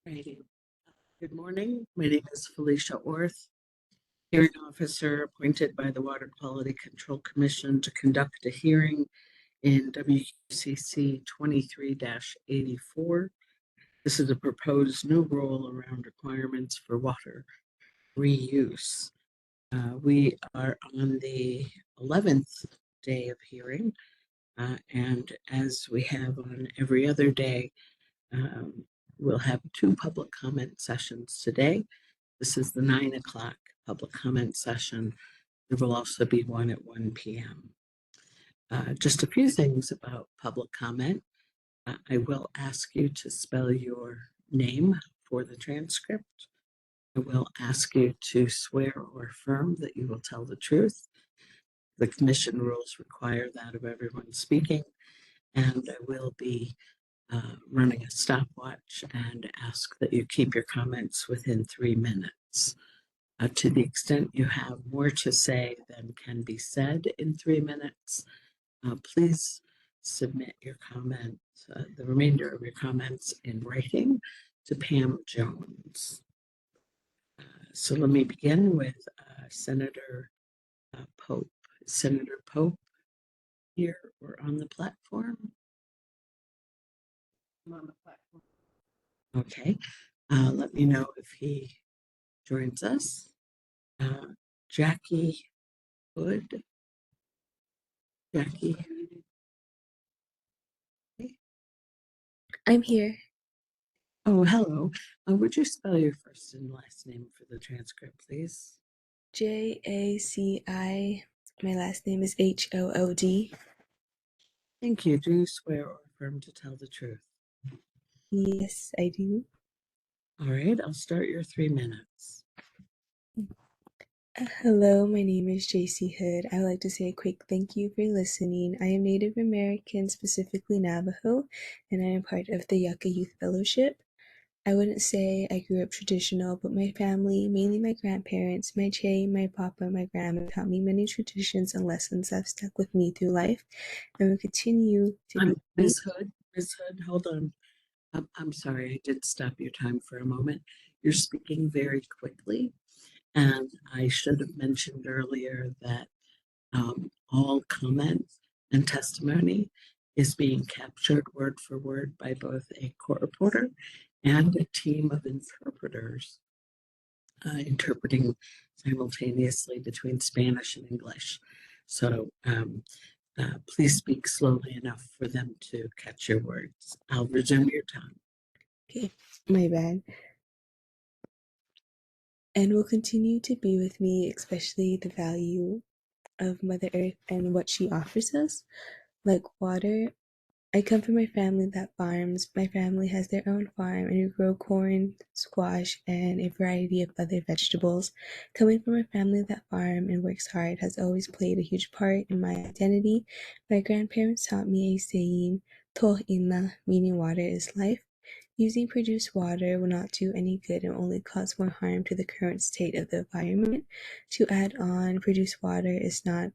Righty. Good morning. My name is Felicia Orth, hearing officer appointed by the Water Quality Control Commission to conduct a hearing in WQCC 23-84. This is a proposed new rule around requirements for water reuse. We are on the 11th day of hearing, and as we have on every other day, um, we'll have two public comment sessions today. This is the 9 o'clock public comment session. There will also be one at 1 p.m. Just a few things about public comment. I will ask you to spell your name for the transcript. I will ask you to swear or affirm that you will tell the truth. The commission rules require that of everyone speaking, and I will be running a stopwatch and ask that you keep your comments within 3 minutes. To the extent you have more to say than can be said in 3 minutes, please submit your comments, the remainder of your comments in writing to Pam Jones. So let me begin with Senator Pope. Senator Pope here or on the platform? I'm on the platform. Okay. Let me know if he joins us. Jackie Hood. Jackie. I'm here. Oh, hello. Would you spell your first and last name for the transcript, please? Jaci. My last name is Hood. Thank you. Do you swear or affirm to tell the truth? Yes, I do. All right, I'll start your 3 minutes. Hello, my name is JC Hood. I would like to say a quick thank you for listening. I am Native American, specifically Navajo, and I am part of the Yucca Youth Fellowship. I wouldn't say I grew up traditional, but my family, mainly my grandparents, my Che, my papa, my grandma, taught me many traditions and lessons that have stuck with me through life and will continue to be. Ms. Hood, hold on. I'm sorry, I did stop your time for a moment. You're speaking very quickly, and I should have mentioned earlier that all comments and testimony is being captured word for word by both a court reporter and a team of interpreters interpreting simultaneously between Spanish and English. So please speak slowly enough for them to catch your words. I'll resume your time. Okay, my bad. And will continue to be with me, especially the value of Mother Earth and what she offers us, like water. I come from a family that farms. My family has their own farm and we grow corn, squash, and a variety of other vegetables. Coming from a family that farm and works hard has always played a huge part in my identity. My grandparents taught me a saying, Tohina, meaning water is life. Using produced water will not do any good and only cause more harm to the current state of the environment. To add on, produced water is not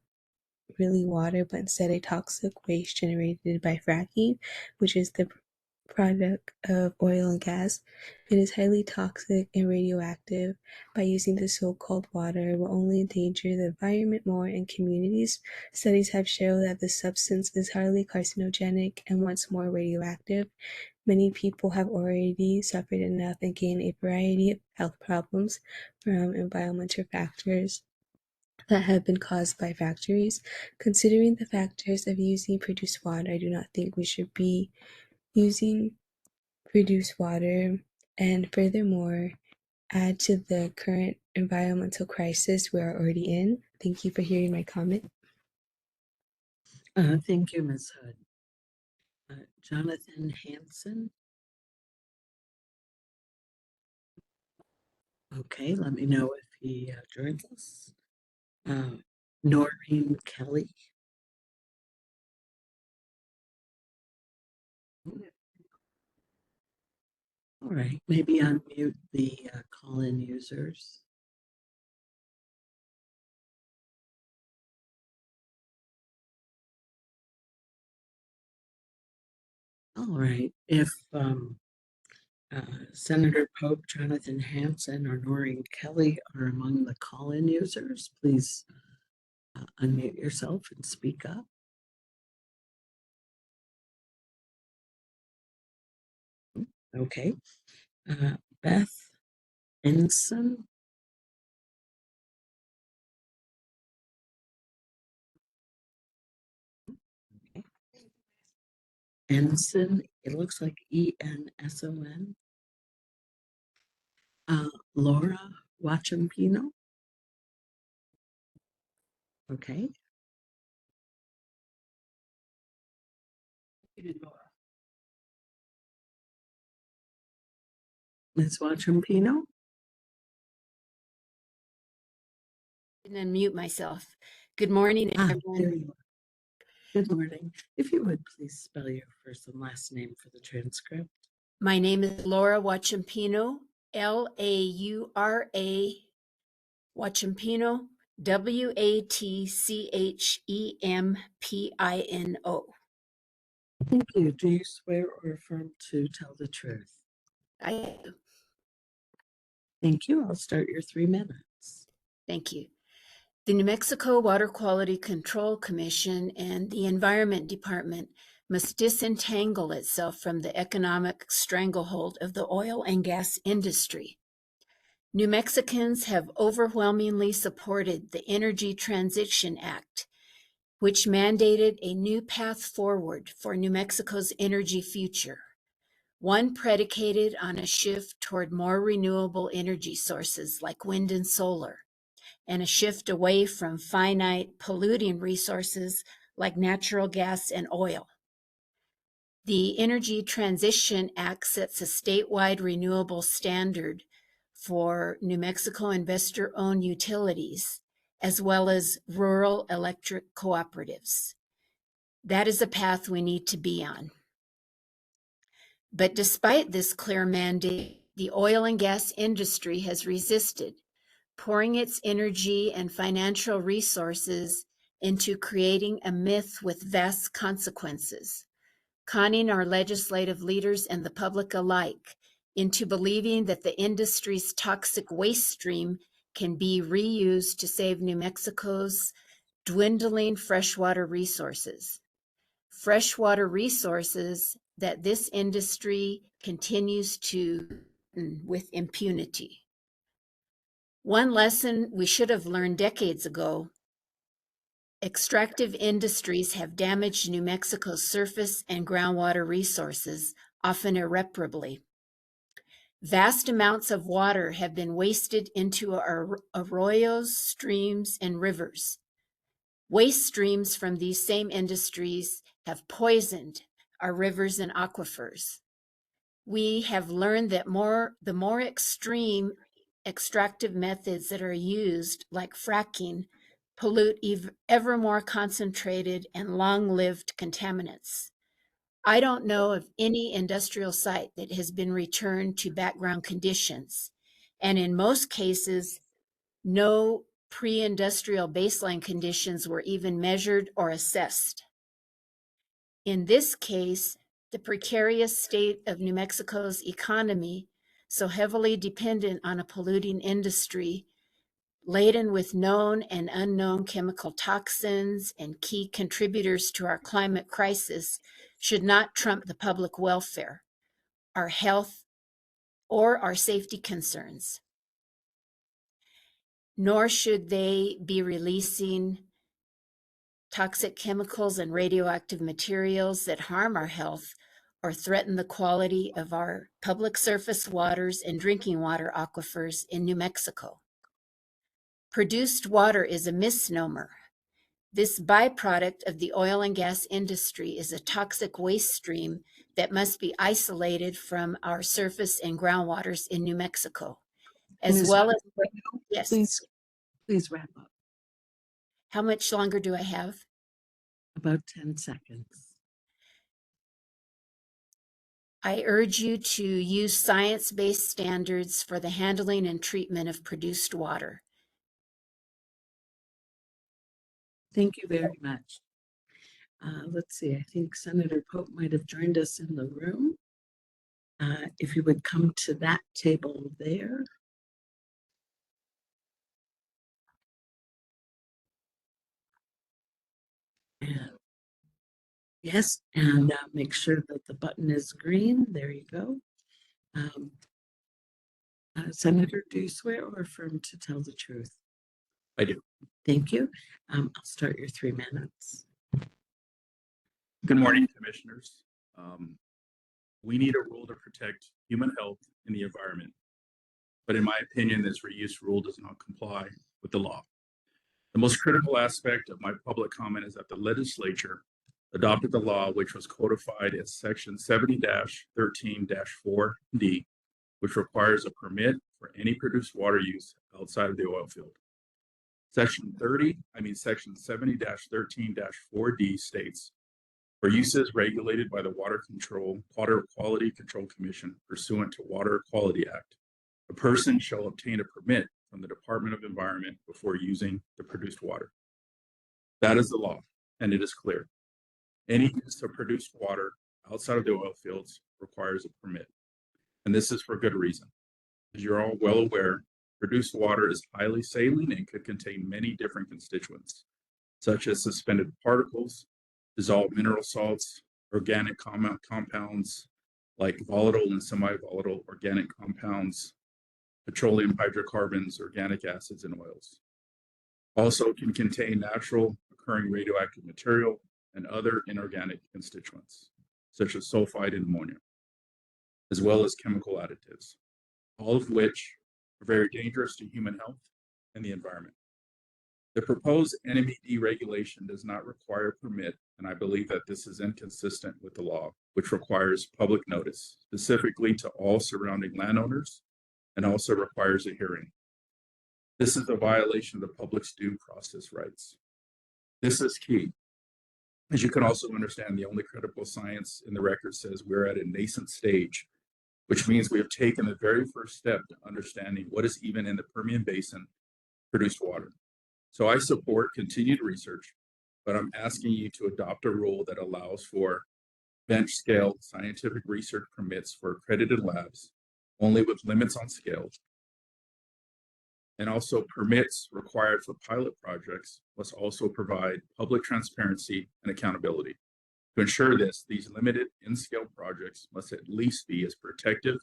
really water, but instead a toxic waste generated by fracking, which is the product of oil and gas. It is highly toxic and radioactive. By using the so-called water will only endanger the environment more and communities. Studies have shown that the substance is highly carcinogenic and once more radioactive. Many people have already suffered enough and gained a variety of health problems from environmental factors that have been caused by factories. Considering the factors of using produced water, I do not think we should be using produced water, and furthermore, add to the current environmental crisis we are already in. Thank you for hearing my comment. Thank you, Ms. Hood. Jonathan Hanson. Okay, let me know if he joins us. Noreen Kelly. All right, maybe unmute the call-in users. All right, if Senator Pope, Jonathan Hanson, or Noreen Kelly are among the call-in users. Please unmute yourself and speak up. Okay. Beth Ensign. Okay. Ensign, it looks like Enson. Laura Wachampino. Okay. Ms. Wachampino. And unmute myself. Good morning, There everyone. you are. Good morning. If you would please spell your first and last name for the transcript. My name is Laura Wachampino, Laura Wachampino, Watchempino. Thank you. Do you swear or affirm to tell the truth? I Thank you. I'll start your 3 minutes. thank you. The New Mexico Water Quality Control Commission and the Environment Department must disentangle itself from the economic stranglehold of the oil and gas industry. New Mexicans have overwhelmingly supported the Energy Transition Act, which mandated a new path forward for New Mexico's energy future, one predicated on a shift toward more renewable energy sources like wind and solar, and a shift away from finite polluting resources like natural gas and oil. The Energy Transition Act sets a statewide renewable standard for New Mexico investor-owned utilities, as well as rural electric cooperatives. That is a path we need to be on. But despite this clear mandate, the oil and gas industry has resisted, pouring its energy and financial resources into creating a myth with vast consequences, conning our legislative leaders and the public alike into believing that the industry's toxic waste stream can be reused to save New Mexico's dwindling freshwater resources. Freshwater resources that this industry continues to with impunity. One lesson we should have learned decades ago: extractive industries have damaged New Mexico's surface and groundwater resources, often irreparably. Vast amounts of water have been wasted into our arroyos, streams, and rivers. Waste streams from these same industries have poisoned our rivers and aquifers. We have learned that the more extreme extractive methods that are used, like fracking, pollute ever more concentrated and long-lived contaminants. I don't know of any industrial site that has been returned to background conditions, and in most cases, no pre-industrial baseline conditions were even measured or assessed. In this case, the precarious state of New Mexico's economy, so heavily dependent on a polluting industry, laden with known and unknown chemical toxins and key contributors to our climate crisis, should not trump the public welfare, our health, or our safety concerns. Nor should they be releasing toxic chemicals and radioactive materials that harm our health or threaten the quality of our public surface waters and drinking water aquifers in New Mexico. Produced water is a misnomer. This byproduct of the oil and gas industry is a toxic waste stream that must be isolated from our surface and groundwaters in New Mexico, as Ms. well as, Wachampino, yes. Please wrap up. How much longer do I have? About 10 seconds. I urge you to use science-based standards for the handling and treatment of produced water. Thank you very much. Let's see, I think Senator Pope might have joined us in the room. If you would come to that table there. And yes, and make sure that the button is green. There you go. Senator, do you swear or affirm to tell the truth? I do. Thank you. I'll start your 3 minutes. Good morning, commissioners. We need a rule to protect human health and the environment. But in my opinion, this reuse rule does not comply with the law. The most critical aspect of my public comment is that the legislature adopted the law, which was codified as section 70-13-4D, which requires a permit for any produced water use outside of the oil field. Section 70-13-4D states, for uses regulated by the Water Quality Control Commission pursuant to Water Quality Act, a person shall obtain a permit from the Department of Environment before using the produced water. That is the law, and it is clear. Any use of produced water outside of the oil fields requires a permit, and this is for good reason. As you're all well aware, produced water is highly saline and could contain many different constituents, such as suspended particles, dissolved mineral salts, organic compounds like volatile and semi-volatile organic compounds, petroleum hydrocarbons, organic acids, and oils. Also can contain natural occurring radioactive material and other inorganic constituents, such as sulfide and ammonia, as well as chemical additives, all of which are very dangerous to human health and the environment. The proposed NMED regulation does not require a permit, and I believe that this is inconsistent with the law, which requires public notice, specifically to all surrounding landowners, and also requires a hearing. This is a violation of the public's due process rights. This is key. As you can also understand, the only critical science in the record says we're at a nascent stage, which means we have taken the very first step to understanding what is even in the Permian Basin produced water. So I support continued research, but I'm asking you to adopt a rule that allows for bench scale scientific research permits for accredited labs, only with limits on scale. And also permits required for pilot projects must also provide public transparency and accountability. To ensure this, these limited in-scale projects must at least be as protective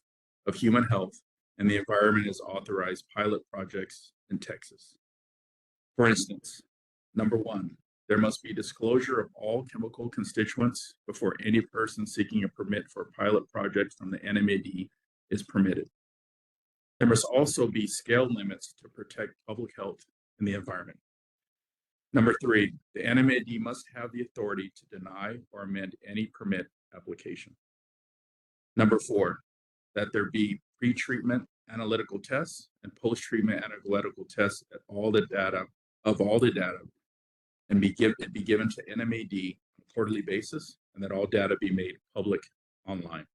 of human health and the environment as authorized pilot projects in Texas. For instance, number 1, there must be disclosure of all chemical constituents before any person seeking a permit for a pilot project from the NMED is permitted. There must also be scale limits to protect public health and the environment. Number 3, the NMED must have the authority to deny or amend any permit application. Number 4, that there be pre-treatment analytical tests and post-treatment analytical tests of all the data, and be given to NMED on a quarterly basis, and that all data be made public online.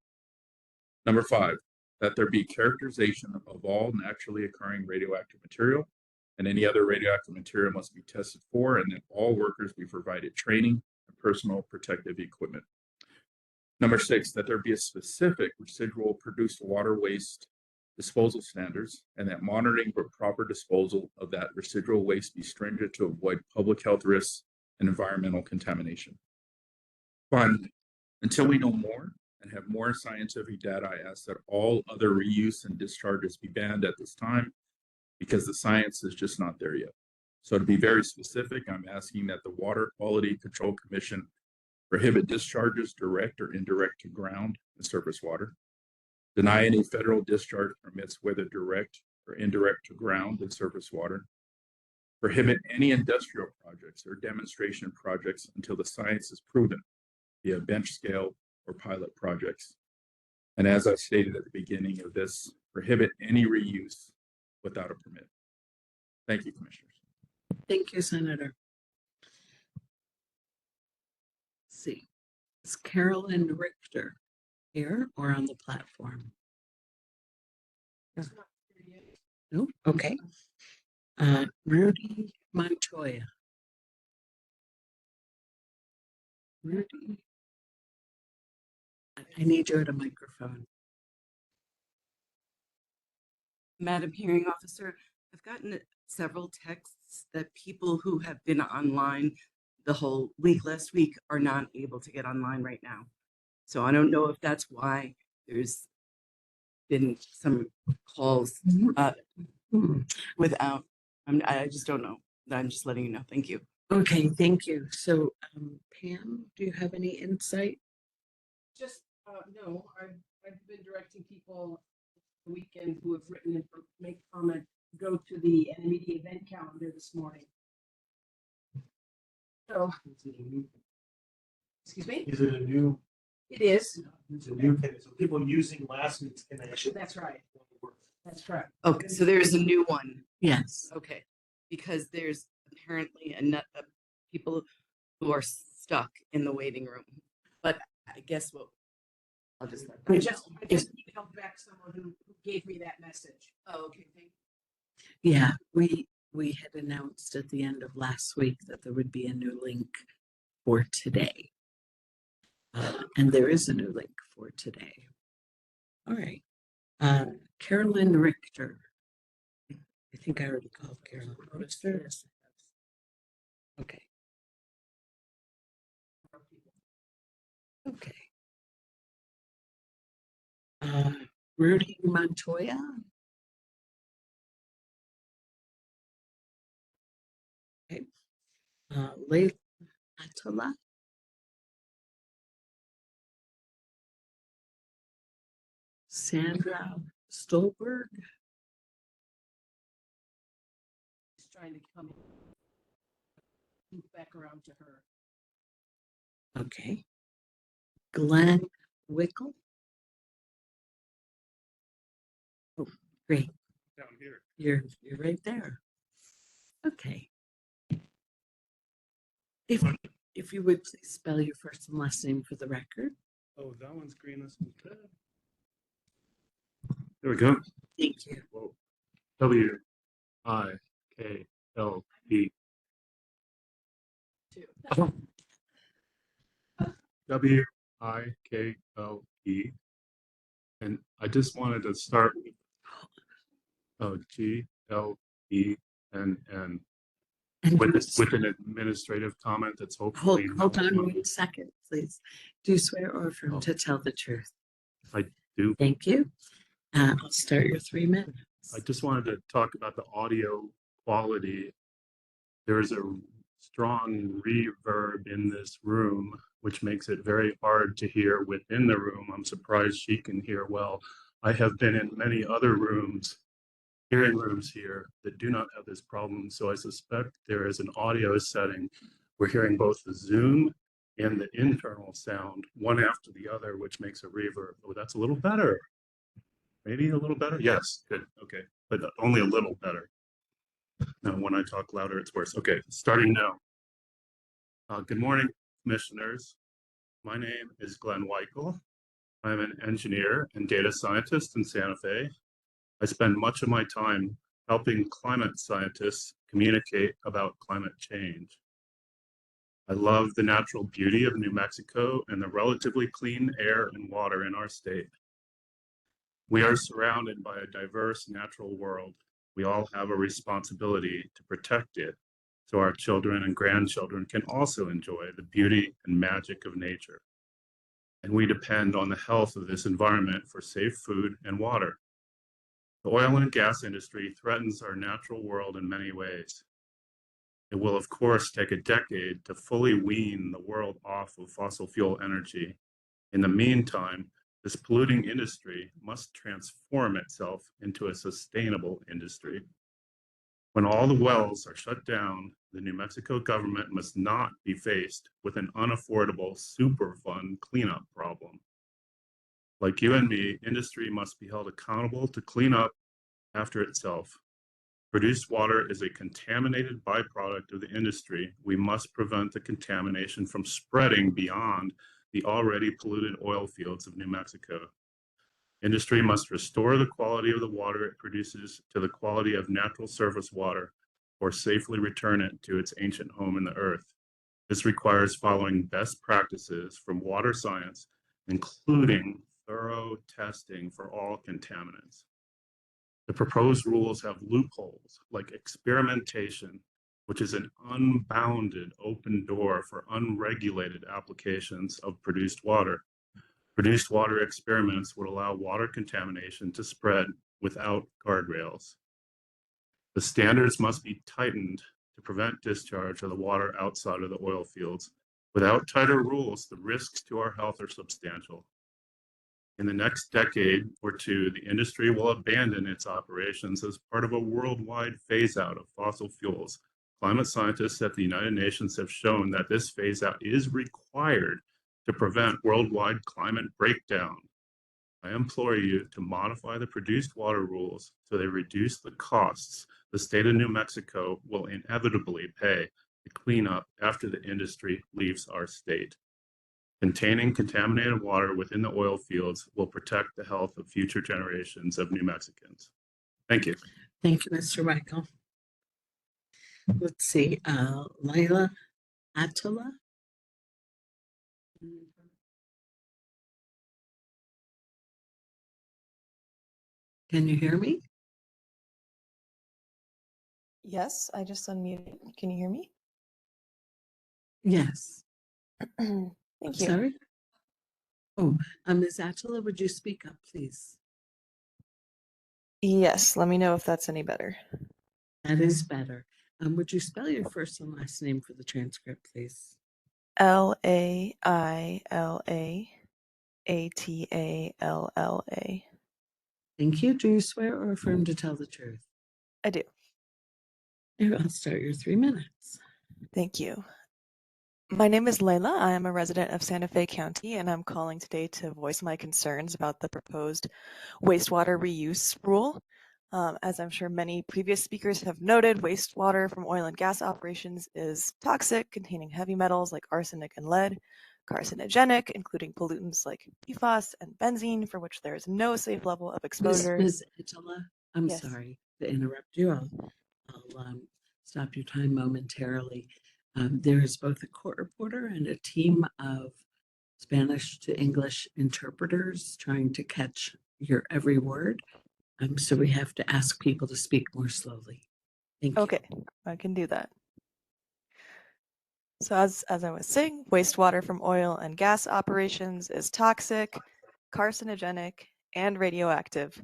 Number 5, that there be characterization of all naturally occurring radioactive material, and any other radioactive material must be tested for, and that all workers be provided training and personal protective equipment. Number 6, that there be a specific residual produced water waste disposal standards, and that monitoring for proper disposal of that residual waste be stringent to avoid public health risks and environmental contamination. Finally, until we know more and have more scientific data, I ask that all other reuse and discharges be banned at this time, because the science is just not there yet. So to be very specific, I'm asking that the Water Quality Control Commission prohibit discharges direct or indirect to ground and surface water, deny any federal discharge permits, whether direct or indirect to ground and surface water, prohibit any industrial projects or demonstration projects until the science is proven via bench scale or pilot projects. And as I stated at the beginning of this, prohibit any reuse without a permit. Thank you, Commissioners. Thank you, Senator. Let's see, is Carolyn Richter here or on the platform? No, okay. Rudy Montoya. Rudy, I need you at a microphone. Madam Hearing Officer, I've gotten several texts that people who have been online the whole week last week are not able to get online right now. So I don't know if that's why there's been some calls without, I just don't know. I'm just letting you know. Thank you. Okay, thank you. So, Pam, do you have any insight? Just, no, I've been directing people the weekend who have written in for make comment, go to the NMED event calendar this morning. So, excuse me? Is it a new? It is. It's a new, so people using last week's connection. That's right. That's correct. Okay, so there's a new one. Yes. Okay, because there's apparently people who are stuck in the waiting room. But I guess what, I'll just let I that just emailed back someone who gave me that message. Oh, okay, thank Yeah, we had announced at the end of last week that there would be a new link for today. And there is a new link for today. All right. Carolyn Richter. I think I already called Carolyn Richter. Okay. Okay. Rudy Montoya. Okay. Leila Atala. Sandra Stolberg. Just trying to come loop back around to her. Okay. Glenn Wickel. Oh, great. Down here. You're right there. Okay. If you would please spell your first and last name for the record. Oh, that one's green, this one's red. There we go. Thank you. Whoa. W-I-K-L-E. Too. W-I-K-L-E. And I just wanted to start with G-L-E-N-N. And With an administrative comment that's hopefully. hold on 1 second, please. Do you swear or affirm to tell the truth? I do. Thank you. I'll start your 3 minutes. I just wanted to talk about the audio quality. There's a strong reverb in this room, which makes it very hard to hear within the room. I'm surprised she can hear well. I have been in many other rooms, hearing rooms here, that do not have this problem. So I suspect there is an audio setting. We're hearing both the Zoom and the internal sound, one after the other, which makes a reverb. Oh, that's a little better. Maybe a little better? Yes, good, okay, but only a little better. Now, when I talk louder, it's worse. Okay, starting now. Good morning, commissioners. My name is Glenn Weichel. I'm an engineer and data scientist in Santa Fe. I spend much of my time helping climate scientists communicate about climate change. I love the natural beauty of New Mexico and the relatively clean air and water in our state. We are surrounded by a diverse natural world. We all have a responsibility to protect it so our children and grandchildren can also enjoy the beauty and magic of nature. And we depend on the health of this environment for safe food and water. The oil and gas industry threatens our natural world in many ways. It will, of course, take a decade to fully wean the world off of fossil fuel energy. In the meantime, this polluting industry must transform itself into a sustainable industry. When all the wells are shut down, the New Mexico government must not be faced with an unaffordable Superfund cleanup problem. Like you and me, industry must be held accountable to clean up after itself. Produced water is a contaminated byproduct of the industry. We must prevent the contamination from spreading beyond the already polluted oil fields of New Mexico. Industry must restore the quality of the water it produces to the quality of natural surface water or safely return it to its ancient home in the earth. This requires following best practices from water science, including thorough testing for all contaminants. The proposed rules have loopholes like experimentation, which is an unbounded open door for unregulated applications of produced water. Produced water experiments would allow water contamination to spread without guardrails. The standards must be tightened to prevent discharge of the water outside of the oil fields. Without tighter rules, the risks to our health are substantial. In the next decade or two, the industry will abandon its operations as part of a worldwide phase out of fossil fuels. Climate scientists at the United Nations have shown that this phase out is required to prevent worldwide climate breakdown. I implore you to modify the produced water rules so they reduce the costs the state of New Mexico will inevitably pay to clean up after the industry leaves our state. Containing contaminated water within the oil fields will protect the health of future generations of New Mexicans. Thank you. Thank you, Mr. Michael. Let's see, Laila Attila. Can you hear me? Yes, I just unmuted. Can you hear me? Yes. Thank you. Sorry. Oh, Ms. Attila, would you speak up, please? Yes, let me know if that's any better. That is better. Would you spell your first and last name for the transcript, please? Laila Atalla. Thank you. Do you swear or affirm to tell the truth? I do. Here, I'll start your 3 minutes. Thank you. My name is Layla. I am a resident of Santa Fe County, and I'm calling today to voice my concerns about the proposed wastewater reuse rule. As I'm sure many previous speakers have noted, wastewater from oil and gas operations is toxic, containing heavy metals like arsenic and lead, carcinogenic, including pollutants like PFAS and benzene, for which there is no safe level of exposure. Ms. Attila, I'm Yes. sorry to interrupt you. I'll stop your time momentarily. There is both a court reporter and a team of Spanish to English interpreters trying to catch your every word. So we have to ask people to speak more slowly. Thank you. Okay, I can do that. So as I was saying, wastewater from oil and gas operations is toxic, carcinogenic, and radioactive.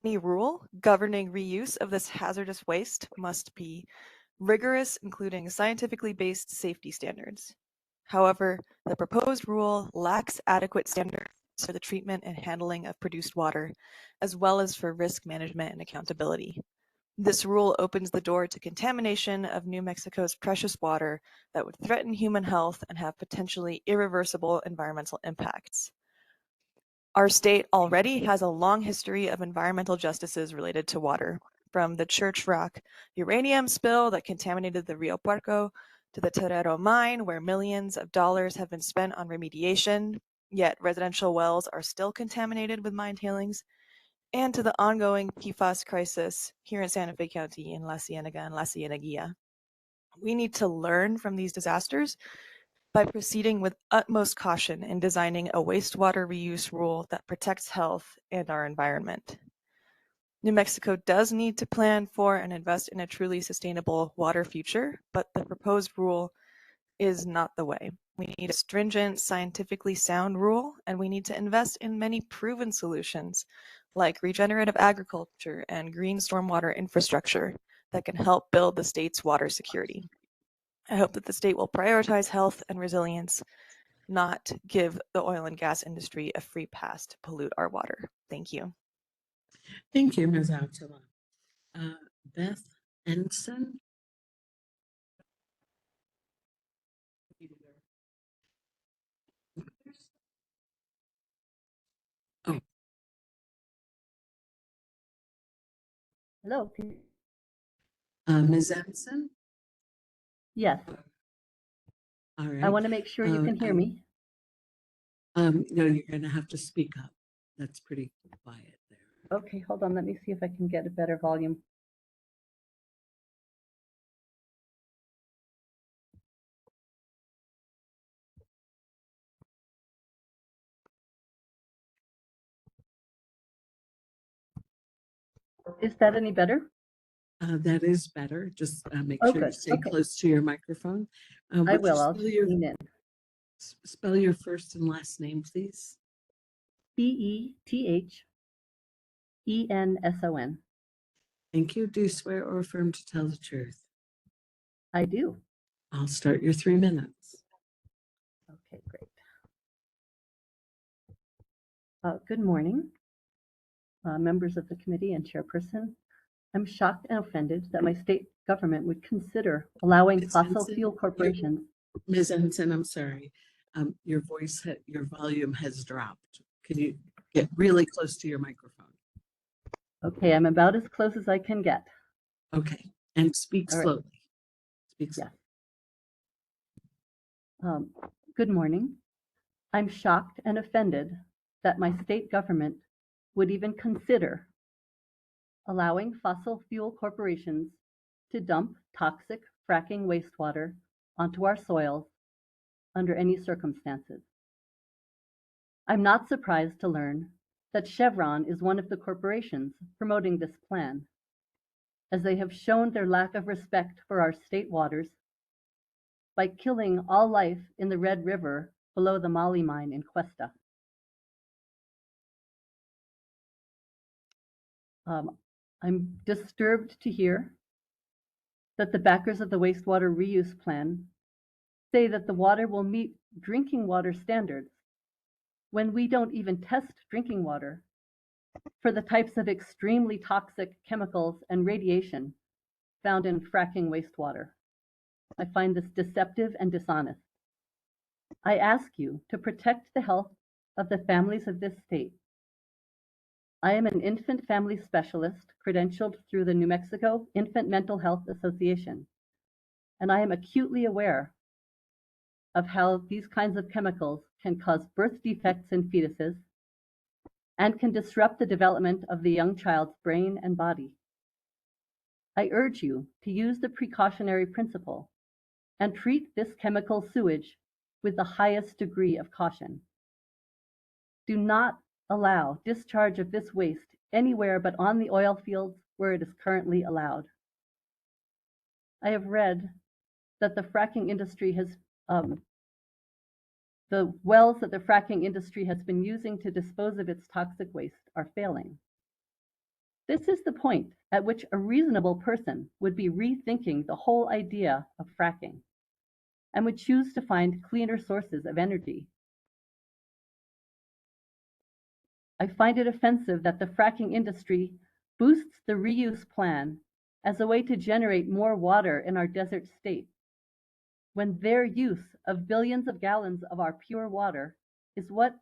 Any rule governing reuse of this hazardous waste must be rigorous, including scientifically based safety standards. However, the proposed rule lacks adequate standards for the treatment and handling of produced water, as well as for risk management and accountability. This rule opens the door to contamination of New Mexico's precious water that would threaten human health and have potentially irreversible environmental impacts. Our state already has a long history of environmental justices related to water, from the Church Rock uranium spill that contaminated the Rio Puerco to the Torero mine, where millions of dollars have been spent on remediation, yet residential wells are still contaminated with mine tailings, and to the ongoing PFAS crisis here in Santa Fe County in La Cienega and La Cieneguilla. We need to learn from these disasters by proceeding with utmost caution in designing a wastewater reuse rule that protects health and our environment. New Mexico does need to plan for and invest in a truly sustainable water future, but the proposed rule is not the way. We need a stringent, scientifically sound rule, and we need to invest in many proven solutions like regenerative agriculture and green stormwater infrastructure that can help build the state's water security. I hope that the state will prioritize health and resilience, not give the oil and gas industry a free pass to pollute our water. Thank you. Thank you, Ms. Attila. Beth Ensign. Oh, Hello. Ms. Ensign. Yes, All right. I want to make sure you can hear me. No, you're going to have to speak up. That's pretty quiet there. Okay, hold on. Let me see if I can get a better volume. Is that any better? That is better. Just make Oh, sure you good. stay Okay. close to your microphone. I Would you will. I'll lean in. spell your first and last name, please? Bethenson. Thank you. Do you swear or affirm to tell the truth? I do. I'll start your 3 minutes. Okay, great. Good morning, members of the committee and chairperson. I'm shocked and offended that my state government would consider allowing Ms. fossil Henson, fuel corporations. Ms. Ensign, I'm sorry. Your voice, your volume has dropped. Can you get really close to your microphone? Okay, I'm about as close as I can get. Okay, and speak All right. slowly. Speak Yeah. slowly. Good morning. I'm shocked and offended that my state government would even consider allowing fossil fuel corporations to dump toxic fracking wastewater onto our soils under any circumstances. I'm not surprised to learn that Chevron is one of the corporations promoting this plan, as they have shown their lack of respect for our state waters by killing all life in the Red River below the Moly mine in Cuesta. I'm disturbed to hear that the backers of the wastewater reuse plan say that the water will meet drinking water standards when we don't even test drinking water for the types of extremely toxic chemicals and radiation found in fracking wastewater. I find this deceptive and dishonest. I ask you to protect the health of the families of this state. I am an infant family specialist credentialed through the New Mexico Infant Mental Health Association, and I am acutely aware of how these kinds of chemicals can cause birth defects in fetuses and can disrupt the development of the young child's brain and body. I urge you to use the precautionary principle and treat this chemical sewage with the highest degree of caution. Do not allow discharge of this waste anywhere but on the oil fields where it is currently allowed. I have read that the fracking industry has the wells that the fracking industry has been using to dispose of its toxic waste are failing. This is the point at which a reasonable person would be rethinking the whole idea of fracking and would choose to find cleaner sources of energy. I find it offensive that the fracking industry boosts the reuse plan as a way to generate more water in our desert state, when their use of billions of gallons of our pure water is what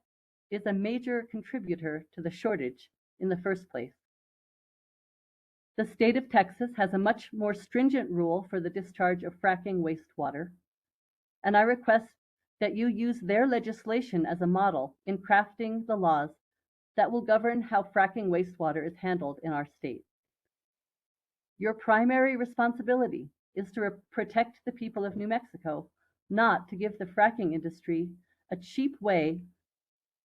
is a major contributor to the shortage in the first place. The state of Texas has a much more stringent rule for the discharge of fracking wastewater, and I request that you use their legislation as a model in crafting the laws that will govern how fracking wastewater is handled in our state. Your primary responsibility is to protect the people of New Mexico, not to give the fracking industry a cheap way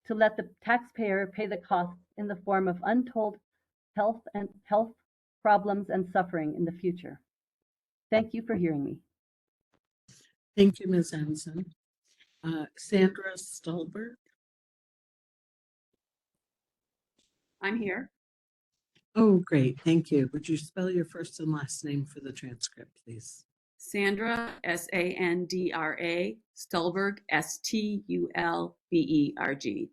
to let the taxpayer pay the costs in the form of untold health problems and suffering in the future. Thank you for hearing me. Thank you, Ms. Ensign. Sandra Stolberg. I'm here. Oh, great. Thank you. Would you spell your first and last name for the transcript, please? Sandra, Sandra, Stulberg, Stulberg.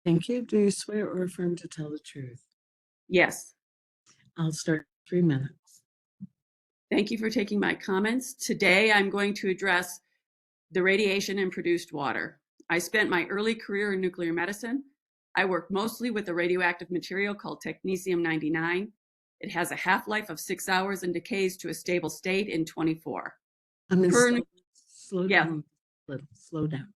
Thank you. Do you swear or affirm to tell the truth? Yes. I'll start 3 minutes. Thank you for taking my comments. Today, I'm going to address the radiation in produced water. I spent my early career in nuclear medicine. I worked mostly with a radioactive material called technetium-99. It has a half-life of 6 hours and decays to a stable state in 24. Slow down a little. Slow down.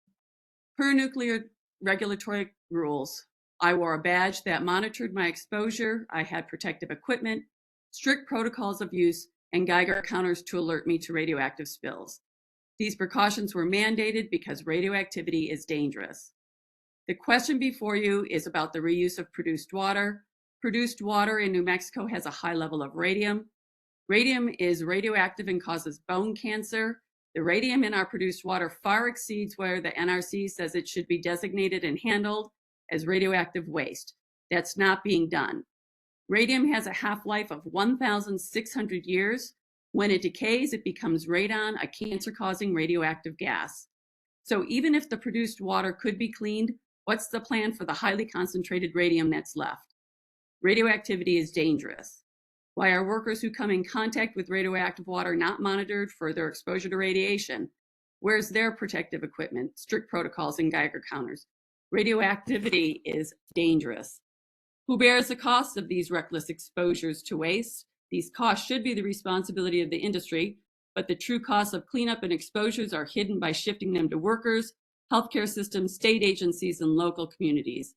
Per nuclear regulatory rules, I wore a badge that monitored my exposure. I had protective equipment, strict protocols of use, and Geiger counters to alert me to radioactive spills. These precautions were mandated because radioactivity is dangerous. The question before you is about the reuse of produced water. Produced water in New Mexico has a high level of radium. Radium is radioactive and causes bone cancer. The radium in our produced water far exceeds where the NRC says it should be designated and handled as radioactive waste. That's not being done. Radium has a half-life of 1,600 years. When it decays, it becomes radon, a cancer-causing radioactive gas. So even if the produced water could be cleaned, what's the plan for the highly concentrated radium that's left? Radioactivity is dangerous. Why are workers who come in contact with radioactive water not monitored for their exposure to radiation? Where's their protective equipment, strict protocols, and Geiger counters? Radioactivity is dangerous. Who bears the cost of these reckless exposures to waste? These costs should be the responsibility of the industry, but the true costs of cleanup and exposures are hidden by shifting them to workers, healthcare systems, state agencies, and local communities.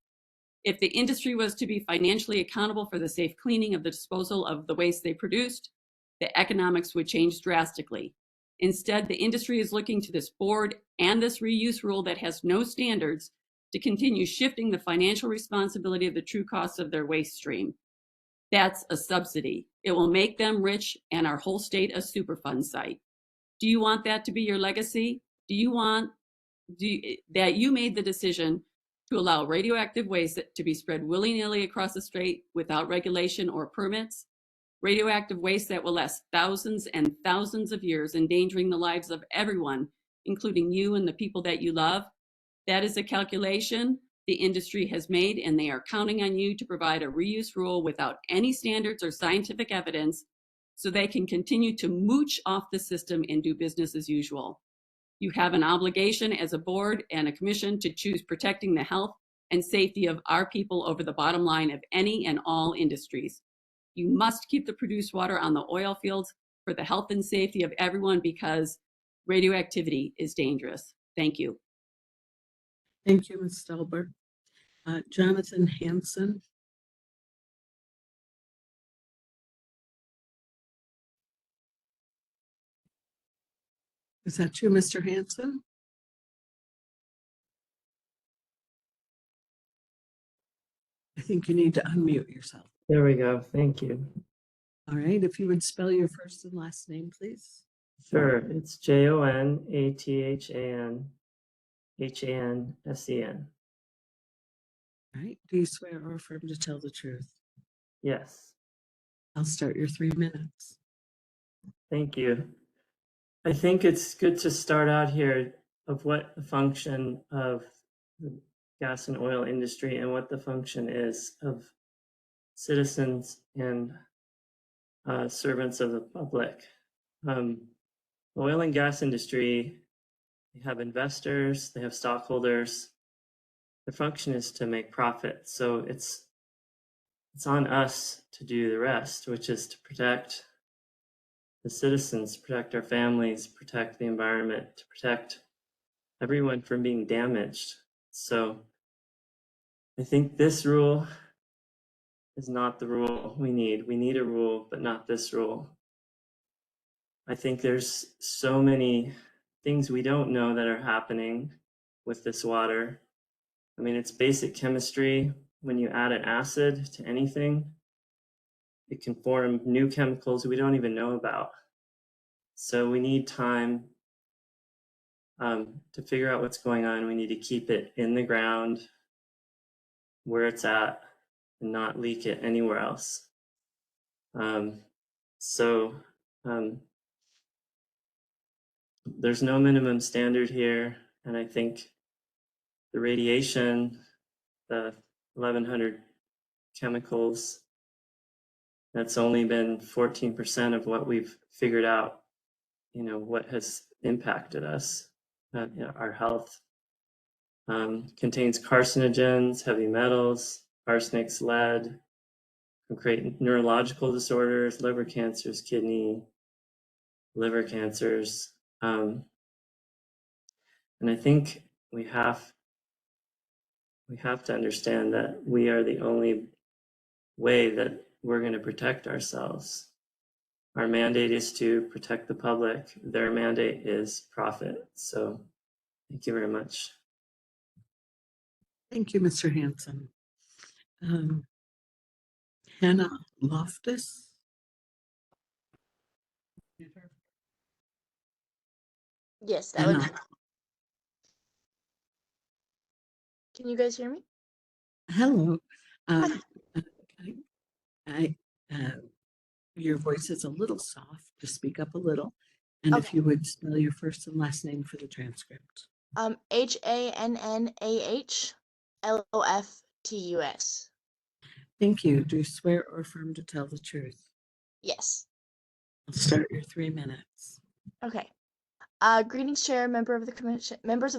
If the industry was to be financially accountable for the safe cleaning of the disposal of the waste they produced, the economics would change drastically. Instead, the industry is looking to this board and this reuse rule that has no standards to continue shifting the financial responsibility of the true costs of their waste stream. That's a subsidy. It will make them rich and our whole state a Superfund site. Do you want that to be your legacy? Do you want that you made the decision to allow radioactive waste to be spread willy-nilly across the state without regulation or permits? Radioactive waste that will last thousands and thousands of years, endangering the lives of everyone, including you and the people that you love. That is a calculation the industry has made, and they are counting on you to provide a reuse rule without any standards or scientific evidence so they can continue to mooch off the system and do business as usual. You have an obligation as a board and a commission to choose protecting the health and safety of our people over the bottom line of any and all industries. You must keep the produced water on the oil fields for the health and safety of everyone because radioactivity is dangerous. Thank you. Thank you, Ms. Stelber. Jonathan Hanson. Is that you, Mr. Hanson? I think you need to unmute yourself. There we go. Thank you. All right, if you would spell your first and last name, please. Sure. It's JONATHANHANSEN. All right, do you swear or affirm to tell the truth? Yes. I'll start your 3 minutes. Thank you. I think it's good to start out here of what the function of the gas and oil industry and what the function is of citizens and servants of the public. Oil and gas industry, they have investors, they have stockholders. Their function is to make profit. So it's on us to do the rest, which is to protect the citizens, protect our families, protect the environment, to protect everyone from being damaged. So I think this rule is not the rule we need. We need a rule, but not this rule. I think there's so many things we don't know that are happening with this water. I mean, it's basic chemistry. When you add an acid to anything, it can form new chemicals we don't even know about. So we need time to figure out what's going on. We need to keep it in the ground where it's at and not leak it anywhere else. There's no minimum standard here. And I think the radiation, the 1,100 chemicals, that's only been 14% of what we've figured out, what has impacted us, our health. Contains carcinogens, heavy metals, arsenics, lead, can create neurological disorders, liver cancers, kidney, liver cancers. And I think we have to understand that we are the only way that we're going to protect ourselves. Our mandate is to protect the public. Their mandate is profit. So thank you very much. Thank you, Mr. Hanson. Hannah Loftus. Yes, that would. Hannah, Can you guys hear me? hello. Um, I, your voice is a little soft. Just speak up a little. And if Okay. you would spell your first and last name for the transcript. HANNAHLOFTUS. Thank you. Do you swear or affirm to tell the truth? Yes. I'll start your 3 minutes. Okay. Greetings, Chair, members of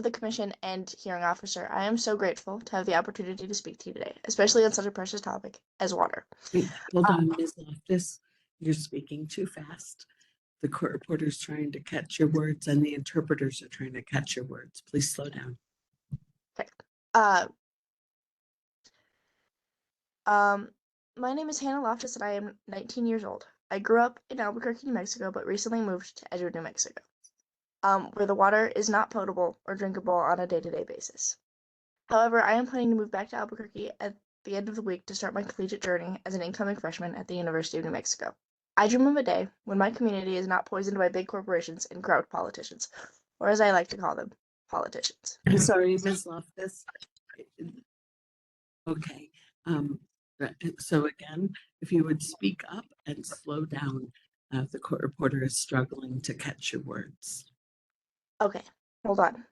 the Commission, and hearing officer. I am so grateful to have the opportunity to speak to you today, especially on such a precious topic as water. Wait, hold on, Ms. Loftus. You're speaking too fast. The court reporter is trying to catch your words, and the interpreters are trying to catch your words. Please slow down. Okay. My name is Hannah Loftus, and I am 19 years old. I grew up in Albuquerque, New Mexico, but recently moved to Edgewood, New Mexico, where the water is not potable or drinkable on a day-to-day basis. However, I am planning to move back to Albuquerque at the end of the week to start my collegiate journey as an incoming freshman at the University of New Mexico. I dream of a day when my community is not poisoned by big corporations and corrupt politicians, or as I like to call them, politicians. I'm sorry, Ms. Loftus. Okay. So again, if you would speak up and slow down, the court reporter is struggling to catch your words. Okay, hold on.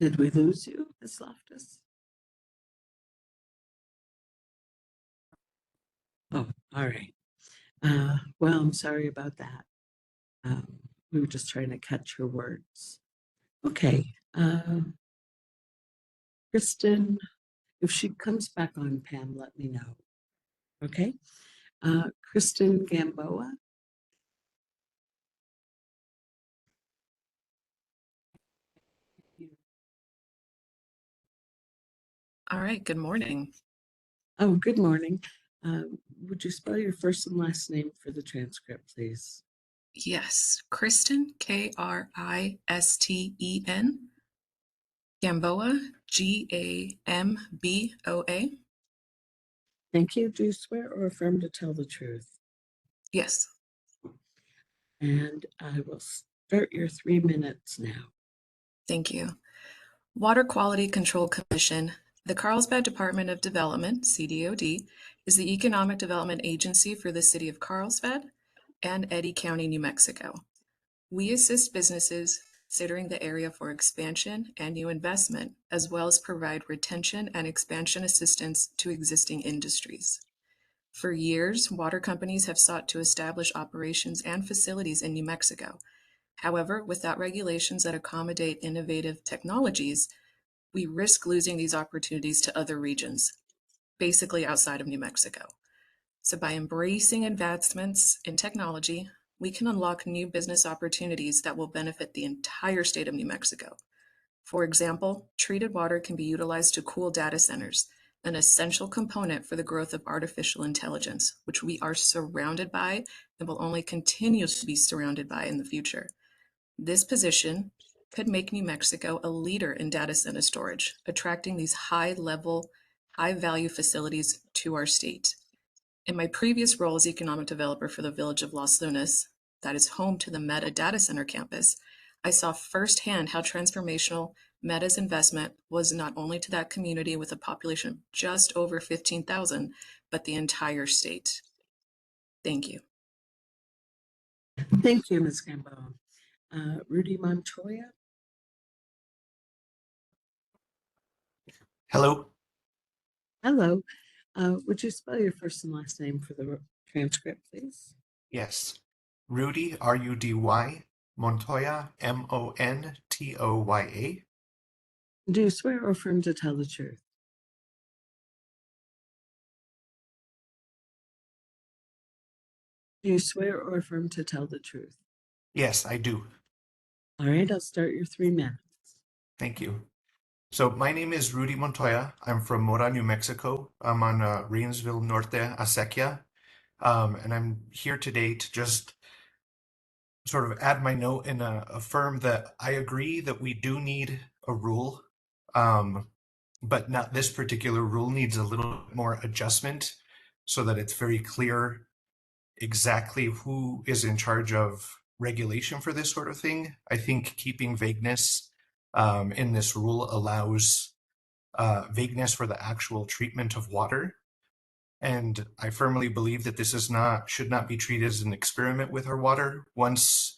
Did we lose you, Ms. Loftus? Oh, all right. Well, I'm sorry about that. We were just trying to catch her words. Okay. Kristen, if she comes back on, Pam, let me know. Okay. Kristen Gamboa. All right, good morning. Oh, good morning. Would you spell your first and last name for the transcript, please? Yes, Kristen, Kristen, Gamboa, Gamboa. Thank you. Do you swear or affirm to tell the truth? Yes. And I will start your 3 minutes now. Thank you. Water Quality Control Commission. The Carlsbad Department of Development, CDOD, is the economic development agency for the city of Carlsbad and Eddy County, New Mexico. We assist businesses considering the area for expansion and new investment, as well as provide retention and expansion assistance to existing industries. For years, water companies have sought to establish operations and facilities in New Mexico. However, without regulations that accommodate innovative technologies, we risk losing these opportunities to other regions, basically outside of New Mexico. So by embracing advancements in technology, we can unlock new business opportunities that will benefit the entire state of New Mexico. For example, treated water can be utilized to cool data centers, an essential component for the growth of artificial intelligence, which we are surrounded by and will only continue to be surrounded by in the future. This position could make New Mexico a leader in data center storage, attracting these high-level, high-value facilities to our state. In my previous role as economic developer for the village of Los Lunas, that is home to the Meta data center campus, I saw firsthand how transformational Meta's investment was not only to that community with a population of just over 15,000, but the entire state. Thank you. Thank you, Ms. Gamboa. Rudy Montoya. Hello. Hello. Would you spell your first and last name for the transcript, please? Yes. Rudy, R-U-D-Y, Montoya, M-O-N-T-O-Y-A. Do you swear or affirm to tell the truth? Do you swear or affirm to tell the truth? Yes, I do. All right, I'll start your 3 minutes. Thank you. So my name is Rudy Montoya. I'm from Mora, New Mexico. I'm on Rainsville Norte, Acequia. And I'm here today to just sort of add my note and affirm that I agree that we do need a rule, but not this particular rule needs a little more adjustment so that it's very clear exactly who is in charge of regulation for this sort of thing. I think keeping vagueness in this rule allows vagueness for the actual treatment of water. And I firmly believe that this should not be treated as an experiment with our water. Once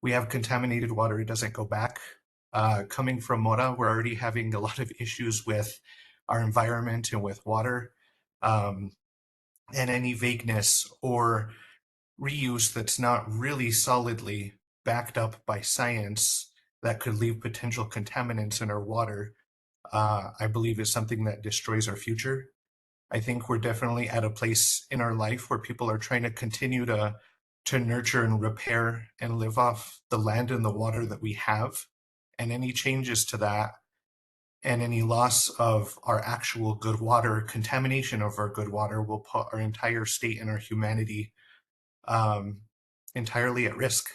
we have contaminated water, it doesn't go back. Coming from Mora, we're already having a lot of issues with our environment and with water. And any vagueness or reuse that's not really solidly backed up by science that could leave potential contaminants in our water, I believe is something that destroys our future. I think we're definitely at a place in our life where people are trying to continue to nurture and repair and live off the land and the water that we have. And any changes to that and any loss of our actual good water, contamination of our good water will put our entire state and our humanity entirely at risk.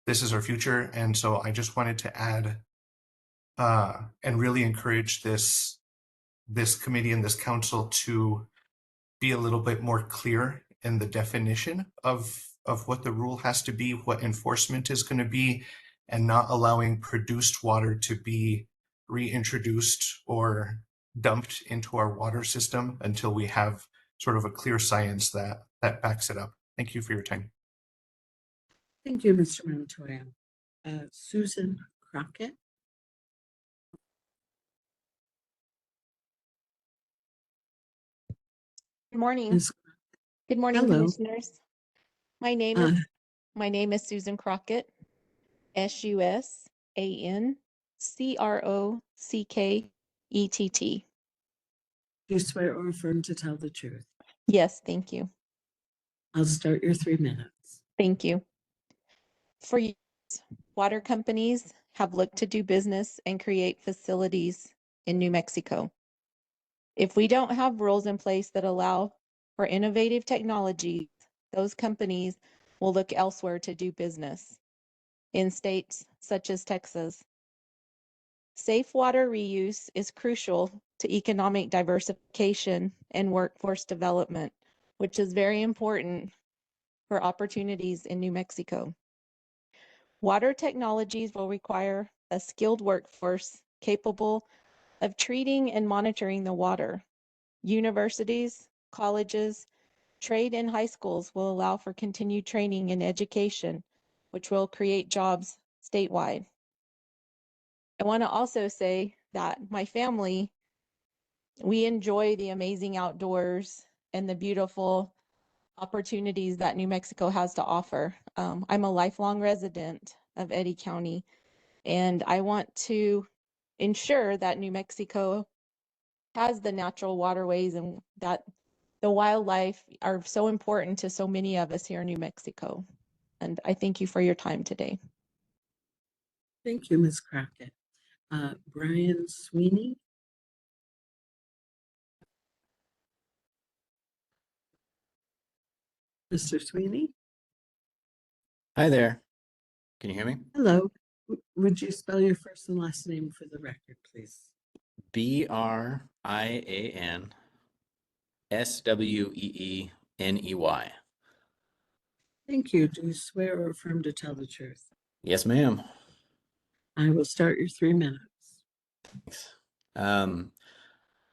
This is our future. And so I just wanted to add and really encourage this committee and this council to be a little bit more clear in the definition of what the rule has to be, what enforcement is going to be, and not allowing produced water to be reintroduced or dumped into our water system until we have sort of a clear science that backs it up. Thank you for your time. Thank you, Mr. Montoya. Susan Crockett. Good morning. Ms. Good morning, Hello. commissioners. My name is Susan Crockett, SUSAN CROCKETT. Do you swear or affirm to tell the truth? Yes, thank you. I'll start your 3 minutes. Thank you. For years, water companies have looked to do business and create facilities in New Mexico. If we don't have rules in place that allow for innovative technologies, those companies will look elsewhere to do business in states such as Texas. Safe water reuse is crucial to economic diversification and workforce development, which is very important for opportunities in New Mexico. Water technologies will require a skilled workforce capable of treating and monitoring the water. Universities, colleges, trade and high schools will allow for continued training and education, which will create jobs statewide. I want to also say that my family, we enjoy the amazing outdoors and the beautiful opportunities that New Mexico has to offer. I'm a lifelong resident of Eddy County, and I want to ensure that New Mexico has the natural waterways and that the wildlife are so important to so many of us here in New Mexico. And I thank you for your time today. Thank you, Ms. Crockett. Brian Sweeney. Mr. Sweeney. Hi there. Can you hear me? Hello. Would you spell your first and last name for the record, please? BRIANSWEENEY. Thank you. Do you swear or affirm to tell the truth? Yes, ma'am. I will start your 3 minutes. Thanks.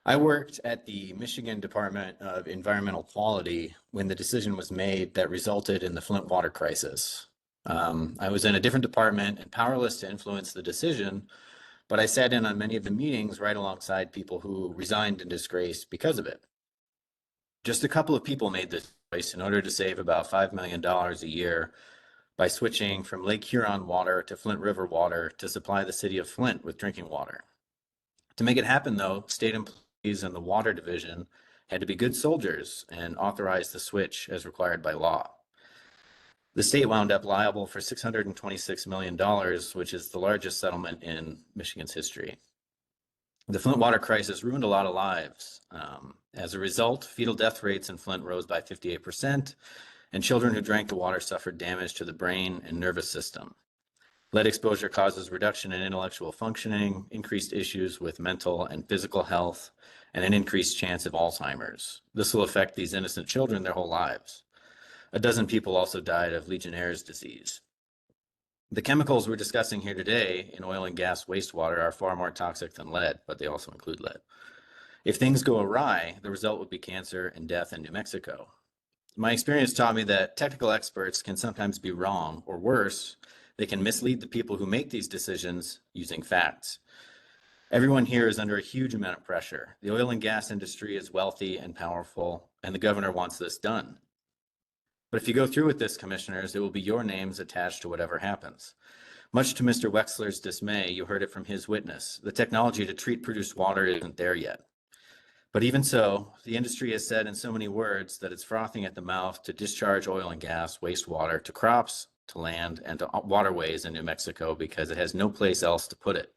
I worked at the Michigan Department of Environmental Quality when the decision was made that resulted in the Flint water crisis. I was in a different department and powerless to influence the decision, but I sat in on many of the meetings right alongside people who resigned in disgrace because of it. Just a couple of people made this choice in order to save about $5 million a year by switching from Lake Huron water to Flint River water to supply the city of Flint with drinking water. To make it happen, though, state employees and the water division had to be good soldiers and authorize the switch as required by law. The state wound up liable for $626 million, which is the largest settlement in Michigan's history. The Flint water crisis ruined a lot of lives. As a result, fetal death rates in Flint rose by 58%, and children who drank the water suffered damage to the brain and nervous system. Lead exposure causes reduction in intellectual functioning, increased issues with mental and physical health, and an increased chance of Alzheimer's. This will affect these innocent children their whole lives. A dozen people also died of Legionnaire's disease. The chemicals we're discussing here today in oil and gas wastewater are far more toxic than lead, but they also include lead. If things go awry, the result would be cancer and death in New Mexico. My experience taught me that technical experts can sometimes be wrong, or worse, they can mislead the people who make these decisions using facts. Everyone here is under a huge amount of pressure. The oil and gas industry is wealthy and powerful, and the governor wants this done. But if you go through with this, commissioners, it will be your names attached to whatever happens. Much to Mr. Wexler's dismay, you heard it from his witness. The technology to treat produced water isn't there yet. But even so, the industry has said in so many words that it's frothing at the mouth to discharge oil and gas wastewater to crops, to land, and to waterways in New Mexico because it has no place else to put it.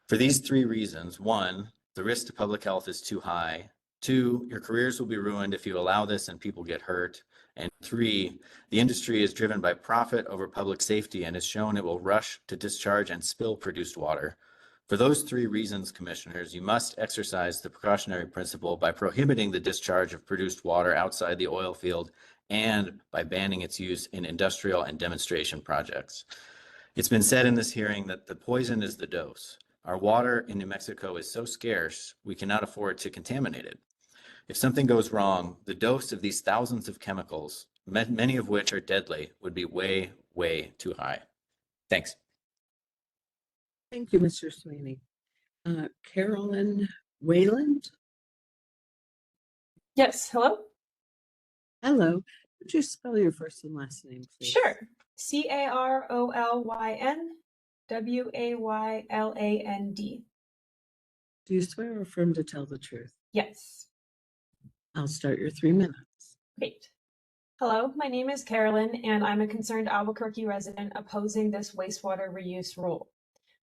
For these three reasons: one, the risk to public health is too high; two, your careers will be ruined if you allow this and people get hurt; and three, the industry is driven by profit over public safety and has shown it will rush to discharge and spill produced water. For those three reasons, commissioners, you must exercise the precautionary principle by prohibiting the discharge of produced water outside the oil field and by banning its use in industrial and demonstration projects. It's been said in this hearing that the poison is the dose. Our water in New Mexico is so scarce, we cannot afford to contaminate it. If something goes wrong, the dose of these thousands of chemicals, many of which are deadly, would be way, way too high. Thanks. Thank you, Mr. Sweeney. Carolyn Wayland? Yes, hello? Hello. Would you spell your first and last name, please? Sure. CarolynWayland. Do you swear or affirm to tell the truth? Yes. I'll start your 3 minutes. Great. Hello, my name is Carolyn, and I'm a concerned Albuquerque resident opposing this wastewater reuse rule.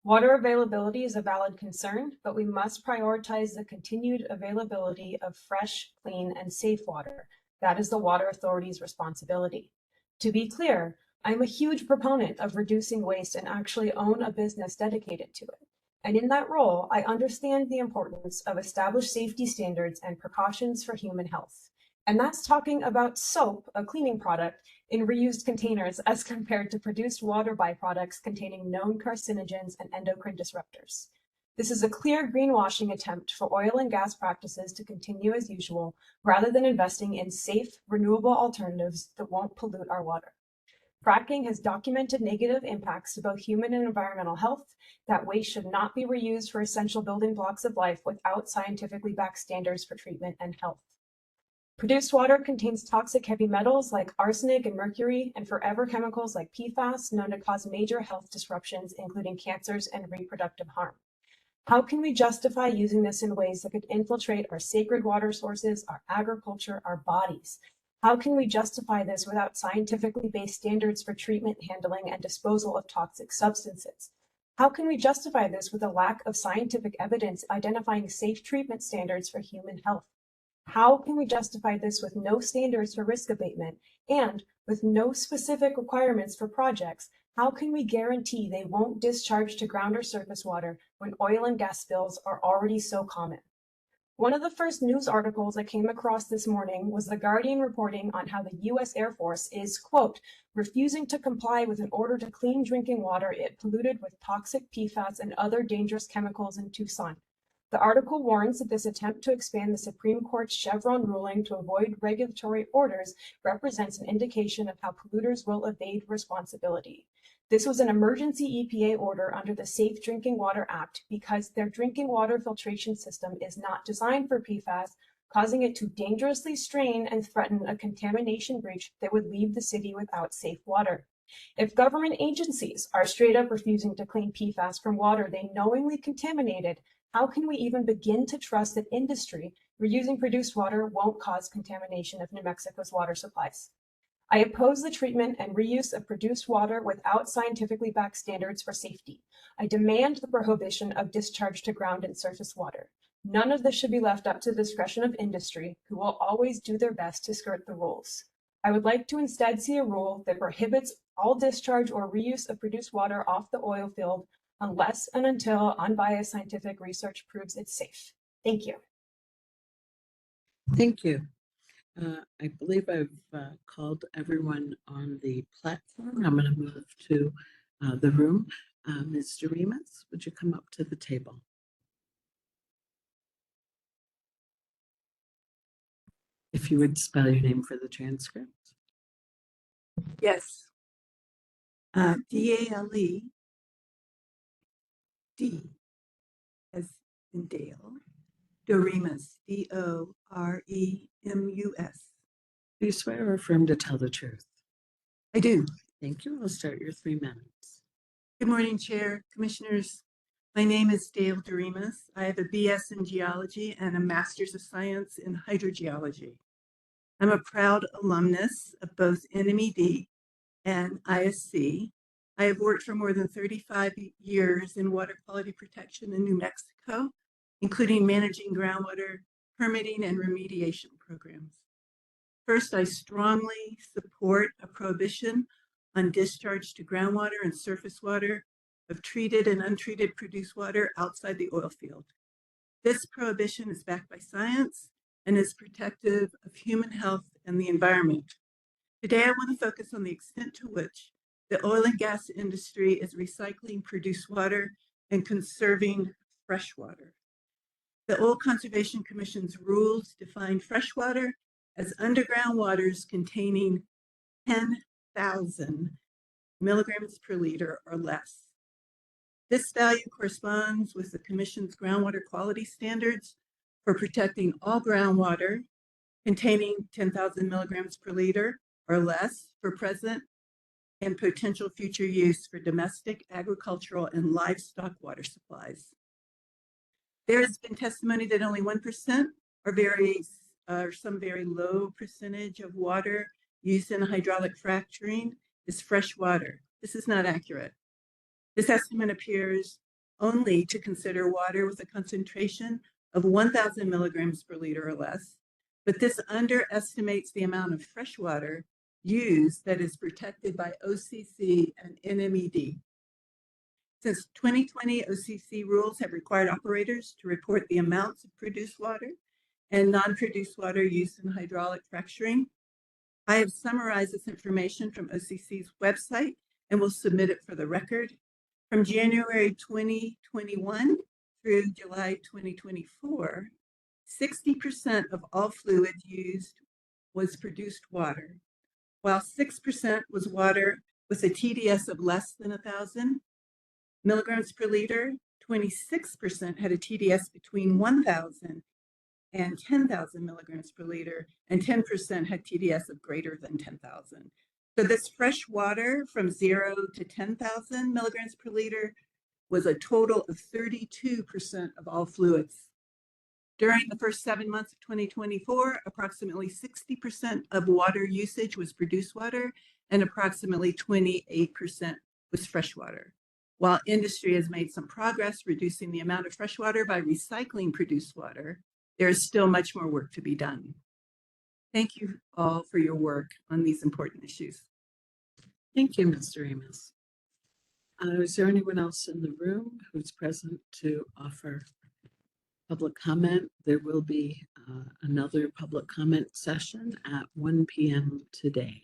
Water availability is a valid concern, but we must prioritize the continued availability of fresh, clean, and safe water. That is the Water Authority's responsibility. To be clear, I'm a huge proponent of reducing waste and actually own a business dedicated to it. And in that role, I understand the importance of established safety standards and precautions for human health. And that's talking about soap, a cleaning product, in reused containers as compared to produced water byproducts containing known carcinogens and endocrine disruptors. This is a clear greenwashing attempt for oil and gas practices to continue as usual, rather than investing in safe, renewable alternatives that won't pollute our water. Fracking has documented negative impacts to both human and environmental health. That waste should not be reused for essential building blocks of life without scientifically backed standards for treatment and health. Produced water contains toxic heavy metals like arsenic and mercury, and forever chemicals like PFAS, known to cause major health disruptions, including cancers and reproductive harm. How can we justify using this in ways that could infiltrate our sacred water sources, our agriculture, our bodies? How can we justify this without scientifically based standards for treatment, handling, and disposal of toxic substances? How can we justify this with a lack of scientific evidence identifying safe treatment standards for human health? How can we justify this with no standards for risk abatement and with no specific requirements for projects? How can we guarantee they won't discharge to ground or surface water when oil and gas spills are already so common? One of the first news articles I came across this morning was The Guardian reporting on how the U.S. Air Force is, quote, refusing to comply with an order to clean drinking water it polluted with toxic PFAS and other dangerous chemicals in Tucson. The article warns that this attempt to expand the Supreme Court's Chevron ruling to avoid regulatory orders represents an indication of how polluters will evade responsibility. This was an emergency EPA order under the Safe Drinking Water Act because their drinking water filtration system is not designed for PFAS, causing it to dangerously strain and threaten a contamination breach that would leave the city without safe water. If government agencies are straight up refusing to clean PFAS from water they knowingly contaminated, how can we even begin to trust that industry reusing produced water won't cause contamination of New Mexico's water supplies? I oppose the treatment and reuse of produced water without scientifically backed standards for safety. I demand the prohibition of discharge to ground and surface water. None of this should be left up to the discretion of industry, who will always do their best to skirt the rules. I would like to instead see a rule that prohibits all discharge or reuse of produced water off the oil field unless and until unbiased scientific research proves it's safe. Thank you. Thank you. I believe I've called everyone on the platform. I'm going to move to the room. Mr. Remus, would you come up to the table? If you would spell your name for the transcript. Yes. D-A-L-E, D as in Dale, Doremus, D-O-R-E-M-U-S. Do you swear or affirm to tell the truth? I do. Thank you. I'll start your 3 minutes. Good morning, Chair, Commissioners. My name is Dale Doremus. I have a BS in Geology and a Master's of Science in Hydrogeology. I'm a proud alumnus of both NMED and ISC. I have worked for more than 35 years in water quality protection in New Mexico, including managing groundwater permitting and remediation programs. First, I strongly support a prohibition on discharge to groundwater and surface water of treated and untreated produced water outside the oil field. This prohibition is backed by science and is protective of human health and the environment. Today, I want to focus on the extent to which the oil and gas industry is recycling produced water and conserving fresh water. The Oil Conservation Commission's rules define freshwater as underground waters containing 10,000 milligrams per liter or less. This value corresponds with the Commission's groundwater quality standards for protecting all groundwater containing 10,000 milligrams per liter or less for present and potential future use for domestic, agricultural, and livestock water supplies. There has been testimony that only 1% or some very low percentage of water used in hydraulic fracturing is fresh water. This is not accurate. This estimate appears only to consider water with a concentration of 1,000 milligrams per liter or less, but this underestimates the amount of fresh water used that is protected by OCC and NMED. Since 2020, OCC rules have required operators to report the amounts of produced water and non-produced water used in hydraulic fracturing. I have summarized this information from OCC's website and will submit it for the record. From January 2021 through July 2024, 60% of all fluids used was produced water, while 6% was water with a TDS of less than 1,000 milligrams per liter. 26% had a TDS between 1,000 and 10,000 milligrams per liter, and 10% had TDS of greater than 10,000. So this fresh water from 0 to 10,000 milligrams per liter was a total of 32% of all fluids. During the first 7 months of 2024, approximately 60% of water usage was produced water and approximately 28% was freshwater. While industry has made some progress reducing the amount of freshwater by recycling produced water, there is still much more work to be done. Thank you all for your work on these important issues. Thank you, Mr. Amos. Is there anyone else in the room who's present to offer public comment? There will be another public comment session at 1 p.m. today.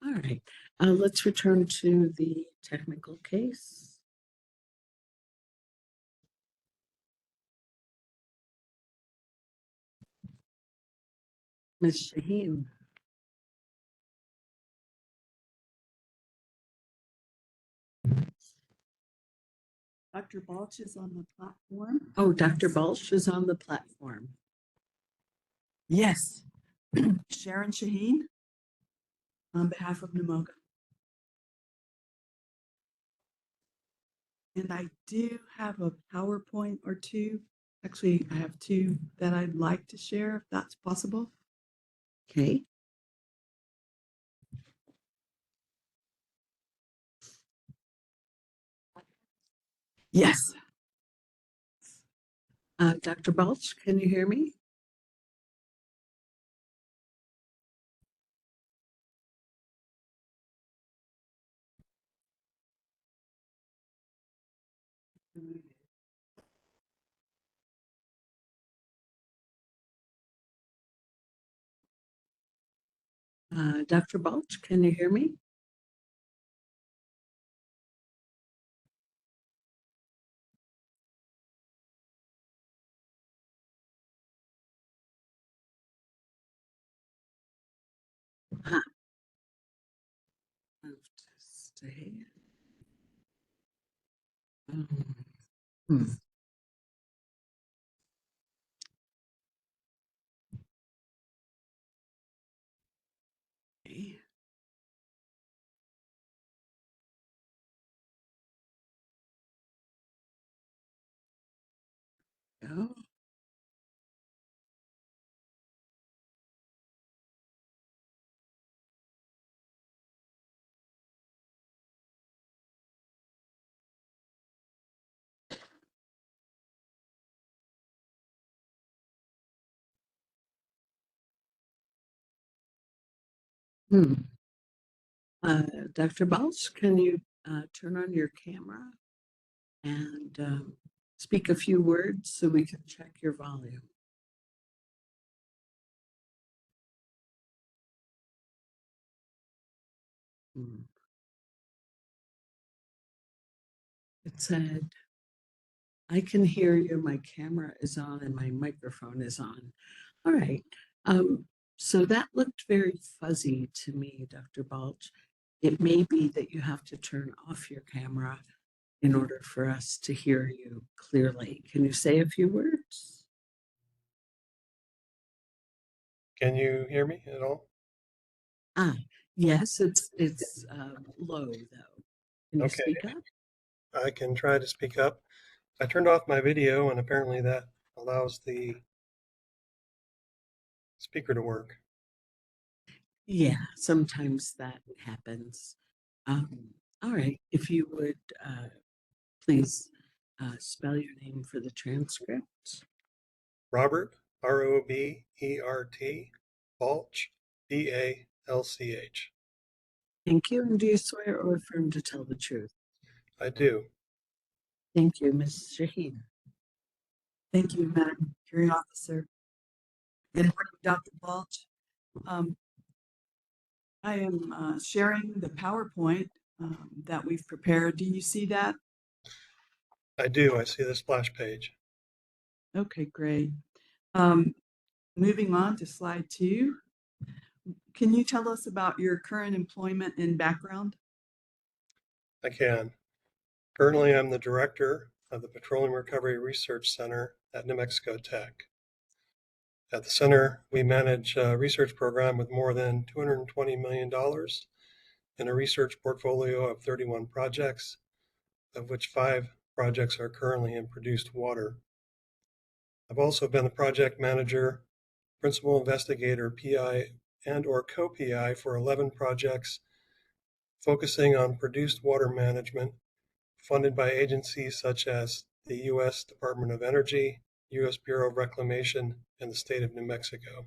All right, let's return to the technical case. Ms. Shaheen. Dr. Balch is on the platform. Oh, Dr. Balch is on the platform. Yes. Sharon Shaheen on behalf of NMOGA. And I do have a PowerPoint or two. Actually, I have two that I'd like to share if that's possible. Okay. Yes. Dr. Balch, can you hear me? Dr. Balch, can you hear me? Huh. Move to stay. Hmm. Okay. Go. Hmm. Dr. Balch, can you turn on your camera and speak a few words so we can check your volume? Hmm. It said, I can hear you, my camera is on and my microphone is on. All right. So that looked very fuzzy to me, Dr. Balch. It may be that you have to turn off your camera in order for us to hear you clearly. Can you say a few words? Can you hear me at all? Yes, it's low though. Can you Okay, speak up? I can try to speak up. I turned off my video and apparently that allows the speaker to work. Yeah, sometimes that happens. All right, if you would please spell your name for the transcript. Robert, Robert, Balch, Balch. Thank you. And do you swear or affirm to tell the truth? I do. Thank you, Ms. Shaheen. Thank you, Madam Hearing Officer. Good morning, Dr. Balch. I am sharing the PowerPoint that we've prepared. Do you see that? I do. I see the splash page. Okay, great. Moving on to slide 2. Can you tell us about your current employment and background? I can. Currently, I'm the director of the Petroleum Recovery Research Center at New Mexico Tech. At the center, we manage a research program with more than $220 million and a research portfolio of 31 projects, of which 5 projects are currently in produced water. I've also been the project manager, principal investigator, PI, and/or co-PI for 11 projects focusing on produced water management funded by agencies such as the U.S. Department of Energy, U.S. Bureau of Reclamation, and the state of New Mexico.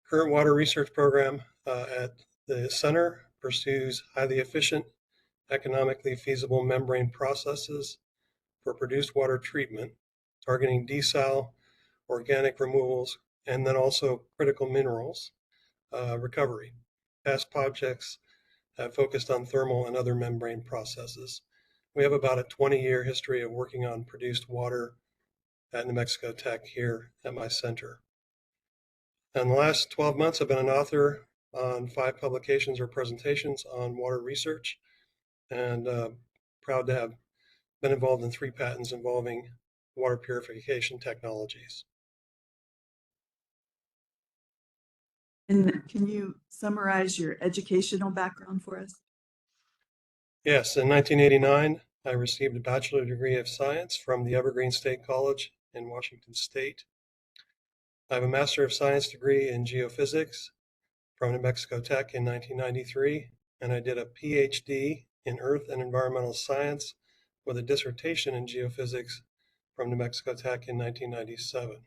Current water research program at the center pursues highly efficient, economically feasible membrane processes for produced water treatment, targeting desal, organic removals, and then also critical minerals recovery. Past projects have focused on thermal and other membrane processes. We have about a 20-year history of working on produced water at New Mexico Tech here at my center. In the last 12 months, I've been an author on 5 publications or presentations on water research, and proud to have been involved in 3 patents involving water purification technologies. And can you summarize your educational background for us? Yes, in 1989, I received a bachelor degree of science from the Evergreen State College in Washington State. I have a Master of Science degree in geophysics from New Mexico Tech in 1993, and I did a PhD in Earth and Environmental Science with a dissertation in geophysics from New Mexico Tech in 1997.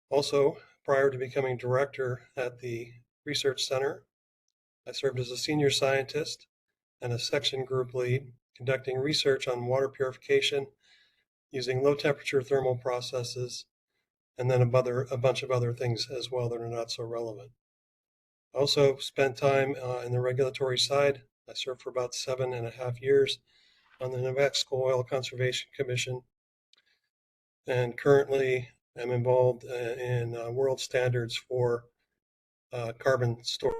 Also, prior to becoming director at the research center, I served as a senior scientist and a section group lead, conducting research on water purification using low temperature thermal processes, and then a bunch of other things as well that are not so relevant. I also spent time in the regulatory side. I served for about 7.5 years on the New Mexico Oil Conservation Commission, and currently am involved in world standards for carbon storage.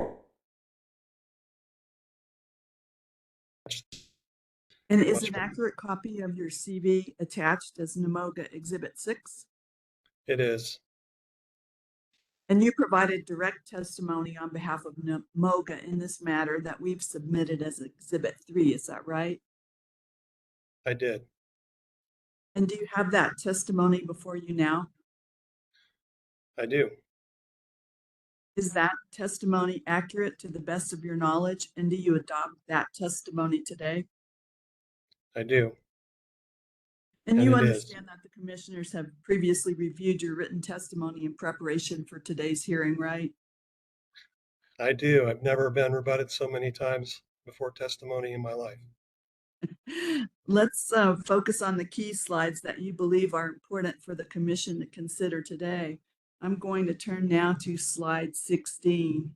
And is an accurate copy of your CV attached as NMOGA Exhibit 6? It is. And you provided direct testimony on behalf of NMOGA in this matter that we've submitted as Exhibit 3, is that right? I did. And do you have that testimony before you now? I do. Is that testimony accurate to the best of your knowledge? And do you adopt that testimony today? I do. And you it is. understand that the commissioners have previously reviewed your written testimony in preparation for today's hearing, right? I do. I've never been rebutted so many times before testimony in my life. Let's focus on the key slides that you believe are important for the commission to consider today. I'm going to turn now to slide 16.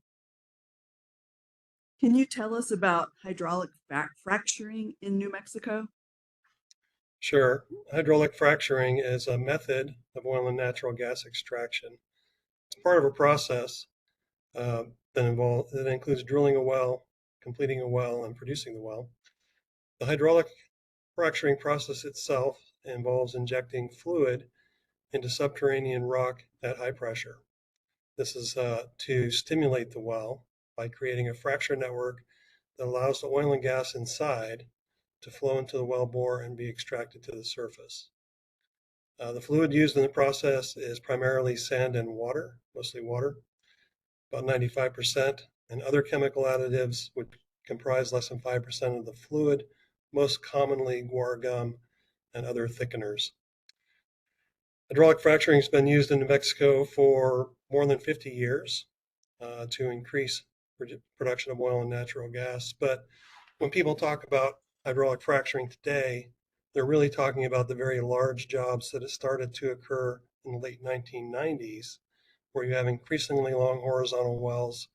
Can you tell us about hydraulic fracturing in New Mexico? Sure. Hydraulic fracturing is a method of oil and natural gas extraction. It's part of a process that includes drilling a well, completing a well, and producing the well. The hydraulic fracturing process itself involves injecting fluid into subterranean rock at high pressure. This is to stimulate the well by creating a fracture network that allows the oil and gas inside to flow into the well bore and be extracted to the surface. The fluid used in the process is primarily sand and water, mostly water, about 95%, and other chemical additives which comprise less than 5% of the fluid, most commonly guar gum and other thickeners. Hydraulic fracturing has been used in New Mexico for more than 50 years to increase production of oil and natural gas. But when people talk about hydraulic fracturing today, they're really talking about the very large jobs that have started to occur in the late 1990s, where you have increasingly long horizontal wells,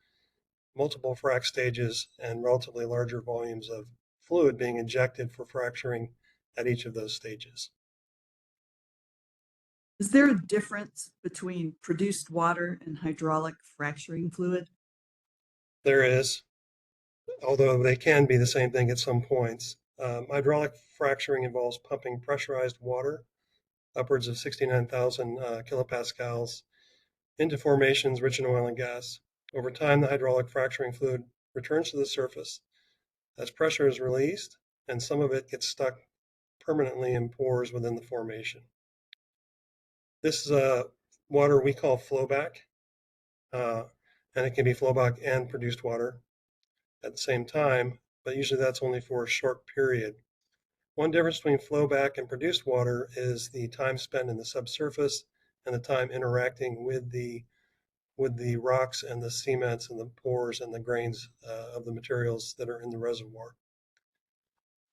multiple frac stages, and relatively larger volumes of fluid being injected for fracturing at each of those stages. Is there a difference between produced water and hydraulic fracturing fluid? There is, although they can be the same thing at some points. Hydraulic fracturing involves pumping pressurized water, upwards of 69,000 kilopascals, into formations rich in oil and gas. Over time, the hydraulic fracturing fluid returns to the surface as pressure is released, and some of it gets stuck permanently in pores within the formation. This is water we call flowback, and it can be flowback and produced water at the same time, but usually that's only for a short period. One difference between flowback and produced water is the time spent in the subsurface and the time interacting with the rocks and the cements and the pores and the grains of the materials that are in the reservoir.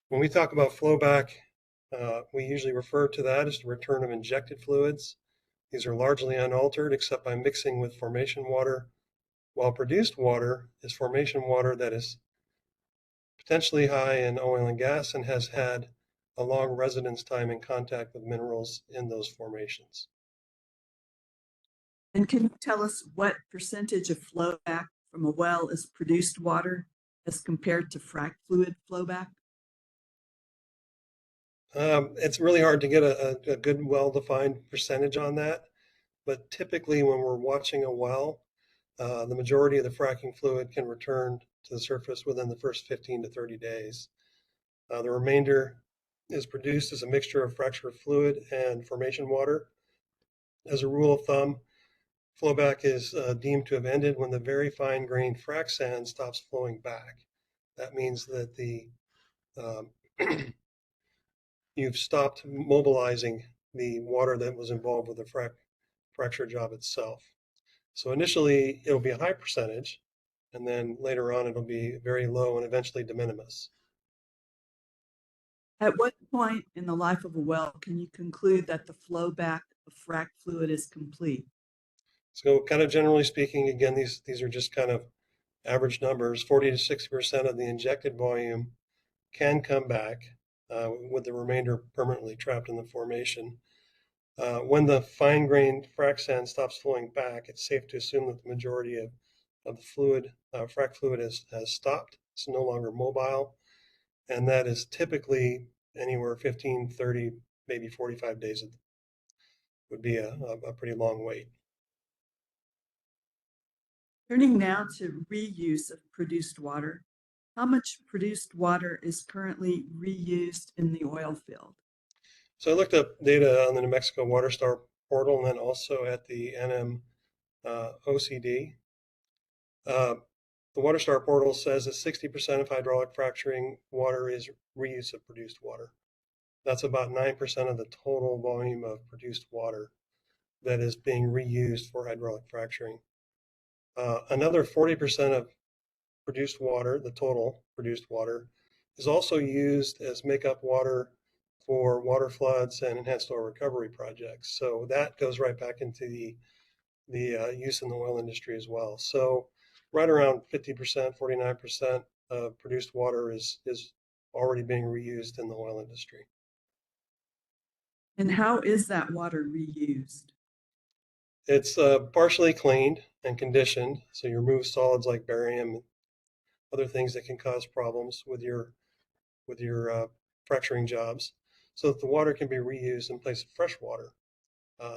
When we talk about flowback, we usually refer to that as the return of injected fluids. These are largely unaltered except by mixing with formation water, while produced water is formation water that is potentially high in oil and gas and has had a long residence time in contact with minerals in those formations. And can you tell us what percentage of flowback from a well is produced water as compared to frac fluid flowback? It's really hard to get a good, well-defined percentage on that, but typically when we're watching a well, the majority of the fracking fluid can return to the surface within the first 15 to 30 days. The remainder is produced as a mixture of fracture fluid and formation water. As a rule of thumb, flowback is deemed to have ended when the very fine-grained frac sand stops flowing back. That means that you've stopped mobilizing the water that was involved with the fracture job itself. So initially it'll be a high percentage, and then later on it'll be very low and eventually de minimis. At what point in the life of a well can you conclude that the flow back of frac fluid is complete? So kind of generally speaking, again, these are just kind of average numbers. 40 to 60% of the injected volume can come back, with the remainder permanently trapped in the formation. When the fine-grained frac sand stops flowing back, it's safe to assume that the majority of the fluid, frac fluid has stopped. It's no longer mobile, and that is typically anywhere 15, 30, maybe 45 days would be a pretty long wait. Turning now to reuse of produced water, how much produced water is currently reused in the oil field? So I looked up data on the New Mexico Water Star portal and then also at the NMOCD. The Water Star portal says that 60% of hydraulic fracturing water is reuse of produced water. That's about 9% of the total volume of produced water that is being reused for hydraulic fracturing. Another 40% of produced water, the total produced water, is also used as makeup water for water floods and enhanced oil recovery projects. So that goes right back into the use in the oil industry as well. So right around 50%, 49% of produced water is already being reused in the oil industry. And how is that water reused? It's partially cleaned and conditioned, so you remove solids like barium and other things that can cause problems with your fracturing jobs, so that the water can be reused in place of fresh water.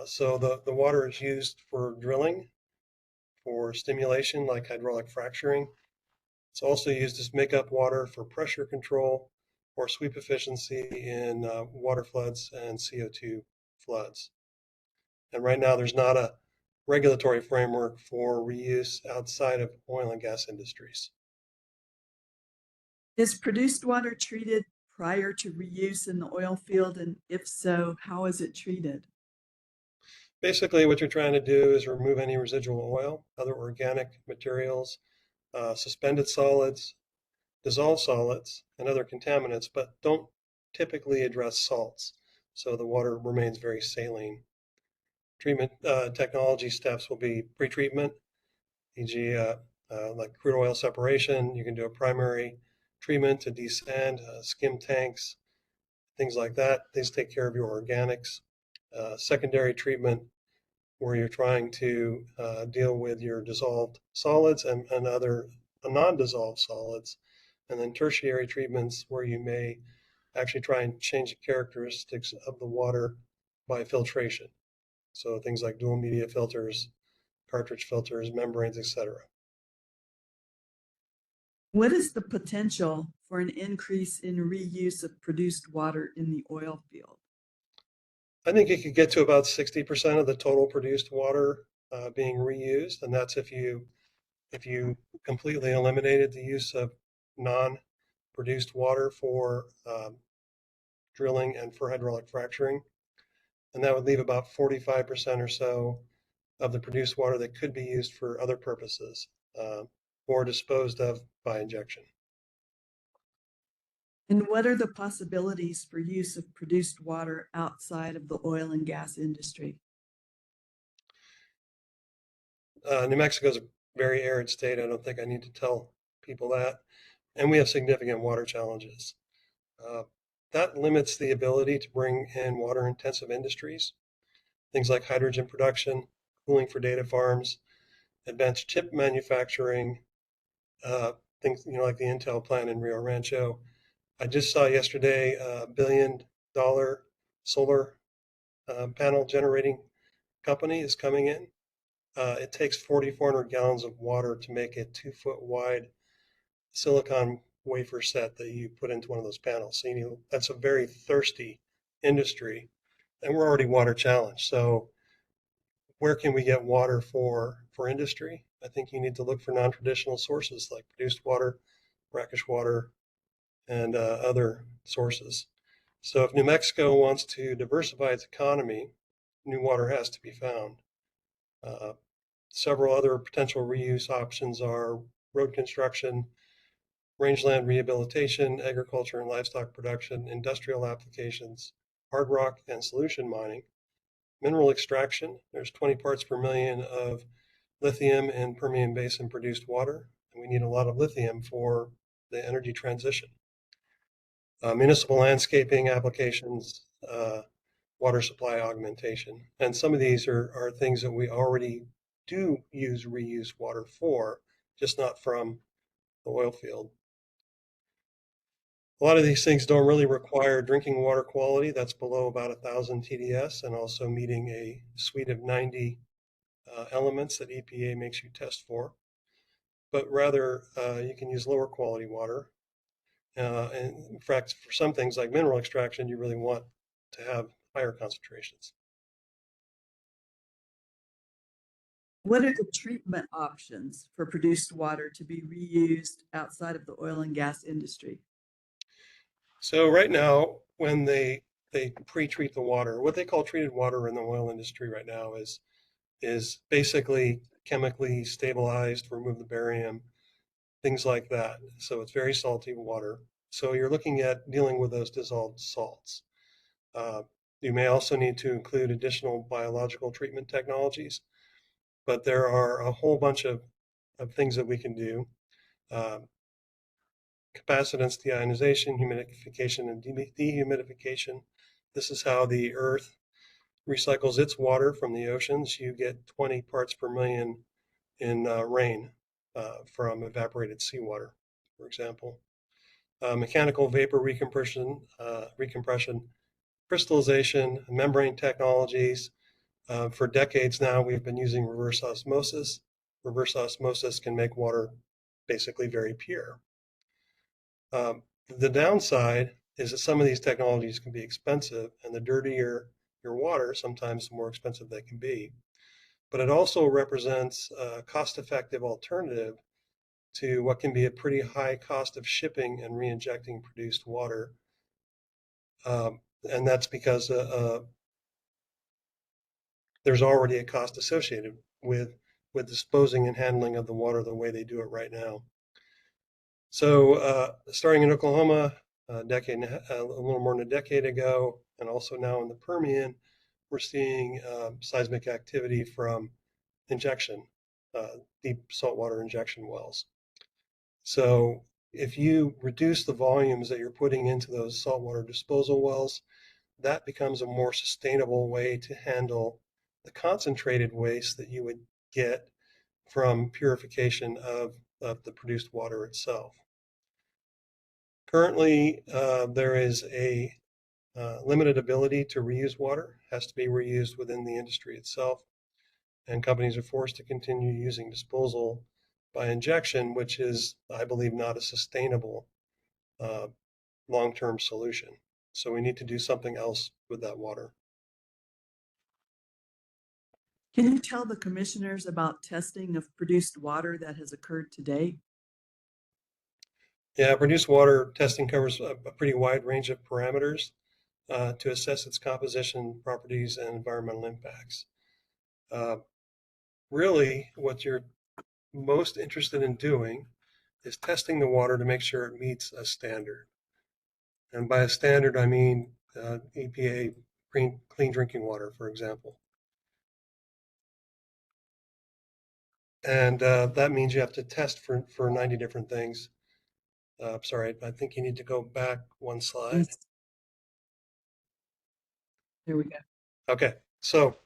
So the water is used for drilling, for stimulation like hydraulic fracturing. It's also used as makeup water for pressure control or sweep efficiency in water floods and CO2 floods. And right now there's not a regulatory framework for reuse outside of oil and gas industries. Is produced water treated prior to reuse in the oil field? And if so, how is it treated? Basically, what you're trying to do is remove any residual oil, other organic materials, suspended solids, dissolved solids, and other contaminants, but don't typically address salts. So the water remains very saline. Treatment technology steps will be pretreatment, e.g., like crude oil separation. You can do a primary treatment to desand, skim tanks, things like that. These take care of your organics. Secondary treatment, where you're trying to deal with your dissolved solids and other non-dissolved solids. And then tertiary treatments, where you may actually try and change the characteristics of the water by filtration. So things like dual media filters, cartridge filters, membranes, etc. What is the potential for an increase in reuse of produced water in the oil field? I think it could get to about 60% of the total produced water being reused, and that's if you completely eliminated the use of non-produced water for drilling and for hydraulic fracturing, and that would leave about 45% or so of the produced water that could be used for other purposes or disposed of by injection. And what are the possibilities for use of produced water outside of the oil and gas industry? New Mexico is a very arid state. I don't think I need to tell people that. And we have significant water challenges. That limits the ability to bring in water intensive industries, things like hydrogen production, cooling for data farms, advanced chip manufacturing, things like the Intel plant in Rio Rancho. I just saw yesterday $1 billion solar panel generating company is coming in. It takes 4,400 gallons of water to make a 2-foot wide silicon wafer set that you put into one of those panels. So that's a very thirsty industry, and we're already water challenged. So where can we get water for industry? I think you need to look for non-traditional sources like produced water, brackish water, and other sources. So if New Mexico wants to diversify its economy, new water has to be found. Several other potential reuse options are road construction, rangeland rehabilitation, agriculture and livestock production, industrial applications, hard rock and solution mining, mineral extraction. There's 20 parts per million of lithium in Permian Basin produced water, and we need a lot of lithium for the energy transition. Municipal landscaping applications, water supply augmentation. And some of these are things that we already do use reuse water for, just not from the oil field. A lot of these things don't really require drinking water quality that's below about 1,000 TDS, and also meeting a suite of 90 elements that EPA makes you test for. But rather, you can use lower quality water. And in fact, for some things like mineral extraction, you really want to have higher concentrations. What are the treatment options for produced water to be reused outside of the oil and gas industry? So right now, when they pre-treat the water, what they call treated water in the oil industry right now is basically chemically stabilized, remove the barium, things like that. So it's very salty water. So you're looking at dealing with those dissolved salts. You may also need to include additional biological treatment technologies, but there are a whole bunch of things that we can do. Capacitance deionization, humidification, and dehumidification. This is how the earth recycles its water from the oceans. You get 20 parts per million in rain from evaporated seawater, for example. Mechanical vapor recompression, crystallization, membrane technologies. For decades now, we've been using reverse osmosis. Reverse osmosis can make water basically very pure. The downside is that some of these technologies can be expensive, and the dirtier your water, sometimes the more expensive they can be. But it also represents a cost-effective alternative to what can be a pretty high cost of shipping and re-injecting produced water. And that's because there's already a cost associated with disposing and handling of the water the way they do it right now. So starting in Oklahoma a little more than a decade ago, and also now in the Permian, we're seeing seismic activity from injection, deep saltwater injection wells. So if you reduce the volumes that you're putting into those saltwater disposal wells, that becomes a more sustainable way to handle the concentrated waste that you would get from purification of the produced water itself. Currently, there is a limited ability to reuse water, has to be reused within the industry itself, and companies are forced to continue using disposal by injection, which is, I believe, not a sustainable long-term solution. So we need to do something else with that water. Can you tell the commissioners about testing of produced water that has occurred to date? Yeah, produced water testing covers a pretty wide range of parameters to assess its composition, properties, and environmental impacts. Really, what you're most interested in doing is testing the water to make sure it meets a standard. And by a standard, I mean EPA clean drinking water, for example. And that means you have to test for 90 different things. Sorry, I think you need to go back one slide. Yes. There we go. Okay, so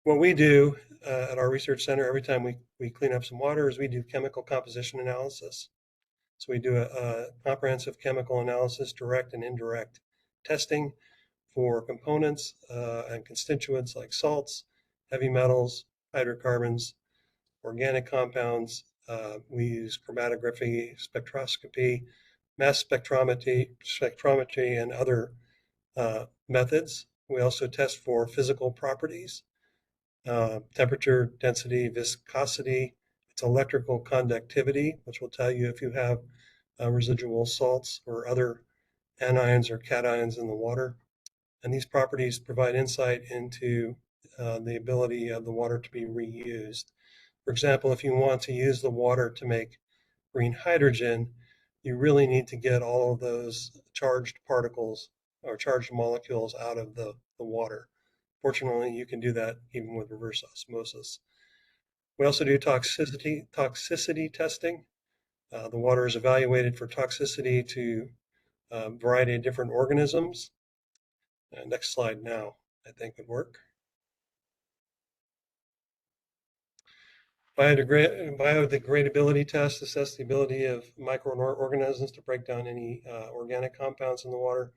what we do at our research center every time we clean up some water is we do chemical composition analysis. So we do a comprehensive chemical analysis, direct and indirect testing for components and constituents like salts, heavy metals, hydrocarbons, organic compounds. We use chromatography, spectroscopy, mass spectrometry, and other methods. We also test for physical properties, temperature, density, viscosity, its electrical conductivity, which will tell you if you have residual salts or other anions or cations in the water. And these properties provide insight into the ability of the water to be reused. For example, if you want to use the water to make green hydrogen, you really need to get all of those charged particles or charged molecules out of the water. Fortunately, you can do that even with reverse osmosis. We also do toxicity testing. The water is evaluated for toxicity to a variety of different organisms. Next slide now, I think would work. Biodegradability tests assess the ability of microorganisms to break down any organic compounds in the water.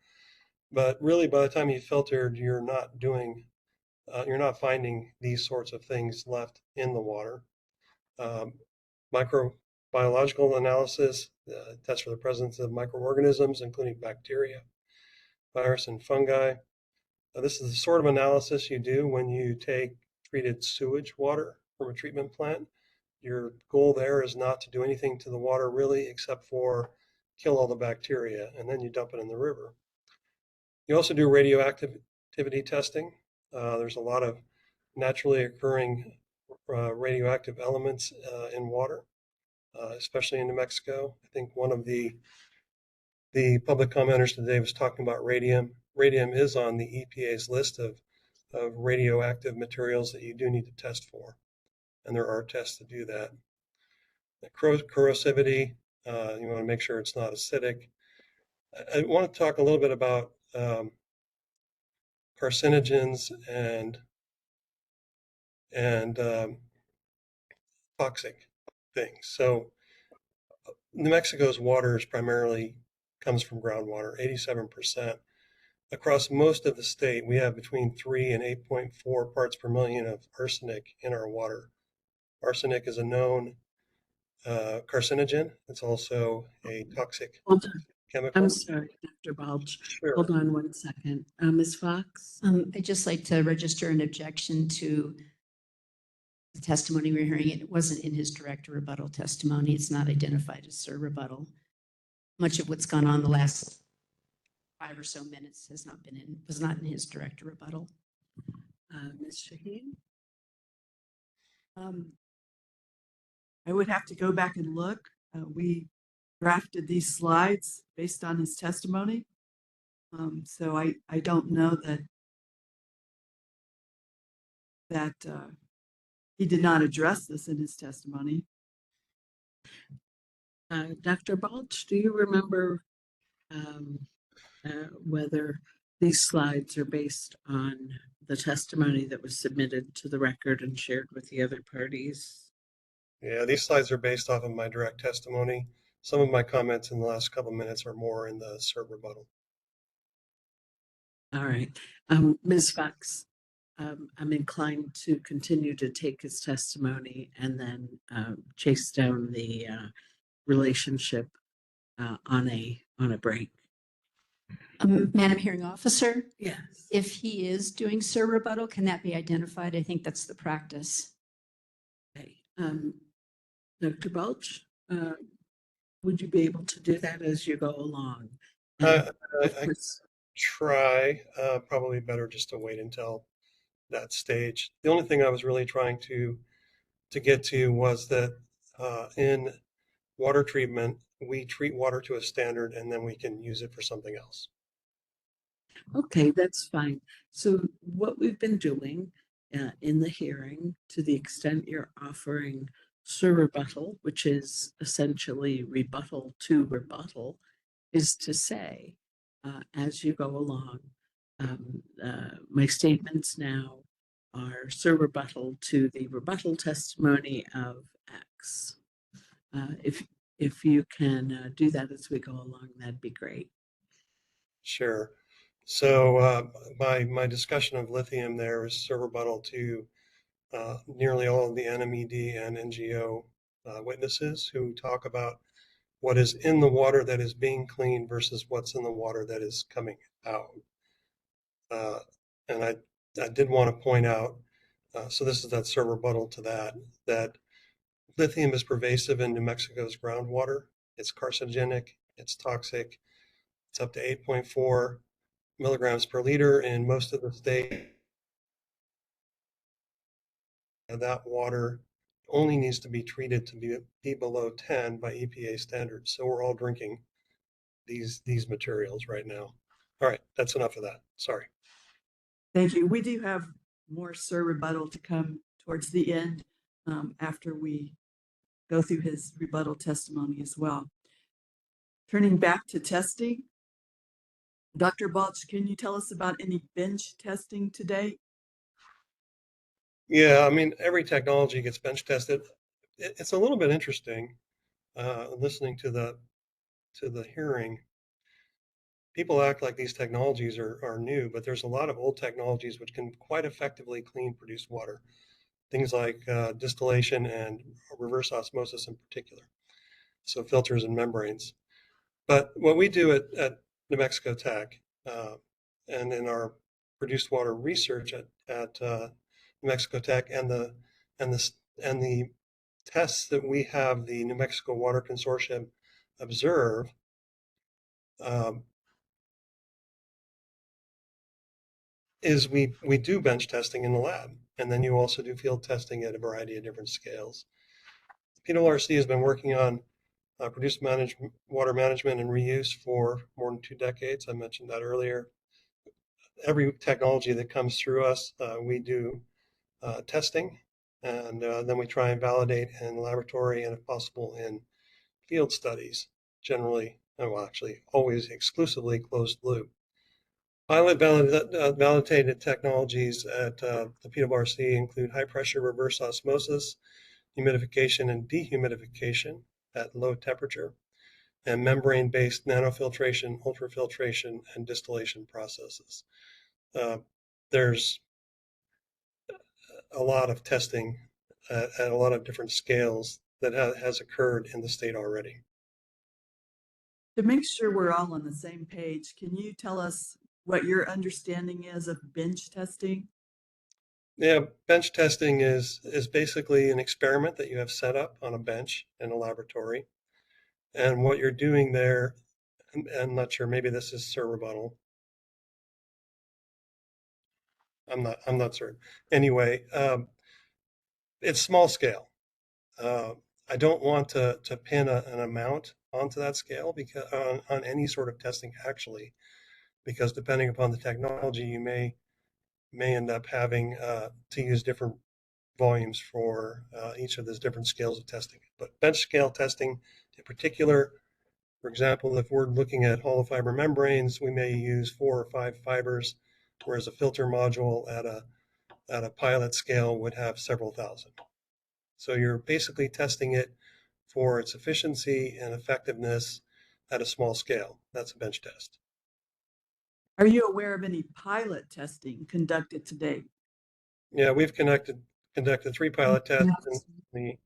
But really, by the time you filtered, you're not finding these sorts of things left in the water. Microbiological analysis tests for the presence of microorganisms, including bacteria, virus, and fungi. This is the sort of analysis you do when you take treated sewage water from a treatment plant. Your goal there is not to do anything to the water really except for kill all the bacteria, and then you dump it in the river. You also do radioactivity testing. There's a lot of naturally occurring radioactive elements in water, especially in New Mexico. I think one of the public commenters today was talking about radium. Radium is on the EPA's list of radioactive materials that you do need to test for, and there are tests to do that. Corrosivity, you want to make sure it's not acidic. I want to talk a little bit about carcinogens and toxic things. So New Mexico's water is primarily comes from groundwater, 87%. Across most of the state, we have between 3 and 8.4 parts per million of arsenic in our water. Arsenic is a known carcinogen. It's also a toxic chemical. I'm sorry, Dr. Balch. Sure. Hold on one second. Ms. Fox? I'd just like to register an objection to the testimony we're hearing. It wasn't in his direct rebuttal testimony. It's not identified as Sir rebuttal. Much of what's gone on the last 5 or so minutes was not in his direct rebuttal. Ms. Shaheen? I would have to go back and look. We drafted these slides based on his testimony. So I don't know that he did not address this in his testimony. Dr. Balch, do you remember whether these slides are based on the testimony that was submitted to the record and shared with the other parties? Yeah, these slides are based off of my direct testimony. Some of my comments in the last couple of minutes are more in the Sir rebuttal. All right. Ms. Fox, I'm inclined to continue to take his testimony and then chase down the relationship on a break. Madam Hearing Officer? Yes. If he is doing Sir rebuttal, can that be identified? I think that's the practice. Okay. Dr. Balch, would you be able to do that as you go along? I try, probably better just to wait until that stage. The only thing I was really trying to get to was that in water treatment, we treat water to a standard and then we can use it for something else. Okay, that's fine. So what we've been doing in the hearing, to the extent you're offering Sir rebuttal, which is essentially rebuttal to rebuttal, is to say, as you go along, my statements now are Sir rebuttal to the rebuttal testimony of X. If you can do that as we go along, that'd be great. Sure. So my discussion of lithium there is Sir rebuttal to nearly all of the NMED and NGO witnesses who talk about what is in the water that is being cleaned versus what's in the water that is coming out. And I did want to point out, so this is that Sir rebuttal to that lithium is pervasive in New Mexico's groundwater. It's carcinogenic, it's toxic. It's up to 8.4 milligrams per liter in most of the state. And that water only needs to be treated to be below 10 by EPA standards. So we're all drinking these materials right now. All right, that's enough of that. Sorry. Thank you. We do have more Sir rebuttal to come towards the end after we go through his rebuttal testimony as well. Turning back to testing, Dr. Balch, can you tell us about any bench testing today? Yeah, I mean, every technology gets bench tested. It's a little bit interesting listening to the hearing. People act like these technologies are new, but there's a lot of old technologies which can quite effectively clean produced water. Things like distillation and reverse osmosis in particular. So filters and membranes. But what we do at New Mexico Tech and in our produced water research at New Mexico Tech and the tests that we have the New Mexico Water Consortium observe, is we do bench testing in the lab, and then you also do field testing at a variety of different scales. PWRC has been working on produced water management and reuse for more than 2 decades. I mentioned that earlier. Every technology that comes through us, we do testing, and then we try and validate in the laboratory and if possible in field studies, generally, well, actually always exclusively closed loop. Pilot validated technologies at the PWRC include high pressure reverse osmosis, humidification and dehumidification at low temperature, and membrane-based nanofiltration, ultrafiltration, and distillation processes. There's a lot of testing at a lot of different scales that has occurred in the state already. To make sure we're all on the same page, can you tell us what your understanding is of bench testing? Yeah, bench testing is basically an experiment that you have set up on a bench in a laboratory. And what you're doing there, I'm not sure, maybe this is Sir rebuttal. I'm not certain. Anyway, it's small scale. I don't want to pin an amount onto that scale because on any sort of testing actually, because depending upon the technology, you may end up having to use different volumes for each of those different scales of testing. But bench scale testing in particular, for example, if we're looking at hollow fiber membranes, we may use 4 or 5 fibers, whereas a filter module at a pilot scale would have several thousand. So you're basically testing it for its efficiency and effectiveness at a small scale. That's a bench test. Are you aware of any pilot testing conducted to date? Yeah, we've conducted 3 pilot tests in the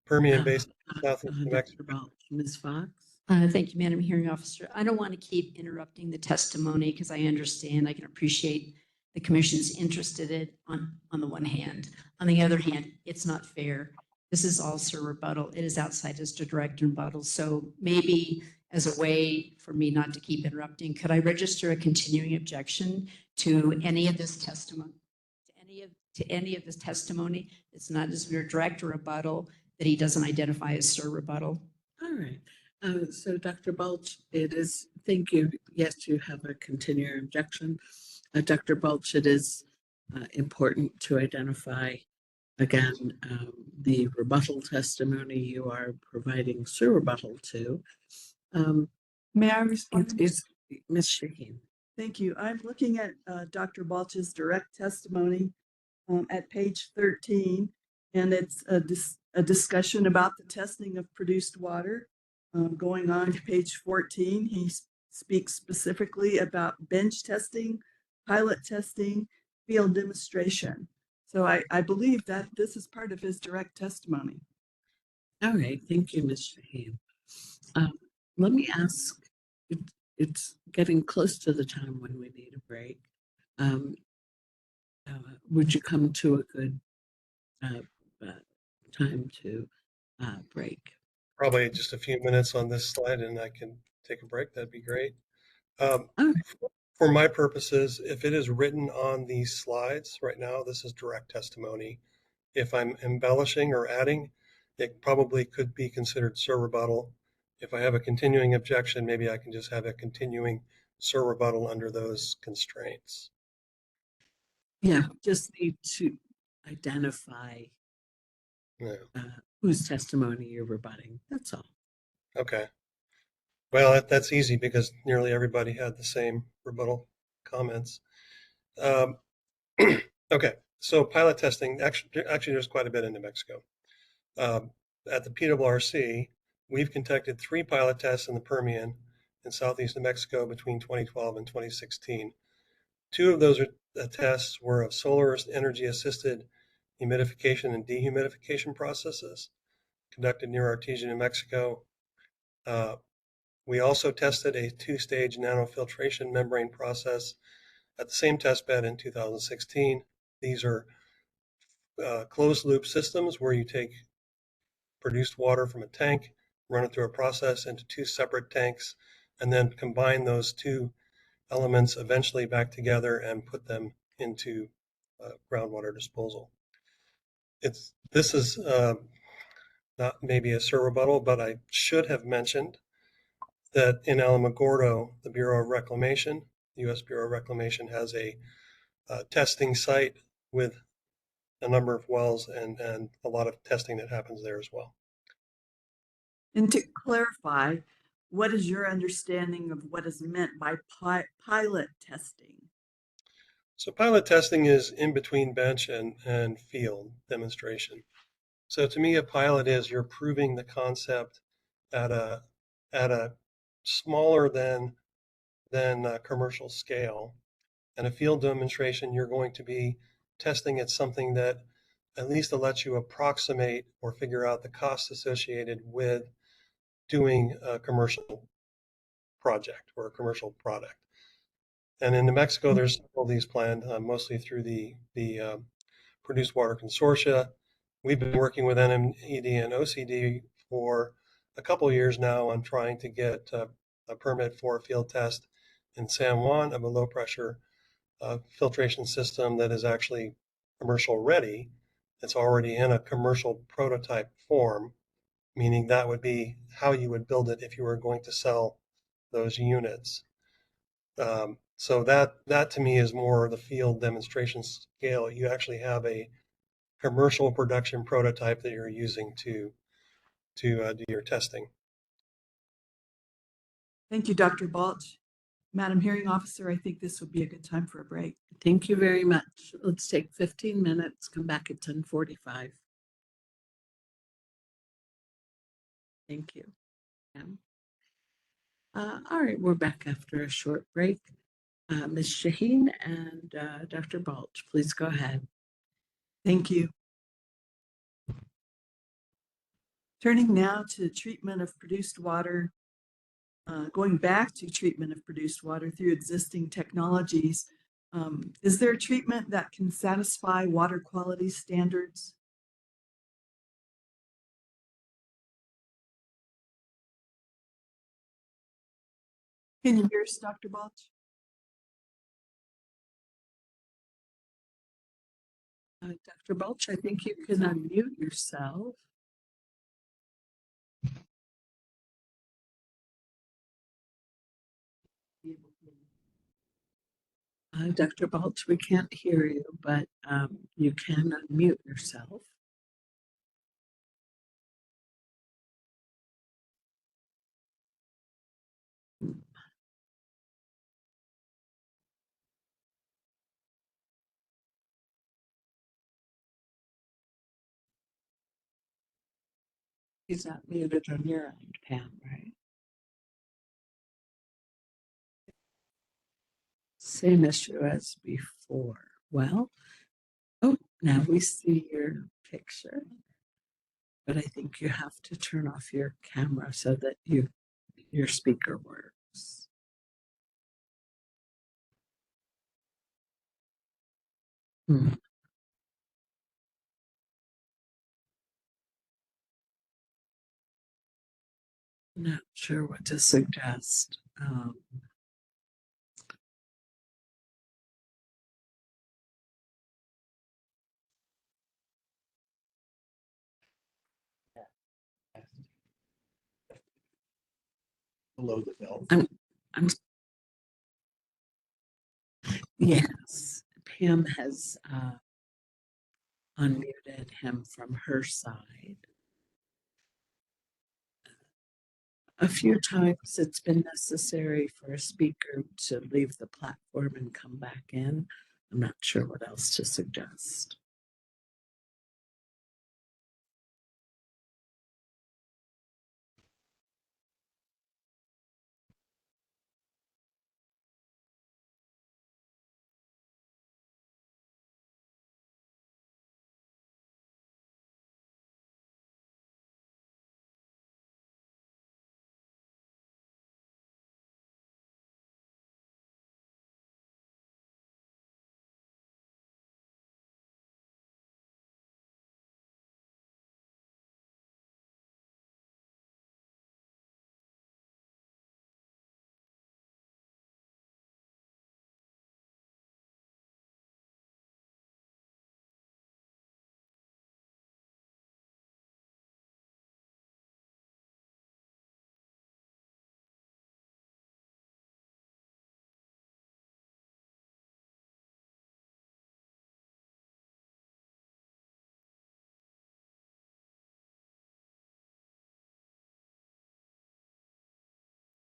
Permian Basin, southeast New Mexico. Ms. Fox? Thank you, Madam Hearing Officer. I don't want to keep interrupting the testimony because I understand, I can appreciate the commission's interested in on the one hand. On the other hand, it's not fair. This is also rebuttal. It is outside as to direct rebuttal. So maybe as a way for me not to keep interrupting, could I register a continuing objection to any of this testimony? To any of this testimony? It's not as your direct rebuttal that he doesn't identify as Sir rebuttal. All right. So Dr. Balch, it is, thank you. Yes, you have a continuing objection. Dr. Balch, it is important to identify again the rebuttal testimony you are providing Sir rebuttal to. May I respond? Is Ms. Shaheen. Thank you. I'm looking at Dr. Balch's direct testimony at page 13, and it's a discussion about the testing of produced water. Going on to page 14, he speaks specifically about bench testing, pilot testing, field demonstration. So I believe that this is part of his direct testimony. All right. Thank you, Ms. Shaheen. Let me ask, it's getting close to the time when we need a break. Would you come to a good time to break? Probably just a few minutes on this slide and I can take a break. That'd be great. Um, for my purposes, if it is written on these slides right now, this is direct testimony. If I'm embellishing or adding, it probably could be considered sir rebuttal. If I have a continuing objection, maybe I can just have a continuing sir rebuttal under those constraints. Yeah, just need to identify Yeah. whose testimony you're rebutting. That's all. Okay. Well, that's easy because nearly everybody had the same rebuttal comments. Okay, so pilot testing, actually there's quite a bit in New Mexico. At the PRRC, we've conducted 3 pilot tests in the Permian in southeast New Mexico between 2012 and 2016. 2 of those tests were of solar energy assisted humidification and dehumidification processes conducted near Artesia, New Mexico. We also tested a 2-stage nanofiltration membrane process at the same test bed in 2016. These are closed loop systems where you take produced water from a tank, run it through a process into 2 separate tanks, and then combine those 2 elements eventually back together and put them into groundwater disposal. This is not maybe a sir rebuttal, but I should have mentioned that in Alamogordo, the Bureau of Reclamation, the U.S. Bureau of Reclamation has a testing site with a number of wells and a lot of testing that happens there as well. And to clarify, what is your understanding of what is meant by pilot testing? So pilot testing is in between bench and field demonstration. So to me, a pilot is you're proving the concept at a smaller than commercial scale. And a field demonstration, you're going to be testing at something that at least lets you approximate or figure out the costs associated with doing a commercial project or a commercial product. And in New Mexico, there's all these planned, mostly through the Produced Water Consortia. We've been working with NMED and OCD for a couple of years now on trying to get a permit for a field test in San Juan of a low pressure filtration system that is actually commercial ready. It's already in a commercial prototype form, meaning that would be how you would build it if you were going to sell those units. So that to me is more the field demonstration scale. You actually have a commercial production prototype that you're using to do your testing. Thank you, Dr. Balch. Madam Hearing Officer, I think this would be a good time for a break. Thank you very much. Let's take 15 minutes, come back at 10:45. Thank you. All right, we're back after a short break. Ms. Shaheen and Dr. Balch, please go ahead. Thank you. Turning now to treatment of produced water, going back to treatment of produced water through existing technologies, is there a treatment that can satisfy water quality standards? Can you hear us, Dr. Balch? Dr. Balch, I think you can unmute yourself. Dr. Balch, we can't hear you, but you can unmute yourself. He's not muted on your end, Pam, right? Same issue as before. Well, oh, now we see your picture, but I think you have to turn off your camera so that your speaker works. Not sure what to suggest. below the belt. I'm yes, Pam has unmuted him from her side. A few times it's been necessary for a speaker to leave the platform and come back in. I'm not sure what else to suggest.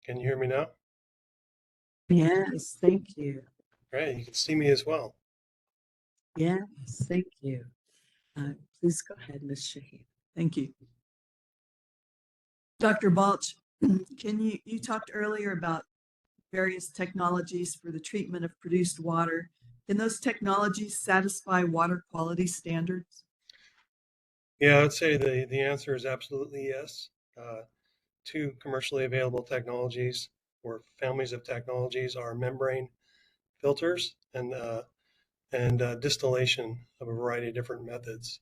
Can you hear me now? Yes, thank you. Great, you can see me as well. Yes, thank you. Please go ahead, Ms. Shaheen. Thank you. Dr. Balch, you talked earlier about various technologies for the treatment of produced water. Can those technologies satisfy water quality standards? Yeah, I would say the answer is absolutely yes. Two commercially available technologies or families of technologies are membrane filters and distillation of a variety of different methods.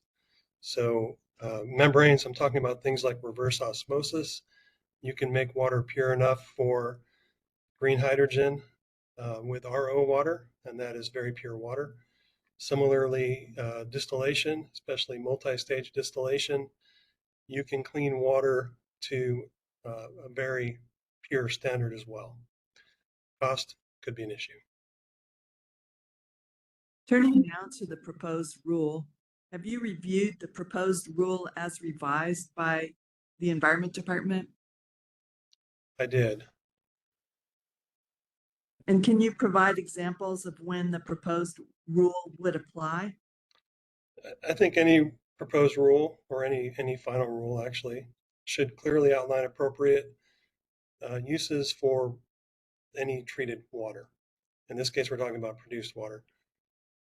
So membranes, I'm talking about things like reverse osmosis. You can make water pure enough for green hydrogen with RO water, and that is very pure water. Similarly, distillation, especially multi-stage distillation, you can clean water to a very pure standard as well. Cost could be an issue. Turning now to the proposed rule, have you reviewed the proposed rule as revised by the Environment Department? I did. And can you provide examples of when the proposed rule would apply? I think any proposed rule or any final rule actually should clearly outline appropriate uses for any treated water. In this case, we're talking about produced water.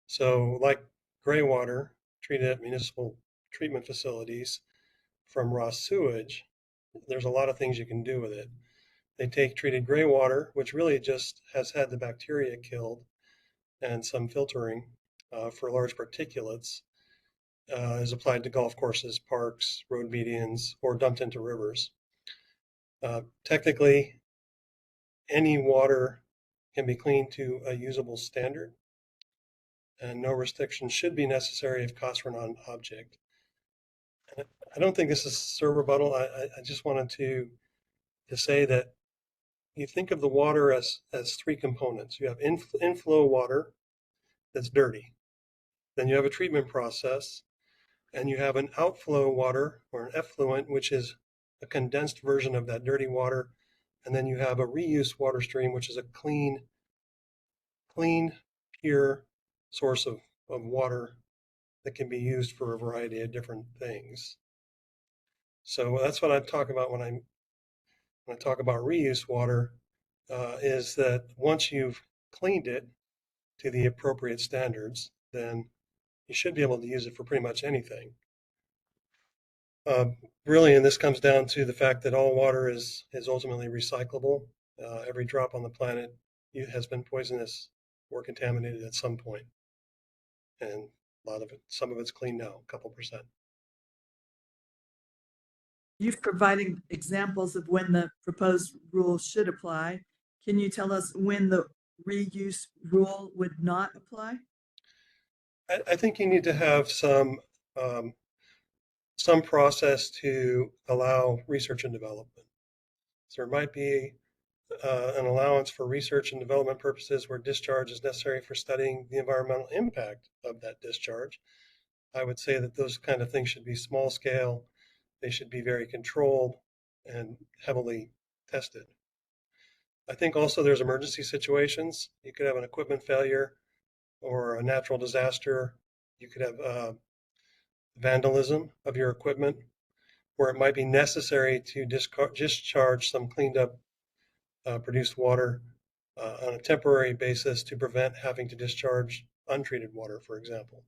So like gray water treated at municipal treatment facilities from raw sewage, there's a lot of things you can do with it. They take treated gray water, which really just has had the bacteria killed and some filtering for large particulates, is applied to golf courses, parks, road medians, or dumped into rivers. Technically, any water can be cleaned to a usable standard, and no restriction should be necessary if costs were not an object. And I don't think this is a rebuttal. I just wanted to say that you think of the water as three components. You have inflow water that's dirty. Then you have a treatment process, and you have an outflow water or an effluent, which is a condensed version of that dirty water. And then you have a reuse water stream, which is a clean, pure source of water that can be used for a variety of different things. So that's what I talk about when I talk about reuse water, is that once you've cleaned it to the appropriate standards, then you should be able to use it for pretty much anything. Really, and this comes down to the fact that all water is ultimately recyclable. Every drop on the planet has been poisonous or contaminated at some point, and some of it's clean now, a couple percent. You've provided examples of when the proposed rule should apply. Can you tell us when the reuse rule would not apply? I think you need to have some process to allow research and development. So there might be an allowance for research and development purposes where discharge is necessary for studying the environmental impact of that discharge. I would say that those kind of things should be small scale. They should be very controlled and heavily tested. I think also there's emergency situations. You could have an equipment failure or a natural disaster. You could have vandalism of your equipment where it might be necessary to discharge some cleaned up produced water on a temporary basis to prevent having to discharge untreated water, for example.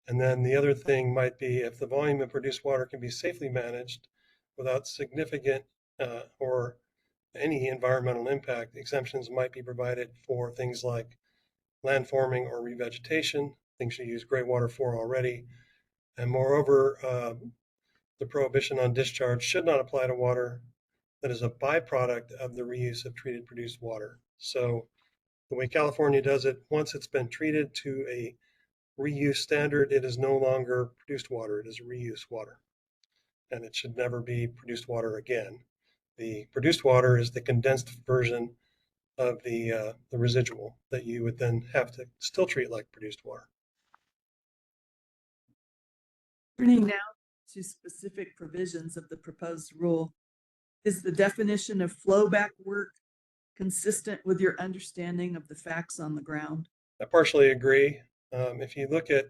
And then the other thing might be if the volume of produced water can be safely managed without significant or any environmental impact, exemptions might be provided for things like landforming or revegetation, things you use gray water for already. And moreover, the prohibition on discharge should not apply to water that is a byproduct of the reuse of treated produced water. So the way California does it, once it's been treated to a reuse standard, it is no longer produced water, it is reuse water. And it should never be produced water again. The produced water is the condensed version of the residual that you would then have to still treat like produced water. Turning now to specific provisions of the proposed rule, is the definition of flowback work consistent with your understanding of the facts on the ground? I partially agree. If you look at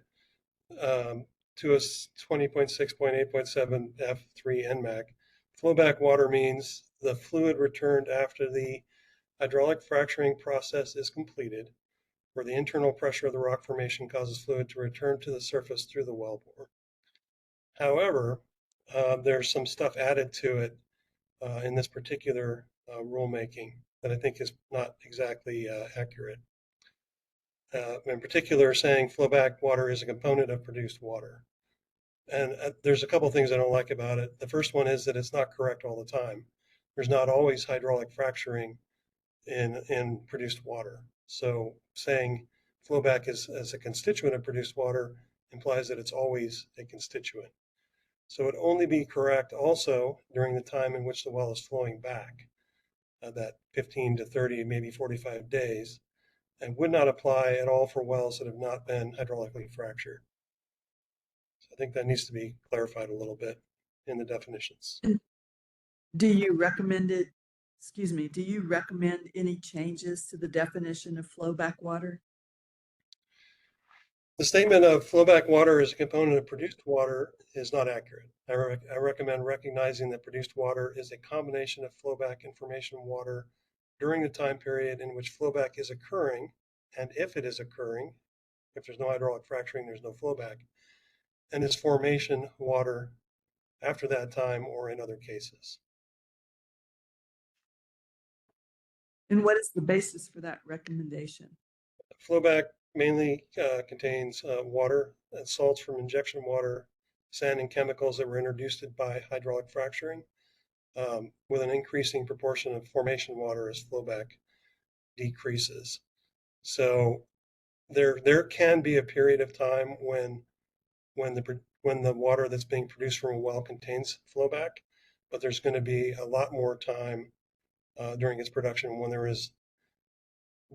20.6.8.7 F3 NMAC, flowback water means the fluid returned after the hydraulic fracturing process is completed, where the internal pressure of the rock formation causes fluid to return to the surface through the wellbore. However, there's some stuff added to it in this particular rulemaking that I think is not exactly accurate. In particular, saying flowback water is a component of produced water. And there's a couple of things I don't like about it. The first one is that it's not correct all the time. There's not always hydraulic fracturing in produced water. So saying flowback is as a constituent of produced water implies that it's always a constituent. So it would only be correct also during the time in which the well is flowing back, that 15 to 30, maybe 45 days, and would not apply at all for wells that have not been hydraulically fractured. So I think that needs to be clarified a little bit in the definitions. Do you recommend any changes to the definition of flowback water? The statement of flowback water is a component of produced water is not accurate. I recommend recognizing that produced water is a combination of flowback and formation water during the time period in which flowback is occurring, and if it is occurring, if there's no hydraulic fracturing, there's no flowback, and is formation water after that time or in other cases. And what is the basis for that recommendation? Flowback mainly contains water and salts from injection water, sand and chemicals that were introduced by hydraulic fracturing, with an increasing proportion of formation water as flowback decreases. So there can be a period of time when the water that's being produced from a well contains flowback, but there's going to be a lot more time during its production when there is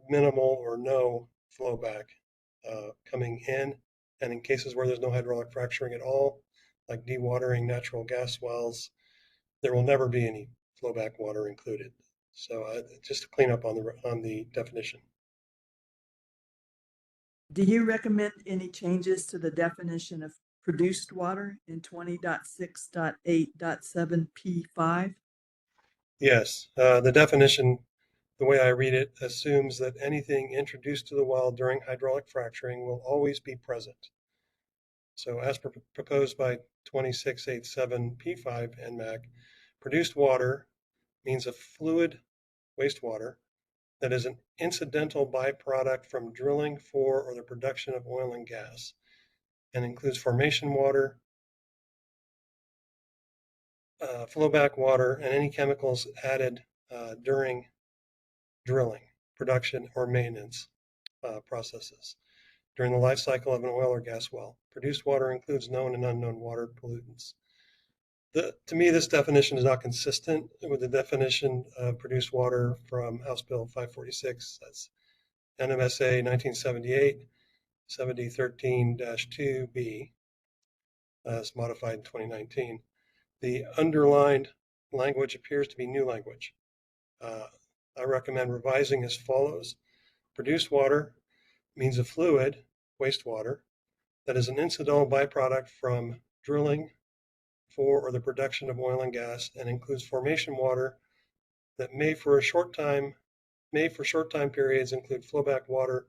minimal or no flowback coming in, and in cases where there's no hydraulic fracturing at all, like dewatering natural gas wells, there will never be any flowback water included. So just to clean up on the definition. Do you recommend any changes to the definition of produced water in 20.6.8.7 P5? Yes, the definition, the way I read it, assumes that anything introduced to the well during hydraulic fracturing will always be present. So as proposed by 2687 P5 NMAC, produced water means a fluid wastewater that is an incidental byproduct from drilling for or the production of oil and gas, and includes formation water, flowback water, and any chemicals added during drilling, production, or maintenance processes during the life cycle of an oil or gas well. Produced water includes known and unknown water pollutants. To me, this definition is not consistent with the definition of produced water from House Bill 546. That's NMSA 1978, 7013-2B, as modified in 2019. The underlined language appears to be new language. I recommend revising as follows. Produced water means a fluid, wastewater, that is an incidental byproduct from drilling for or the production of oil and gas, and includes formation water that may for short time periods include flowback water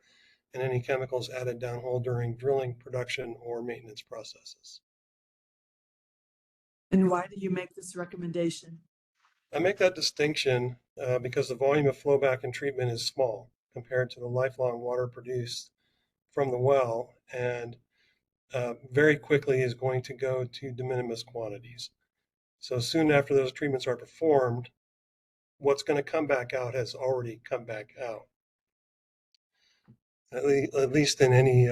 and any chemicals added downhole during drilling, production, or maintenance processes. And why do you make this recommendation? I make that distinction because the volume of flowback and treatment is small compared to the lifelong water produced from the well, and very quickly is going to go to de minimis quantities. So soon after those treatments are performed, what's going to come back out has already come back out, at least in any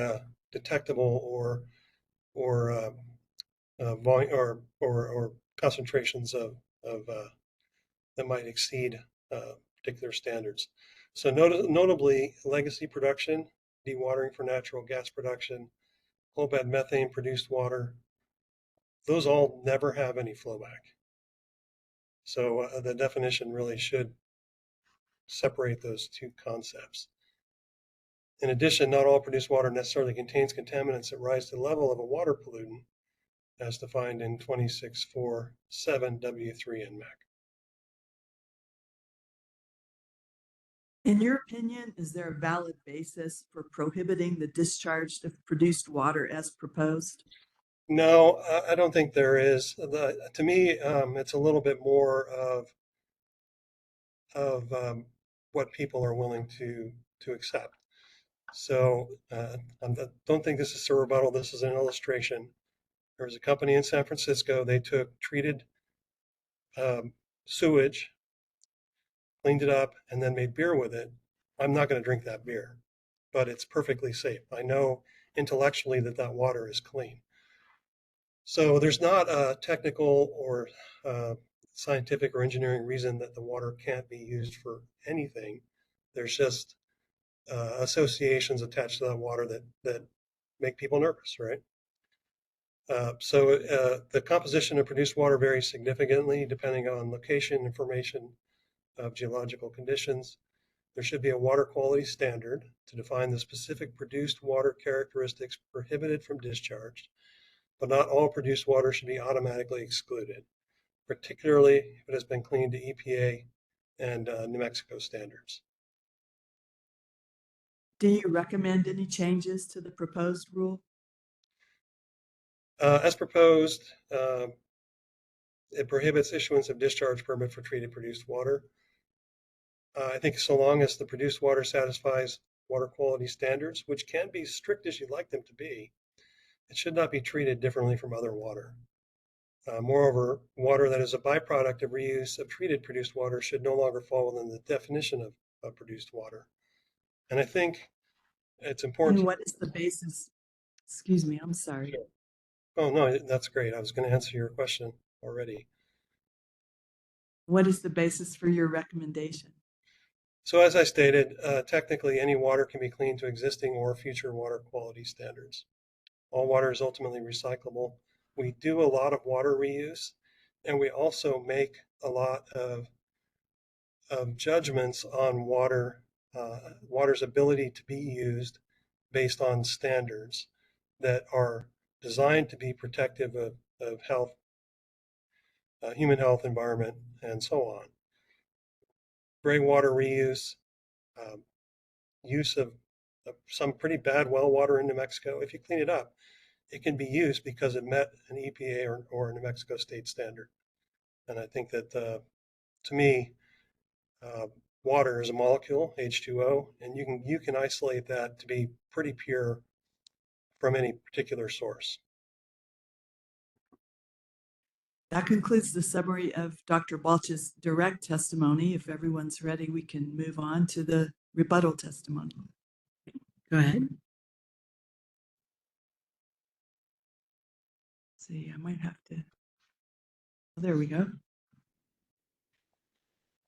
detectable or volume or concentrations of that might exceed particular standards. So notably, legacy production, dewatering for natural gas production, coal bed methane produced water, those all never have any flowback. So the definition really should separate those two concepts. In addition, not all produced water necessarily contains contaminants that rise to the level of a water pollutant, as defined in 2647 W3 NMED. In your opinion, is there a valid basis for prohibiting the discharge of produced water as proposed? No, I don't think there is. To me, it's a little bit more of what people are willing to accept. So I don't think this is a rebuttal. This is an illustration. There was a company in San Francisco. They took treated sewage, cleaned it up, and then made beer with it. I'm not going to drink that beer, but it's perfectly safe. I know intellectually that that water is clean. So there's not a technical or scientific or engineering reason that the water can't be used for anything. There's just associations attached to that water that make people nervous, right? So the composition of produced water varies significantly depending on location, information of geological conditions. There should be a water quality standard to define the specific produced water characteristics prohibited from discharge, but not all produced water should be automatically excluded, particularly if it has been cleaned to EPA and New Mexico standards. Do you recommend any changes to the proposed rule? As proposed, it prohibits issuance of discharge permit for treated produced water. I think so long as the produced water satisfies water quality standards, which can be strict as you'd like them to be, it should not be treated differently from other water. Moreover, water that is a byproduct of reuse of treated produced water should no longer fall within the definition of produced water. And I think it's important. And what is the basis? Excuse me, I'm sorry. Sure. Oh, no, that's great. I was going to answer your question already. What is the basis for your recommendation? So as I stated, technically any water can be cleaned to existing or future water quality standards. All water is ultimately recyclable. We do a lot of water reuse, and we also make a lot of judgments on water's ability to be used based on standards that are designed to be protective of health, human health, environment, and so on. Gray water reuse, use of some pretty bad well water in New Mexico. If you clean it up, it can be used because it met an EPA or a New Mexico state standard. And I think that, to me, water is a molecule, H2O, and you can isolate that to be pretty pure from any particular source. That concludes the summary of Dr. Balch's direct testimony. If everyone's ready, we can move on to the rebuttal testimony. Go ahead. Let's see, I might have to There we go.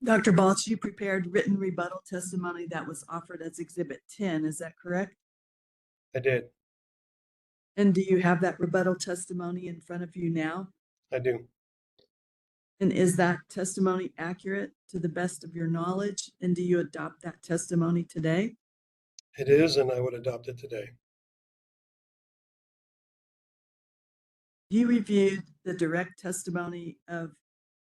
Dr. Balch, you prepared written rebuttal testimony that was offered as Exhibit 10. Is that correct? I did. And do you have that rebuttal testimony in front of you now? I do. And is that testimony accurate to the best of your knowledge? And do you adopt that testimony today? It is, and I would adopt it today. You reviewed the direct testimony of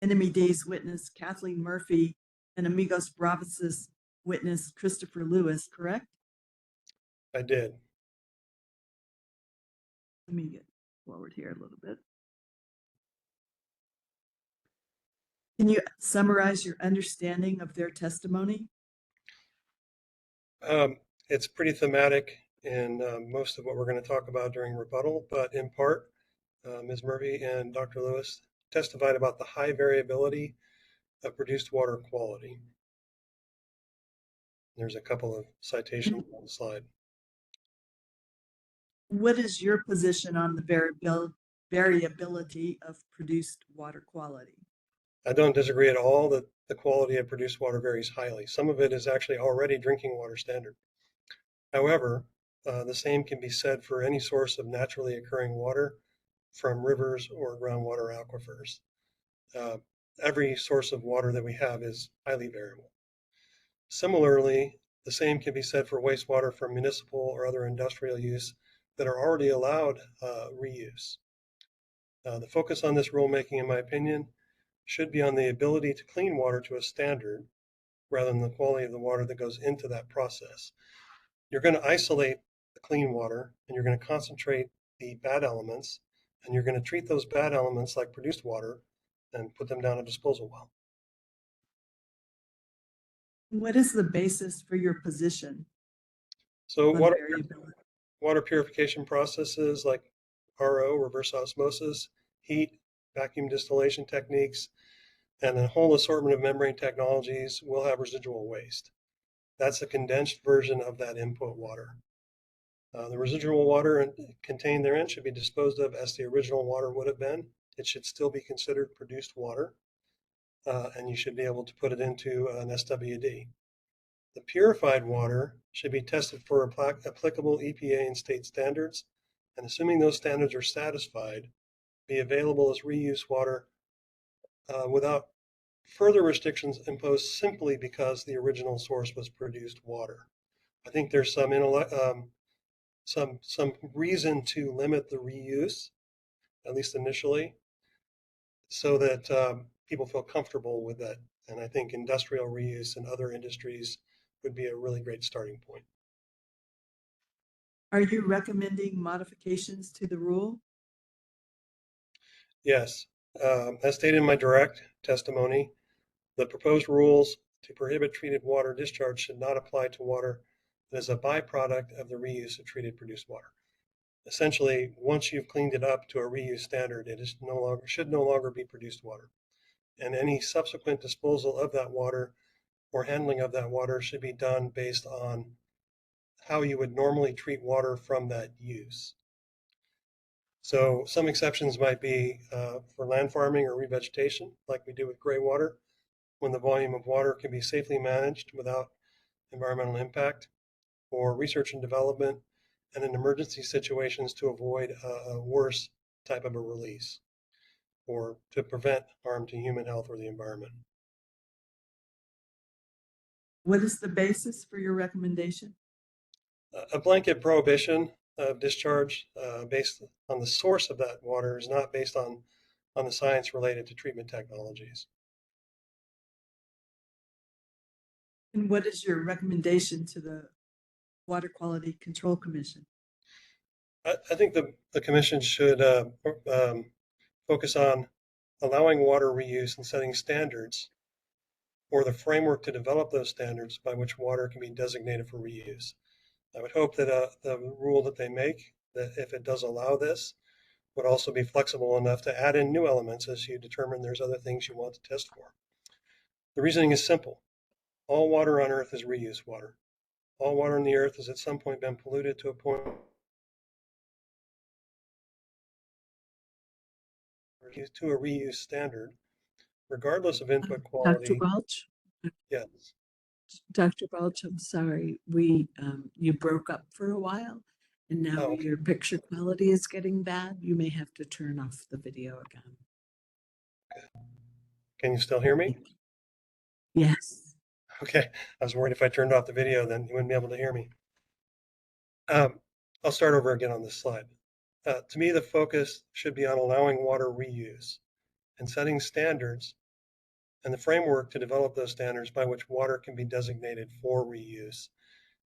NMED's witness Kathleen Murphy and Amigos Bravos' witness Christopher Lewis, correct? I did. Let me get forward here a little bit. Can you summarize your understanding of their testimony? It's pretty thematic in most of what we're going to talk about during rebuttal, but in part, Ms. Murphy and Dr. Lewis testified about the high variability of produced water quality. There's a couple of citations on the slide. What is your position on the variability of produced water quality? I don't disagree at all that the quality of produced water varies highly. Some of it is actually already drinking water standard. However, the same can be said for any source of naturally occurring water from rivers or groundwater aquifers. Every source of water that we have is highly variable. Similarly, the same can be said for wastewater from municipal or other industrial use that are already allowed reuse. The focus on this rulemaking, in my opinion, should be on the ability to clean water to a standard rather than the quality of the water that goes into that process. You're going to isolate the clean water and you're going to concentrate the bad elements, and you're going to treat those bad elements like produced water and put them down a disposal well. What is the basis for your position? So water purification processes like RO, reverse osmosis, heat, vacuum distillation techniques, and a whole assortment of membrane technologies will have residual waste. That's a condensed version of that input water. The residual water contained therein should be disposed of as the original water would have been. It should still be considered produced water, and you should be able to put it into an SWD. The purified water should be tested for applicable EPA and state standards, and assuming those standards are satisfied, be available as reuse water without further restrictions imposed simply because the original source was produced water. I think there's some reason to limit the reuse, at least initially, so that people feel comfortable with that. And I think industrial reuse in other industries would be a really great starting point. Are you recommending modifications to the rule? Yes. As stated in my direct testimony, the proposed rules to prohibit treated water discharge should not apply to water that is a byproduct of the reuse of treated produced water. Essentially, once you've cleaned it up to a reuse standard, it is should no longer be produced water. And any subsequent disposal of that water or handling of that water should be done based on how you would normally treat water from that use. So some exceptions might be for land farming or revegetation, like we do with gray water, when the volume of water can be safely managed without environmental impact, or research and development, and in emergency situations to avoid a worse type of a release, or to prevent harm to human health or the environment. What is the basis for your recommendation? A blanket prohibition of discharge based on the source of that water is not based on the science related to treatment technologies. And what is your recommendation to the Water Quality Control Commission? I think the commission should focus on allowing water reuse and setting standards or the framework to develop those standards by which water can be designated for reuse. I would hope that the rule that they make, that if it does allow this, would also be flexible enough to add in new elements as you determine there's other things you want to test for. The reasoning is simple. All water on Earth is reuse water. All water on the Earth has at some point been polluted to a point to a reuse standard, regardless of input Dr. quality. Welch? Yes. Dr. Welch, I'm sorry, you broke up for a while and now Oh, okay. your picture quality is getting bad. You may have to turn off the video again. Can you still hear me? Yes. Okay. I was worried if I turned off the video, then you wouldn't be able to hear me. I'll start over again on this slide. To me, the focus should be on allowing water reuse and setting standards and the framework to develop those standards by which water can be designated for reuse,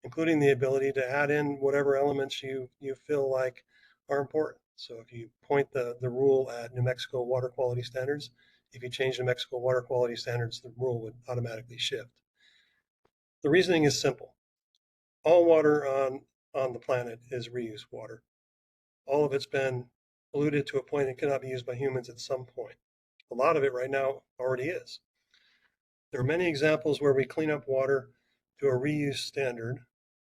including the ability to add in whatever elements you feel like are important. So if you point the rule at New Mexico water quality standards, if you change New Mexico water quality standards, the rule would automatically shift. The reasoning is simple. All water on the planet is reused water. All of it's been polluted to a point it cannot be used by humans at some point. A lot of it right now already is. There are many examples where we clean up water to a reuse standard,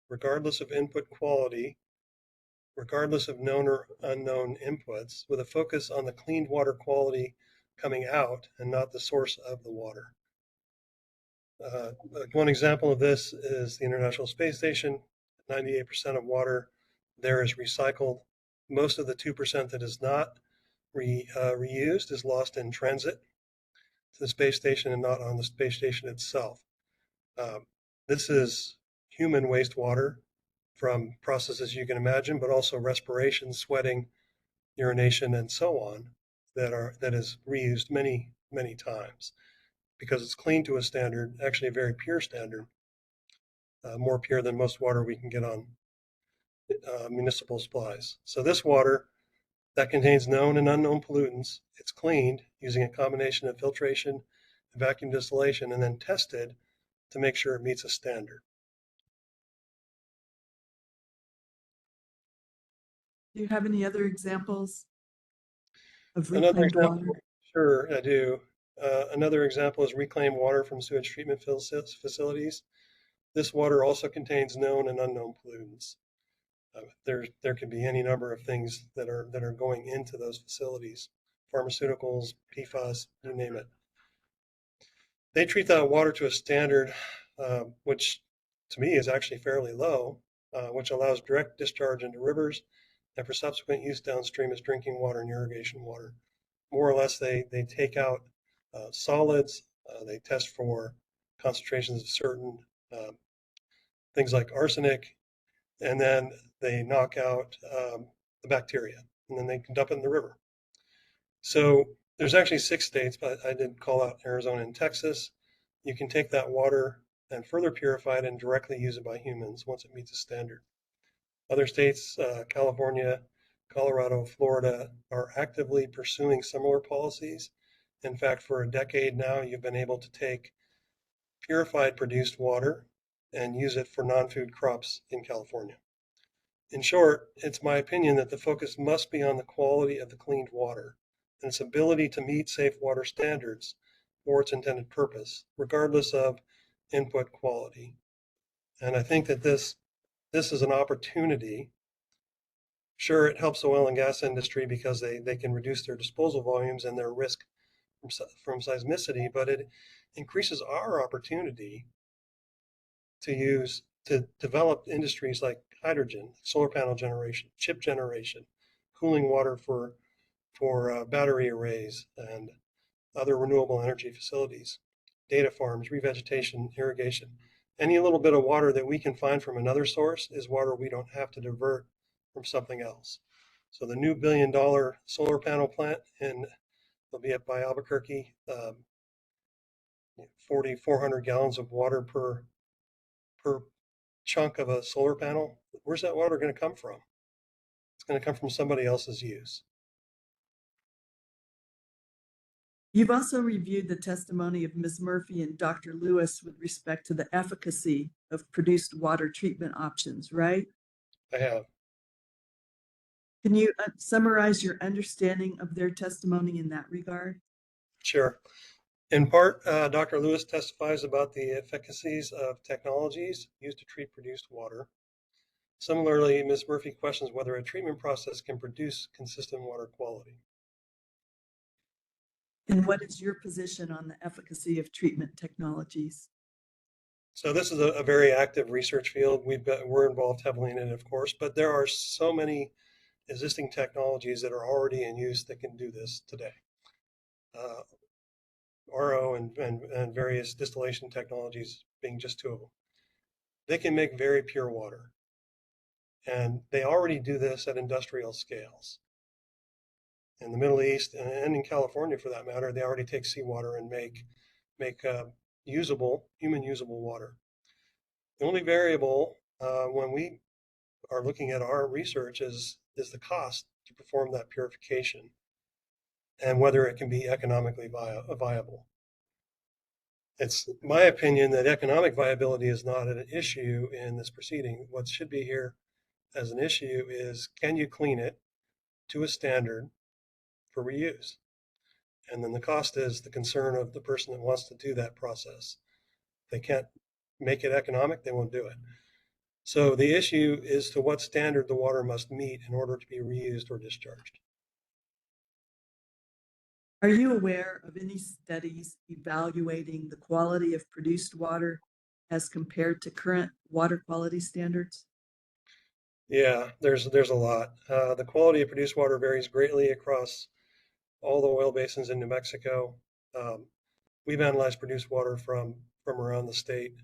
regardless of input quality, regardless of known or unknown inputs, with a focus on the cleaned water quality coming out and not the source of the water. One example of this is the International Space Station. 98% of water there is recycled. Most of the 2% that is not reused is lost in transit to the space station and not on the space station itself. This is human wastewater from processes you can imagine, but also respiration, sweating, urination, and so on that is reused many, many times because it's clean to a standard, actually a very pure standard, more pure than most water we can get on municipal supplies. So this water that contains known and unknown pollutants, it's cleaned using a combination of filtration and vacuum distillation and then tested to make sure it meets a standard. Do you have any other examples of Another reclaimed example, water? sure, I do. Another example is reclaimed water from sewage treatment facilities. This water also contains known and unknown pollutants. There can be any number of things that are going into those facilities, pharmaceuticals, PFAS, you name it. They treat that water to a standard, which to me is actually fairly low, which allows direct discharge into rivers and for subsequent use downstream as drinking water and irrigation water. More or less, they take out solids, they test for concentrations of certain things like arsenic, and then they knock out the bacteria, and then they can dump it in the river. So there's actually 6 states, but I did call out Arizona and Texas. You can take that water and further purify it and directly use it by humans once it meets a standard. Other states, California, Colorado, Florida, are actively pursuing similar policies. In fact, for a decade now, you've been able to take purified produced water and use it for non-food crops in California. In short, it's my opinion that the focus must be on the quality of the cleaned water and its ability to meet safe water standards for its intended purpose, regardless of input quality. And I think that this is an opportunity. Sure, it helps the oil and gas industry because they can reduce their disposal volumes and their risk from seismicity, but it increases our opportunity to develop industries like hydrogen, solar panel generation, chip generation, cooling water for battery arrays and other renewable energy facilities, data farms, revegetation, irrigation. Any little bit of water that we can find from another source is water we don't have to divert from something else. So the new $1 billion solar panel plant will be up by Albuquerque, 400 gallons of water per chunk of a solar panel. Where's that water going to come from? It's going to come from somebody else's use. You've also reviewed the testimony of Ms. Murphy and Dr. Lewis with respect to the efficacy of produced water treatment options, right? I have. Can you summarize your understanding of their testimony in that regard? Sure. In part, Dr. Lewis testifies about the efficacies of technologies used to treat produced water. Similarly, Ms. Murphy questions whether a treatment process can produce consistent water quality. And what is your position on the efficacy of treatment technologies? So this is a very active research field. We're involved heavily in it, of course, but there are so many existing technologies that are already in use that can do this today. RO and various distillation technologies being just two of them. They can make very pure water. And they already do this at industrial scales. In the Middle East and in California, for that matter, they already take seawater and make human usable water. The only variable when we are looking at our research is the cost to perform that purification and whether it can be economically viable. It's my opinion that economic viability is not an issue in this proceeding. What should be here as an issue is, can you clean it to a standard for reuse? And then the cost is the concern of the person that wants to do that process. If they can't make it economic, they won't do it. So the issue is to what standard the water must meet in order to be reused or discharged. Are you aware of any studies evaluating the quality of produced water as compared to current water quality standards? Yeah, there's a lot. The quality of produced water varies greatly across all the oil basins in New Mexico. We've analyzed produced water from around the state.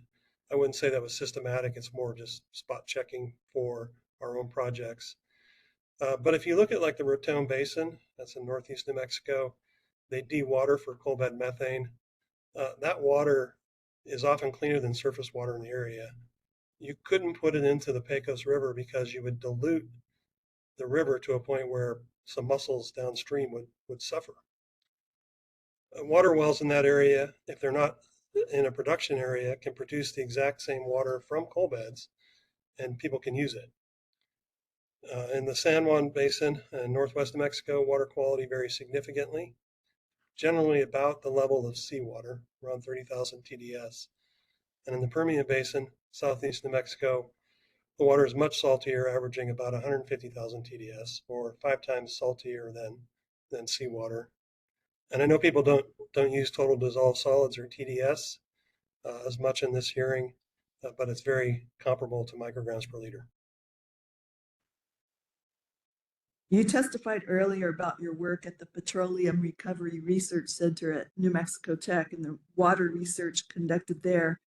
I wouldn't say that was systematic. It's more just spot checking for our own projects. But if you look at like the Raton Basin, that's in northeast New Mexico, they dewater for coal bed methane. That water is often cleaner than surface water in the area. You couldn't put it into the Pecos River because you would dilute the river to a point where some mussels downstream would suffer. Water wells in that area, if they're not in a production area, can produce the exact same water from coal beds and people can use it. In the San Juan Basin in northwest New Mexico, water quality varies significantly, generally about the level of seawater, around 30,000 TDS. And in the Permian Basin, southeast New Mexico, the water is much saltier, averaging about 150,000 TDS, or 5 times saltier than seawater. And I know people don't use total dissolved solids or TDS as much in this hearing, but it's very comparable to micrograms per liter. You testified earlier about your work at the Petroleum Recovery Research Center at New Mexico Tech and the water research conducted there.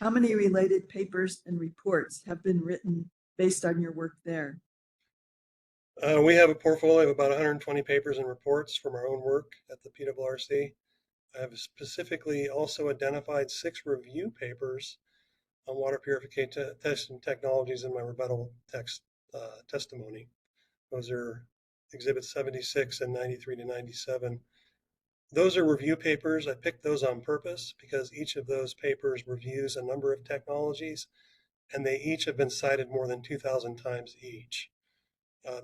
How many related papers and reports have been written based on your work there? We have a portfolio of about 120 papers and reports from our own work at the PWRC. I have specifically also identified 6 review papers on water purification technologies in my rebuttal text testimony. Those are exhibits 76 and 93 to 97. Those are review papers. I picked those on purpose because each of those papers reviews a number of technologies and they each have been cited more than 2,000 times each.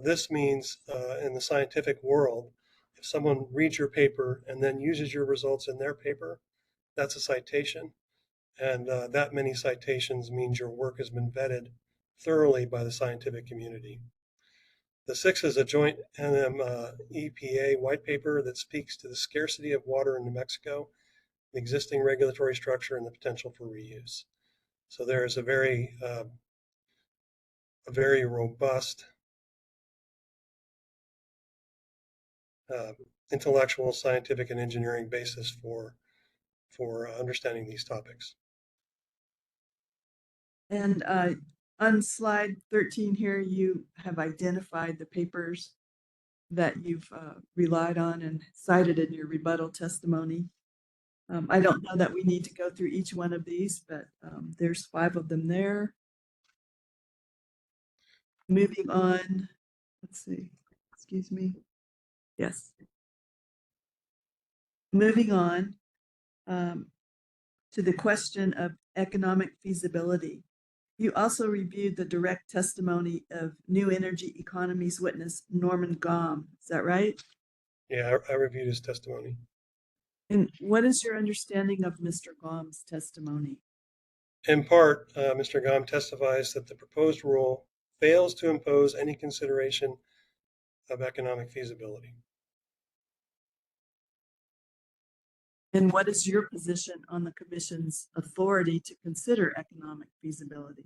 This means in the scientific world, if someone reads your paper and then uses your results in their paper, that's a citation. And that many citations means your work has been vetted thoroughly by the scientific community. The 6th is a joint NMEPA white paper that speaks to the scarcity of water in New Mexico, the existing regulatory structure, and the potential for reuse. So there is a very robust intellectual, scientific, and engineering basis for understanding these topics. And on slide 13 here, you have identified the papers that you've relied on and cited in your rebuttal testimony. I don't know that we need to go through each one of these, but there's 5 of them there. Moving on, let's see, excuse me. Yes. Moving on to the question of economic feasibility. You also reviewed the direct testimony of New Energy Economies witness Norman Gom. Is that right? Yeah, I reviewed his testimony. And what is your understanding of Mr. Gom's testimony? In part, Mr. Gom testifies that the proposed rule fails to impose any consideration of economic feasibility. And what is your position on the commission's authority to consider economic feasibility?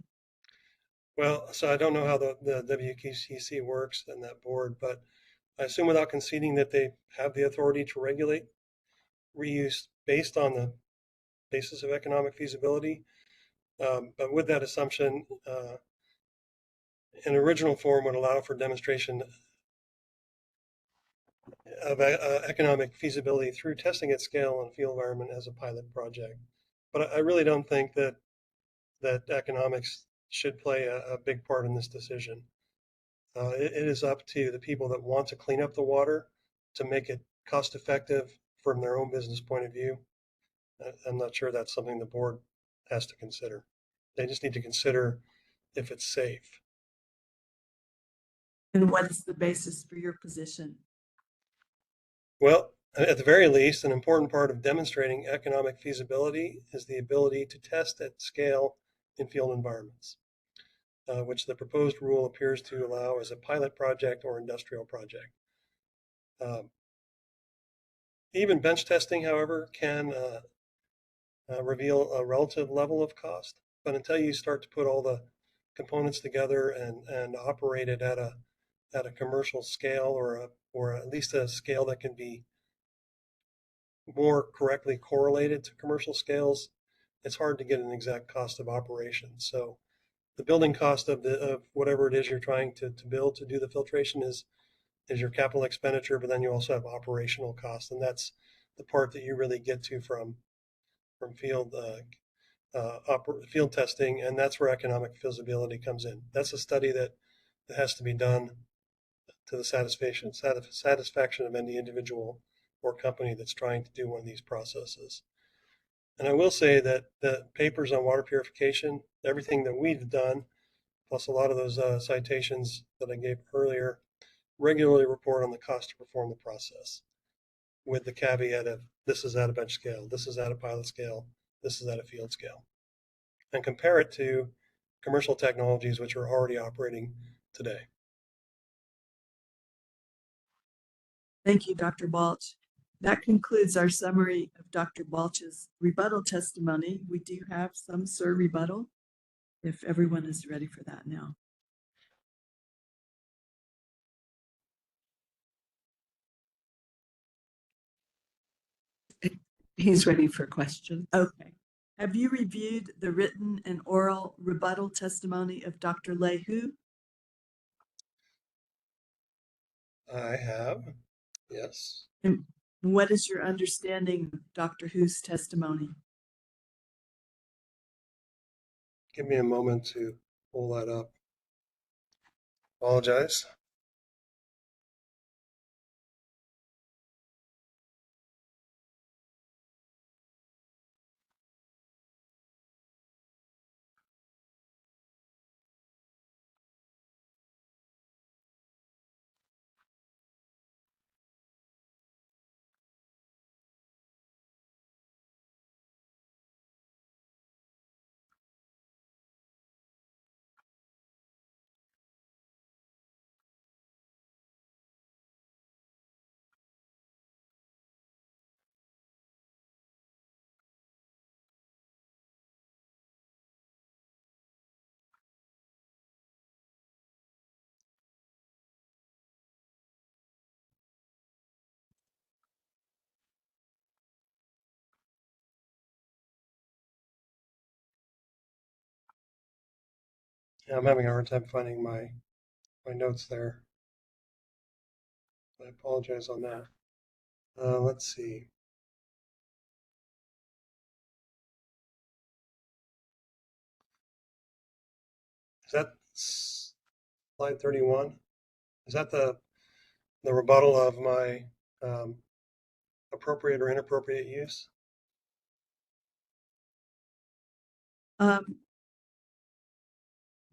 Well, so I don't know how the WQCC works and that board, but I assume without conceding that they have the authority to regulate reuse based on the basis of economic feasibility. But with that assumption, an original form would allow for demonstration of economic feasibility through testing at scale on a field environment as a pilot project. But I really don't think that economics should play a big part in this decision. It is up to the people that want to clean up the water to make it cost effective from their own business point of view. I'm not sure that's something the board has to consider. They just need to consider if it's safe. And what is the basis for your position? Well, at the very least, an important part of demonstrating economic feasibility is the ability to test at scale in field environments, which the proposed rule appears to allow as a pilot project or industrial project. Even bench testing, however, can reveal a relative level of cost, but until you start to put all the components together and operate it at a commercial scale or at least a scale that can be more correctly correlated to commercial scales, it's hard to get an exact cost of operation. So the building cost of whatever it is you're trying to build to do the filtration is your capital expenditure, but then you also have operational costs, and that's the part that you really get to from field field testing, and that's where economic feasibility comes in. That's a study that has to be done to the satisfaction of any individual or company that's trying to do one of these processes. And I will say that the papers on water purification, everything that we've done, plus a lot of those citations that I gave earlier, regularly report on the cost to perform the process, with the caveat of this is at a bench scale, this is at a pilot scale, this is at a field scale, and compare it to commercial technologies which are already operating today. Thank you, Dr. Balch. That concludes our summary of Dr. Balch's rebuttal testimony. We do have some rebuttal, if everyone is ready for that now. He's ready for questions. Okay. Have you reviewed the written and oral rebuttal testimony of Dr. Lehu? I have, yes. And what is your understanding of Dr. Hu's testimony? Give me a moment to pull that up. Apologize. Yeah, I'm having a hard time finding my notes there. I apologize on that. Let's see. Is that slide 31? Is that the rebuttal of my appropriate or inappropriate use?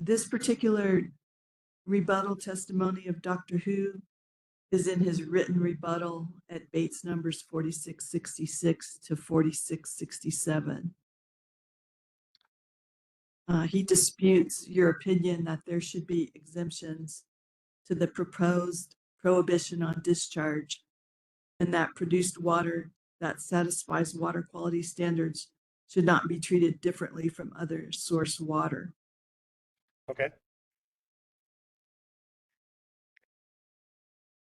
This particular rebuttal testimony of Dr. Hu is in his written rebuttal at Bates numbers 4666 to 4667. He disputes your opinion that there should be exemptions to the proposed prohibition on discharge, and that produced water that satisfies water quality standards should not be treated differently from other source water. Okay.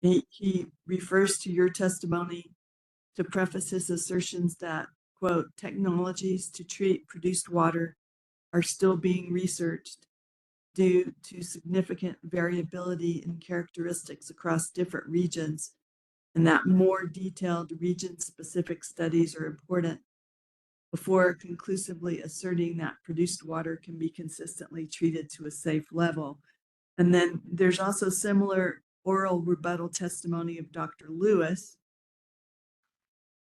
He refers to your testimony to preface his assertions that, quote, technologies to treat produced water are still being researched due to significant variability in characteristics across different regions, and that more detailed region-specific studies are important before conclusively asserting that produced water can be consistently treated to a safe level. And then there's also similar oral rebuttal testimony of Dr. Lewis.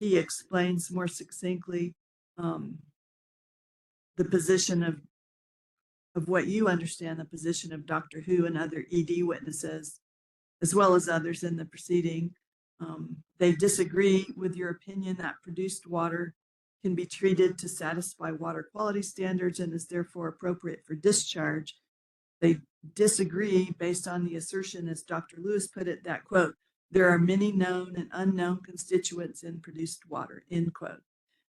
He explains more succinctly the position of what you understand, the position of Dr. Hu and other ED witnesses, as well as others in the proceeding. They disagree with your opinion that produced water can be treated to satisfy water quality standards and is therefore appropriate for discharge. They disagree based on the assertion, as Dr. Lewis put it, that, quote, there are many known and unknown constituents in produced water, end quote.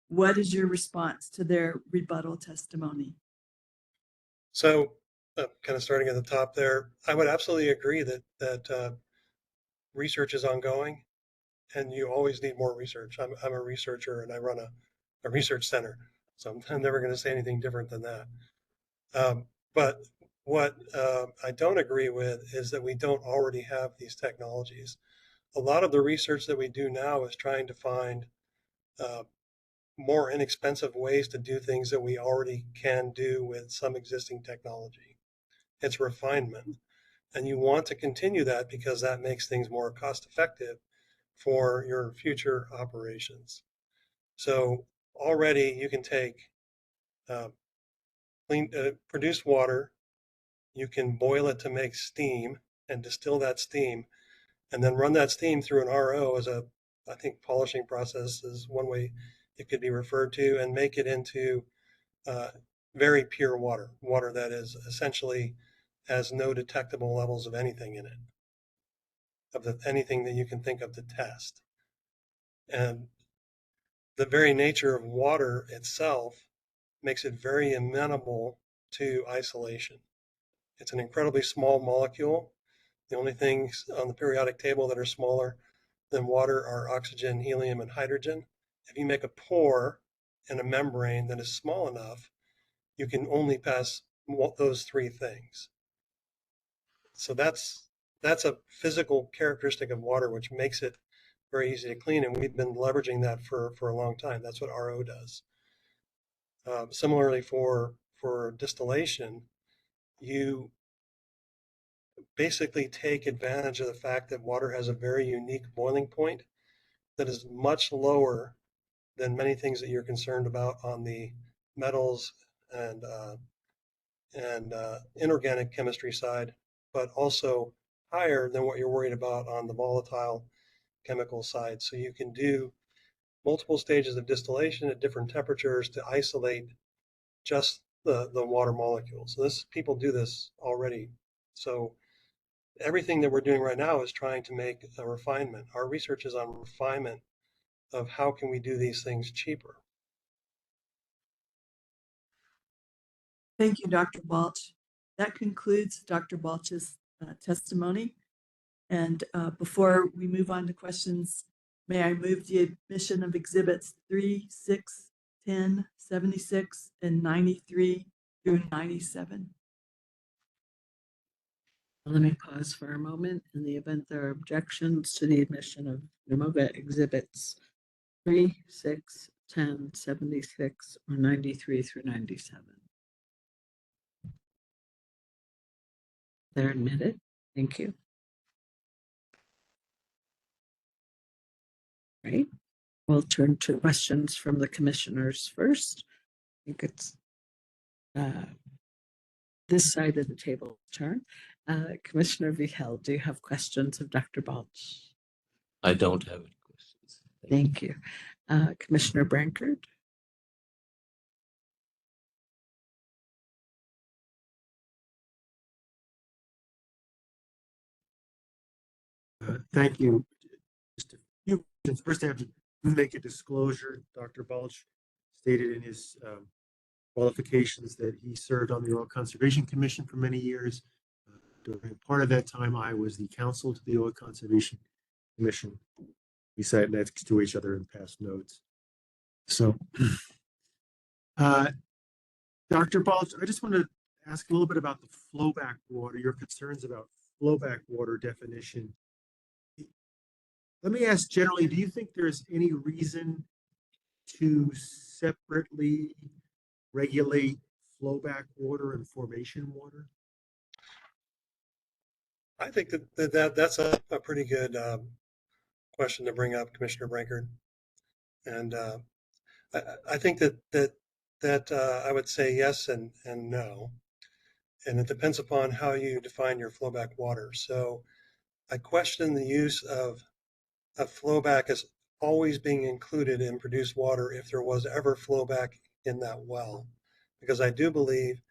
What is your response to their rebuttal testimony? So kind of starting at the top there, I would absolutely agree that research is ongoing and you always need more research. I'm a researcher and I run a research center, so I'm never going to say anything different than that. But what I don't agree with is that we don't already have these technologies. A lot of the research that we do now is trying to find more inexpensive ways to do things that we already can do with some existing technology. It's refinement. And you want to continue that because that makes things more cost effective for your future operations. So already you can take produced water, you can boil it to make steam and distill that steam, and then run that steam through an RO as I think polishing process is one way it could be referred to, and make it into very pure water, water that is essentially has no detectable levels of anything in it, anything that you can think of to test. And the very nature of water itself makes it very amenable to isolation. It's an incredibly small molecule. The only things on the periodic table that are smaller than water are oxygen, helium, and hydrogen. If you make a pore in a membrane that is small enough, you can only pass those three things. So that's a physical characteristic of water, which makes it very easy to clean. And we've been leveraging that for a long time. That's what RO does. Similarly, for distillation, you basically take advantage of the fact that water has a very unique boiling point that is much lower than many things that you're concerned about on the metals and inorganic chemistry side, but also higher than what you're worried about on the volatile chemical side. So you can do multiple stages of distillation at different temperatures to isolate just the water molecules. So people do this already. So everything that we're doing right now is trying to make a refinement. Our research is on refinement of how can we do these things cheaper. Thank you, Dr. Balch. That concludes Dr. Balch's testimony. And before we move on to questions, may I move the admission of exhibits 3, 6, 10, 76, and 93 through 97. Let me pause for a moment. In the event there are objections to the admission of NMOGA exhibits 3, 6, 10, 76, or 93 through 97. They're admitted. Thank you. Right. We'll turn to questions from the commissioners first. I think it's this side of the table turn. Commissioner Vihel, do you have questions of Dr. Balch? I don't have any questions. Thank you. Commissioner Brankard? Thank you. Just a few questions. First, I have to make a disclosure. Dr. Balch stated in his qualifications that he served on the Oil Conservation Commission for many years. During part of that time, I was the counsel to the Oil Conservation Commission. We sat next to each other and passed notes. So, Dr. Balch, I just want to ask a little bit about the flowback water, your concerns about flowback water definition. Let me ask generally, do you think there's any reason to separately regulate flowback water and formation water? I think that's a pretty good question to bring up, Commissioner Brankard. And I think that I would say yes and no. And it depends upon how you define your flowback water. So I question the use of flowback as always being included in produced water if there was ever flowback in that well. Because I do believe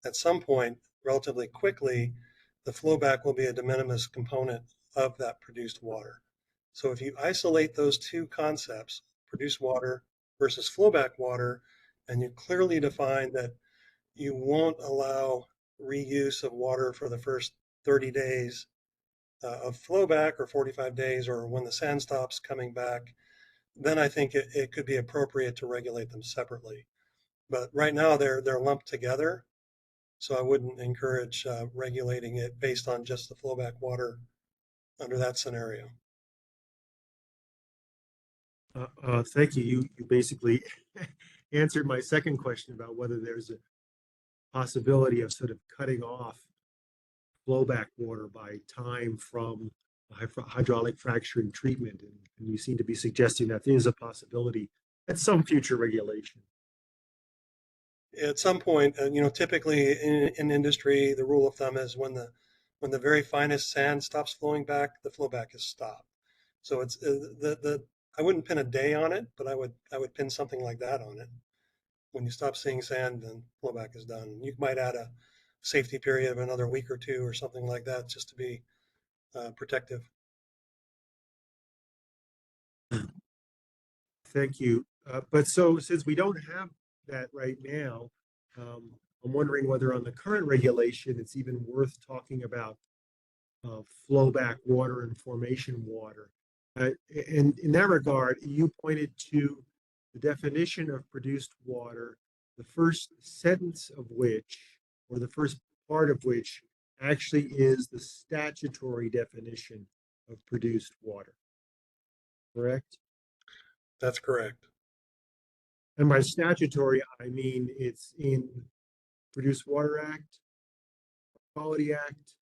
at some point, relatively quickly, the flowback will be a de minimis component of that produced water. So if you isolate those two concepts, produced water versus flowback water, and you clearly define that you won't allow reuse of water for the first 30 days of flowback or 45 days or when the sand stops coming back, then I think it could be appropriate to regulate them separately. But right now they're lumped together. So I wouldn't encourage regulating it based on just the flowback water under that scenario. Thank you. You basically answered my second question about whether there's a possibility of sort of cutting off flowback water by time from hydraulic fracturing treatment. And you seem to be suggesting that there is a possibility at some future regulation. At some point, typically in industry, the rule of thumb is when the very finest sand stops flowing back, the flowback is stopped. So it's I wouldn't pin a day on it, but I would pin something like that on it. When you stop seeing sand, then flowback is done. You might add a safety period of another week or two or something like that, just to be protective. Thank you. But so since we don't have that right now, I'm wondering whether on the current regulation, it's even worth talking about flowback water and formation water. And in that regard, you pointed to the definition of produced water, the first sentence of which, or the first part of which, actually is the statutory definition of produced water. Correct? That's correct. And by statutory, I mean it's in Produced Water Act, Quality Act,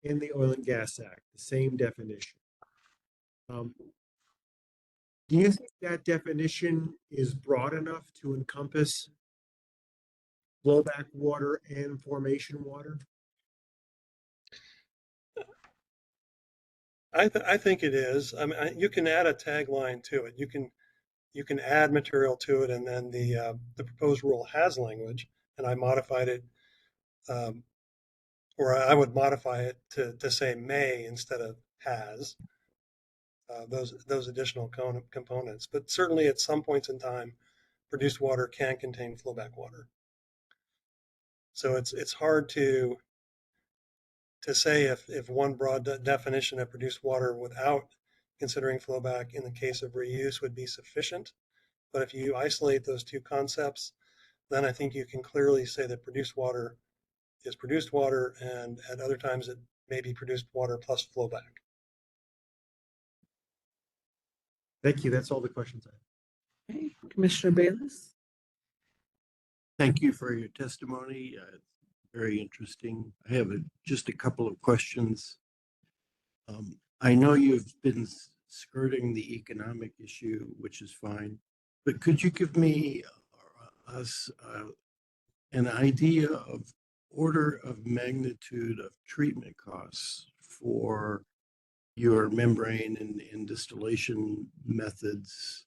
and the Oil and Gas Act, the same definition. Do you think that definition is broad enough to encompass flowback water and formation water? I think it is. I mean, you can add a tagline to it. You can add material to it, and then the proposed rule has language, and I modified it, or I would modify it to say may instead of has. Those additional components, but certainly at some points in time, produced water can contain flowback water. So it's hard to say if one broad definition of produced water without considering flowback in the case of reuse would be sufficient. But if you isolate those two concepts, then I think you can clearly say that produced water is produced water, and at other times it may be produced water plus flowback. Thank you. That's all the questions I have. Okay, Commissioner Bayless. Thank you for your testimony. Very interesting. I have just a couple of questions. I know you've been skirting the economic issue, which is fine, but could you give me us an idea of order of magnitude of treatment costs for your membrane and distillation methods?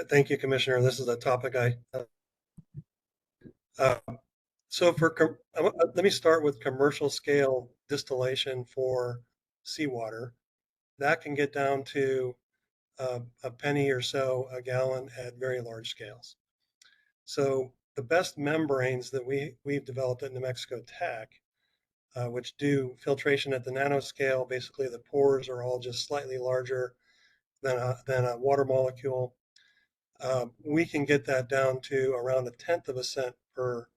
Thank you, Commissioner. This is a topic so let me start with commercial scale distillation for seawater. that can get down to a penny or so a gallon at very large scales. So the best membranes that we've developed at New Mexico Tech, which do filtration at the nanoscale, basically the pores are all just slightly larger than a water molecule. We can get that down to around 1/10 of a cent per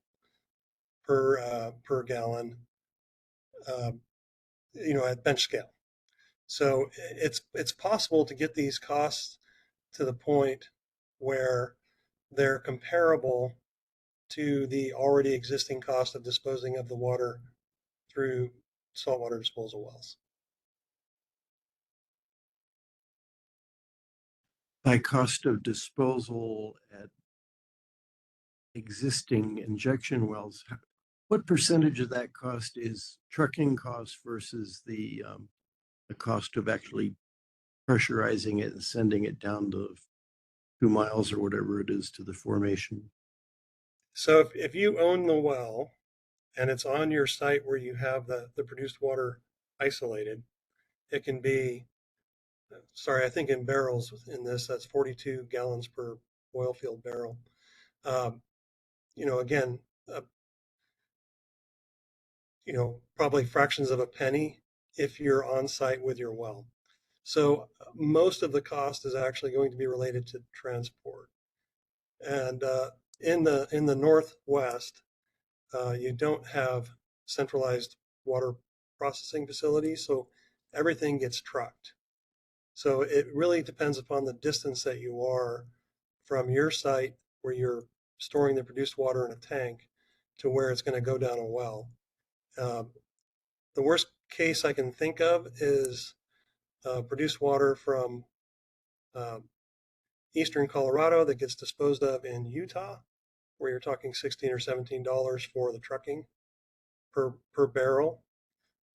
gallon, at bench scale. So it's possible to get these costs to the point where they're comparable to the already existing cost of disposing of the water through saltwater disposal wells. By cost of disposal at existing injection wells, what percentage of that cost is trucking costs versus the cost of actually pressurizing it and sending it down to 2 miles or whatever it is to the formation? So if you own the well and it's on your site where you have the produced water isolated, it can be, sorry, I think in barrels in this, that's 42 gallons per oil field barrel. Again, probably fractions of a penny if you're on site with your well. So most of the cost is actually going to be related to transport. And in the Northwest, you don't have centralized water processing facilities, so everything gets trucked. So it really depends upon the distance that you are from your site where you're storing the produced water in a tank to where it's going to go down a well. The worst case I can think of is produced water from eastern Colorado that gets disposed of in Utah, where you're talking $16 or $17 for the trucking per barrel.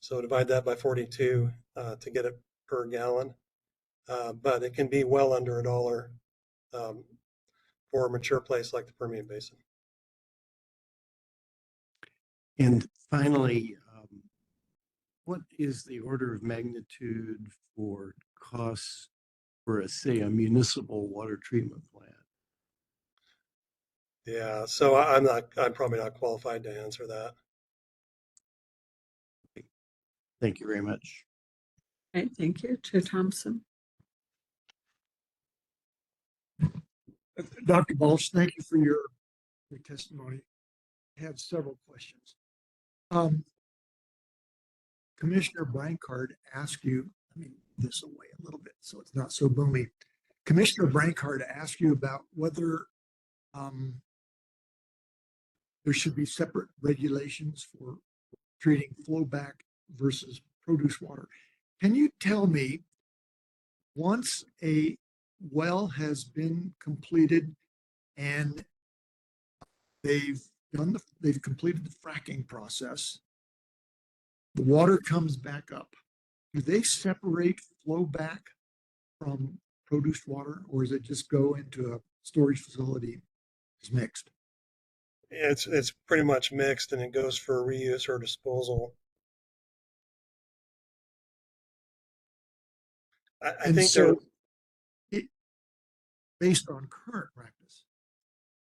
So divide that by 42 to get it per gallon. But it can be well under $1 for a mature place like the Permian Basin. And finally, what is the order of magnitude for costs for, say, a municipal water treatment plant? Yeah, so I'm probably not qualified to answer that. Thank you very much. Okay, thank you. Chair Thompson. Dr. Balch, thank you for your testimony. I have several questions. Commissioner Brancard asked you, let me move this away a little bit so it's not so boomy. Commissioner Brancard asked you about whether there should be separate regulations for treating flowback versus produce water. Can you tell me, once a well has been completed and they've completed the fracking process, the water comes back up, do they separate flow back from produced water, or does it just go into a storage facility as mixed? It's pretty much mixed, and it goes for reuse or disposal. I think so based on current practice,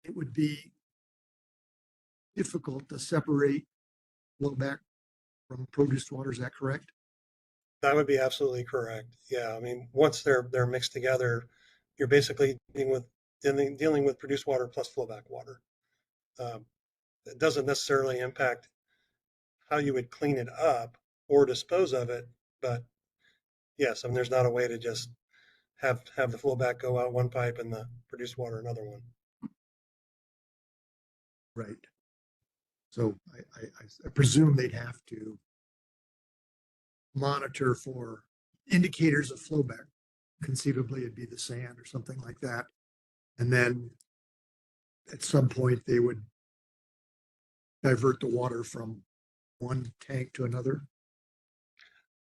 it would be difficult to separate flowback from produced water. Is that correct? That would be absolutely correct. Yeah, I mean, once they're mixed together, you're basically dealing with produced water plus flowback water. It doesn't necessarily impact how you would clean it up or dispose of it, but yes, I mean, there's not a way to just have the flowback go out one pipe and the produced water another one. Right. So I presume they'd have to monitor for indicators of flowback. Conceivably, it'd be the sand or something like that. And then at some point, they would divert the water from one tank to another.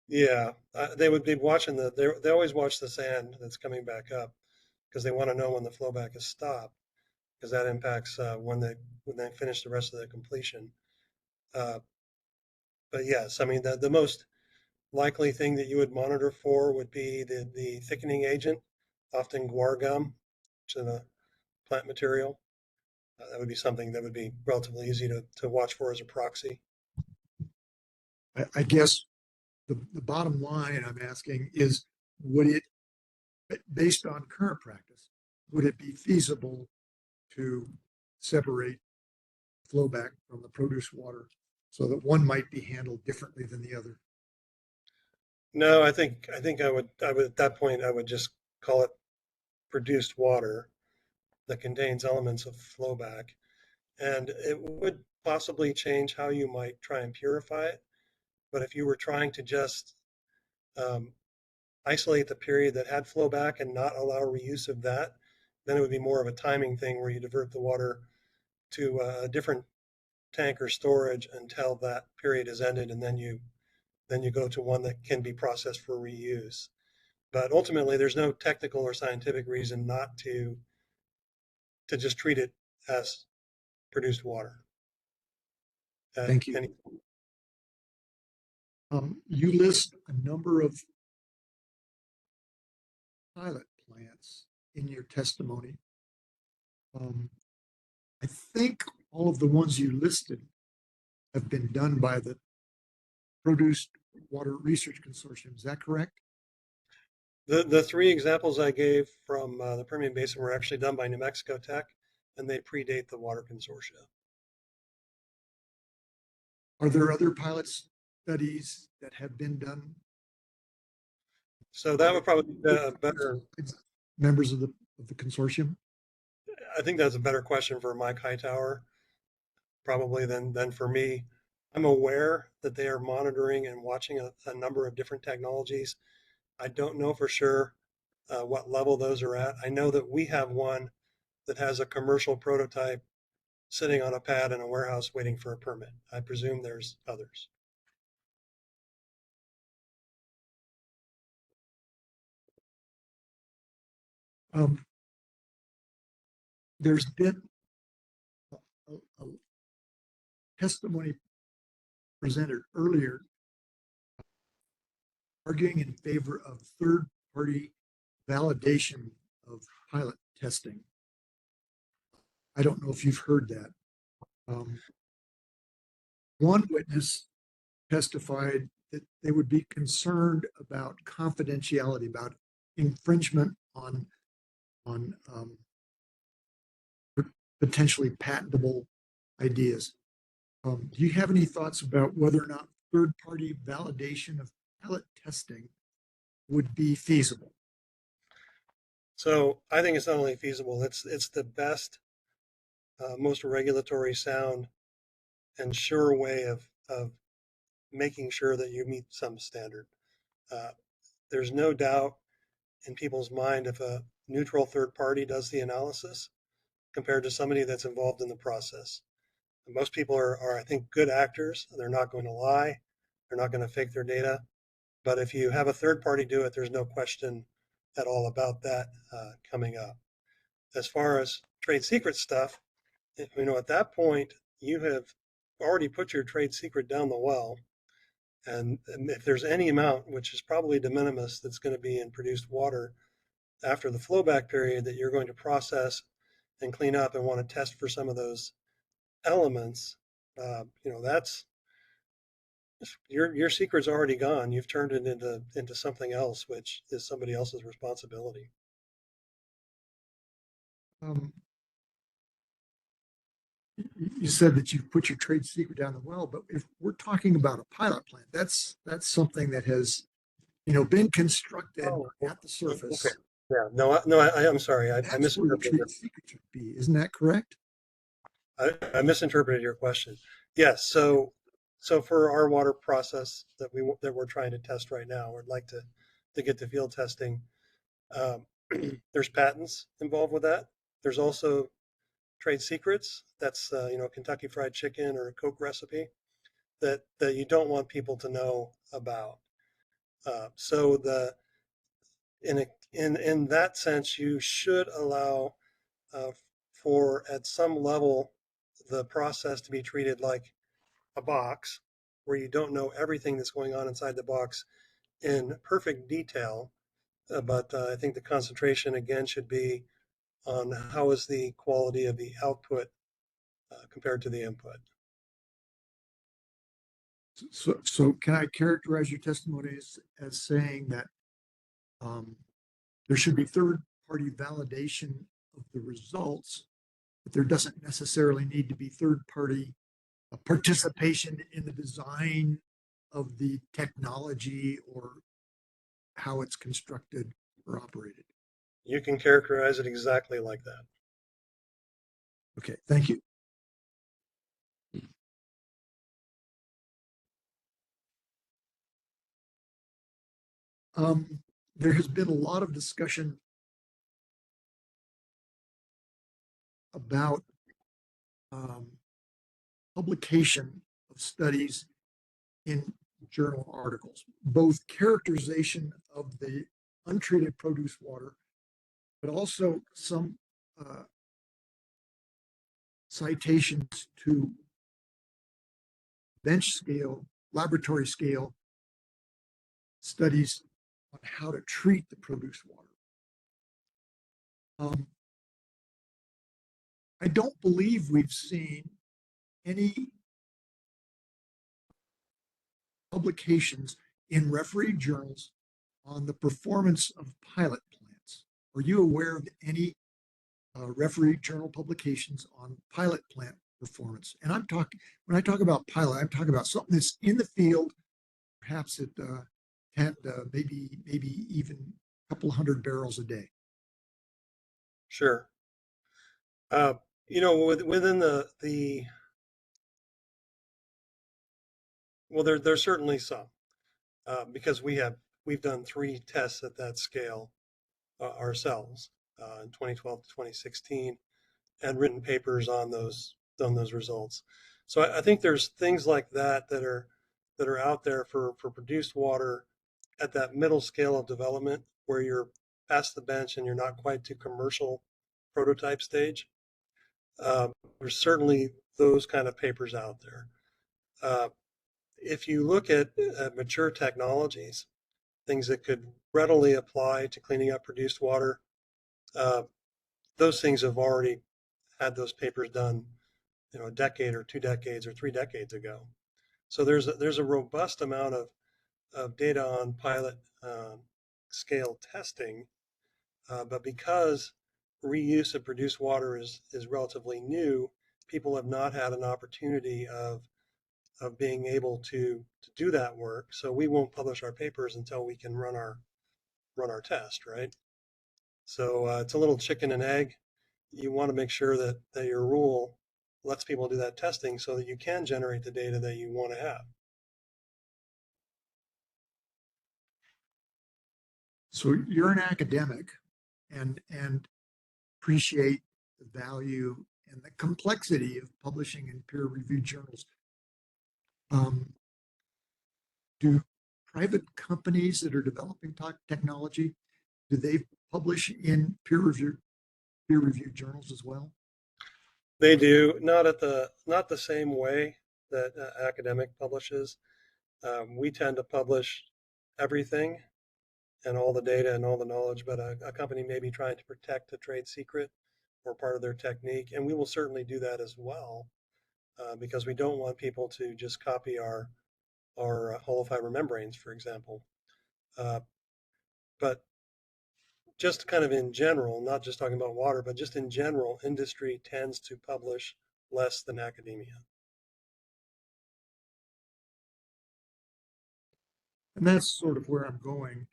Yeah, they would be watching they always watch the sand that's coming back up because they want to know when the flowback is stopped, because that impacts when they finish the rest of the completion. But yes, I mean the most likely thing that you would monitor for would be the thickening agent, often guar gum, which is a plant material. That would be something that would be relatively easy to watch for as a proxy. I guess the bottom line I'm asking is, would it, based on current practice, would it be feasible to separate flowback from the produce water so that one might be handled differently than the other? No, I think I would at that point I would just call it produced water that contains elements of flowback, and it would possibly change how you might try and purify it. But if you were trying to just isolate the period that had flowback and not allow reuse of that, then it would be more of a timing thing where you divert the water to a different tank or storage until that period is ended, and then you go to one that can be processed for reuse. But ultimately, there's no technical or scientific reason not to just treat it as produced water. Thank you. You list a number of pilot plants in your testimony. I think all of the ones you listed have been done by the Produced Water Research Consortium. Is that correct? The three examples I gave from the Permian Basin were actually done by New Mexico Tech, and they predate the water consortia. Are there other pilot studies that have been done? So that would probably be a better. Members of the consortium? I think that's a better question for Mike Hightower, probably than for me. I'm aware that they are monitoring and watching a number of different technologies. I don't know for sure what level those are at. I know that we have one that has a commercial prototype sitting on a pad in a warehouse waiting for a permit. I presume there's others. There's been a testimony presented earlier arguing in favor of third-party validation of pilot testing. I don't know if you've heard that. One witness testified that they would be concerned about confidentiality, about infringement on potentially patentable ideas. Do you have any thoughts about whether or not third-party validation of pilot testing would be feasible? So I think it's not only feasible, it's the best, most regulatory sound and sure way of making sure that you meet some standard. There's no doubt in people's mind if a neutral third party does the analysis compared to somebody that's involved in the process. And most people are, I think, good actors. They're not going to lie. They're not going to fake their data. But if you have a third party do it, there's no question at all about that coming up. As far as trade secret stuff, at that point, you have already put your trade secret down the well. And if there's any amount, which is probably de minimis, that's going to be in produced water after the flowback period that you're going to process and clean up and want to test for some of those elements, that's your secret's already gone. You've turned it into something else, which is somebody else's responsibility. You said that you've put your trade secret down the well, but if we're talking about a pilot plant, that's something that has, been constructed at the surface. Okay. Yeah, no, I'm sorry. I misinterpreted. Trade secret should be, isn't that correct? I misinterpreted your question. Yes. So for our water process that we're trying to test right now, we'd like to get to field testing. There's patents involved with that. There's also trade secrets. That's Kentucky Fried Chicken or a Coke recipe that you don't want people to know about. So in that sense, you should allow for at some level the process to be treated like a box where you don't know everything that's going on inside the box in perfect detail, but I think the concentration again should be on how is the quality of the output compared to the input. So can I characterize your testimony as saying that there should be third-party validation of the results, but there doesn't necessarily need to be third-party participation in the design of the technology or how it's constructed or operated? You can characterize it exactly like that. Okay, thank you. There has been a lot of discussion about publication of studies in journal articles, both characterization of the untreated produce water, but also some citations to bench scale, laboratory scale studies on how to treat the produce water. I don't believe we've seen any publications in referee journals on the performance of pilot plants. Are you aware of any referee journal publications on pilot plant performance? And I'm talking, when I talk about pilot, I'm talking about something that's in the field, perhaps at 10, maybe even a couple hundred barrels a day. Sure. Within well, there's certainly some, because we've done 3 tests at that scale ourselves in 2012 to 2016, and written papers on those results. So I think there's things like that that are out there for produced water at that middle scale of development where you're past the bench and you're not quite to commercial prototype stage. There's certainly those kind of papers out there. If you look at mature technologies, things that could readily apply to cleaning up produced water, those things have already had those papers done, a decade or 2 decades or 3 decades ago. So there's a robust amount of data on pilot scale testing, but because reuse of produced water is relatively new, people have not had an opportunity of being able to do that work. So we won't publish our papers until we can run our test, right? So it's a little chicken and egg. You want to make sure that your rule lets people do that testing so that you can generate the data that you want to have. So you're an academic and appreciate the value and the complexity of publishing in peer-reviewed journals. Do private companies that are developing technology, do they publish in peer-reviewed journals as well? They do, not the same way that academic publishes. We tend to publish everything and all the data and all the knowledge, but a company may be trying to protect a trade secret or part of their technique, and we will certainly do that as well, because we don't want people to just copy our hollow fiber membranes, for example. But just kind of in general, not just talking about water, but just in general, industry tends to publish less than academia. And that's sort of where I'm going.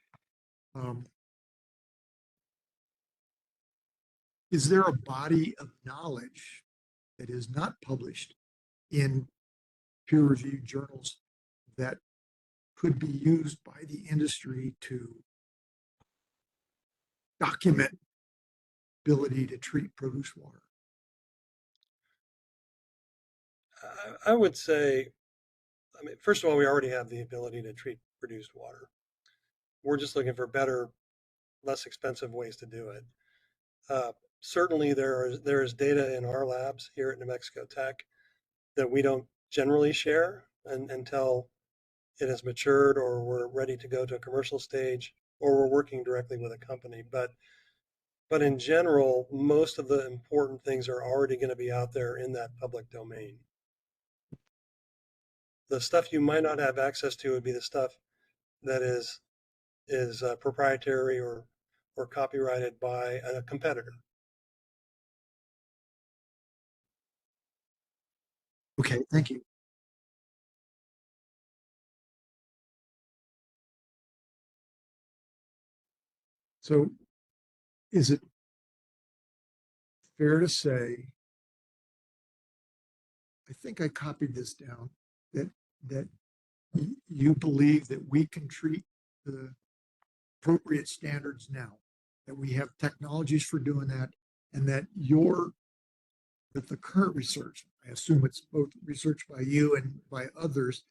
Is there a body of knowledge that is not published in peer-reviewed journals that could be used by the industry to document ability to treat produce water? I would say, first of all, we already have the ability to treat produced water. We're just looking for better, less expensive ways to do it. Certainly, there is data in our labs here at New Mexico Tech that we don't generally share until it has matured or we're ready to go to a commercial stage or we're working directly with a company. But in general, most of the important things are already going to be out there in that public domain. The stuff you might not have access to would be the stuff that is proprietary or copyrighted by a competitor. Okay, thank you. So is it fair to say, I think I copied this down, that you believe that we can treat the appropriate standards now, that we have technologies for doing that, and that the current research, I assume it's both research by you and by others,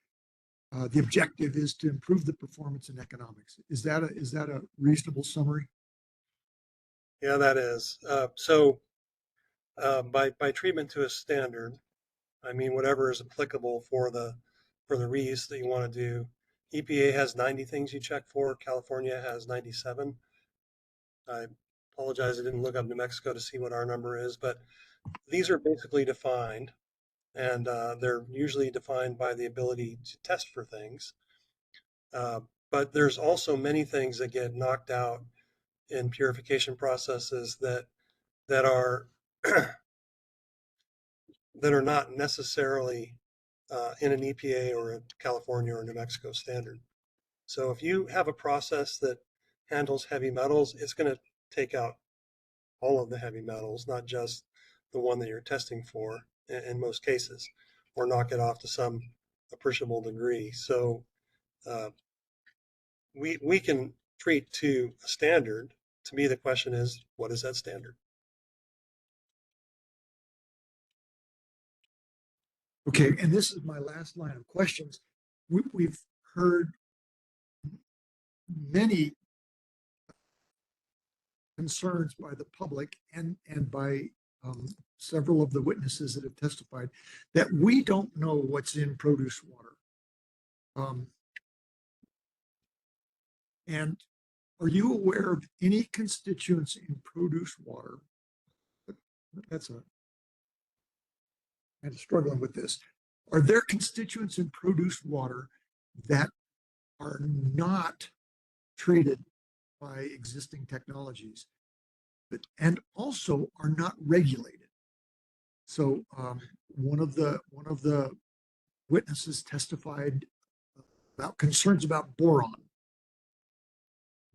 the objective is to improve the performance in economics. Is that a reasonable summary? Yeah, that is. By treatment to a standard, I mean whatever is applicable for the reuse that you want to do. EPA has 90 things you check for. California has 97. I apologize, I didn't look up New Mexico to see what our number is, but these are basically defined, and they're usually defined by the ability to test for things. But there's also many things that get knocked out in purification processes that are that are not necessarily in an EPA or a California or New Mexico standard. So if you have a process that handles heavy metals, it's going to take out all of the heavy metals, not just the one that you're testing for in most cases, or knock it off to some appreciable degree. So we can treat to a standard. To me, the question is, what is that standard? Okay, and this is my last line of questions. We've heard many concerns by the public and by several of the witnesses that have testified that we don't know what's in produce water. And are you aware of any constituents in produce water? I'm struggling with this. Are there constituents in produce water that are not treated by existing technologies, and also are not regulated? So one of the witnesses testified about concerns about boron.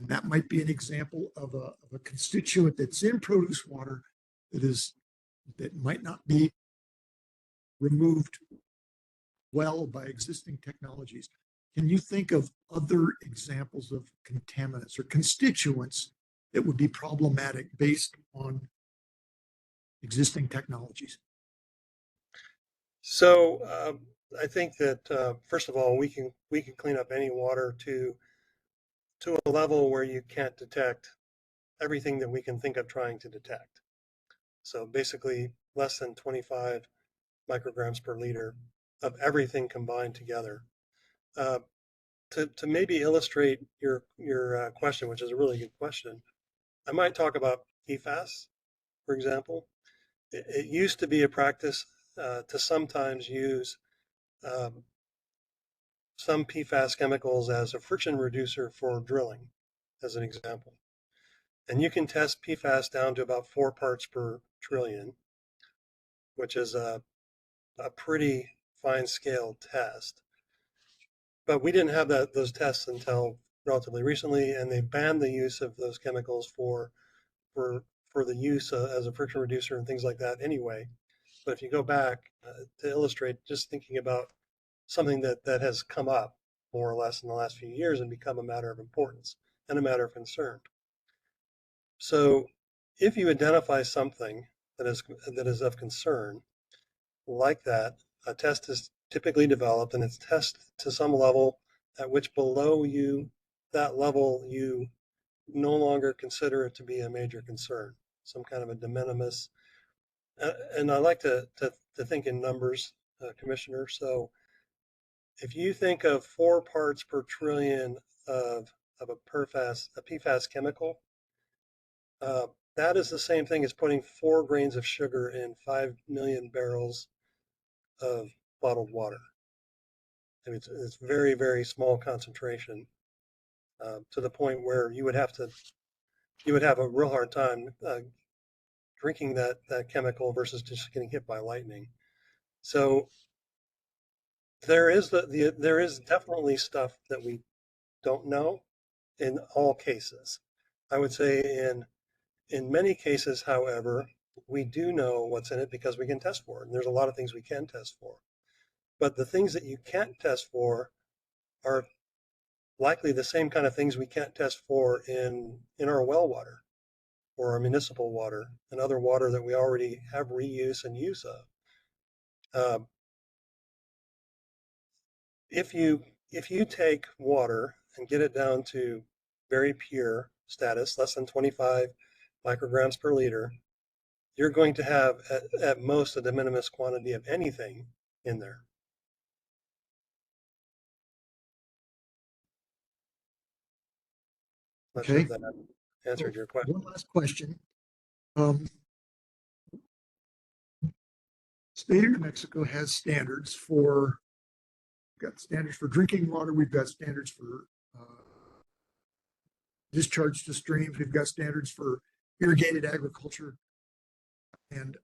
And that might be an example of a constituent that's in produce water that might not be removed well by existing technologies. Can you think of other examples of contaminants or constituents that would be problematic based on existing technologies? So I think that first of all, we can clean up any water to a level where you can't detect everything that we can think of trying to detect. So basically, less than 25 micrograms per liter of everything combined together. To maybe illustrate your question, which is a really good question, I might talk about PFAS, for example. It used to be a practice to sometimes use some PFAS chemicals as a friction reducer for drilling, as an example. And you can test PFAS down to about 4 parts per trillion, which is a pretty fine scale test. But we didn't have those tests until relatively recently, and they banned the use of those chemicals for the use as a friction reducer and things like that anyway. But if you go back to illustrate, just thinking about something that has come up more or less in the last few years and become a matter of importance and a matter of concern. So if you identify something that is of concern like that, a test is typically developed, and it's tested to some level at which below that level you no longer consider it to be a major concern, some kind of a de minimis. And I like to think in numbers, Commissioner. So if you think of 4 parts per trillion of a PFAS chemical, that is the same thing as putting 4 grains of sugar in 5 million barrels of bottled water. I mean, it's very, very small concentration, to the point where you would have a real hard time drinking that chemical versus just getting hit by lightning. So there is there is definitely stuff that we don't know in all cases. I would say in many cases, however, we do know what's in it because we can test for it. And there's a lot of things we can test for. But the things that you can't test for are likely the same kind of things we can't test for in our well water or our municipal water and other water that we already have reuse and use of. If you take water and get it down to very pure status, less than 25 micrograms per liter, you're going to have at most a de minimis quantity of anything in there. Not sure Okay. if that answered your question. One last question. State of New Mexico has standards for, we've got standards for drinking water. We've got standards for discharge to streams. We've got standards for irrigated agriculture and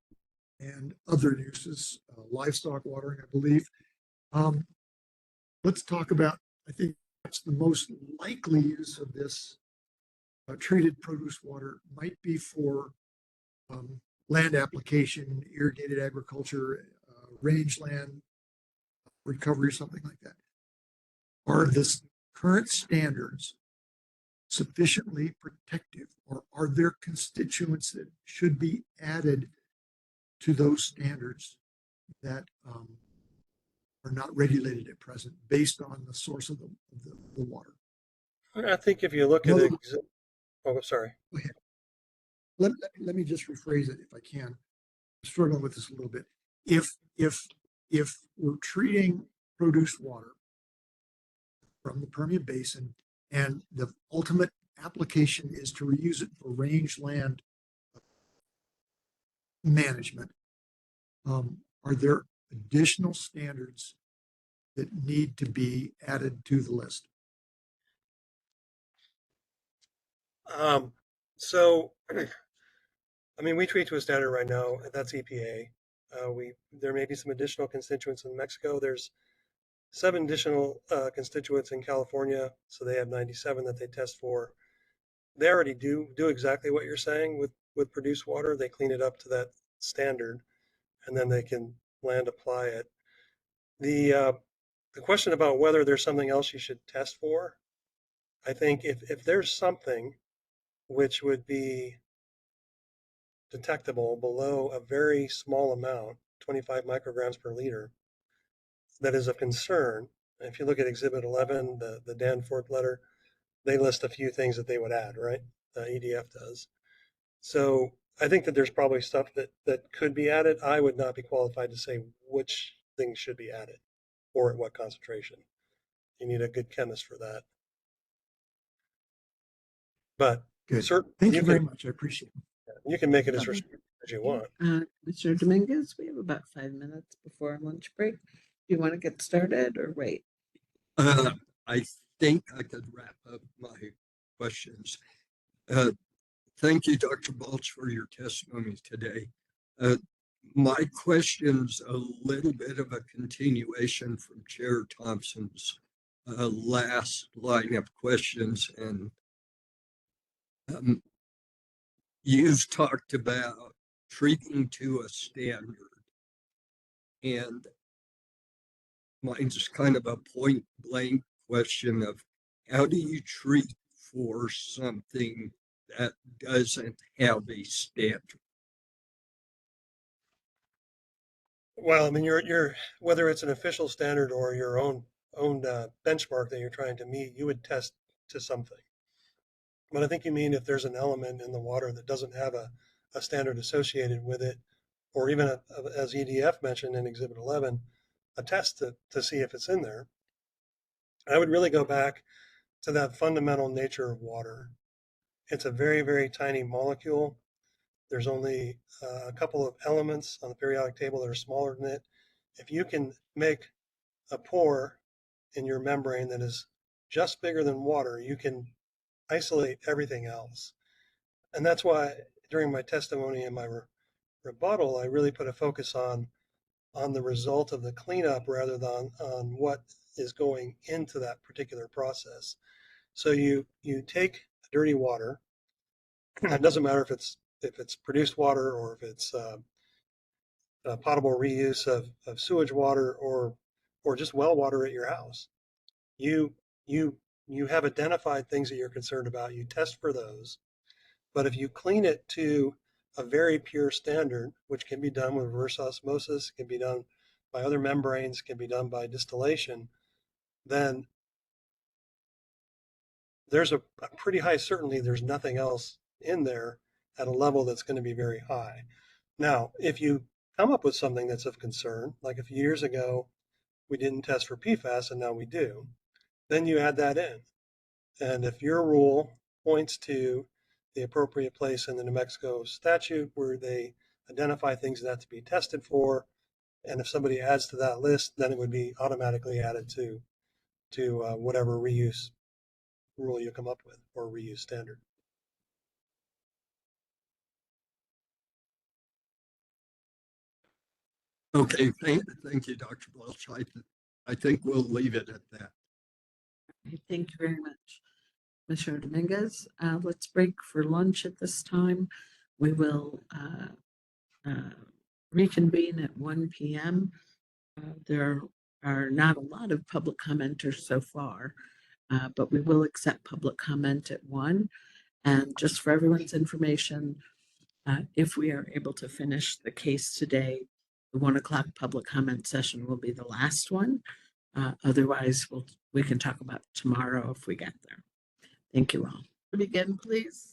other uses, livestock watering, I believe. Let's talk about, I think that's the most likely use of this treated produce water might be for land application, irrigated agriculture, rangeland recovery, or something like that. Are the current standards sufficiently protective, or are there constituents that should be added to those standards that are not regulated at present based on the source of the water? I think if you look at it, oh, sorry. Go ahead. Let me just rephrase it if I can. I'm struggling with this a little bit. If we're treating produced water from the Permian Basin and the ultimate application is to reuse it for rangeland management, are there additional standards that need to be added to the list? So, I mean, we treat to a standard right now, and that's EPA. There may be some additional constituents in Mexico. There's 7 additional constituents in California, so they have 97 that they test for. They already do exactly what you're saying with produced water. They clean it up to that standard, and then they can land apply it. The question about whether there's something else you should test for, I think if there's something which would be detectable below a very small amount, 25 micrograms per liter, that is of concern. If you look at Exhibit 11, the Danforth letter, they list a few things that they would add, right? EDF does. So I think that there's probably stuff that could be added. I would not be qualified to say which things should be added or at what concentration. You need a good chemist for that. But good. Thank you very much. I appreciate it. You can make it as restrictive as you want. Mr. Dominguez, we have about 5 minutes before lunch break. Do you want to get started or wait? I think I could wrap up my questions. Thank you, Dr. Balch, for your testimony today. My question's a little bit of a continuation from Chair Thompson's last line of questions. And you've talked about treating to a standard. And mine's just kind of a point blank question of how do you treat for something that doesn't have a standard? Well, I mean, you're whether it's an official standard or your own benchmark that you're trying to meet, you would test to something. But I think you mean if there's an element in the water that doesn't have a standard associated with it, or even as EDF mentioned in Exhibit 11, a test to see if it's in there. I would really go back to that fundamental nature of water. It's a very, very tiny molecule. There's only a couple of elements on the periodic table that are smaller than it. If you can make a pore in your membrane that is just bigger than water, you can isolate everything else. And that's why during my testimony and my rebuttal, I really put a focus on the result of the cleanup rather than on what is going into that particular process. So you take dirty water. It doesn't matter if it's produced water or if it's potable reuse of sewage water or just well water at your house. You have identified things that you're concerned about. You test for those. But if you clean it to a very pure standard, which can be done with reverse osmosis, can be done by other membranes, can be done by distillation, then there's a pretty high certainty there's nothing else in there at a level that's going to be very high. Now, if you come up with something that's of concern, like a few years ago, we didn't test for PFAS and now we do, then you add that in. And if your rule points to the appropriate place in the New Mexico statute where they identify things that have to be tested for, and if somebody adds to that list, then it would be automatically added to whatever reuse rule you come up with or reuse standard. Okay, thank you, Dr. Welch. I think we'll leave it at that. Thank you very much, Commissioner Dominguez. Let's break for lunch at this time. We will reconvene at 1 p.m. There are not a lot of public commenters so far, but we will accept public comment at 1. And just for everyone's information, if we are able to finish the case today, the 1 o'clock public comment session will be the last one. Otherwise, we can talk about it tomorrow if we get there. Thank you all. Begin, please.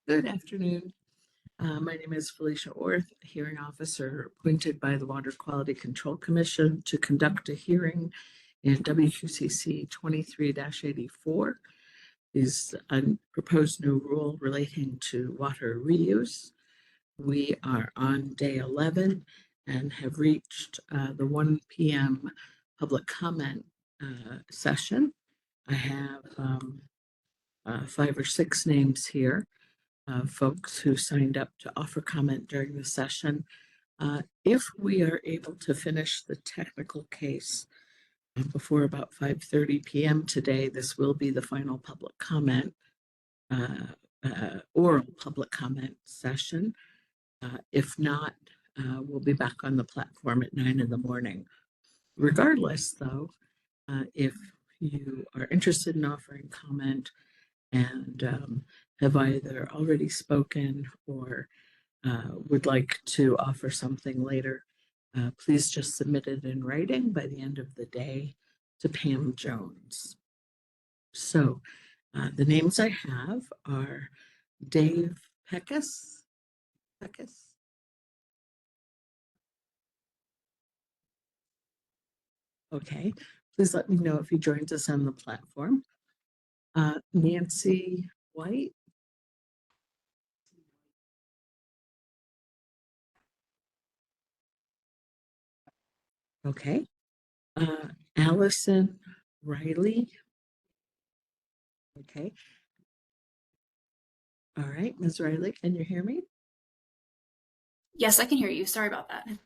Good afternoon. My name is Felicia Orth, a hearing officer appointed by the Water Quality Control Commission to conduct a hearing in WQCC 23-84. Is a proposed new rule relating to water reuse. We are on day 11 and have reached the 1 p.m. public comment session. I have 5 or 6 names here of folks who signed up to offer comment during the session. If we are able to finish the technical case before about 5:30 p.m. today, this will be the final public comment, oral public comment session. If not, we'll be back on the platform at 9 in the morning. Regardless, though, if you are interested in offering comment and have either already spoken or would like to offer something later, please just submit it in writing by the end of the day to Pam Jones. So the names I have are Dave Peckus. Okay, please let me know if he joins us on the platform. Nancy White. Okay. Allison Riley. Okay. All right, Ms. Riley, can you hear me? Yes, I can hear you. Sorry about that. Can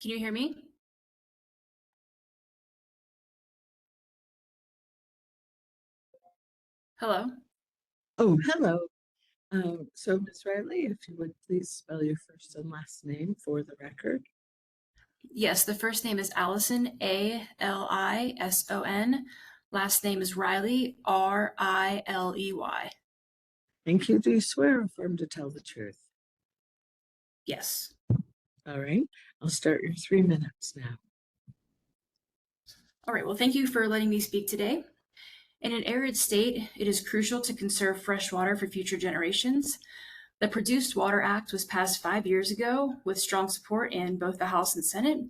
you hear me? Hello? Oh, hello. So Ms. Riley, if you would please spell your first and last name for the record. Yes, the first name is Allison, A-L-I-S-O-N. Last name is Riley, R-I-L-E-Y. Thank you. Do you swear or affirm to tell the truth? Yes. All right. I'll start your 3 minutes now. All right, well, thank you for letting me speak today. In an arid state, it is crucial to conserve fresh water for future generations. The Produced Water Act was passed 5 years ago with strong support in both the House and Senate.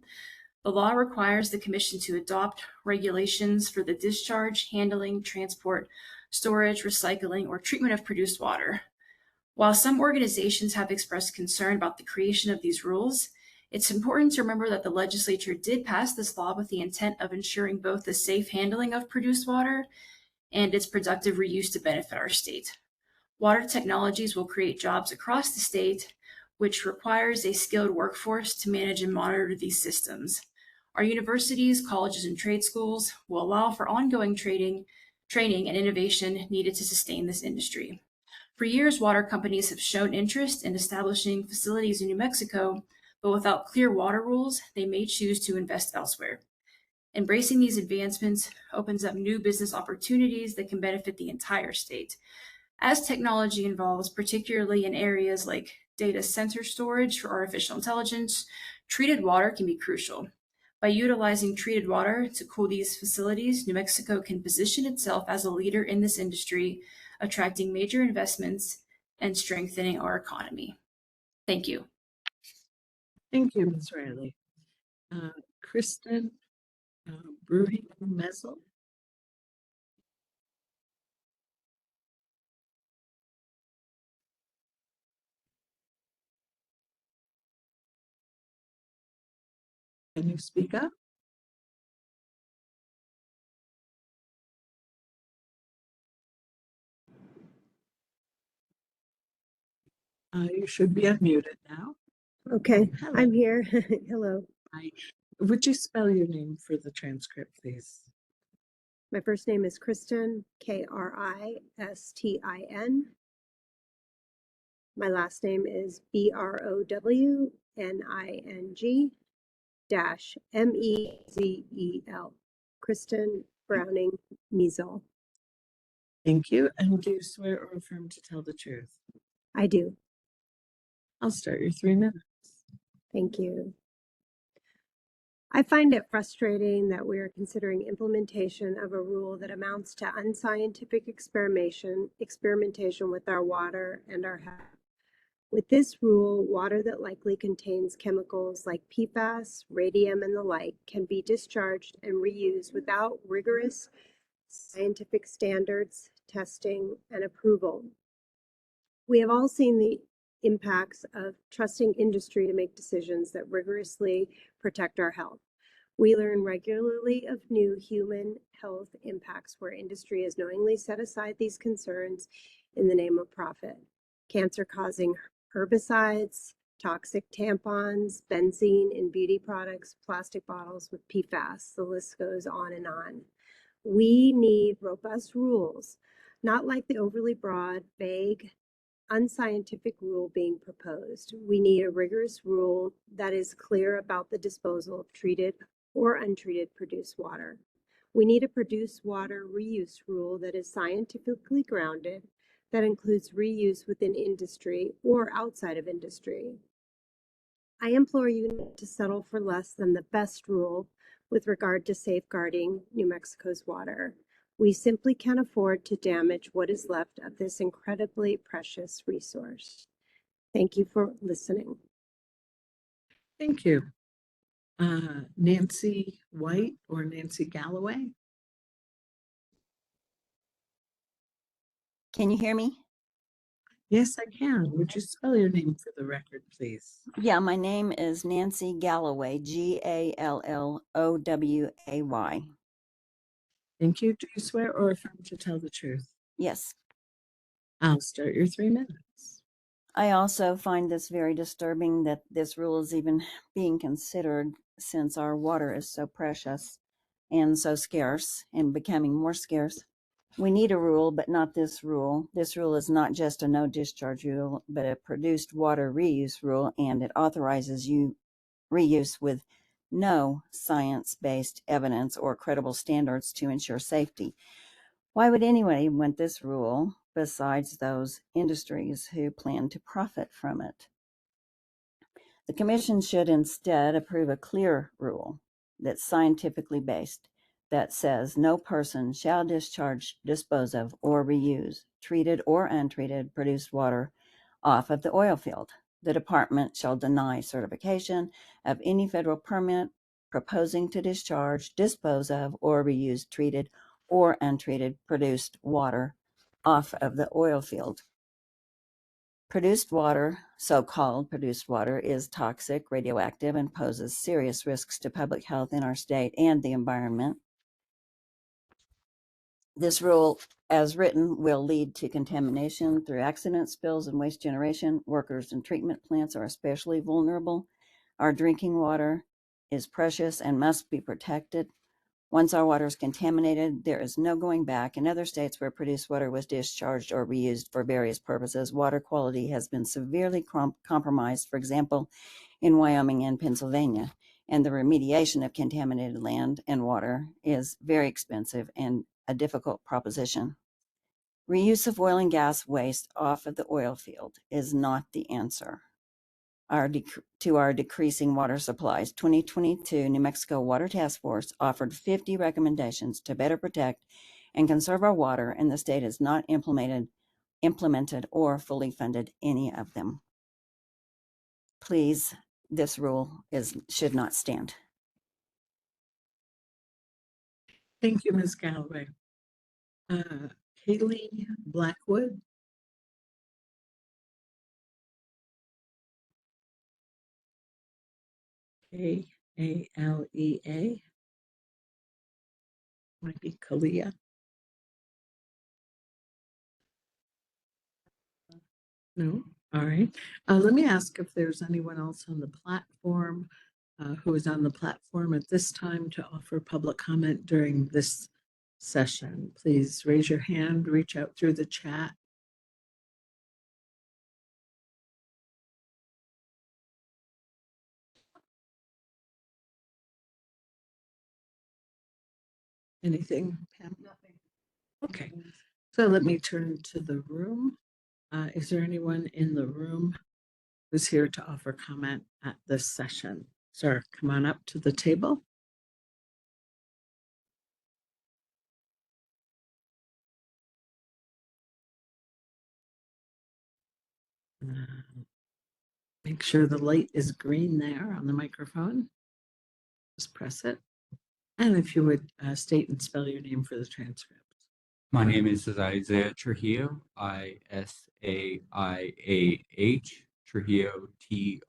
The law requires the Commission to adopt regulations for the discharge, handling, transport, storage, recycling, or treatment of produced water. While some organizations have expressed concern about the creation of these rules, it's important to remember that the legislature did pass this law with the intent of ensuring both the safe handling of produced water and its productive reuse to benefit our state. Water technologies will create jobs across the state, which requires a skilled workforce to manage and monitor these systems. Our universities, colleges, and trade schools will allow for ongoing training and innovation needed to sustain this industry. For years, water companies have shown interest in establishing facilities in New Mexico, but without clear water rules, they may choose to invest elsewhere. Embracing these advancements opens up new business opportunities that can benefit the entire state. As technology evolves, particularly in areas like data center storage for artificial intelligence, treated water can be crucial. By utilizing treated water to cool these facilities, New Mexico can position itself as a leader in this industry, attracting major investments and strengthening our economy. Thank you. Thank you, Ms. Riley. Kristen Brewing-Messel. Can you speak up? You should be unmuted now. Okay, Hello. I'm here. Hello. Hi. Would you spell your name for the transcript, please? My first name is Kristen, Kristin. My last name is Browning Mezel. Kristen Browning Mezel. Thank you. And do you swear or affirm to tell the truth? I do. I'll start your 3 minutes. Thank you. I find it frustrating that we are considering implementation of a rule that amounts to unscientific experimentation with our water and our health. With this rule, water that likely contains chemicals like PFAS, radium, and the like can be discharged and reused without rigorous scientific standards, testing, and approval. We have all seen the impacts of trusting industry to make decisions that rigorously protect our health. We learn regularly of new human health impacts where industry has knowingly set aside these concerns in the name of profit. Cancer-causing herbicides, toxic tampons, benzene in beauty products, plastic bottles with PFAS, the list goes on and on. We need robust rules, not like the overly broad, vague, unscientific rule being proposed. We need a rigorous rule that is clear about the disposal of treated or untreated produced water. We need a produced water reuse rule that is scientifically grounded, that includes reuse within industry or outside of industry. I implore you to settle for less than the best rule with regard to safeguarding New Mexico's water. We simply can't afford to damage what is left of this incredibly precious resource. Thank you for listening. Thank you. Nancy White or Nancy Galloway? Can you hear me? Yes, I can. Would you spell your name for the record, please? Yeah, my name is Nancy Galloway, Galloway. Thank you. Do you swear or affirm to tell the truth? Yes. I'll start your 3 minutes. I also find this very disturbing that this rule is even being considered since our water is so precious and so scarce and becoming more scarce. We need a rule, but not this rule. This rule is not just a no discharge rule, but a produced water reuse rule, and it authorizes reuse with no science-based evidence or credible standards to ensure safety. Why would anybody want this rule besides those industries who plan to profit from it? The Commission should instead approve a clear rule that's scientifically based, that says no person shall discharge, dispose of, or reuse treated or untreated produced water off of the oil field. The department shall deny certification of any federal permit proposing to discharge, dispose of, or reuse treated or untreated produced water off of the oil field. Produced water, so-called produced water, is toxic, radioactive, and poses serious risks to public health in our state and the environment. This rule, as written, will lead to contamination through accidents, spills, and waste generation. Workers in treatment plants are especially vulnerable. Our drinking water is precious and must be protected. Once our water is contaminated, there is no going back. In other states where produced water was discharged or reused for various purposes, water quality has been severely compromised, for example, in Wyoming and Pennsylvania. And the remediation of contaminated land and water is very expensive and a difficult proposition. Reuse of oil and gas waste off of the oil field is not the answer to our decreasing water supplies. 2022 New Mexico Water Task Force offered 50 recommendations to better protect and conserve our water, and the state has not implemented or fully funded any of them. Please, this rule should not stand. Thank you, Ms. Galloway. Kaylee Blackwood. Kalea. Might be Kalia. No? All right. Let me ask if there's anyone else on the platform who is on the platform at this time to offer public comment during this session. Please raise your hand, reach out through the chat. Anything, Pam? Nothing. Okay. So let me turn to the room. Is there anyone in the room who's here to offer comment at this session? Sir, come on up to the table. Make sure the light is green there on the microphone. Just press it. And if you would state and spell your name for the transcript. My name is Isaiah Trujillo, Isaiah, Trujillo, Trujillo.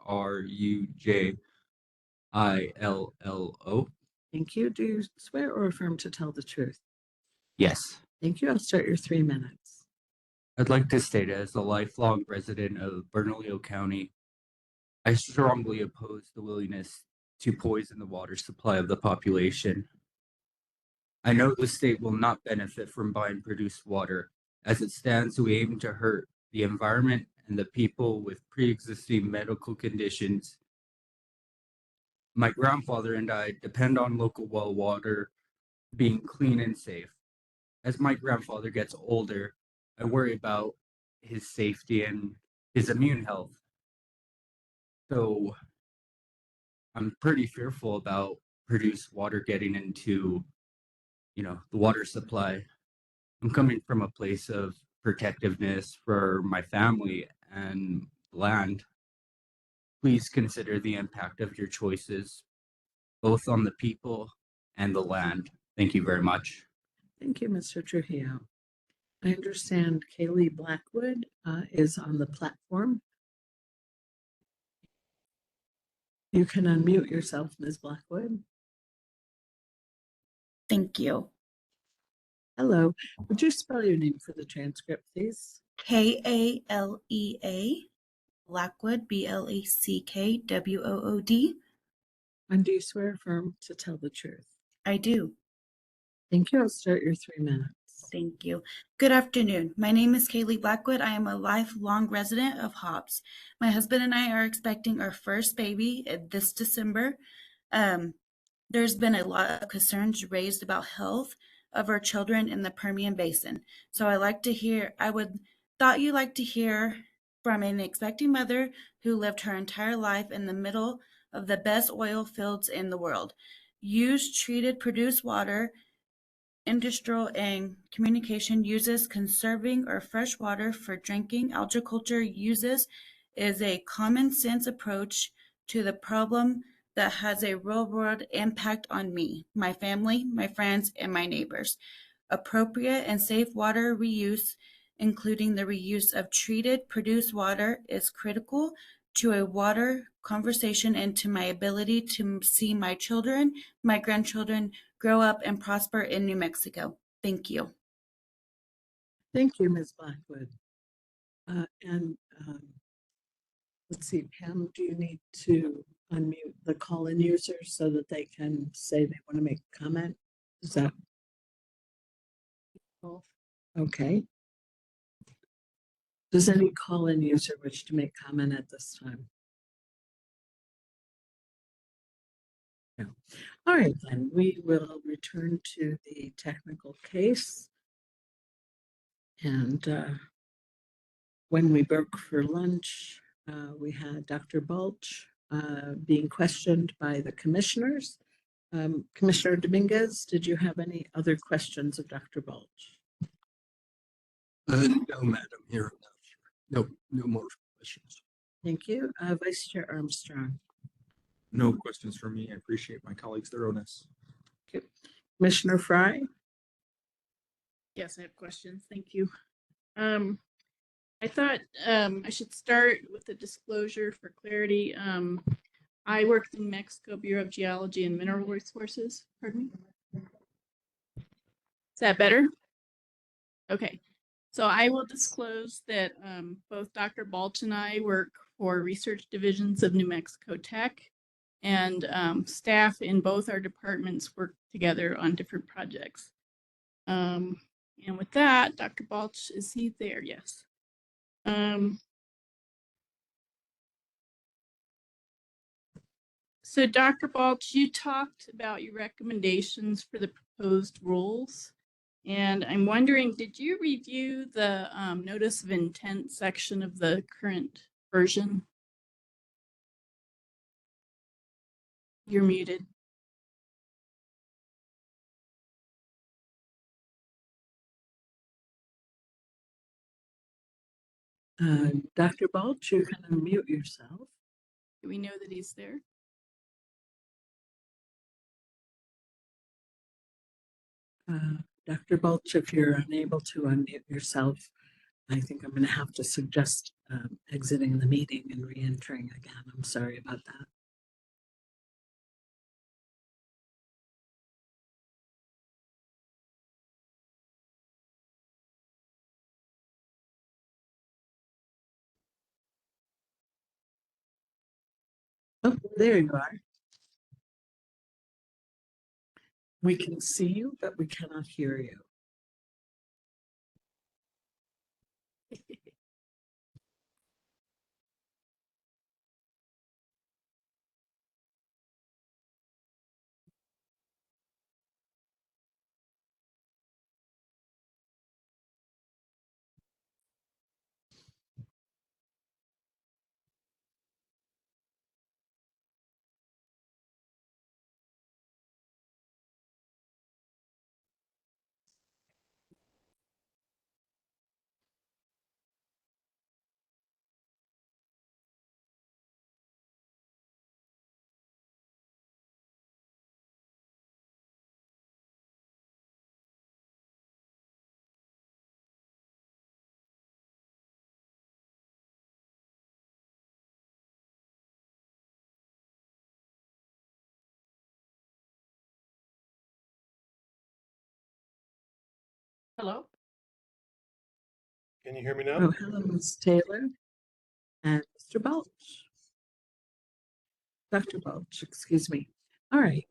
Thank you. Do you swear or affirm to tell the truth? Yes. Thank you. I'll start your 3 minutes. I'd like to state, as a lifelong resident of Bernalillo County, I strongly oppose the willingness to poison the water supply of the population. I know the state will not benefit from buying produced water. As it stands, we aim to hurt the environment and the people with pre-existing medical conditions. My grandfather and I depend on local well water being clean and safe. As my grandfather gets older, I worry about his safety and his immune health. So I'm pretty fearful about produced water getting into, the water supply. I'm coming from a place of protectiveness for my family and land. Please consider the impact of your choices, both on the people and the land. Thank you very much. Thank you, Mr. Trujillo. I understand Kaylee Blackwood is on the platform. You can unmute yourself, Ms. Blackwood. Thank you. Hello. Would you spell your name for the transcript, please? Kalea, Blackwood, Blackwood. And do you swear or affirm to tell the truth? I do. Thank you. I'll start your 3 minutes. Thank you. Good afternoon. My name is Kaylee Blackwood. I am a lifelong resident of Hobbs. My husband and I are expecting our first baby this December. There's been a lot of concerns raised about health of our children in the Permian Basin. So I thought you'd like to hear from an expecting mother who lived her entire life in the middle of the best oil fields in the world. Used treated produced water industrial, and communication uses, conserving or fresh water for drinking, agriculture uses is a common sense approach to the problem that has a real world impact on me, my family, my friends, and my neighbors. Appropriate and safe water reuse, including the reuse of treated produced water, is critical to a water conversation and to my ability to see my children, my grandchildren grow up and prosper in New Mexico. Thank you. Thank you, Ms. Blackwood. And let's see, Pam, do you need to unmute the call-in users so that they can say they want to make a comment? Is that okay? Does any call-in user wish to make comment at this time? No. All right, then we will return to the technical case. And when we broke for lunch, we had Dr. Balch being questioned by the commissioners. Commissioner Dominguez, did you have any other questions of Dr. Balch? No, Madam, here. No more questions. Thank you. Vice Chair Armstrong. No questions for me. I appreciate my colleagues' thoroughness. Okay. Commissioner Fry? Yes, I have questions. Thank you. I thought I should start with a disclosure for clarity. I worked in Mexico Bureau of Geology and Mineral Resources. Pardon me? Is that better? Okay. So I will disclose that both Dr. Balch and I work for research divisions of New Mexico Tech, and staff in both our departments work together on different projects. And with that, Dr. Balch, is he there? Yes. So Dr. Balch, you talked about your recommendations for the proposed rules. And I'm wondering, did you review the notice of intent section of the current version? You're muted. Dr. Balch, you can unmute yourself. Do we know that he's there? Dr. Balch, if you're unable to unmute yourself, I think I'm going to have to suggest exiting the meeting and re-entering again. I'm sorry about that. Oh, there you are. We can see you, but we cannot hear you. Hello? Can you hear me now? Oh, hello, Ms. Taylor and Mr. Balch. Dr. Balch, excuse me. All right.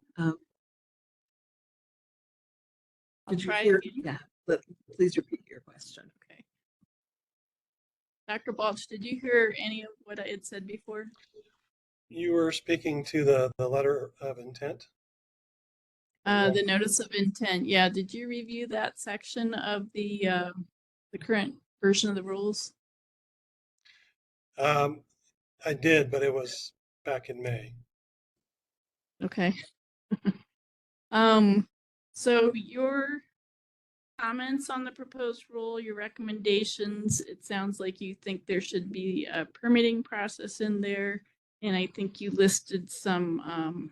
Did you hear? Yeah, please repeat your question. Okay. Dr. Balch, did you hear any of what I had said before? You were speaking to the letter of intent? The notice of intent. Yeah. Did you review that section of the current version of the rules? I did, but it was back in May. Okay. So your comments on the proposed rule, your recommendations. It sounds like you think there should be a permitting process in there. And I think you listed some,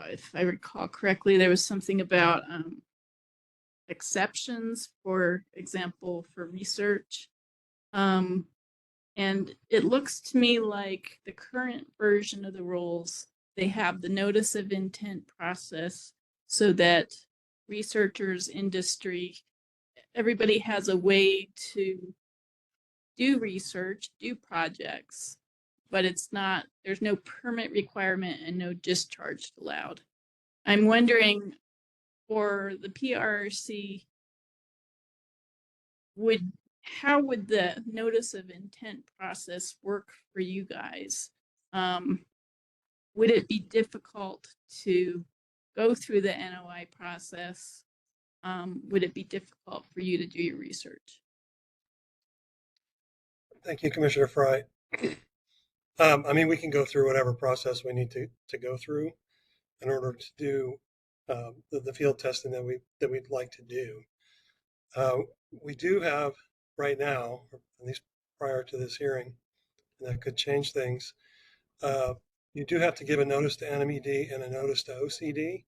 if I recall correctly, there was something about exceptions, for example, for research. And it looks to me like the current version of the rules, they have the notice of intent process so that researchers, industry, everybody has a way to do research, do projects, but there's no permit requirement and no discharge allowed. I'm wondering, for the PRC, how would the notice of intent process work for you guys? Would it be difficult to go through the NOI process? Would it be difficult for you to do your research? Thank you, Commissioner Fry. I mean, we can go through whatever process we need to go through in order to do the field testing that we'd like to do. We do have right now, at least prior to this hearing, and that could change things. You do have to give a notice to NMED and a notice to OCD,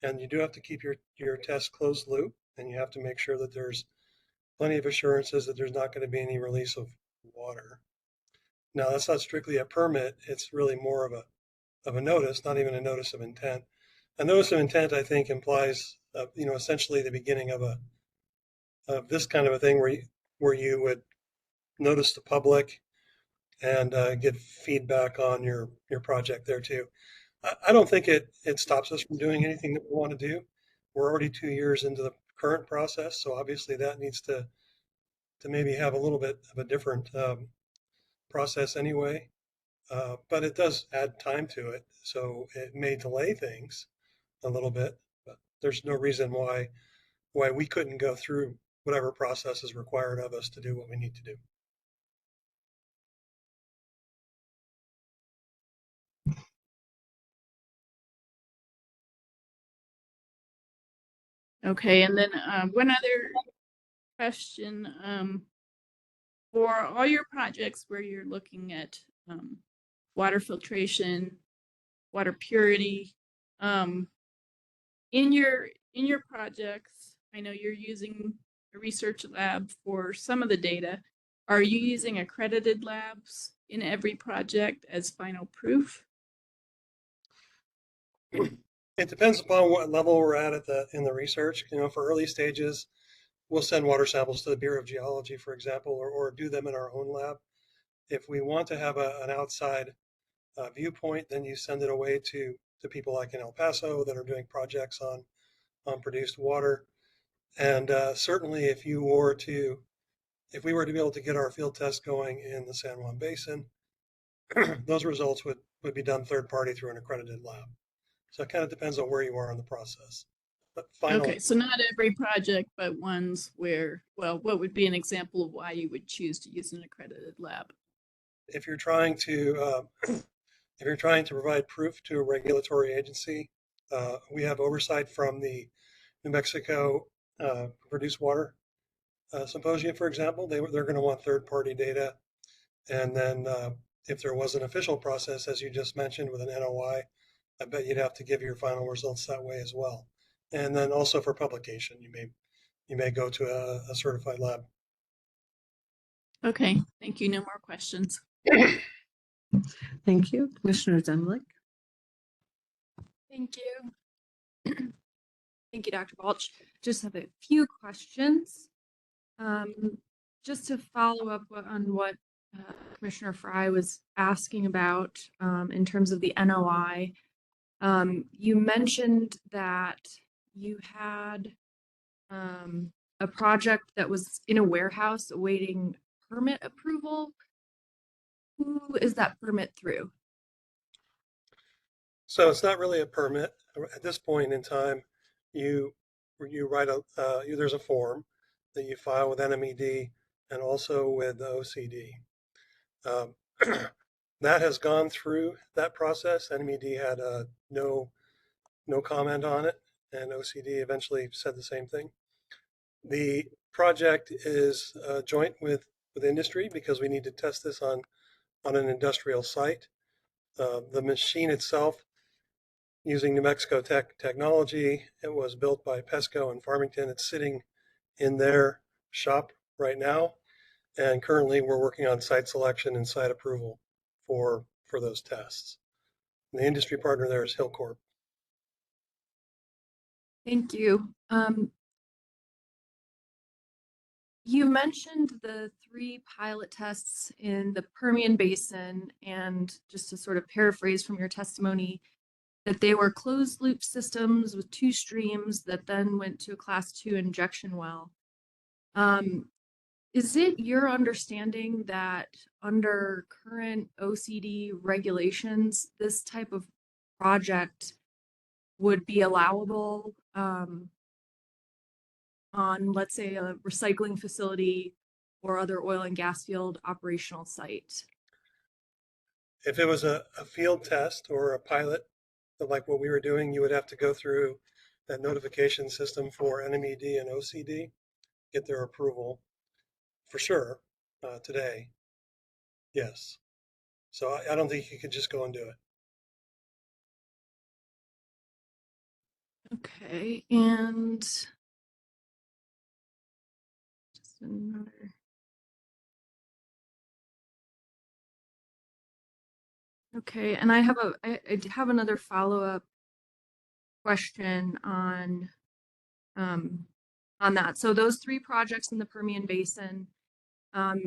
and you do have to keep your test closed loop, and you have to make sure that there's plenty of assurances that there's not going to be any release of water. Now, that's not strictly a permit. It's really more of a notice, not even a notice of intent. A notice of intent, I think, implies, essentially the beginning of this kind of a thing where you would notice the public and get feedback on your project there too. I don't think it stops us from doing anything that we want to do. We're already 2 years into the current process, so obviously that needs to maybe have a little bit of a different process anyway. But it does add time to it, so it may delay things a little bit, but there's no reason why we couldn't go through whatever process is required of us to do what we need to do. Okay, and then one other question. For all your projects where you're looking at water filtration, water purity, in your projects, I know you're using a research lab for some of the data. Are you using accredited labs in every project as final proof? It depends upon what level we're at in the research. For early stages, we'll send water samples to the Bureau of Geology, for example, or do them in our own lab. If we want to have an outside viewpoint, then you send it away to people like in El Paso that are doing projects on produced water. And certainly, if we were to be able to get our field test going in the San Juan Basin, those results would be done third party through an accredited lab. So it kind of depends on where you are in the process. But Okay, so not every project, but ones where, well, what would be an example of why you would choose to use an accredited lab? If you're trying to provide proof to a regulatory agency, we have oversight from the New Mexico Produced Water Symposium, for example. They're going to want third-party data, and then if there was an official process, as you just mentioned, with an NOI, I bet you'd have to give your final results that way as well. And then also for publication, you may go to a certified lab. Okay, thank you. No more questions. Thank you. Commissioner Zemlich. Thank you. Thank you, Dr. Balch. Just have a few questions. Just to follow up on what Commissioner Fry was asking about in terms of the NOI. You mentioned that you had a project that was in a warehouse awaiting permit approval. Who is that permit through? So it's not really a permit at this point in time. You write there's a form that you file with NMED and also with the OCD. That has gone through that process. NMED had no comment on it, and OCD eventually said the same thing. The project is joint with industry because we need to test this on an industrial site. The machine itself, using New Mexico technology, it was built by Pesco in Farmington. It's sitting in their shop right now, and currently we're working on site selection and site approval for those tests. And the industry partner there is Hillcorp. Thank you. You mentioned the 3 pilot tests in the Permian Basin, and just to sort of paraphrase from your testimony, that they were closed loop systems with 2 streams that then went to a class 2 injection well. Is it your understanding that under current OCD regulations, this type of project would be allowable on, let's say, a recycling facility or other oil and gas field operational site? If it was a field test or a pilot, like what we were doing, you would have to go through that notification system for NMED and OCD, get their approval for sure today. Yes. So I don't think you could just go and do it. Okay, and just another. Okay, and I have another follow-up question on that. So those 3 projects in the Permian Basin,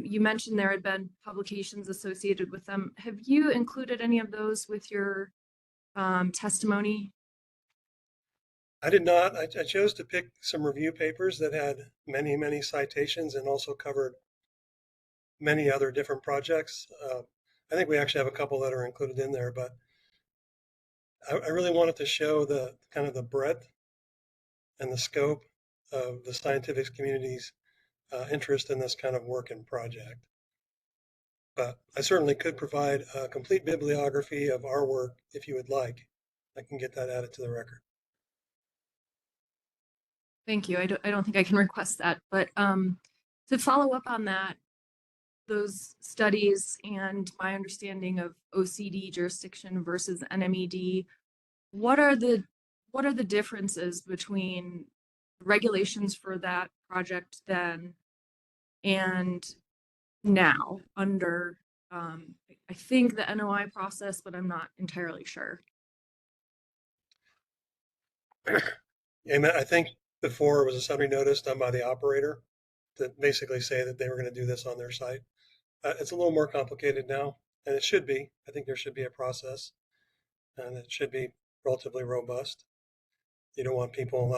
you mentioned there had been publications associated with them. Have you included any of those with your testimony? I did not. I chose to pick some review papers that had many, many citations and also covered many other different projects. I think we actually have a couple that are included in there, but I really wanted to show the kind of the breadth and the scope of the scientific community's interest in this kind of work and project. But I certainly could provide a complete bibliography of our work if you would like. I can get that added to the record. Thank you. I don't think I can request that, but to follow up on that, those studies and my understanding of OCD jurisdiction versus NMED, what are the differences between regulations for that project then and now under I think the NOI process, but I'm not entirely sure. I think before it was a summary notice done by the operator to basically say that they were going to do this on their site. It's a little more complicated now, and it should be. I think there should be a process, and it should be relatively robust. You don't want people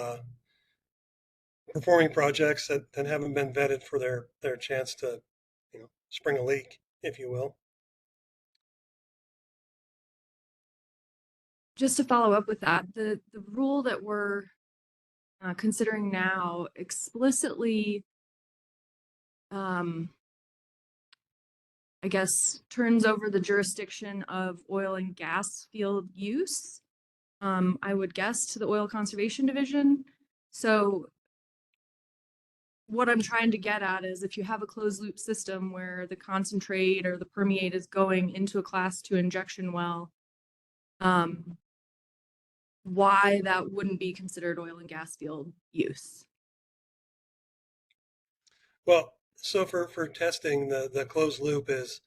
performing projects that haven't been vetted for their chance to, spring a leak, if you will. Just to follow up with that, the rule that we're considering now explicitly, I guess, turns over the jurisdiction of oil and gas field use, I would guess, to the Oil Conservation Division. So what I'm trying to get at is if you have a closed loop system where the concentrate or the permeate is going into a class 2 injection well, why that wouldn't be considered oil and gas field use. Well, so for testing, the closed loop is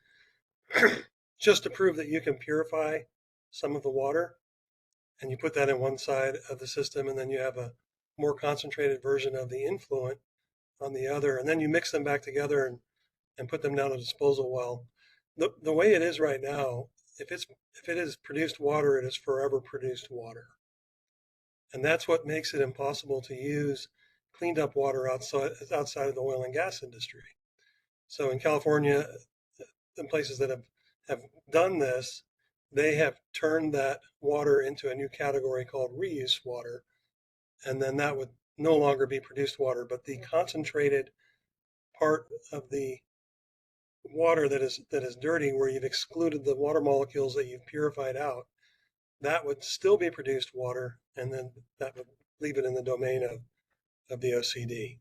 just to prove that you can purify some of the water, and you put that in one side of the system, and then you have a more concentrated version of the influent on the other, and then you mix them back together and put them down a disposal well. The way it is right now, if it is produced water, it is forever produced water. And that's what makes it impossible to use cleaned up water outside of the oil and gas industry. So in California, in places that have done this, they have turned that water into a new category called reuse water. And then that would no longer be produced water, but the concentrated part of the water that is dirty, where you've excluded the water molecules that you've purified out, that would still be produced water, and then that would leave it in the domain of the OCD.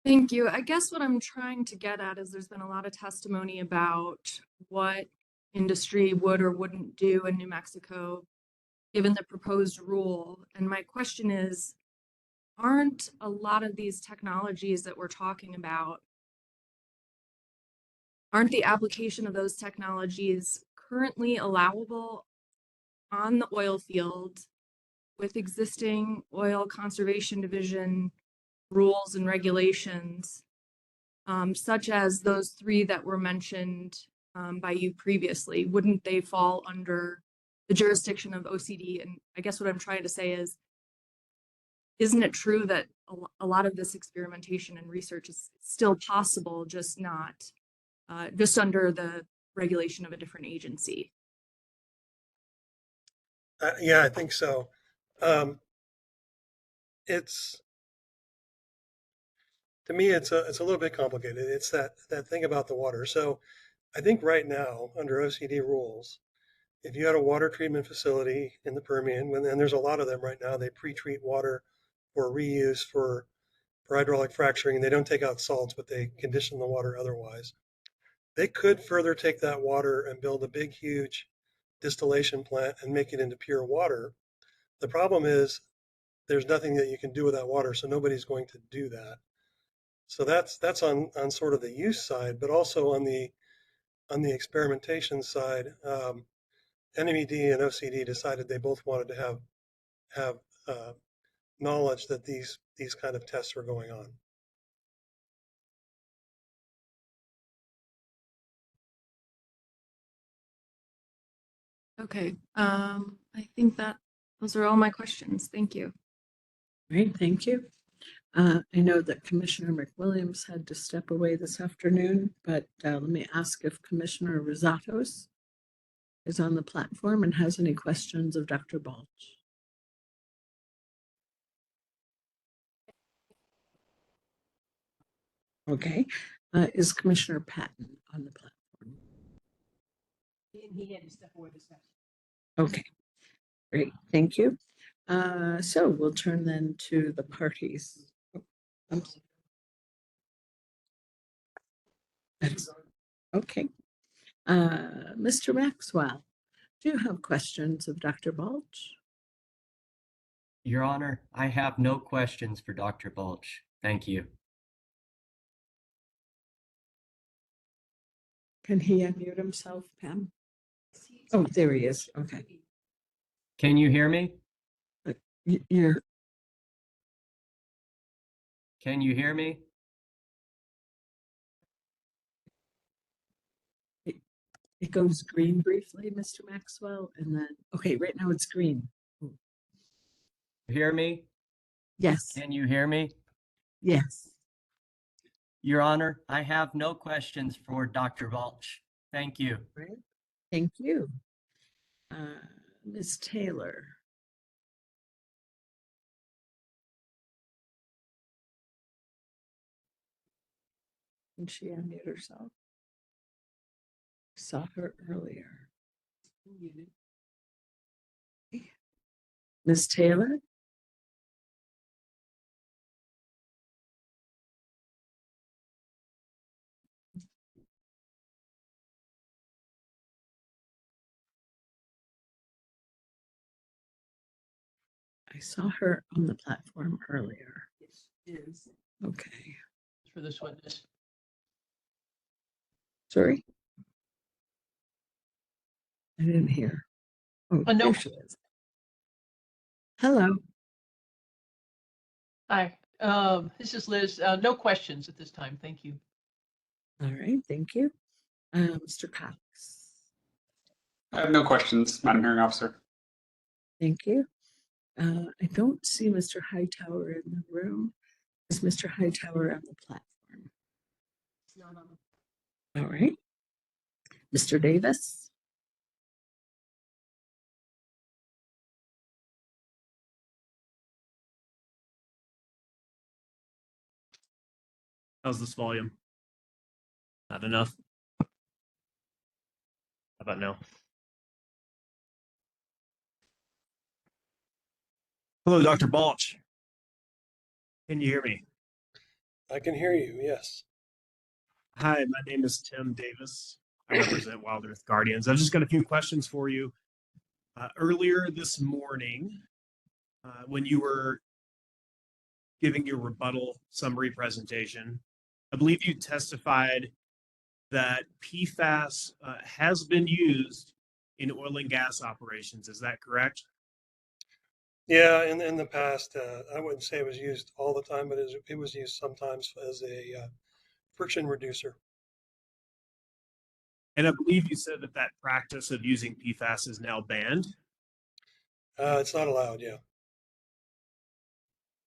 Thank you. I guess what I'm trying to get at is there's been a lot of testimony about what industry would or wouldn't do in New Mexico given the proposed rule. And my question is, aren't a lot of these technologies that we're talking about, aren't the application of those technologies currently allowable on the oil field with existing oil conservation division rules and regulations, such as those 3 that were mentioned by you previously? Wouldn't they fall under the jurisdiction of OCD? And I guess what I'm trying to say is, isn't it true that a lot of this experimentation and research is still possible, just not, just under the regulation of a different agency? Yeah, I think so. To me, it's a little bit complicated. It's that thing about the water. So I think right now, under OCD rules, if you had a water treatment facility in the Permian, and there's a lot of them right now, they pre-treat water for reuse for hydraulic fracturing, and they don't take out salts, but they condition the water otherwise. They could further take that water and build a big, huge distillation plant and make it into pure water. The problem is there's nothing that you can do with that water, so nobody's going to do that. So that's on sort of the use side, but also on the experimentation side. NMED and OCD decided they both wanted to have knowledge that these kind of tests were going on. Okay, I think that those are all my questions. Thank you. Great, thank you. I know that Commissioner McWilliams had to step away this afternoon, but let me ask if Commissioner Rosatos is on the platform and has any questions of Dr. Balch. Okay, is Commissioner Patton on the platform? He had to step away this afternoon. Okay, great, thank you. So we'll turn then to the parties. Okay. Mr. Maxwell, do you have questions of Dr. Balch? Your Honor, I have no questions for Dr. Balch. Thank you. Can he unmute himself, Pam? Oh, there he is. Okay. Can you hear me? You're. Can you hear me? It goes green briefly, Mr. Maxwell, and then, okay, right now it's green. Hear me? Yes. Can you hear me? Yes. Your Honor, I have no questions for Dr. Balch. Thank you. Right. Thank you. Ms. Taylor. Can she unmute herself? Saw her earlier. Ms. Taylor? I saw her on the platform earlier. Is Okay. for this witness. Sorry? I didn't hear. Oh, no. there she is. Hello. Hi, this is Liz. No questions at this time. Thank you. All right, thank you. Mr. Cox. I have no questions, Madam Hearing Officer. Thank you. I don't see Mr. Hightower in the room. Is Mr. Hightower on the platform? It's not on. All right. Mr. Davis? How's this volume? Not enough? How about now? Hello, Dr. Balch. Can you hear me? I can hear you, yes. Hi, my name is Tim Davis. I represent Wild Earth Guardians. I've just got a few questions for you. Earlier this morning, when you were giving your rebuttal summary presentation, I believe you testified that PFAS has been used in oil and gas operations. Is that correct? Yeah, in the past, I wouldn't say it was used all the time, but it was used sometimes as a friction reducer. And I believe you said that that practice of using PFAS is now banned. It's not allowed, yeah.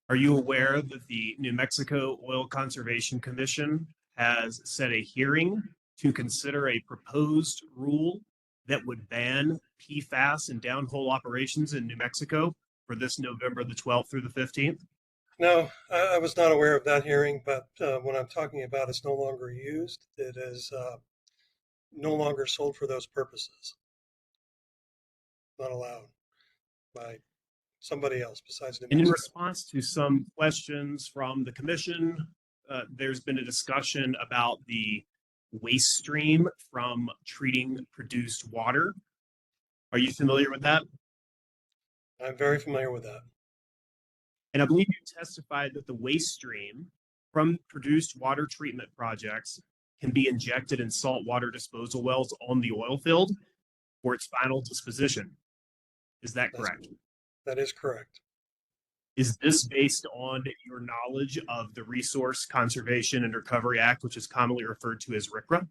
Are you aware that the New Mexico Oil Conservation Commission has set a hearing to consider a proposed rule that would ban PFAS in downhole operations in New Mexico for this November the 12th through the 15th? No, I was not aware of that hearing, but when I'm talking about it's no longer used, it is no longer sold for those purposes. Not allowed by somebody else besides New And in Mexico. response to some questions from the commission, there's been a discussion about the waste stream from treating produced water. Are you familiar with that? I'm very familiar with that. And I believe you testified that the waste stream from produced water treatment projects can be injected in saltwater disposal wells on the oil field for its final disposition. Is that correct? That is correct. Is this based on your knowledge of the Resource Conservation and Recovery Act, which is commonly referred to as RCRA?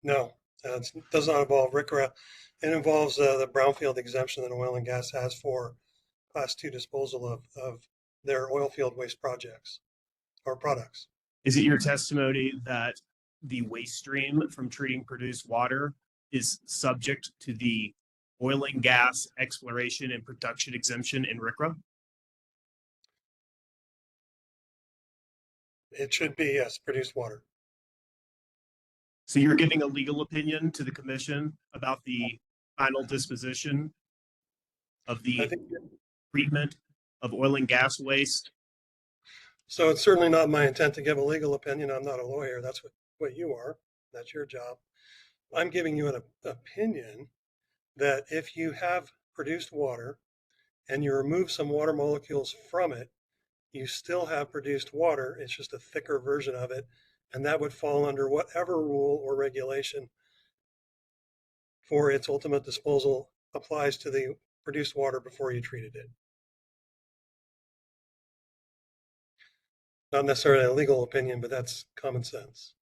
No, it does not involve RCRA. It involves the brownfield exemption that oil and gas has for Class 2 disposal of their oil field waste projects or products. Is it your testimony that the waste stream from treating produced water is subject to the oil and gas exploration and production exemption in RCRA? It should be, yes, produced water. So you're giving a legal opinion to the commission about the final disposition of the treatment of oil and gas waste? So it's certainly not my intent to give a legal opinion. I'm not a lawyer. That's what you are. That's your job. I'm giving you an opinion that if you have produced water and you remove some water molecules from it, you still have produced water. It's just a thicker version of it. And that would fall under whatever rule or regulation for its ultimate disposal applies to the produced water before you treated it. Not necessarily a legal opinion, but that's common sense.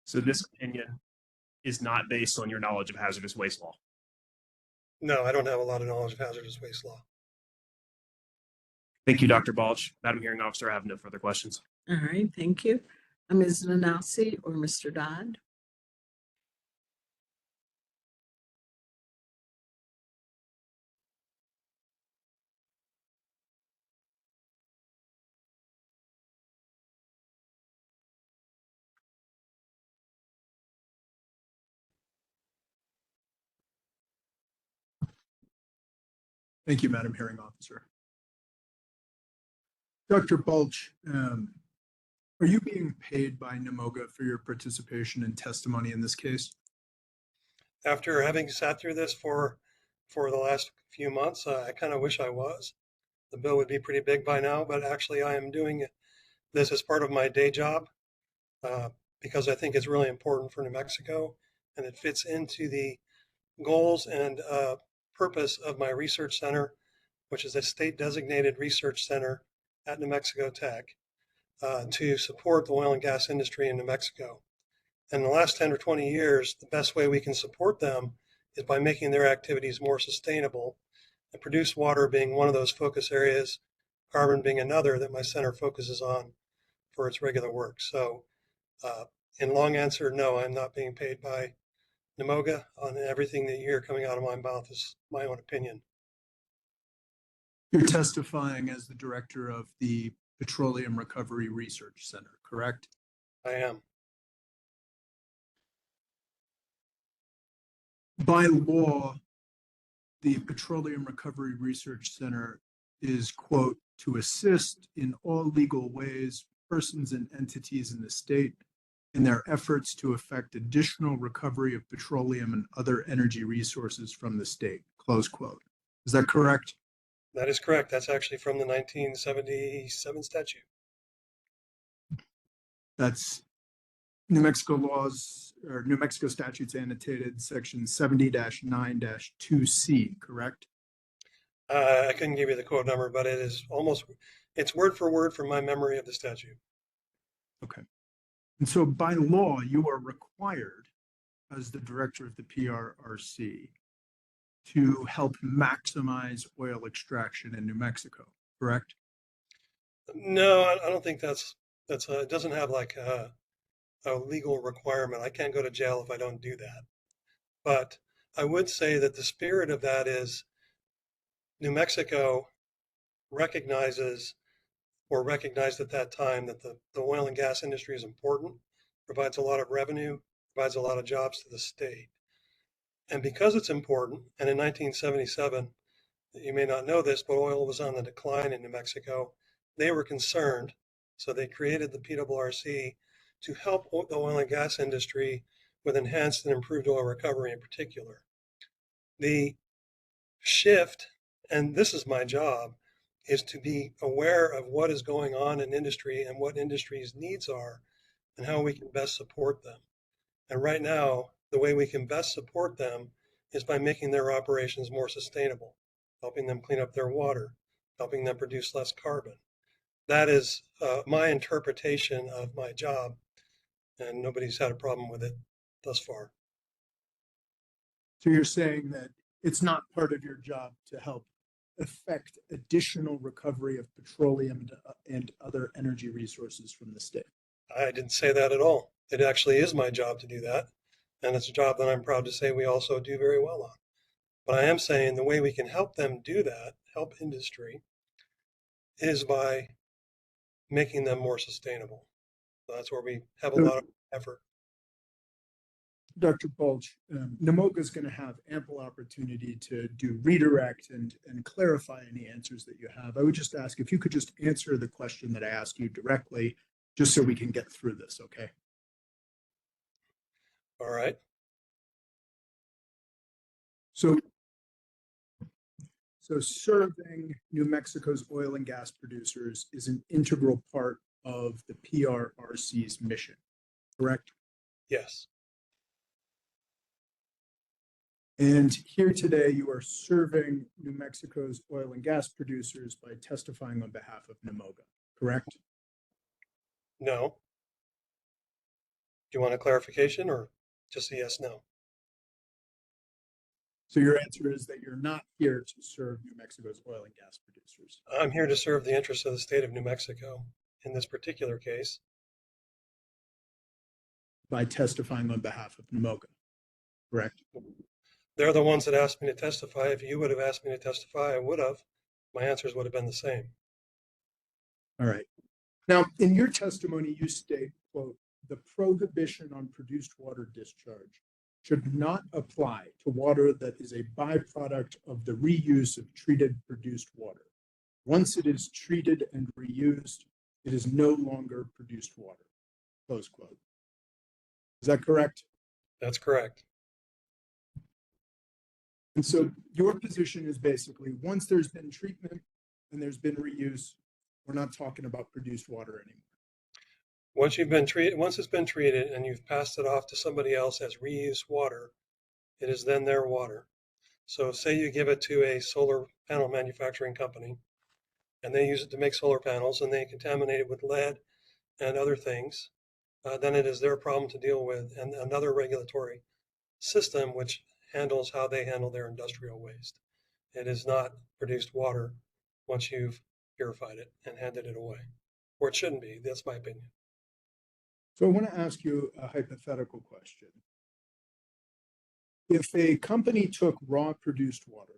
So this opinion is not based on your knowledge of hazardous waste law? No, I don't have a lot of knowledge of hazardous waste law. Thank you, Dr. Balch. Madam Hearing Officer, I have no further questions. All right, thank you. Ms. Nanasi or Mr. Dodd? Thank you, Madam Hearing Officer. Dr. Balch, are you being paid by NMOGA for your participation and testimony in this case? After having sat through this for the last few months, I kind of wish I was. The bill would be pretty big by now, but actually I am doing this as part of my day job because I think it's really important for New Mexico and it fits into the goals and purpose of my research center, which is a state designated research center at New Mexico Tech to support the oil and gas industry in New Mexico. In the last 10 or 20 years, the best way we can support them is by making their activities more sustainable, and produced water being one of those focus areas, carbon being another that my center focuses on for its regular work. So in long answer, no, I'm not being paid by NMOGA on everything that you hear coming out of my mouth is my own opinion. You're testifying as the director of the Petroleum Recovery Research Center, correct? I am. By law, the Petroleum Recovery Research Center is, quote, to assist in all legal ways persons and entities in the state in their efforts to effect additional recovery of petroleum and other energy resources from the state, close quote. Is that correct? That is correct. That's actually from the 1977 statute. That's New Mexico laws or New Mexico statutes annotated section 70-9-2C, correct? I couldn't give you the quote number, but it is almost, it's word for word from my memory of the statute. Okay. And so by law, you are required as the director of the PRRC to help maximize oil extraction in New Mexico, correct? No, I don't think it doesn't have like a legal requirement. I can't go to jail if I don't do that. But I would say that the spirit of that is New Mexico recognized at that time that the oil and gas industry is important, provides a lot of revenue, provides a lot of jobs to the state. And because it's important, and in 1977, you may not know this, but oil was on the decline in New Mexico, they were concerned. So they created the PRRC to help the oil and gas industry with enhanced and improved oil recovery in particular. The shift, and this is my job, is to be aware of what is going on in industry and what industry's needs are and how we can best support them. And right now, the way we can best support them is by making their operations more sustainable, helping them clean up their water, helping them produce less carbon. That is my interpretation of my job, and nobody's had a problem with it thus far. So you're saying that it's not part of your job to help affect additional recovery of petroleum and other energy resources from the state? I didn't say that at all. It actually is my job to do that. And it's a job that I'm proud to say we also do very well on. But I am saying the way we can help them do that, help industry, is by making them more sustainable. So that's where we have a lot of effort. Dr. Balch, NMOGA is going to have ample opportunity to do redirect and clarify any answers that you have. I would just ask if you could just answer the question that I asked you directly, just so we can get through this, okay? All right. So serving New Mexico's oil and gas producers is an integral part of the PRRC's mission, correct? Yes. And here today, you are serving New Mexico's oil and gas producers by testifying on behalf of NMOGA, correct? No. Do you want a clarification or just a yes, no? So your answer is that you're not here to serve New Mexico's oil and gas producers. I'm here to serve the interests of the state of New Mexico in this particular case. By testifying on behalf of NMOGA, correct? They're the ones that asked me to testify. If you would have asked me to testify, I would have. My answers would have been the same. All right. Now, in your testimony, you state, quote, the prohibition on produced water discharge should not apply to water that is a byproduct of the reuse of treated produced water. Once it is treated and reused, it is no longer produced water, close quote. Is that correct? That's correct. And so your position is basically once there's been treatment and there's been reuse, we're not talking about produced water anymore. Once it's been treated and you've passed it off to somebody else as reused water, it is then their water. So say you give it to a solar panel manufacturing company and they use it to make solar panels and they contaminate it with lead and other things, then it is their problem to deal with, and another regulatory system which handles how they handle their industrial waste. It is not produced water once you've purified it and handed it away, or it shouldn't be. That's my opinion. So I want to ask you a hypothetical question. If a company took raw produced water,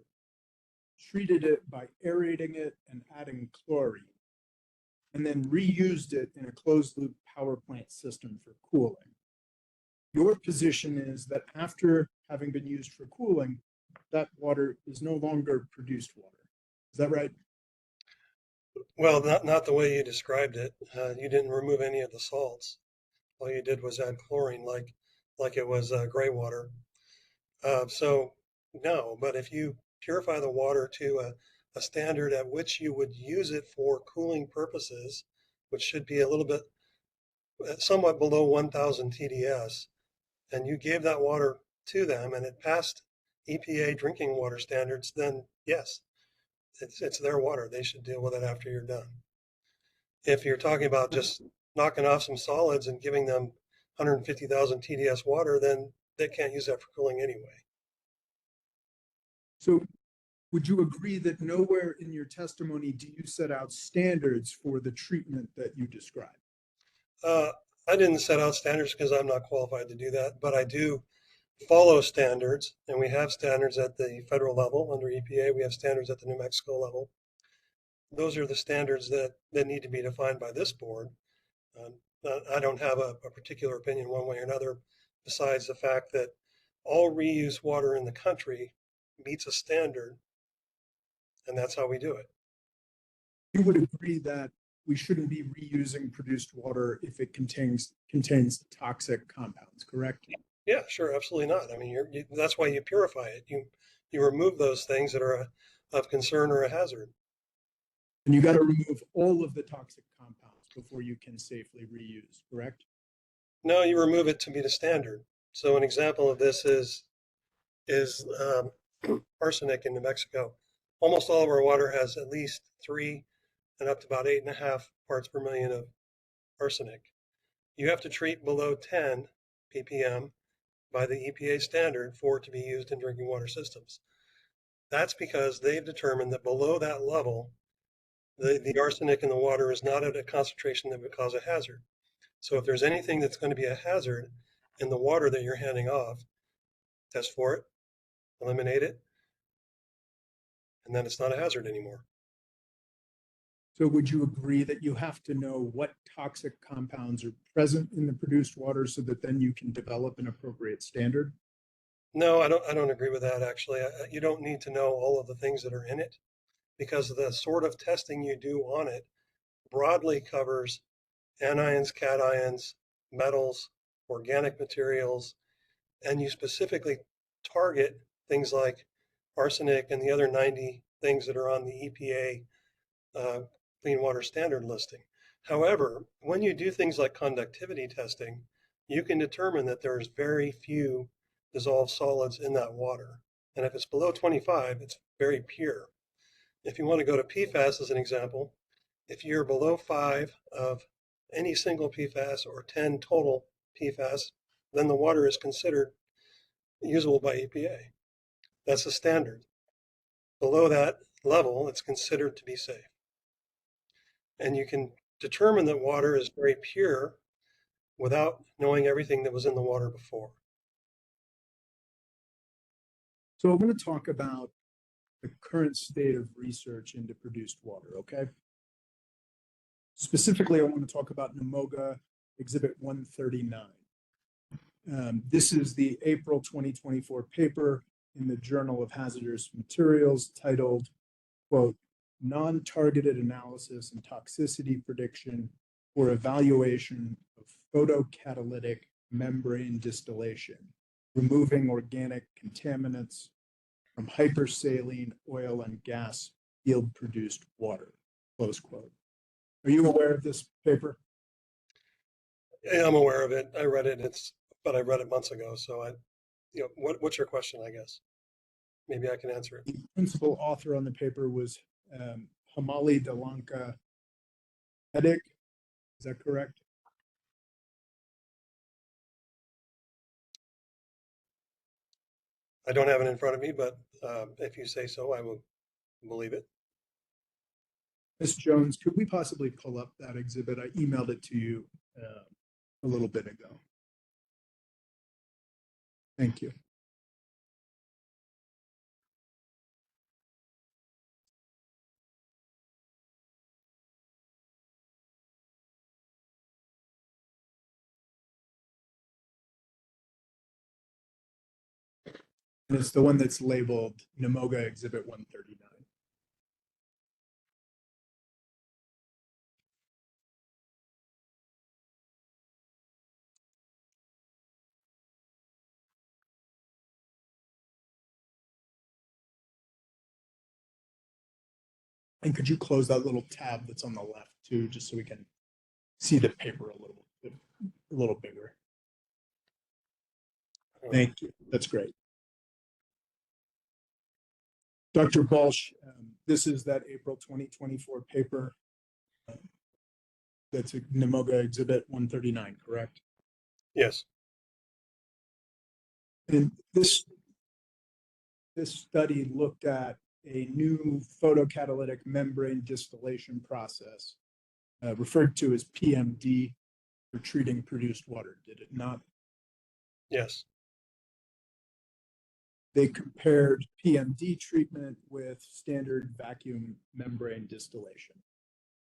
treated it by aerating it and adding chlorine, and then reused it in a closed loop power plant system for cooling, your position is that after having been used for cooling, that water is no longer produced water. Is that right? Well, not the way you described it. You didn't remove any of the salts. All you did was add chlorine, like it was gray water. So no, but if you purify the water to a standard at which you would use it for cooling purposes, which should be a little bit, somewhat below 1,000 TDS, and you gave that water to them and it passed EPA drinking water standards, then yes, it's their water. They should deal with it after you're done. If you're talking about just knocking off some solids and giving them 150,000 TDS water, then they can't use that for cooling anyway. So would you agree that nowhere in your testimony do you set out standards for the treatment that you described? I didn't set out standards because I'm not qualified to do that, but I do follow standards, and we have standards at the federal level under EPA. We have standards at the New Mexico level. Those are the standards that need to be defined by this board. I don't have a particular opinion one way or another, besides the fact that all reuse water in the country meets a standard, and that's how we do it. You would agree that we shouldn't be reusing produced water if it contains toxic compounds, correct? Yeah, sure, absolutely not. I mean, that's why you purify it. You remove those things that are of concern or a hazard. And you got to remove all of the toxic compounds before you can safely reuse, correct? No, you remove it to meet a standard. So an example of this is arsenic in New Mexico. Almost all of our water has at least 3 and up to about 8.5 parts per million of arsenic. You have to treat below 10 ppm by the EPA standard for it to be used in drinking water systems. That's because they've determined that below that level, the arsenic in the water is not at a concentration that would cause a hazard. So if there's anything that's going to be a hazard in the water that you're handing off, test for it, eliminate it, and then it's not a hazard anymore. So would you agree that you have to know what toxic compounds are present in the produced water so that then you can develop an appropriate standard? No, I don't agree with that, actually. You don't need to know all of the things that are in it, because the sort of testing you do on it broadly covers anions, cations, metals, organic materials, and you specifically target things like arsenic and the other 90 things that are on the EPA Clean Water Standard listing. However, when you do things like conductivity testing, you can determine that there's very few dissolved solids in that water. And if it's below 25, it's very pure. If you want to go to PFAS as an example, if you're below 5 of any single PFAS or 10 total PFAS, then the water is considered usable by EPA. That's the standard. Below that level, it's considered to be safe. And you can determine that water is very pure without knowing everything that was in the water before. So I'm going to talk about the current state of research into produced water, okay? Specifically, I want to talk about NMOGA Exhibit 139. This is the April 2024 paper in the Journal of Hazardous Materials titled, quote, Non-Targeted Analysis and Toxicity Prediction for Evaluation of Photocatalytic Membrane Distillation, Removing Organic Contaminants from Hypersaline Oil and Gas Field-Produced Water, close quote. Are you aware of this paper? Yeah, I'm aware of it. I read it. But I read it months ago. So what's your question? I guess maybe I can answer it. The principal author on the paper was Hamali Delanca Edik. Is that correct? I don't have it in front of me, but if you say so, I will believe it. Ms. Jones, could we possibly pull up that exhibit? I emailed it to you a little bit ago. Thank you. And it's the one that's labeled NMOGA Exhibit 139. And could you close that little tab that's on the left too, just so we can see the paper a little bigger? Thank you. That's great. Dr. Balch, this is that April 2024 paper. That's a NMOGA Exhibit 139, correct? Yes. And this study looked at a new photocatalytic membrane distillation process, referred to as PMD, for treating produced water, did it not? Yes. They compared PMD treatment with standard vacuum membrane distillation,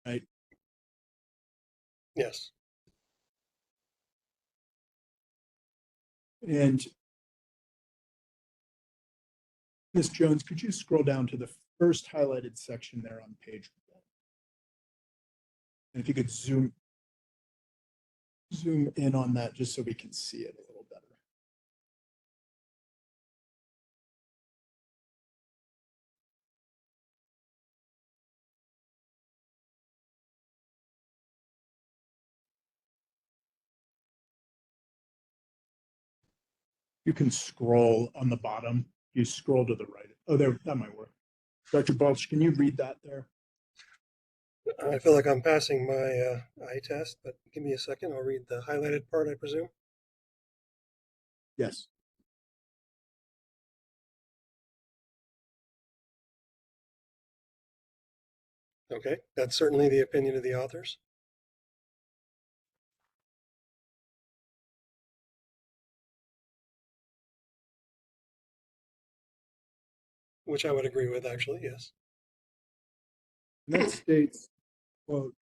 right? Yes. And Ms. Jones, could you scroll down to the first highlighted section there on page 1? And if you could zoom in on that just so we can see it a little better. You can scroll on the bottom. You scroll to the right. Oh, there, that might work. Dr. Balch, can you read that there? I feel like I'm passing my eye test, but give me a second. I'll read the highlighted part, I presume. Yes. Okay, that's certainly the opinion of the authors. Which I would agree with, actually, yes. And that states, quote,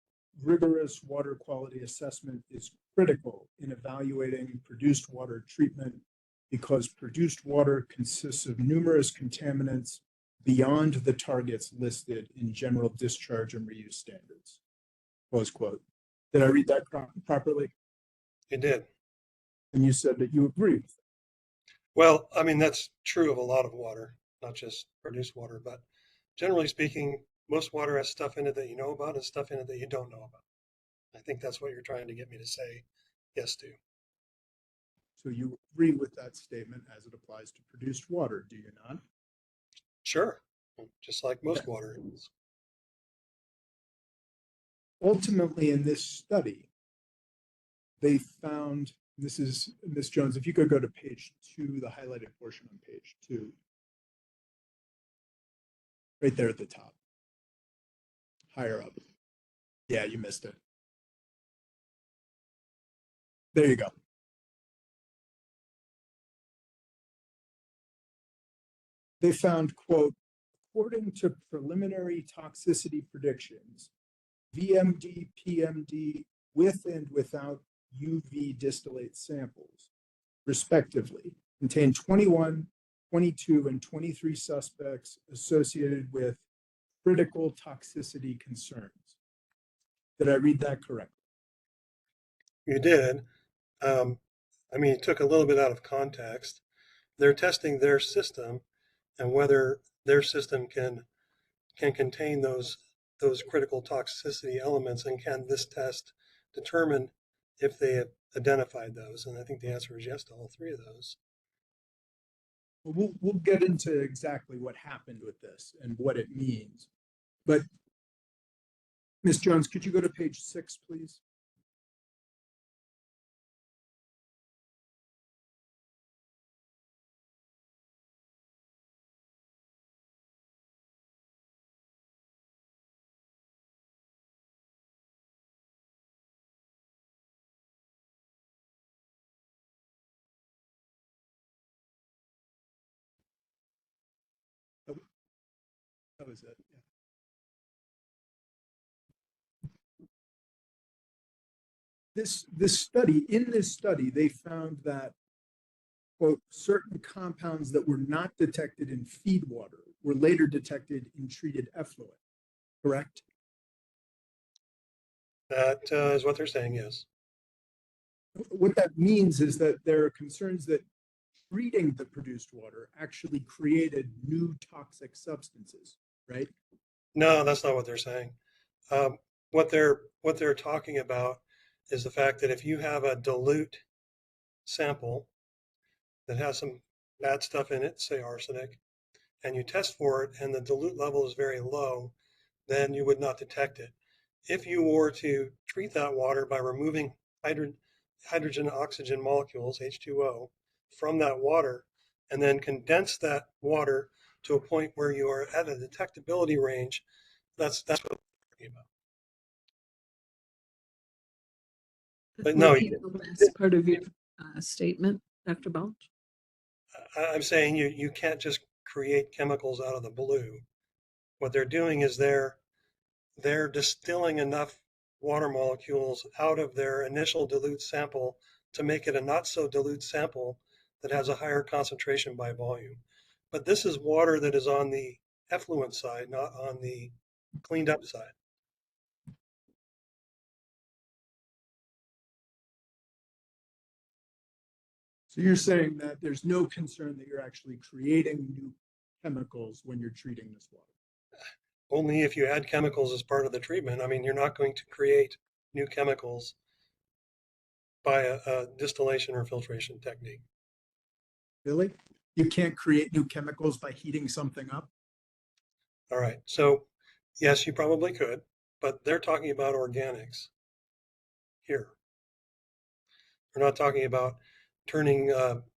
rigorous water quality assessment is critical in evaluating produced water treatment because produced water consists of numerous contaminants beyond the targets listed in general discharge and reuse standards, close quote. Did I read that properly? You did. And you said that you agree with it. Well, I mean, that's true of a lot of water, not just produced water, but generally speaking, most water has stuff in it that you know about and stuff in it that you don't know about. I think that's what you're trying to get me to say yes to. So you agree with that statement as it applies to produced water, do you not? Sure, just like most water is. Ultimately, in this study, they found, this is Ms. Jones, if you could go to page 2, the highlighted portion on page 2, right there at the top, higher up. Yeah, you missed it. There you go. They found, quote, according to preliminary toxicity predictions, VMD, PMD with and without UV distillate samples, respectively, contain 21, 22, and 23 suspects associated with critical toxicity concerns. Did I read that correctly? You did. I mean, it took a little bit out of context. They're testing their system and whether their system can contain those critical toxicity elements, and can this test determine if they have identified those? And I think the answer is yes to all 3 of those. We'll get into exactly what happened with this and what it means. But Ms. Jones, could you go to page 6, please? That was it. Yeah. In this study, they found that quote, certain compounds that were not detected in feed water were later detected in treated effluent, correct? That is what they're saying, yes. What that means is that there are concerns that treating the produced water actually created new toxic substances, right? No, that's not what they're saying. What they're talking about is the fact that if you have a dilute sample that has some bad stuff in it, say arsenic, and you test for it and the dilute level is very low, then you would not detect it. If you were to treat that water by removing hydrogen oxygen molecules, H2O, from that water, and then condense that water to a point where you are at a detectability range, that's what we're talking about. But no, Repeat the last part of your statement, Dr. Balch. I'm saying you can't just create chemicals out of the blue. What they're doing is they're distilling enough water molecules out of their initial dilute sample to make it a not so dilute sample that has a higher concentration by volume. But this is water that is on the effluent side, not on the cleaned up side. So you're saying that there's no concern that you're actually creating new chemicals when you're treating this water? Only if you add chemicals as part of the treatment. I mean, you're not going to create new chemicals by a distillation or filtration technique. Really? You can't create new chemicals by heating something up? All right. So, yes, you probably could, but they're talking about organics here. We're not talking about turning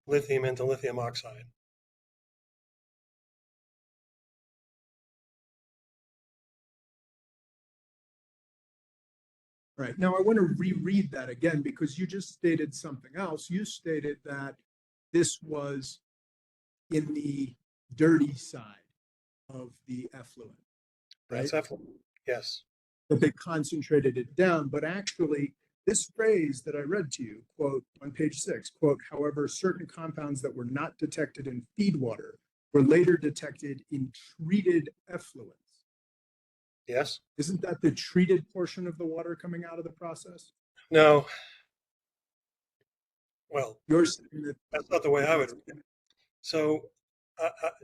lithium into lithium oxide. Right. Now I want to reread that again because you just stated something else. You stated that this was in the dirty side of the effluent, right? That's effluent. Yes. That they concentrated it down, but actually this phrase that I read to you, quote, on page 6, quote, however, certain compounds that were not detected in feed water were later detected in treated effluents. Yes. Isn't that the treated portion of the water coming out of the process? No. Well, that's not the way I would read it. So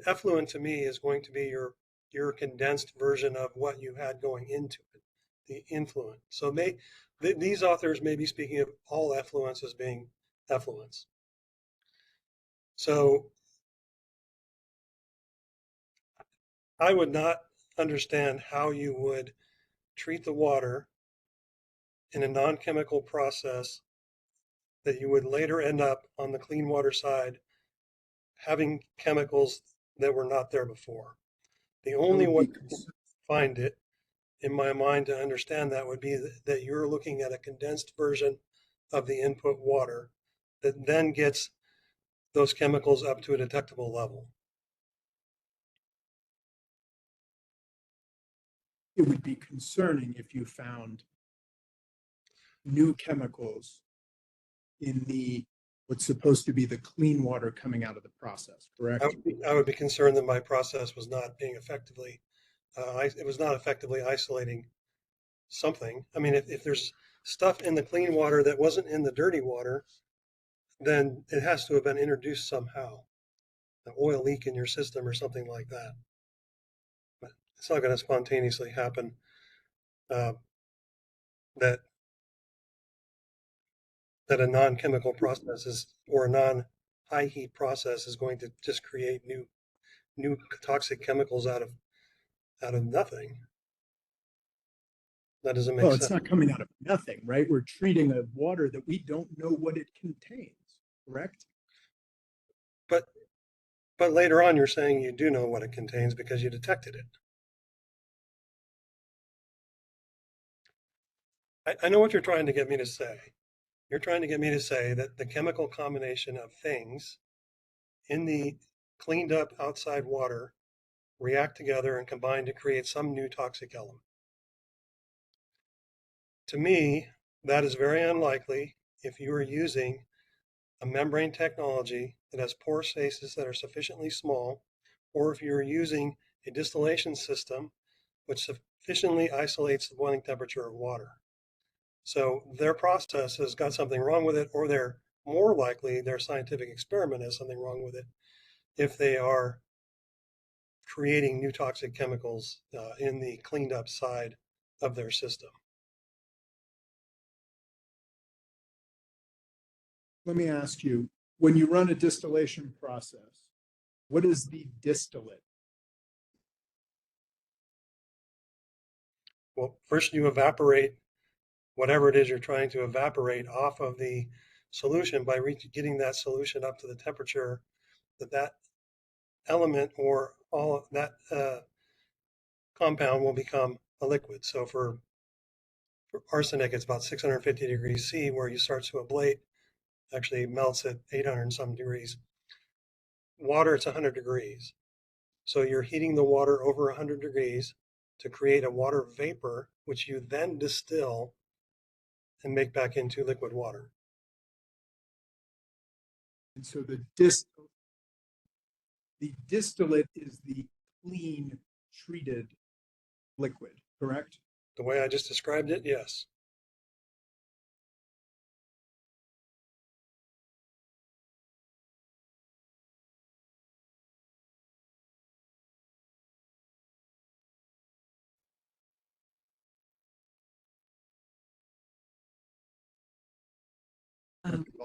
effluent to me is going to be your condensed version of what you had going into it, the influent. So these authors may be speaking of all effluents as being effluents. So I would not understand how you would treat the water in a non-chemical process that you would later end up on the clean water side having chemicals that were not there before. The only way to find it in my mind to understand that would be that you're looking at a condensed version of the input water that then gets those chemicals up to a detectable level. It would be concerning if you found new chemicals in the what's supposed to be the clean water coming out of the process, correct? I would be concerned that my process was not being effectively, it was not effectively isolating something. I mean, if there's stuff in the clean water that wasn't in the dirty water, then it has to have been introduced somehow. An oil leak in your system or something like that. But it's not going to spontaneously happen. That a non-chemical process is, or a non-high heat process is going to just create new toxic chemicals out of nothing. That doesn't make Well, sense. it's not coming out of nothing, right? We're treating a water that we don't know what it contains, correct? But later on, you're saying you do know what it contains because you detected it. I know what you're trying to get me to say. You're trying to get me to say that the chemical combination of things in the cleaned up outside water react together and combine to create some new toxic element. To me, that is very unlikely if you are using a membrane technology that has pore spaces that are sufficiently small, or if you're using a distillation system which sufficiently isolates the boiling temperature of water. So their process has got something wrong with it, or they're more likely their scientific experiment has something wrong with it if they are creating new toxic chemicals in the cleaned up side of their system. Let me ask you, when you run a distillation process, what is the distillate? Well, first you evaporate whatever it is you're trying to evaporate off of the solution by getting that solution up to the temperature that element or all that compound will become a liquid. So for arsenic, it's about 650 degrees C, where you start to ablate, actually melts at 800 and some degrees. Water, it's 100 degrees. So you're heating the water over 100 degrees to create a water vapor, which you then distill and make back into liquid water. And so the distillate is the clean treated liquid, correct? The way I just described it, yes.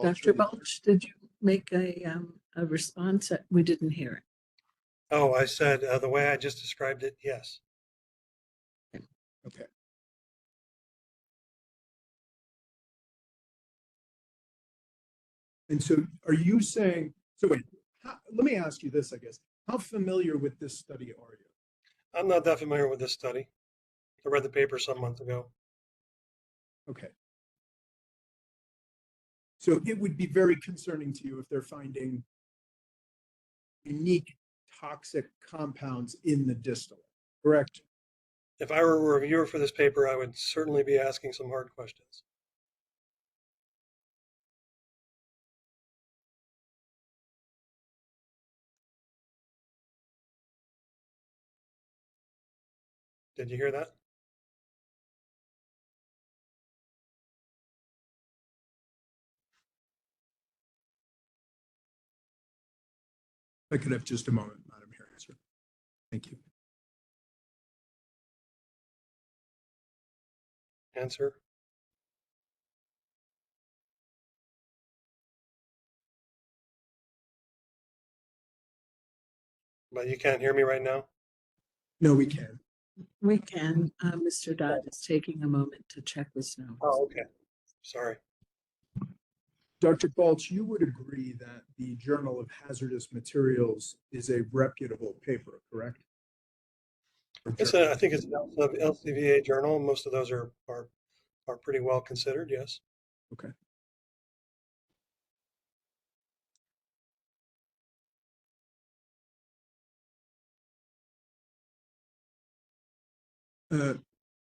Dr. Balch, did you make a response? We didn't hear it. Oh, I said the way I just described it, yes. Okay. And so are you saying, so wait, let me ask you this, I guess. How familiar with this study are you? I'm not that familiar with this study. I read the paper some months ago. Okay. So it would be very concerning to you if they're finding unique toxic compounds in the distillate, correct? If I were a reviewer for this paper, I would certainly be asking some hard questions. Did you hear that? I could have just a moment, Madam Hairsir. Thank you. Answer. But you can't hear me right now? No, we can. We can. Mr. Dodd is taking a moment to check his notes. Oh, okay. Sorry. Dr. Balch, you would agree that the Journal of Hazardous Materials is a reputable paper, correct? I think it's an LCVA journal. Most of those are pretty well considered, yes. Okay.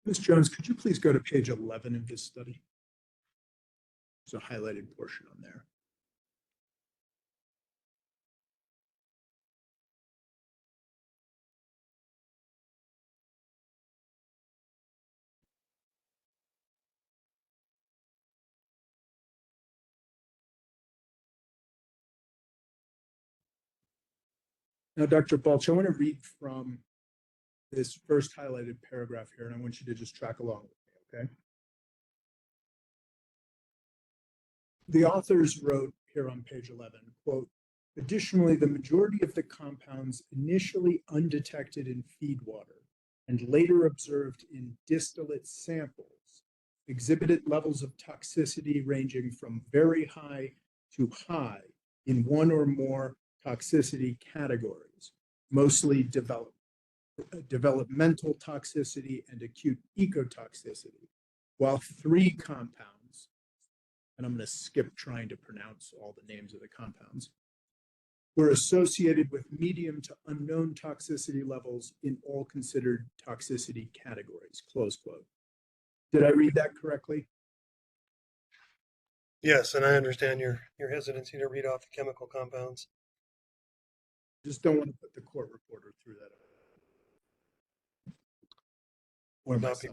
Ms. Jones, could you please go to page 11 of this study? There's a highlighted portion on there. Now, Dr. Balch, I want to read from this first highlighted paragraph here, and I want you to just track along with me, okay? The authors wrote here on page 11, quote, additionally, the majority of the compounds initially undetected in feed water and later observed in distillate samples exhibited levels of toxicity ranging from very high to high in one or more toxicity categories, mostly developmental toxicity and acute ecotoxicity, while 3 compounds, and I'm going to skip trying to pronounce all the names of the compounds, were associated with medium to unknown toxicity levels in all considered toxicity categories, close quote. Did I read that correctly? Yes, and I understand your hesitancy to read off the chemical compounds. Just don't want to put the court reporter through that. Or Not be-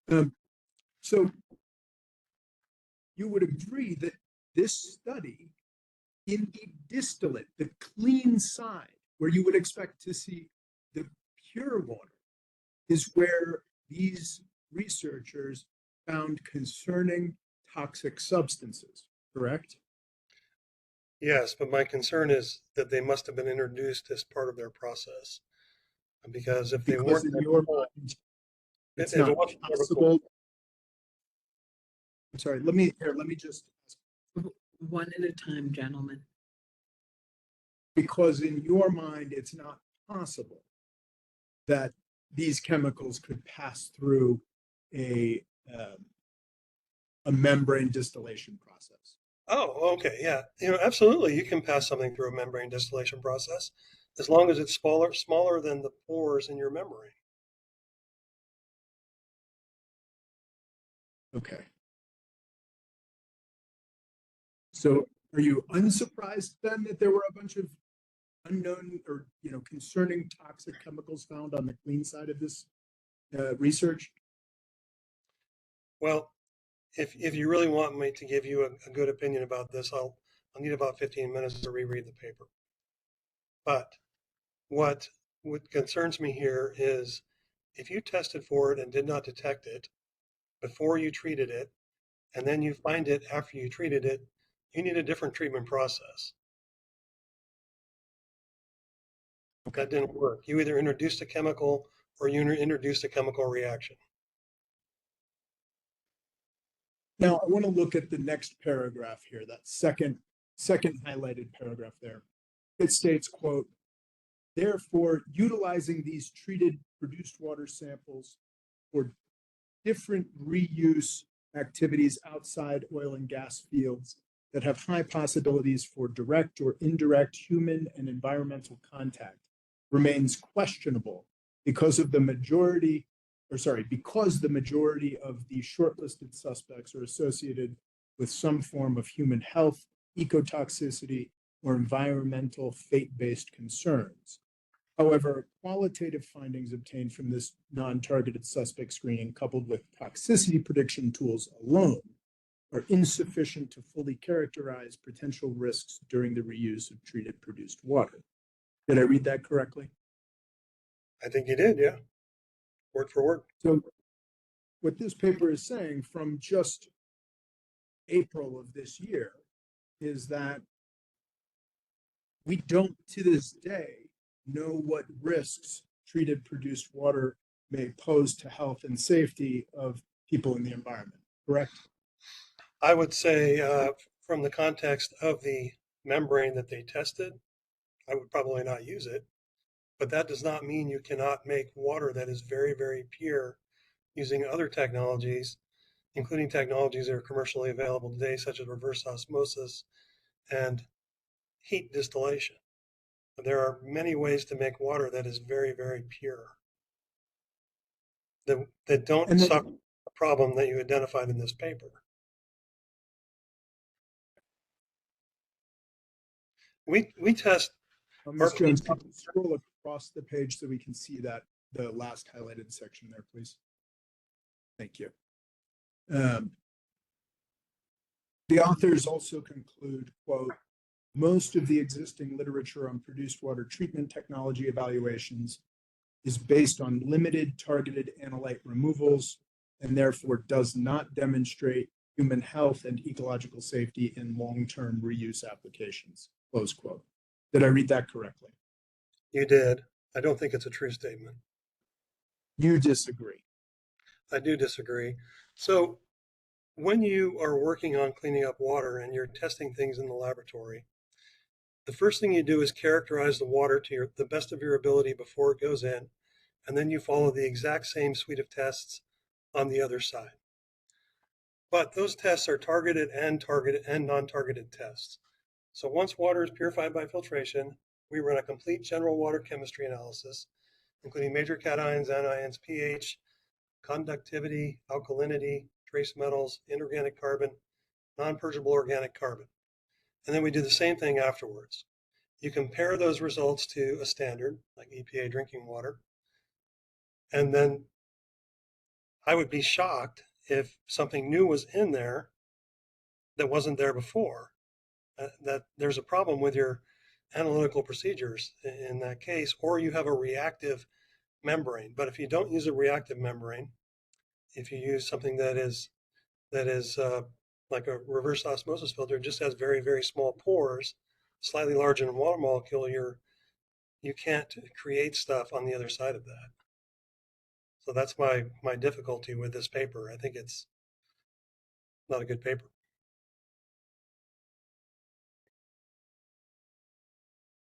myself. So you would agree that this study in the distillate, the clean side, where you would expect to see the pure water, is where these researchers found concerning toxic substances, correct? Yes, but my concern is that they must have been introduced as part of their process. Because if they Because weren't, in your mind, it's if it not wasn't possible. I'm sorry, let me just, One at a time, gentlemen. because in your mind, it's not possible that these chemicals could pass through a membrane distillation process. Oh, okay, yeah, absolutely, you can pass something through a membrane distillation process as long as it's smaller than the pores in your membrane. Okay. So are you unsurprised then that there were a bunch of unknown or concerning toxic chemicals found on the clean side of this research? Well, if you really want me to give you a good opinion about this, I'll need about 15 minutes to reread the paper. But what concerns me here is if you tested for it and did not detect it before you treated it, and then you find it after you treated it, you need a different treatment process. Okay. That didn't work. You either introduced a chemical or you introduced a chemical reaction. Now I want to look at the next paragraph here, that second highlighted paragraph there. It states, quote, therefore, utilizing these treated produced water samples for different reuse activities outside oil and gas fields that have high possibilities for direct or indirect human and environmental contact remains questionable because the majority of the shortlisted suspects are associated with some form of human health, ecotoxicity, or environmental fate-based concerns. However, qualitative findings obtained from this non-targeted suspect screening, coupled with toxicity prediction tools alone, are insufficient to fully characterize potential risks during the reuse of treated produced water. Did I read that correctly? I think you did, yeah. Word for word. So what this paper is saying from just April of this year is that we don't, to this day, know what risks treated produced water may pose to health and safety of people in the environment, correct? I would say from the context of the membrane that they tested, I would probably not use it. But that does not mean you cannot make water that is very, very pure using other technologies, including technologies that are commercially available today, such as reverse osmosis and heat distillation. There are many ways to make water that is very, very pure, that don't suffer the problem that you identified in this paper. We test. Ms. Jones, could you scroll across the page so we can see that, the last highlighted section there, please? Thank you. The authors also conclude, quote, most of the existing literature on produced water treatment technology evaluations is based on limited targeted analyte removals and therefore does not demonstrate human health and ecological safety in long-term reuse applications, close quote. Did I read that correctly? You did. I don't think it's a true statement. You disagree? I do disagree. So when you are working on cleaning up water and you're testing things in the laboratory, the first thing you do is characterize the water to the best of your ability before it goes in, and then you follow the exact same suite of tests on the other side. But those tests are targeted and non-targeted tests. So once water is purified by filtration, we run a complete general water chemistry analysis, including major cations, anions, pH, conductivity, alkalinity, trace metals, inorganic carbon, non-purgeable organic carbon. And then we do the same thing afterwards. You compare those results to a standard like EPA drinking water. And then I would be shocked if something new was in there that wasn't there before. That there's a problem with your analytical procedures in that case, or you have a reactive membrane. But if you don't use a reactive membrane, if you use something that is like a reverse osmosis filter, it just has very, very small pores, slightly larger than a water molecule, you can't create stuff on the other side of that. So that's my difficulty with this paper. I think it's not a good paper.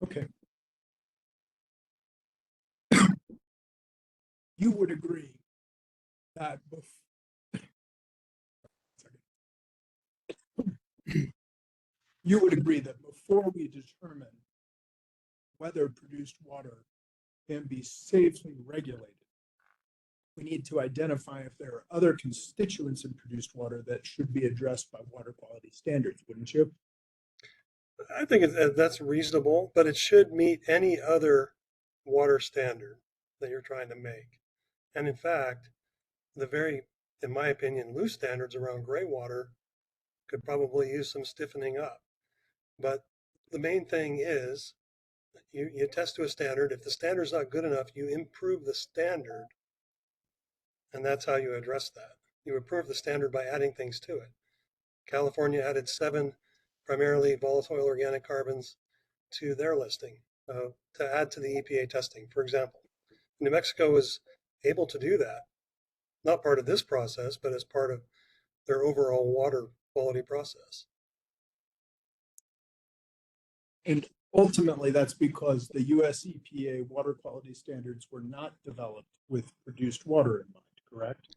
Okay. You would agree that you would agree that before we determine whether produced water can be safely regulated, we need to identify if there are other constituents in produced water that should be addressed by water quality standards, wouldn't you? I think that's reasonable, but it should meet any other water standard that you're trying to make. And in fact, in my opinion, loose standards around gray water could probably use some stiffening up. But the main thing is you test to a standard. If the standard's not good enough, you improve the standard. And that's how you address that. You improve the standard by adding things to it. California added 7 primarily volatile organic carbons to their listing to add to the EPA testing, for example. New Mexico was able to do that, not part of this process, but as part of their overall water quality process. And ultimately, that's because the US EPA water quality standards were not developed with produced water in mind, correct?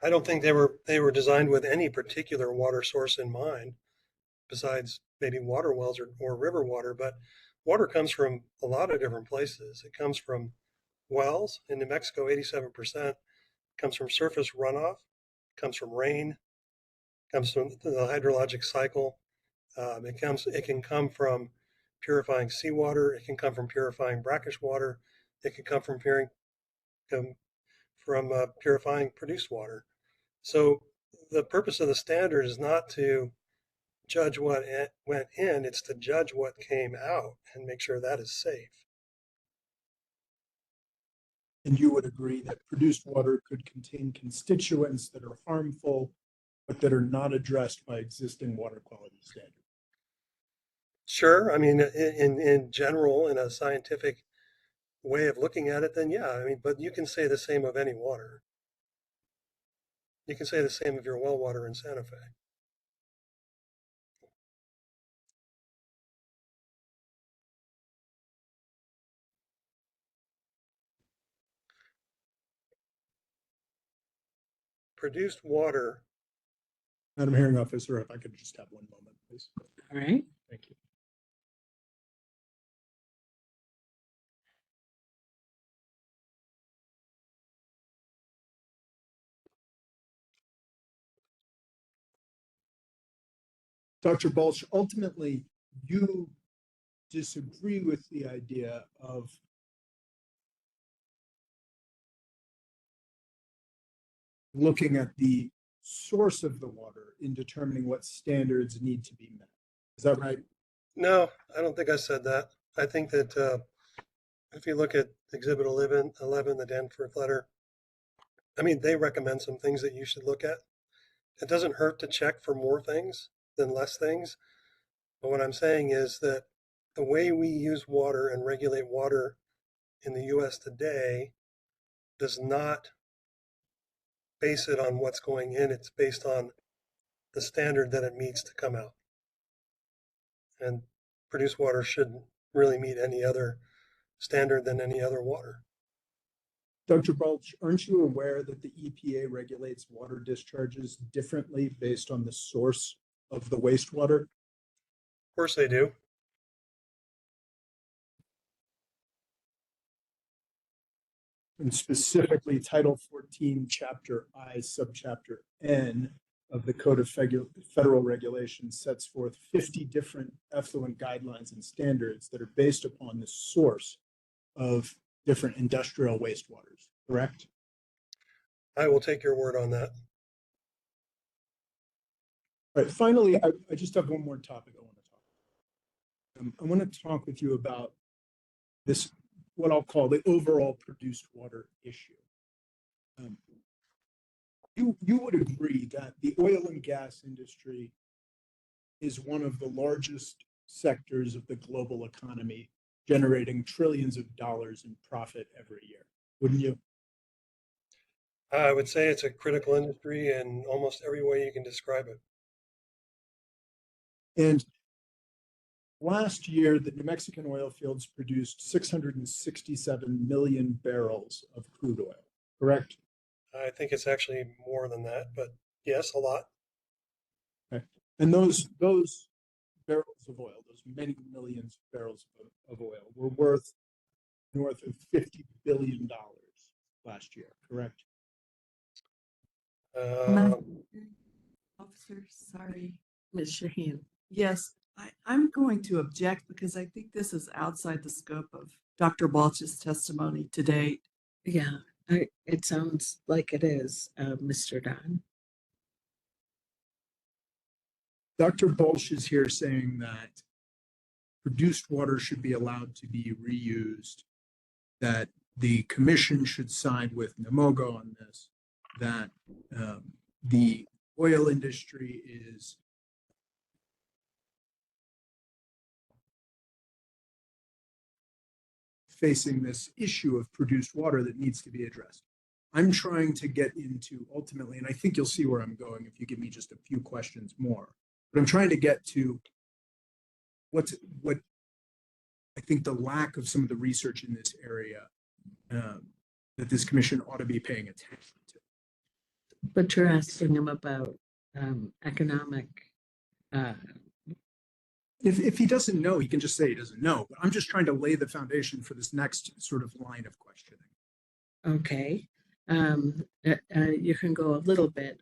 I don't think they were designed with any particular water source in mind, besides maybe water wells or river water. But water comes from a lot of different places. It comes from wells in New Mexico, 87%, comes from surface runoff, comes from rain, comes from the hydrologic cycle. It can come from purifying seawater. It can come from purifying brackish water. It can come from purifying produced water. So the purpose of the standard is not to judge what went in, it's to judge what came out and make sure that is safe. And you would agree that produced water could contain constituents that are harmful, but that are not addressed by existing water quality standards. Sure. I mean, in general, in a scientific way of looking at it, then yeah, I mean, but you can say the same of any water. You can say the same of your well water in Santa Fe. Produced water. Madam Hearing Officer, if I could just have one moment, please. All right. Thank you. Dr. Balch, ultimately, you disagree with the idea of looking at the source of the water in determining what standards need to be met. Is that right? No, I don't think I said that. I think that if you look at Exhibit 11, the Danforth letter, I mean, they recommend some things that you should look at. It doesn't hurt to check for more things than less things. But what I'm saying is that the way we use water and regulate water in the US today does not base it on what's going in. It's based on the standard that it meets to come out. And produced water shouldn't really meet any other standard than any other water. Dr. Balch, aren't you aware that the EPA regulates water discharges differently based on the source of the wastewater? Of course they do. and specifically Title 14, Chapter I, Subchapter N of the Code of Federal Regulations sets forth 50 different effluent guidelines and standards that are based upon the source of different industrial wastewaters, correct? I will take your word on that. All right, finally, I just have one more topic I want to talk about. I want to talk with you about this, what I'll call the overall produced water issue. You would agree that the oil and gas industry is one of the largest sectors of the global economy, generating trillions of dollars in profit every year, wouldn't you? I would say it's a critical industry in almost every way you can describe it. And last year, the New Mexican oil fields produced 667 million barrels of crude oil, correct? I think it's actually more than that, but yes, a lot. Okay. And those barrels of oil, those many millions of barrels of oil, were worth north of $50 billion last year, correct? Officer, sorry. Ms. Shaheen. Yes, I'm going to object because I think this is outside the scope of Dr. Balch's testimony to date. Yeah, it sounds like it is, Mr. Don. Dr. Balch is here saying that produced water should be allowed to be reused, that the commission should side with Namogo on this, that the oil industry is facing this issue of produced water that needs to be addressed. I'm trying to get into ultimately, and I think you'll see where I'm going if you give me just a few questions more, but I'm trying to get to what I think the lack of some of the research in this area that this commission ought to be paying attention to. But you're asking him about economic. If he doesn't know, he can just say he doesn't know. But I'm just trying to lay the foundation for this next sort of line of questioning. Okay. You can go a little bit.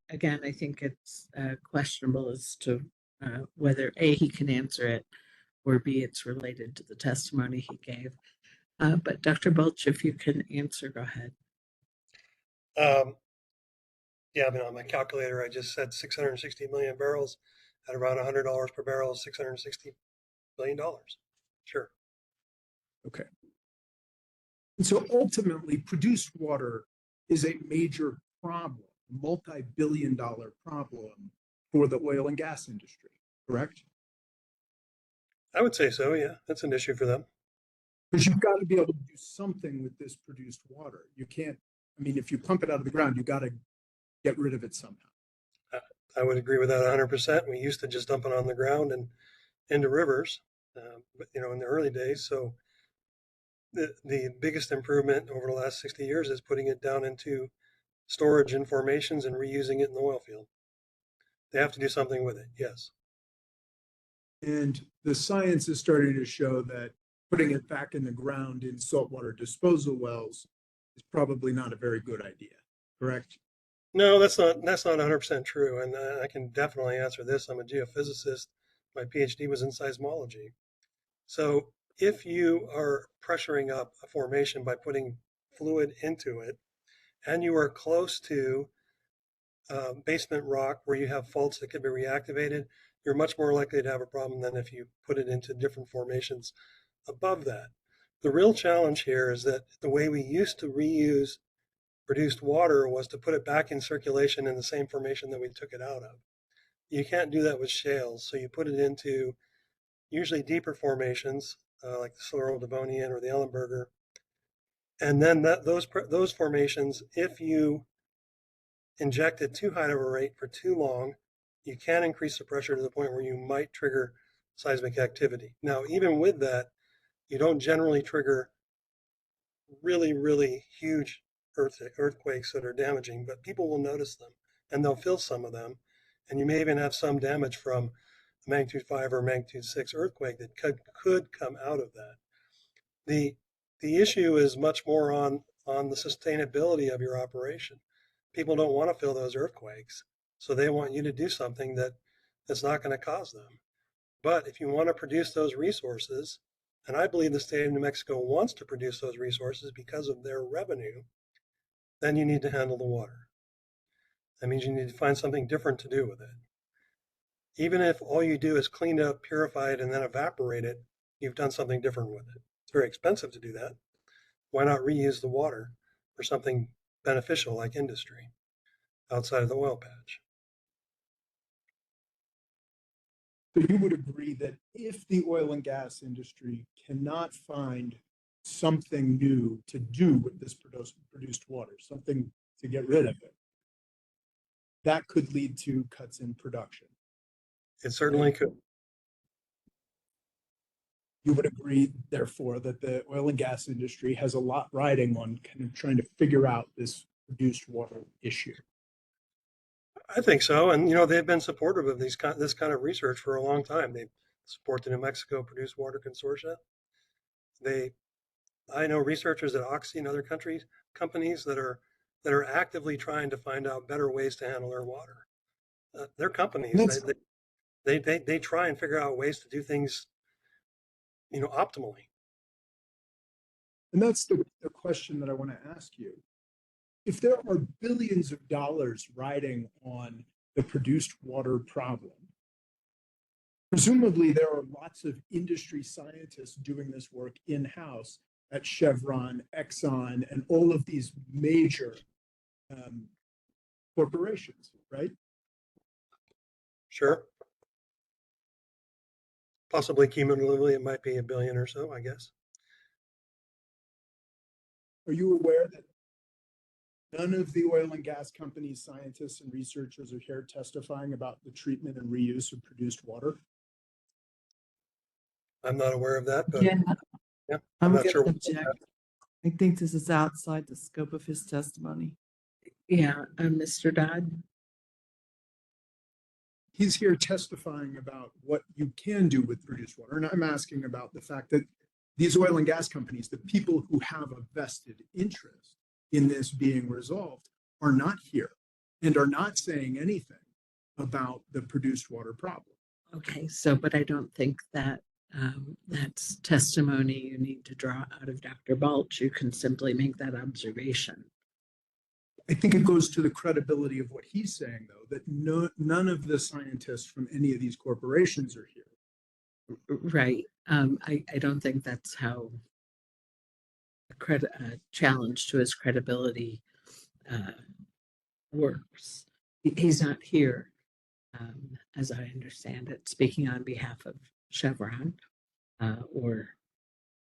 Again, I think it's questionable as to whether A, he can answer it, or B, it's related to the testimony he gave. But Dr. Balch, if you can answer, go ahead. Yeah, I mean, on my calculator, I just said 660 million barrels at around $100 per barrel, $660 billion. Sure. Okay. And so ultimately, produced water is a major problem, multi-billion-dollar problem for the oil and gas industry, correct? I would say so, yeah. That's an issue for them. Because you've got to be able to do something with this produced water. You can't, I mean, if you pump it out of the ground, you got to get rid of it somehow. I would agree with that 100%. We used to just dump it on the ground and into rivers, but in the early days. So the biggest improvement over the last 60 years is putting it down into storage and formations and reusing it in the oil field. They have to do something with it, yes. And the science is starting to show that putting it back in the ground in saltwater disposal wells is probably not a very good idea, correct? No, that's not 100% true. And I can definitely answer this. I'm a geophysicist. My PhD was in seismology. So if you are pressuring up a formation by putting fluid into it, and you are close to basement rock where you have faults that can be reactivated, you're much more likely to have a problem than if you put it into different formations above that. The real challenge here is that the way we used to reuse produced water was to put it back in circulation in the same formation that we took it out of. You can't do that with shales, so you put it into usually deeper formations like the Siluro Devonian or the Ellenberger, and then those formations, if you inject it too high of a rate for too long, you can increase the pressure to the point where you might trigger seismic activity. Now, even with that, you don't generally trigger really, really huge earthquakes that are damaging, but people will notice them and they'll feel some of them. And you may even have some damage from a magnitude 5 or magnitude 6 earthquake that could come out of that. The issue is much more on on the sustainability of your operation. People don't want to feel those earthquakes, so they want you to do something that's not going to cause them. But if you want to produce those resources, and I believe the state of New Mexico wants to produce those resources because of their revenue, then you need to handle the water. That means you need to find something different to do with it. Even if all you do is clean it up, purify it, and then evaporate it, you've done something different with it. It's very expensive to do that. Why not reuse the water for something beneficial like industry outside of the oil patch? So you would agree that if the oil and gas industry cannot find something new to do with this produced water, something to get rid of it, that could lead to cuts in production? It certainly could. You would agree, therefore, that the oil and gas industry has a lot riding on kind of trying to figure out this produced water issue. I think so. And, they've been supportive of this kind of research for a long time. They support the New Mexico Produced Water Consortia. I know researchers at Oxy and other companies that are actively trying to find out better ways to handle their water. They're companies. They try and figure out ways to do things, optimally. And that's the question that I want to ask you. If there are billions of dollars riding on the produced water problem, presumably there are lots of industry scientists doing this work in-house at Chevron, Exxon, and all of these major corporations, right? Sure. Possibly cumulatively, it might be $1 billion or so, I guess. Are you aware that none of the oil and gas companies, scientists, and researchers are here testifying about the treatment and reuse of produced water? I'm not aware of that, but Yeah, yeah, I'm not going sure. to object. I think this is outside the scope of his testimony. Yeah, Mr. Dodd. He's here testifying about what you can do with produced water. And I'm asking about the fact that these oil and gas companies, the people who have a vested interest in this being resolved, are not here and are not saying anything about the produced water problem. Okay, but I don't think that that's testimony you need to draw out of Dr. Balch. You can simply make that observation. I think it goes to the credibility of what he's saying, though, that none of the scientists from any of these corporations are here. Right. I don't think that's how a challenge to his credibility works. He's not here, as I understand it, speaking on behalf of Chevron or.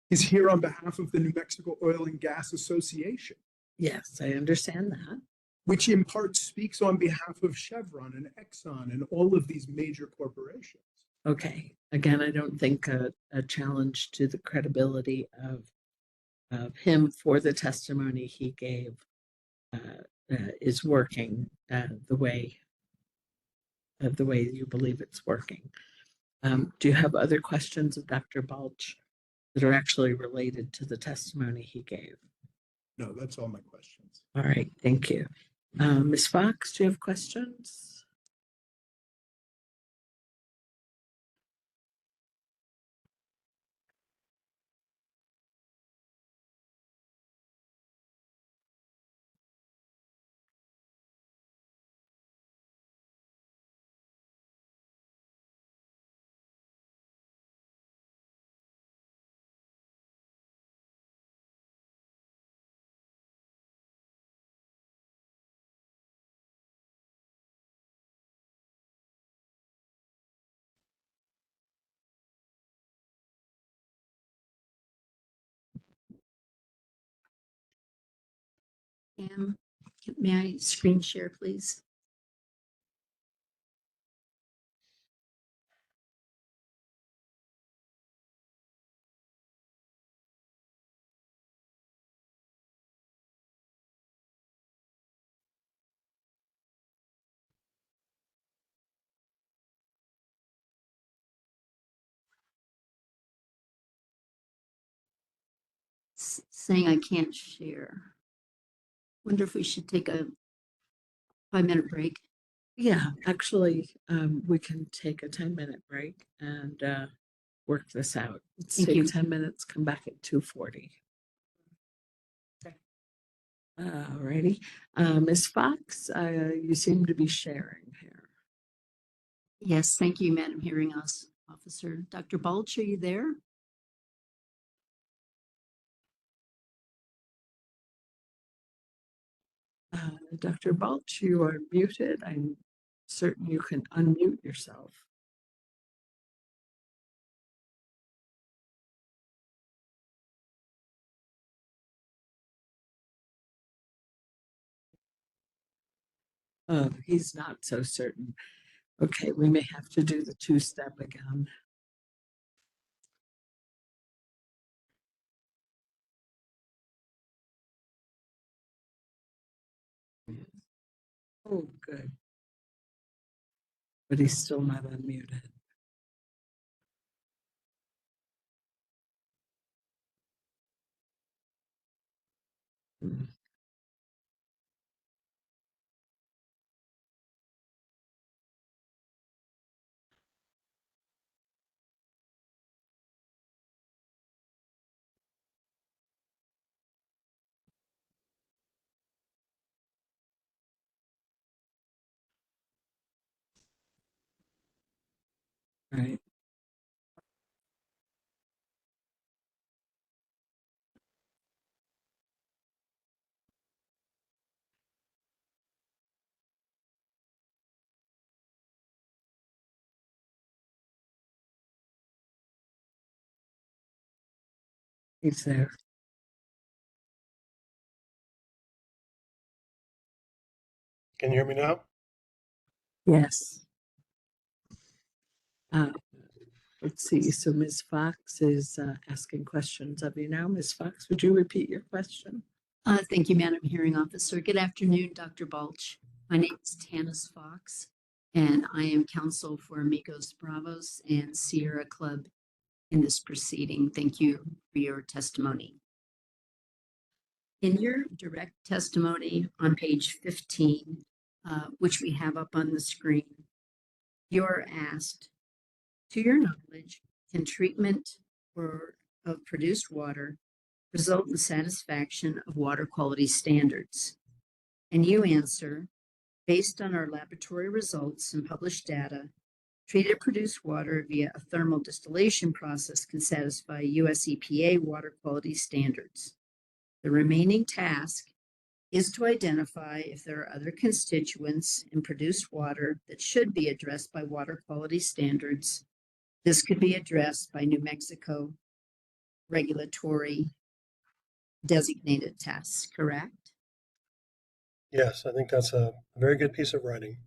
He's here on behalf of the New Mexico Oil and Gas Association. Yes, I understand that. Which in part speaks on behalf of Chevron and Exxon and all of these major corporations. Okay. Again, I don't think a challenge to the credibility of him for the testimony he gave is working the way you believe it's working. Do you have other questions of Dr. Balch that are actually related to the testimony he gave? No, that's all my questions. All right, thank you. Ms. Fox, do you have questions? May I screen share, please? Saying I can't share. Wonder if we should take a 5-minute break. Yeah, actually, we can take a 10-minute break and work this out. Let's Thank take you. 10 minutes, come back at 2:40. Alrighty. Ms. Fox, you seem to be sharing here. Yes, thank you, Madam Hearing Officer. Dr. Balch, are you there? Dr. Balch, you are muted. I'm certain you can unmute yourself. Oh, he's not so certain. Okay, we may have to do the two-step again. Oh, good. But he's still not unmuted. Hmm. Right. He's there. Can you hear me now? Yes. Let's see. So Ms. Fox is asking questions of you now. Ms. Fox, would you repeat your question? Thank you, Madam Hearing Officer. Good afternoon, Dr. Balch. My name is Tanis Fox, and I am counsel for Amigos Bravos and Sierra Club in this proceeding. Thank you for your testimony. In your direct testimony on page 15, which we have up on the screen, you're asked, to your knowledge, can treatment of produced water result in satisfaction of water quality standards? And you answer, based on our laboratory results and published data, treated produced water via a thermal distillation process can satisfy US EPA water quality standards. The remaining task is to identify if there are other constituents in produced water that should be addressed by water quality standards. This could be addressed by New Mexico regulatory designated tests, correct? Yes, I think that's a very good piece of writing.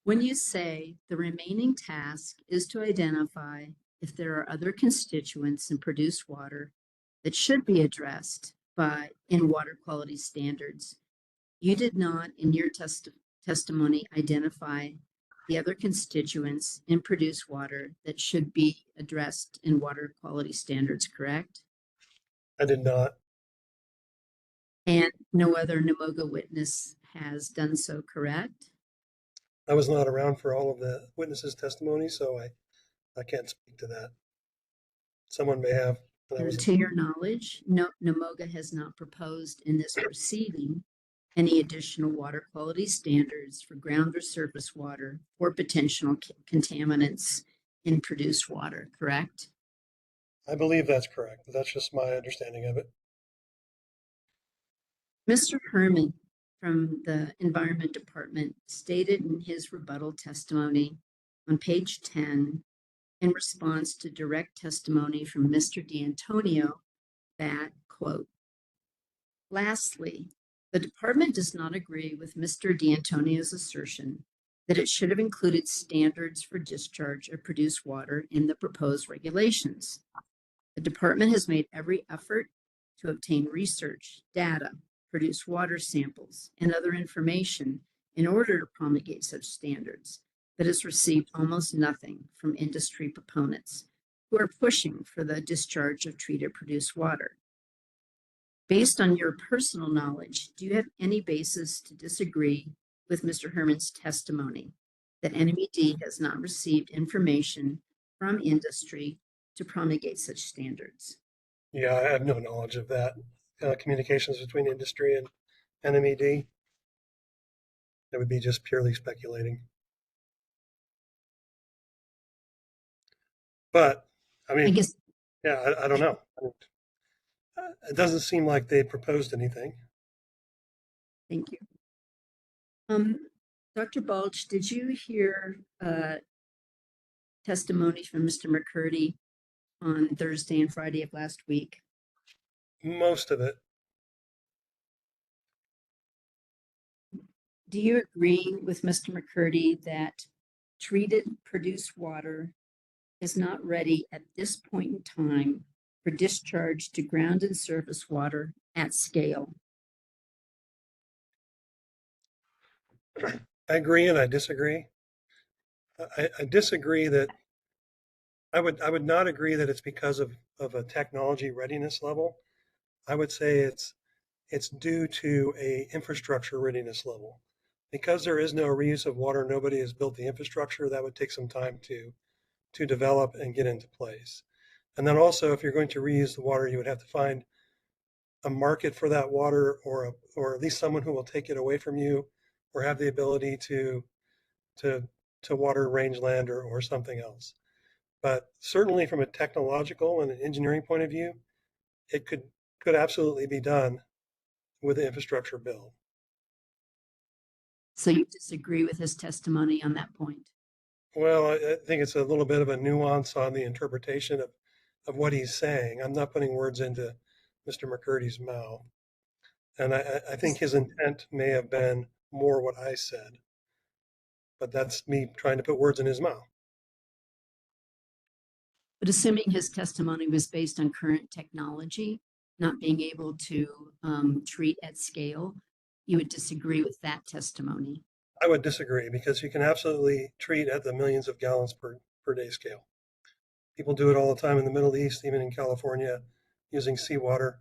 When you say the remaining task is to identify if there are other constituents in produced water that should be addressed in water quality standards, you did not in your testimony identify the other constituents in produced water that should be addressed in water quality standards, correct? I did not. And no other NMOGA witness has done so, correct? I was not around for all of the witnesses' testimony, so I can't speak to that. Someone may have. And to your knowledge, NMOGA has not proposed in this proceeding any additional water quality standards for ground or surface water or potential contaminants in produced water, correct? I believe that's correct, but that's just my understanding of it. Mr. Herman from the Environment Department stated in his rebuttal testimony on page 10 in response to direct testimony from Mr. D'Antonio that, quote, lastly, the department does not agree with Mr. D'Antonio's assertion that it should have included standards for discharge of produced water in the proposed regulations. The department has made every effort to obtain research, data, produce water samples, and other information in order to promulgate such standards, but has received almost nothing from industry proponents who are pushing for the discharge of treated produced water. Based on your personal knowledge, do you have any basis to disagree with Mr. Herman's testimony that NMED has not received information from industry to promulgate such standards? Yeah, I have no knowledge of that. Communications between industry and NMED. That would be just purely speculating. But I mean, yeah, I don't know. It doesn't seem like they proposed anything. Thank you. Dr. Balch, did you hear testimony from Mr. McCurdy on Thursday and Friday of last week? Most of it. Do you agree with Mr. McCurdy that treated produced water is not ready at this point in time for discharge to ground and surface water at scale? I agree and I disagree. I disagree that I would not agree that it's because of a technology readiness level. I would say it's due to a infrastructure readiness level. Because there is no reuse of water, nobody has built the infrastructure. That would take some time to develop and get into place. And then also, if you're going to reuse the water, you would have to find a market for that water, or at least someone who will take it away from you, or have the ability to water rangeland or something else. But certainly, from a technological and an engineering point of view, it could absolutely be done with the infrastructure bill. So you disagree with his testimony on that point? Well, I think it's a little bit of a nuance on the interpretation of what he's saying. I'm not putting words into Mr. McCurdy's mouth. And I think his intent may have been more what I said. But that's me trying to put words in his mouth. But assuming his testimony was based on current technology, not being able to treat at scale, you would disagree with that testimony? I would disagree, because you can absolutely treat at the millions of gallons per day scale. People do it all the time in the Middle East, even in California, using seawater,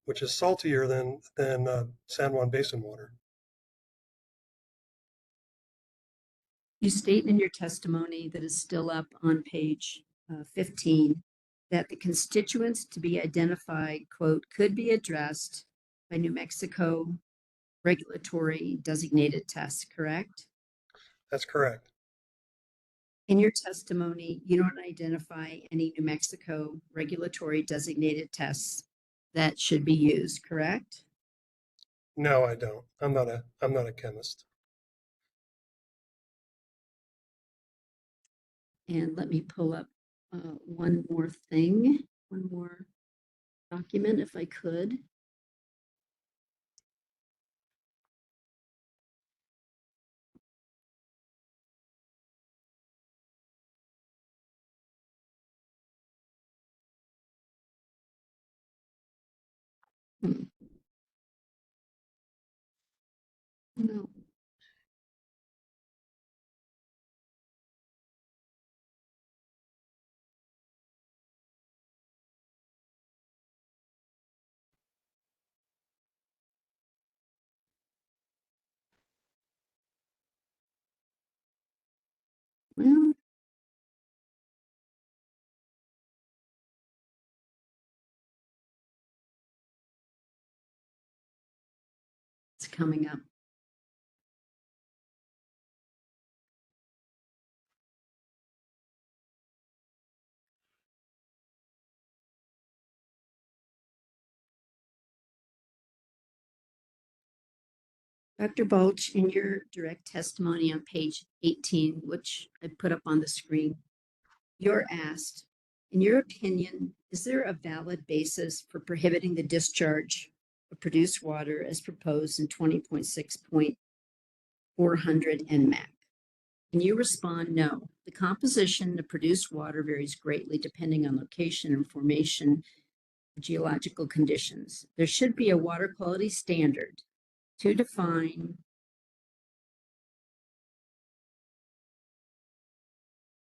which is saltier than San Juan Basin water. You state in your testimony that is still up on page 15 that the constituents to be identified, quote, could be addressed by New Mexico regulatory designated tests, correct? That's correct. In your testimony, you don't identify any New Mexico regulatory designated tests that should be used, correct? No, I don't. I'm not a chemist. And let me pull up one more thing, one more document if I could. No. Well, it's coming up. Dr. Balch, in your direct testimony on page 18, which I put up on the screen, you're asked, in your opinion, is there a valid basis for prohibiting the discharge of produced water as proposed in 20.6.400 NMAC? And you respond, no. The composition of produced water varies greatly depending on location and formation of geological conditions. There should be a water quality standard to define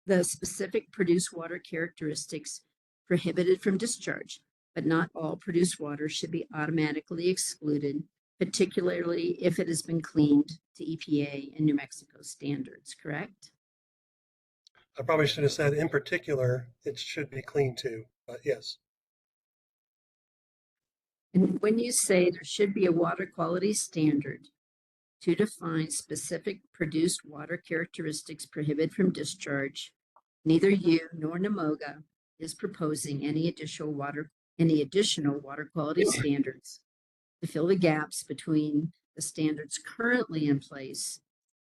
the specific produced water characteristics prohibited from discharge. but not all produced water should be automatically excluded, particularly if it has been cleaned to EPA and New Mexico standards, correct? I probably should have said in particular, it should be clean too, but yes. And when you say there should be a water quality standard to define specific produced water characteristics prohibited from discharge, neither you nor NMOGA is proposing any additional water quality standards to fill the gaps between the standards currently in place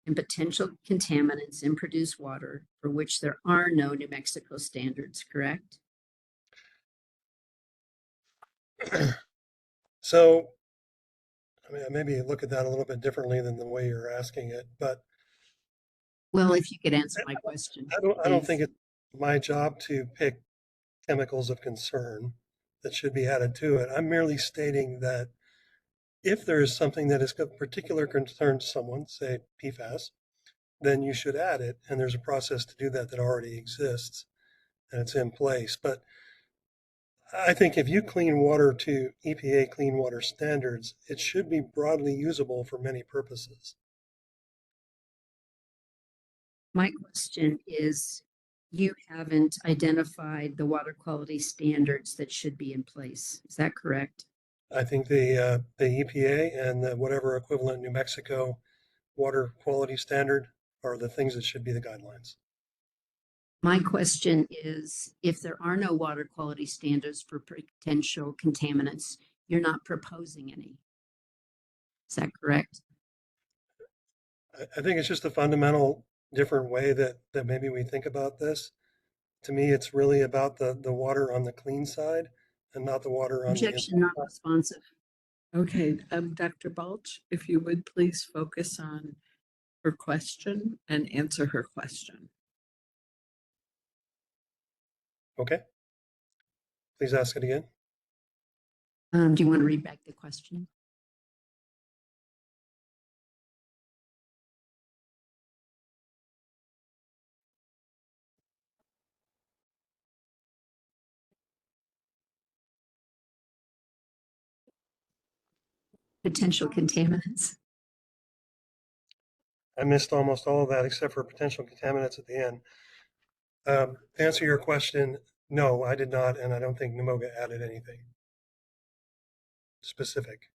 and potential contaminants in produced water for which there are no New Mexico standards, correct? So, I mean, maybe look at that a little bit differently than the way you're asking it, but well, if you could answer my question. I don't think it's my job to pick chemicals of concern that should be added to it. I'm merely stating that if there is something that is of particular concern to someone, say PFAS, then you should add it. And there's a process to do that that already exists and it's in place. But I think if you clean water to EPA clean water standards, it should be broadly usable for many purposes. My question is, you haven't identified the water quality standards that should be in place. Is that correct? I think the EPA and the whatever equivalent New Mexico water quality standard are the things that should be the guidelines. My question is, if there are no water quality standards for potential contaminants, you're not proposing any. Is that correct? I think it's just a fundamental different way that maybe we think about this. To me, it's really about the water on the clean side and not the water on Objection not responsive. Okay, Dr. Balch, if you would please focus on her question and answer her question. Okay. Please ask it again. Do you want to read back the question? Potential contaminants. I missed almost all of that except for potential contaminants at the end. To answer your question, no, I did not, and I don't think NMOGA added anything specific.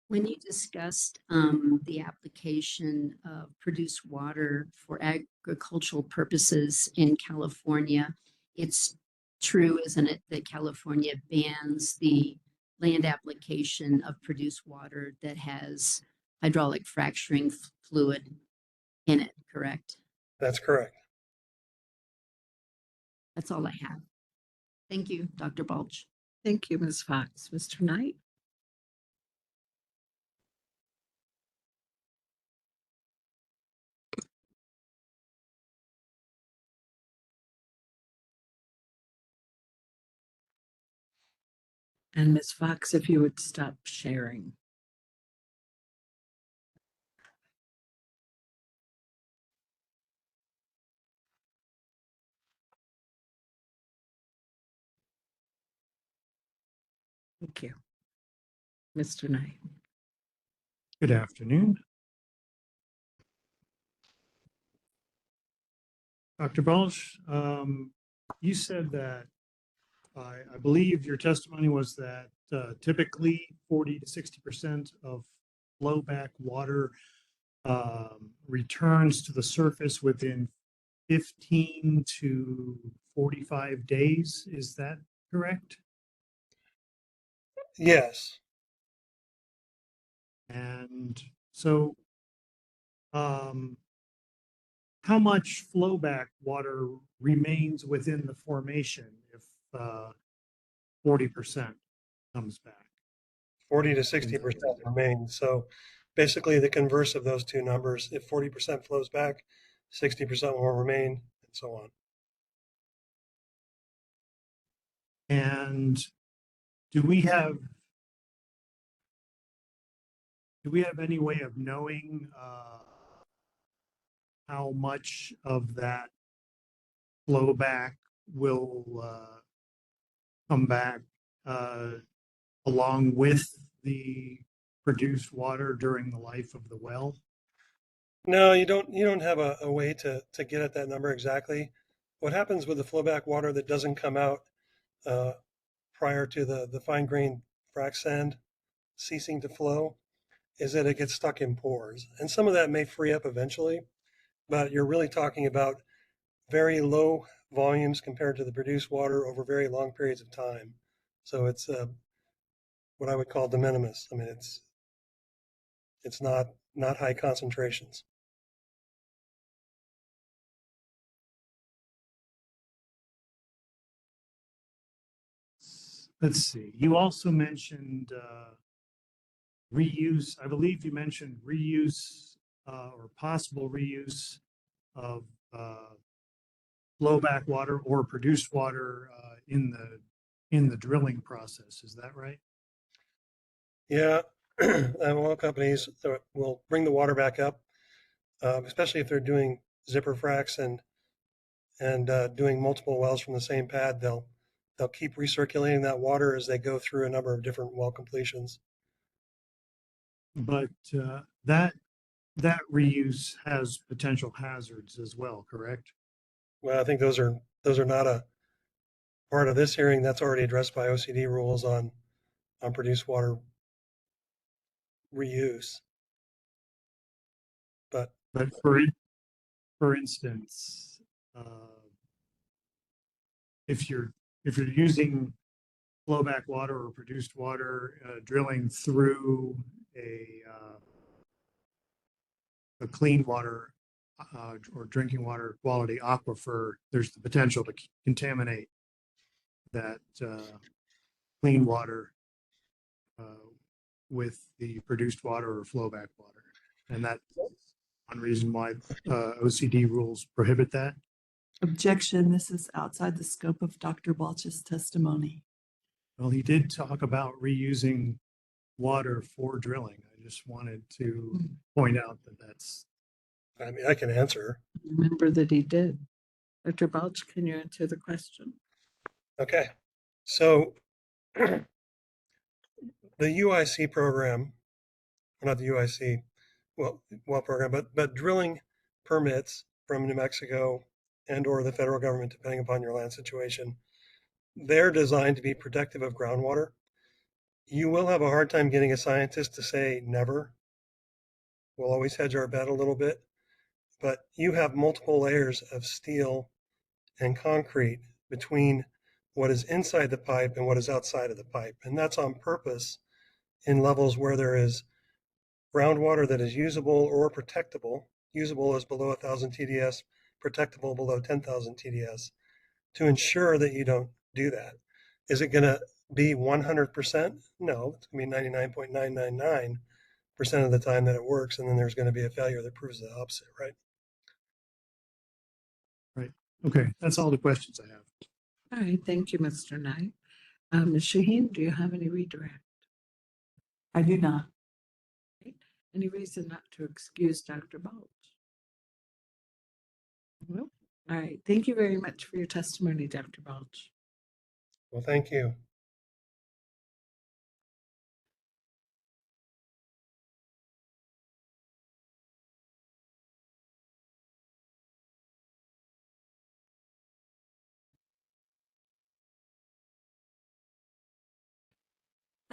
When you discussed the application of produced water for agricultural purposes in California, it's true, isn't it, that California bans the land application of produced water that has hydraulic fracturing fluid in it, correct? That's correct. That's all I have. Thank you, Dr. Balch. Thank you, Ms. Fox. Mr. Knight? And Ms. Fox, if you would stop sharing. Thank you. Mr. Knight. Good afternoon. Dr. Balch, you said that I believe your testimony was that typically 40 to 60% of flowback water returns to the surface within 15 to 45 days. Is that correct? Yes. And so how much flowback water remains within the formation if 40% comes back? 40 to 60% remain. So basically the converse of those two numbers, if 40% flows back, 60% will remain, and so on. And do we have any way of knowing how much of that flow back will come back along with the produced water during the life of the well? No, you don't have a way to get at that number exactly. What happens with the flowback water that doesn't come out prior to the fine grained frac sand ceasing to flow is that it gets stuck in pores. And some of that may free up eventually, but you're really talking about very low volumes compared to the produced water over very long periods of time. So it's what I would call de minimis. I mean, it's not high concentrations. Let's see. You also mentioned reuse. I believe you mentioned reuse or possible reuse of flowback water or produced water in the drilling process. Is that right? Yeah, oil companies will bring the water back up, especially if they're doing zipper fracs and doing multiple wells from the same pad. They'll keep recirculating that water as they go through a number of different well completions. But that reuse has potential hazards as well, correct? Well, I think those are not a part of this hearing. That's already addressed by OCD rules on produced water reuse. But for instance, if you're using flowback water or produced water drilling through a clean water or drinking water quality aquifer, there's the potential to contaminate that clean water with the produced water or flowback water. And that's one reason why OCD rules prohibit that. Objection, this is outside the scope of Dr. Balch's testimony. Well, he did talk about reusing water for drilling. I just wanted to point out that that's. I mean, I can answer. Remember that he did. Dr. Balch, can you answer the question? Okay, so the UIC program, or not the UIC, well program, but drilling permits from New Mexico and or the federal government, depending upon your land situation, they're designed to be protective of groundwater. You will have a hard time getting a scientist to say never. We'll always hedge our bet a little bit, but you have multiple layers of steel and concrete between what is inside the pipe and what is outside of the pipe. And that's on purpose in levels where there is groundwater that is usable or protectable. Usable is below 1,000 TDS, protectable below 10,000 TDS, to ensure that you don't do that. Is it going to be 100%? No, it's going to be 99.999% of the time that it works, and then there's going to be a failure that proves the opposite, right? Right. Okay, that's all the questions I have. All right, thank you, Mr. Knight. Ms. Shaheen, do you have any redirect? I do not. Any reason not to excuse Dr. Balch? Well, all right. Thank you very much for your testimony, Dr. Balch. Well, thank you.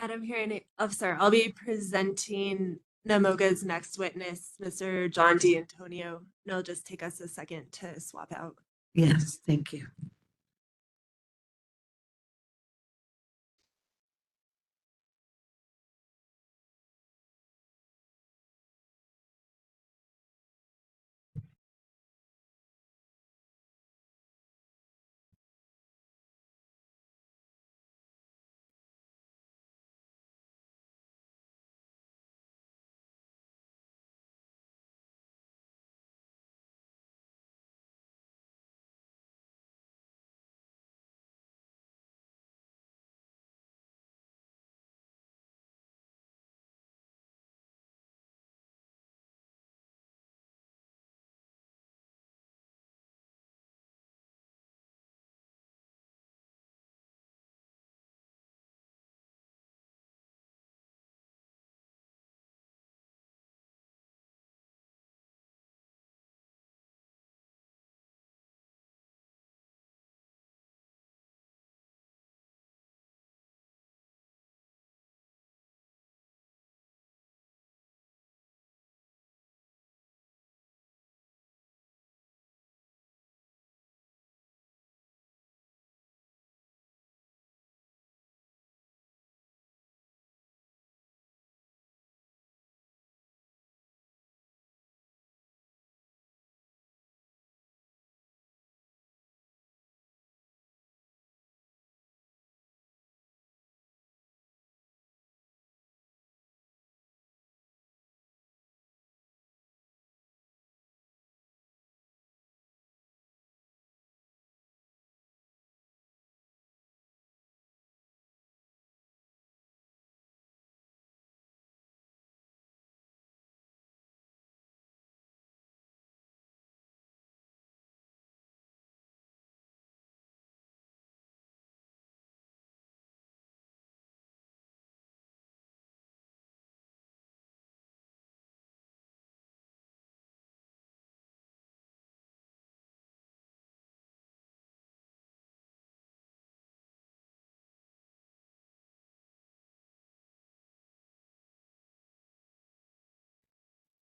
Madam Hearing Officer, I'll be presenting NMOGA's next witness, Mr. John D'Antonio. And it'll just take us a second to swap out. Yes, thank you.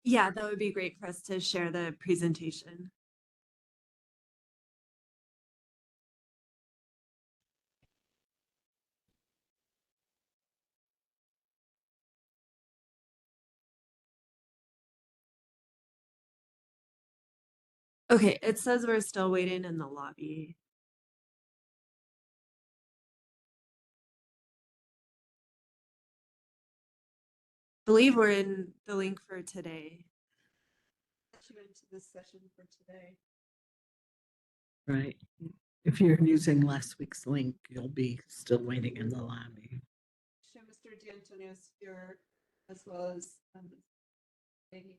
Yeah, that would be great for us to share the presentation. Okay, it says we're still waiting in the lobby. I believe we're in the link for today. She went to this session for today. Right. If you're using last week's link, you'll be still waiting in the lobby. Show Mr. D'Antonio's here as well as Amy.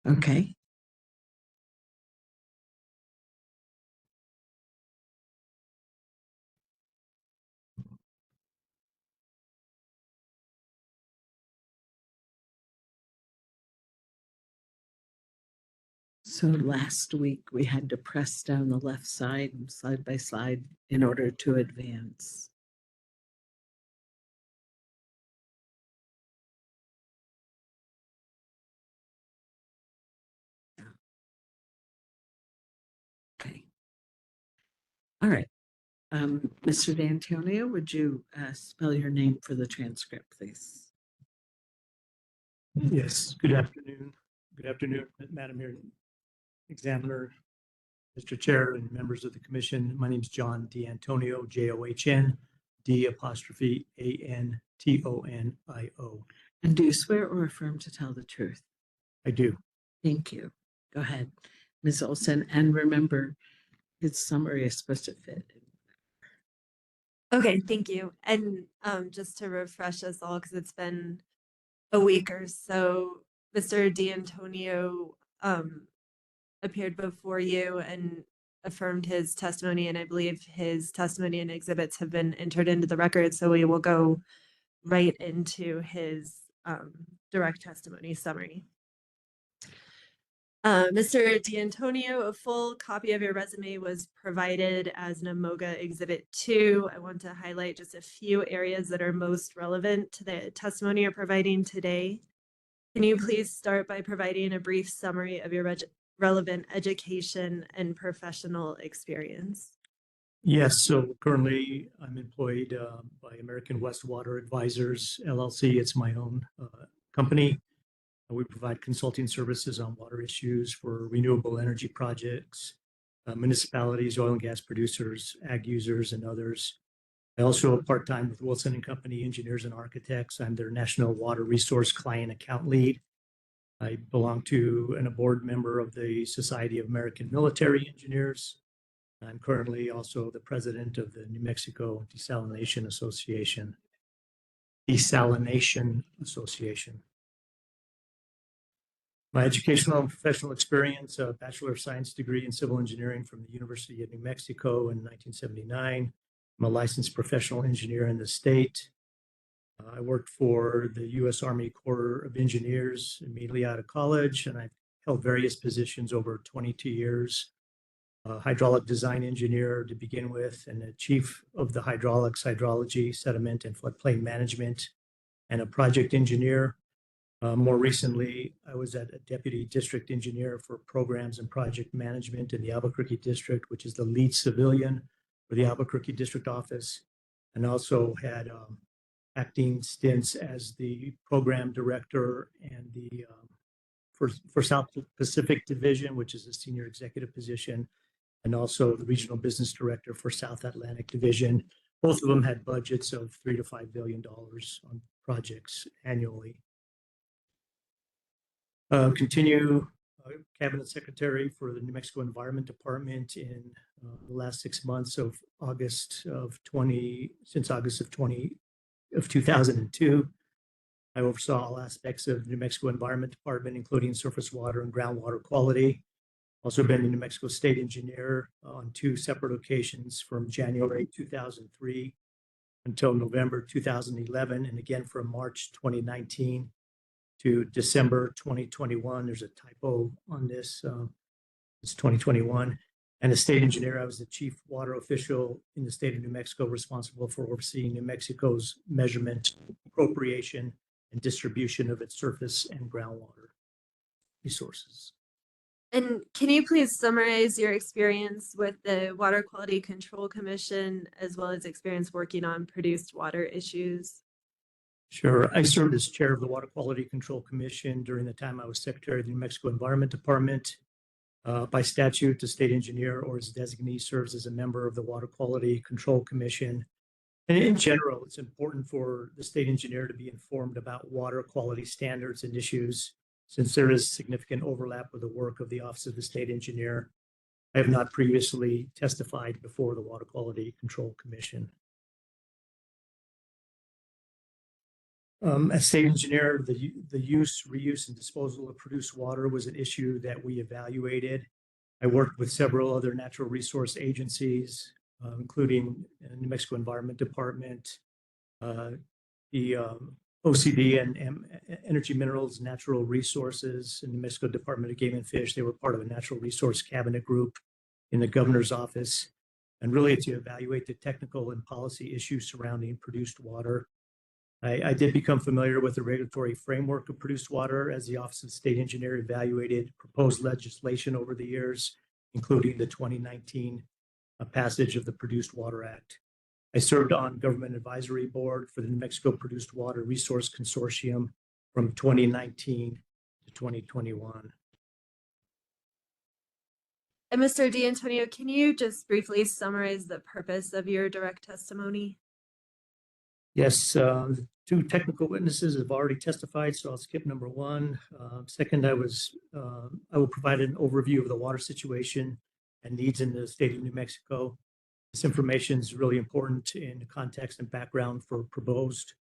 Okay. So last week we had to press down the left side by side in order to advance. Okay. All right. Mr. D'Antonio, would you spell your name for the transcript, please? Yes, good afternoon. Good afternoon, Madam Hearing Examiner, Mr. Chair, and members of the commission. My name is John D'Antonio, John D'Antonio. And do you swear or affirm to tell the truth? I do. Thank you. Go ahead, Ms. Olson. And remember, his summary is supposed to fit. Okay, thank you. And just to refresh us all, because it's been a week or so, Mr. D'Antonio appeared before you and affirmed his testimony, and I believe his testimony and exhibits have been entered into the record, so we will go right into his direct testimony summary. Mr. D'Antonio, a full copy of your resume was provided as an AMOGA Exhibit 2. I want to highlight just a few areas that are most relevant to the testimony you're providing today. Can you please start by providing a brief summary of your relevant education and professional experience? Yes, so currently I'm employed by American West Water Advisors, LLC. It's my own company. We provide consulting services on water issues for renewable energy projects, municipalities, oil and gas producers, ag users, and others. I also work part-time with Wilson and Company Engineers and Architects. I'm their National Water Resource Client Account Lead. I belong to and a board member of the Society of American Military Engineers. I'm currently also the president of the New Mexico Desalination Association. My educational and professional experience, a Bachelor of Science degree in civil engineering from the University of New Mexico in 1979. I'm a licensed professional engineer in the state. I worked for the U.S. Army Corps of Engineers immediately out of college, and I've held various positions over 22 years. A hydraulic design engineer to begin with, and the chief of the hydraulics, hydrology, sediment, and floodplain management, and a project engineer. More recently, I was a deputy district engineer for programs and project management in the Albuquerque district, which is the lead civilian for the Albuquerque district office, and also had acting stints as the program director and the for South Pacific Division, which is a senior executive position, and also the regional business director for South Atlantic Division. Both of them had budgets of $3 to $5 billion on projects annually. Continue cabinet secretary for the New Mexico Environment Department in the last 6 months of since August of 2002. I oversaw all aspects of the New Mexico Environment Department, including surface water and groundwater quality. Also been the New Mexico State Engineer on 2 separate occasions from January 2003 until November 2011, and again from March 2019 to December 2021. There's a typo on this. It's 2021. And as state engineer, I was the chief water official in the state of New Mexico, responsible for overseeing New Mexico's measurement, appropriation, and distribution of its surface and groundwater resources. And can you please summarize your experience with the Water Quality Control Commission, as well as experience working on produced water issues? Sure. I served as chair of the Water Quality Control Commission during the time I was secretary of the New Mexico Environment Department. By statute, the state engineer or his designee serves as a member of the Water Quality Control Commission. And in general, it's important for the state engineer to be informed about water quality standards and issues, since there is significant overlap with the work of the Office of the State Engineer. I have not previously testified before the Water Quality Control Commission. As state engineer, the use, reuse, and disposal of produced water was an issue that we evaluated. I worked with several other natural resource agencies, including New Mexico Environment Department, the OCD and Energy Minerals Natural Resources, and New Mexico Department of Game and Fish. They were part of a natural resource cabinet group in the governor's office, and really to evaluate the technical and policy issues surrounding produced water. I did become familiar with the regulatory framework of produced water as the Office of the State Engineer evaluated proposed legislation over the years, including the 2019 passage of the Produced Water Act. I served on Government Advisory Board for the New Mexico Produced Water Resource Consortium from 2019 to 2021. And Mr. D'Antonio, can you just briefly summarize the purpose of your direct testimony? Yes, 2 technical witnesses have already testified, so I'll skip number 1. Second, I will provide an overview of the water situation and needs in the state of New Mexico. This information is really important in the context and background for proposed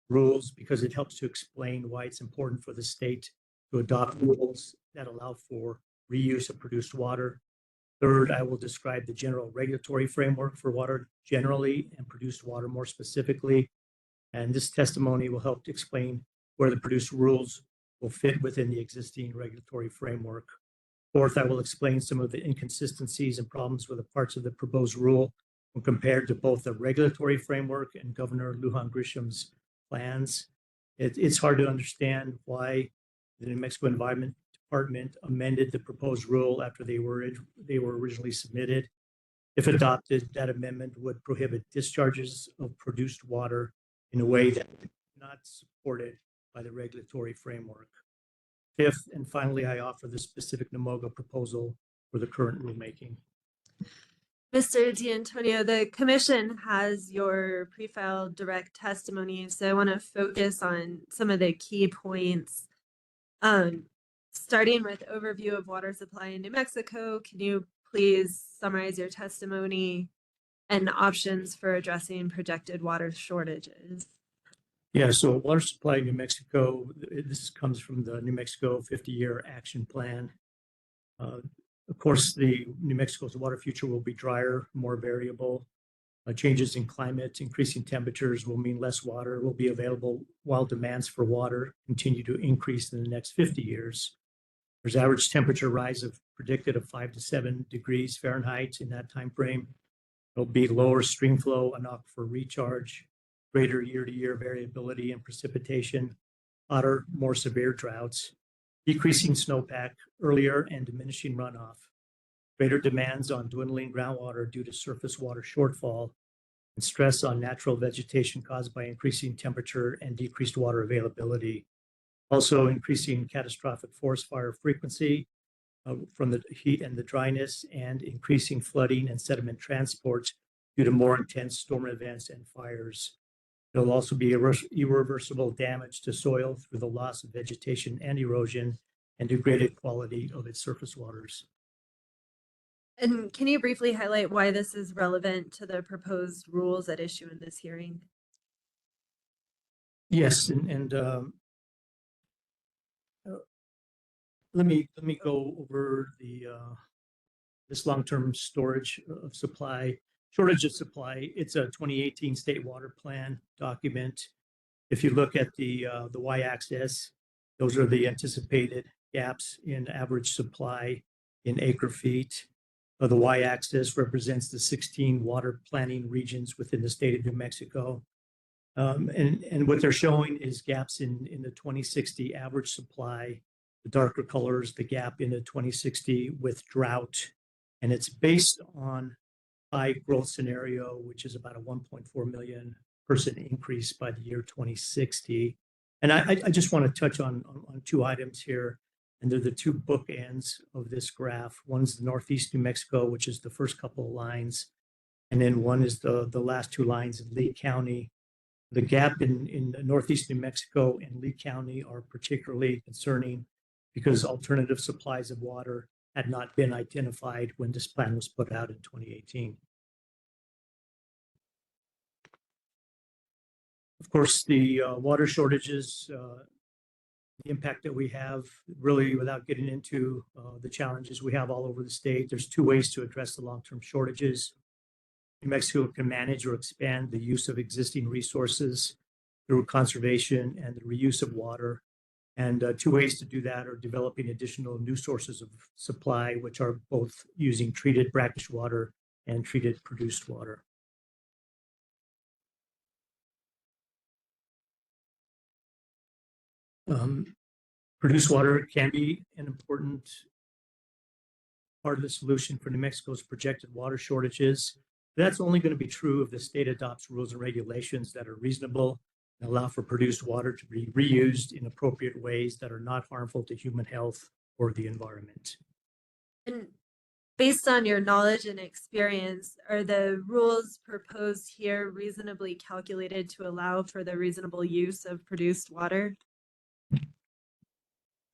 rules because it helps to explain why it's important for the state to adopt rules that allow for reuse of produced water. Third, I will describe the general regulatory framework for water generally and produced water more specifically. And this testimony will help to explain where the produced rules will fit within the existing regulatory framework. Fourth, I will explain some of the inconsistencies and problems with the parts of the proposed rule when compared to both the regulatory framework and Governor Lujan Grisham's plans. It's hard to understand why the New Mexico Environment Department amended the proposed rule after they were originally submitted. If adopted, that amendment would prohibit discharges of produced water in a way that is not supported by the regulatory framework. Fifth, and finally, I offer the specific NMOGA proposal for the current rulemaking. Mr. D'Antonio, the commission has your pre-filed direct testimony, so I want to focus on some of the key points. Starting with overview of water supply in New Mexico, can you please summarize your testimony and options for addressing projected water shortages? Yeah, so water supply in New Mexico, this comes from the New Mexico 50-year action plan. Of course, the New Mexico's water future will be drier, more variable. Changes in climate, increasing temperatures will mean less water will be available, while demands for water continue to increase in the next 50 years. There's average temperature rise of predicted of 5 to 7 degrees Fahrenheit in that time frame. There'll be lower stream flow and aquifer recharge, greater year-to-year variability in precipitation, hotter, more severe droughts, decreasing snowpack earlier and diminishing runoff, greater demands on dwindling groundwater due to surface water shortfall, and stress on natural vegetation caused by increasing temperature and decreased water availability. Also increasing catastrophic forest fire frequency from the heat and the dryness, and increasing flooding and sediment transport due to more intense storm events and fires. There'll also be irreversible damage to soil through the loss of vegetation and erosion and degraded quality of its surface waters. And can you briefly highlight why this is relevant to the proposed rules at issue in this hearing? Yes, let me go over the this long-term storage of supply, shortage of supply. It's a 2018 state water plan document. If you look at the y-axis, those are the anticipated gaps in average supply in acre feet. The y-axis represents the 16 water planning regions within the state of New Mexico. And what they're showing is gaps in the 2060 average supply. The darker colors, the gap in the 2060 with drought. And it's based on high growth scenario, which is about a 1.4 million person increase by the year 2060. And I just want to touch on two items here. And they're the two bookends of this graph. One's the Northeast New Mexico, which is the first couple of lines. And then one is the last two lines in Lee County. The gap in Northeast New Mexico and Lee County are particularly concerning because alternative supplies of water had not been identified when this plan was put out in 2018. Of course, the water shortages, the impact that we have, really without getting into the challenges we have all over the state, there's two ways to address the long-term shortages. New Mexico can manage or expand the use of existing resources through conservation and the reuse of water. And two ways to do that are developing additional new sources of supply, which are both using treated brackish water and treated produced water. Produced water can be an important part of the solution for New Mexico's projected water shortages. That's only going to be true if the state adopts rules and regulations that are reasonable and allow for produced water to be reused in appropriate ways that are not harmful to human health or the environment. And based on your knowledge and experience, are the rules proposed here reasonably calculated to allow for the reasonable use of produced water?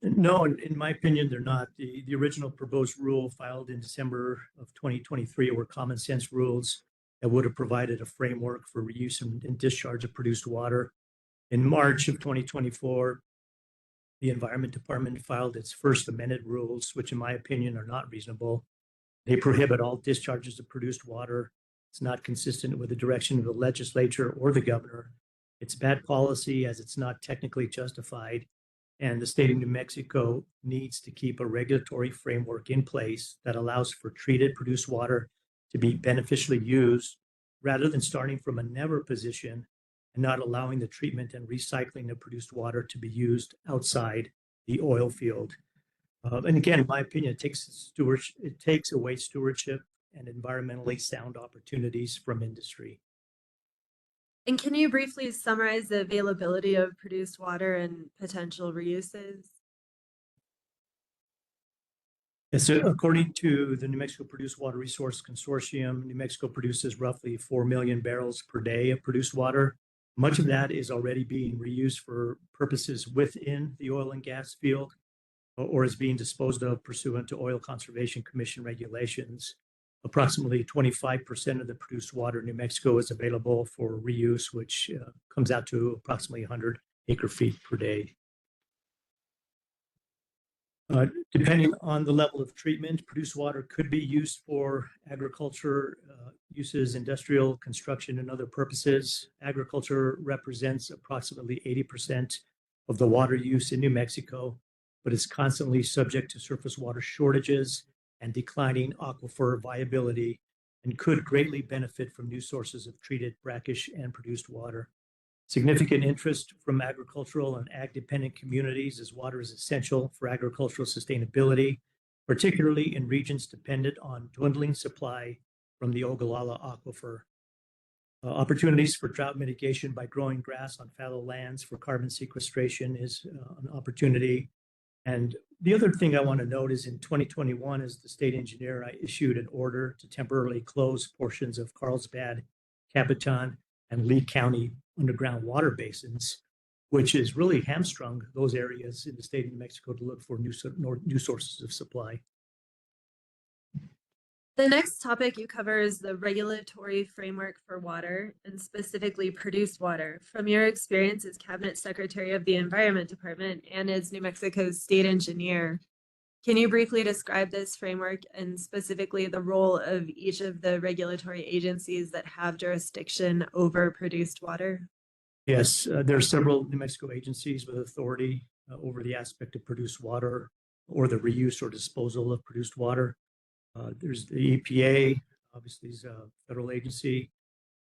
No, in my opinion, they're not. The original proposed rule filed in December of 2023 were common sense rules that would have provided a framework for reuse and discharge of produced water. In March of 2024, the Environment Department filed its first amended rules, which in my opinion are not reasonable. They prohibit all discharges of produced water. It's not consistent with the direction of the legislature or the governor. It's bad policy as it's not technically justified. And the state of New Mexico needs to keep a regulatory framework in place that allows for treated produced water to be beneficially used rather than starting from a never position and not allowing the treatment and recycling of produced water to be used outside the oil field. And again, in my opinion, it takes away stewardship and environmentally sound opportunities from industry. And can you briefly summarize the availability of produced water and potential reuses? And so according to the New Mexico Produced Water Resource Consortium, New Mexico produces roughly 4 million barrels per day of produced water. Much of that is already being reused for purposes within the oil and gas field or is being disposed of pursuant to Oil Conservation Commission regulations. Approximately 25% of the produced water in New Mexico is available for reuse, which comes out to approximately 100 acre-feet per day. Depending on the level of treatment, produced water could be used for agriculture uses, industrial, construction, and other purposes. Agriculture represents approximately 80% of the water use in New Mexico, but is constantly subject to surface water shortages and declining aquifer viability, and could greatly benefit from new sources of treated, brackish, and produced water. Significant interest from agricultural and ag-dependent communities as water is essential for agricultural sustainability, particularly in regions dependent on dwindling supply from the Ogallala Aquifer. Opportunities for drought mitigation by growing grass on fallow lands for carbon sequestration is an opportunity. And the other thing I want to note is in 2021, as the state engineer, I issued an order to temporarily close portions of Carlsbad, Capitan, and Lee County underground water basins, which has really hamstrung those areas in the state of New Mexico to look for new sources of supply. The next topic you cover is the regulatory framework for water, and specifically produced water. From your experience as Cabinet Secretary of the Environment Department and as New Mexico's state engineer, can you briefly describe this framework and specifically the role of each of the regulatory agencies that have jurisdiction over produced water? Yes, there are several New Mexico agencies with authority over the aspect of produced water or the reuse or disposal of produced water. There's the EPA, obviously is a federal agency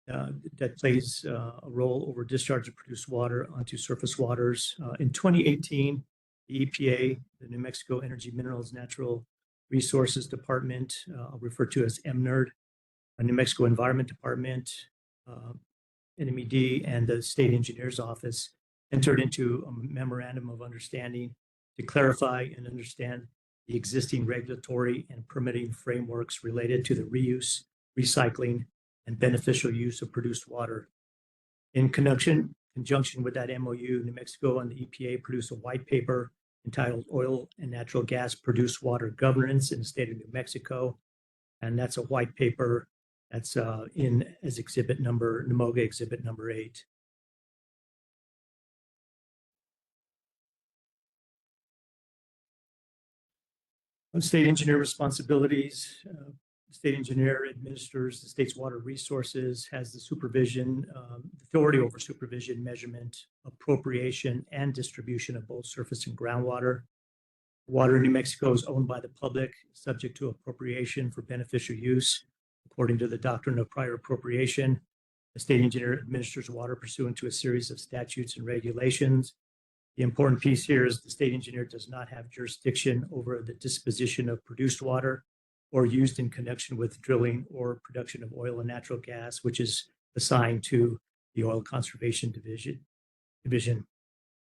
that plays a role over discharge of produced water onto surface waters. In 2018, the EPA, the New Mexico Energy, Minerals, Natural Resources Department, I'll refer to as NMED, New Mexico Environment Department, NMED, and the State Engineer's Office entered into a memorandum of understanding to clarify and understand the existing regulatory and permitting frameworks related to the reuse, recycling, and beneficial use of produced water. In conjunction with that MOU, New Mexico and the EPA produced a white paper entitled Oil and Natural Gas Produced Water Governance in the State of New Mexico. And that's a white paper that's in as exhibit number, NMOGA exhibit number 8. State engineer responsibilities. The state engineer administers the state's water resources, has the supervision, authority over supervision, measurement, appropriation, and distribution of both surface and groundwater. Water in New Mexico is owned by the public, subject to appropriation for beneficial use. According to the doctrine of prior appropriation, the state engineer administers water pursuant to a series of statutes and regulations. The important piece here is the state engineer does not have jurisdiction over the disposition of produced water or used in connection with drilling or production of oil and natural gas, which is assigned to the Oil Conservation Division.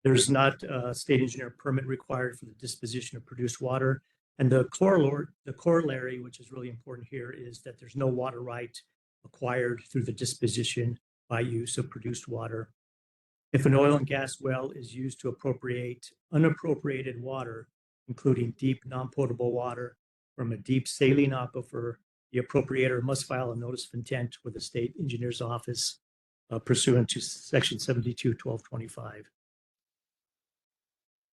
There's not a state engineer permit required for the disposition of produced water. And the corollary, which is really important here, is that there's no water right acquired through the disposition by use of produced water. If an oil and gas well is used to appropriate unappropriated water, including deep non-potable water from a deep saline aquifer, the appropriator must file a notice of intent with the state engineer's office pursuant to section 72-1225.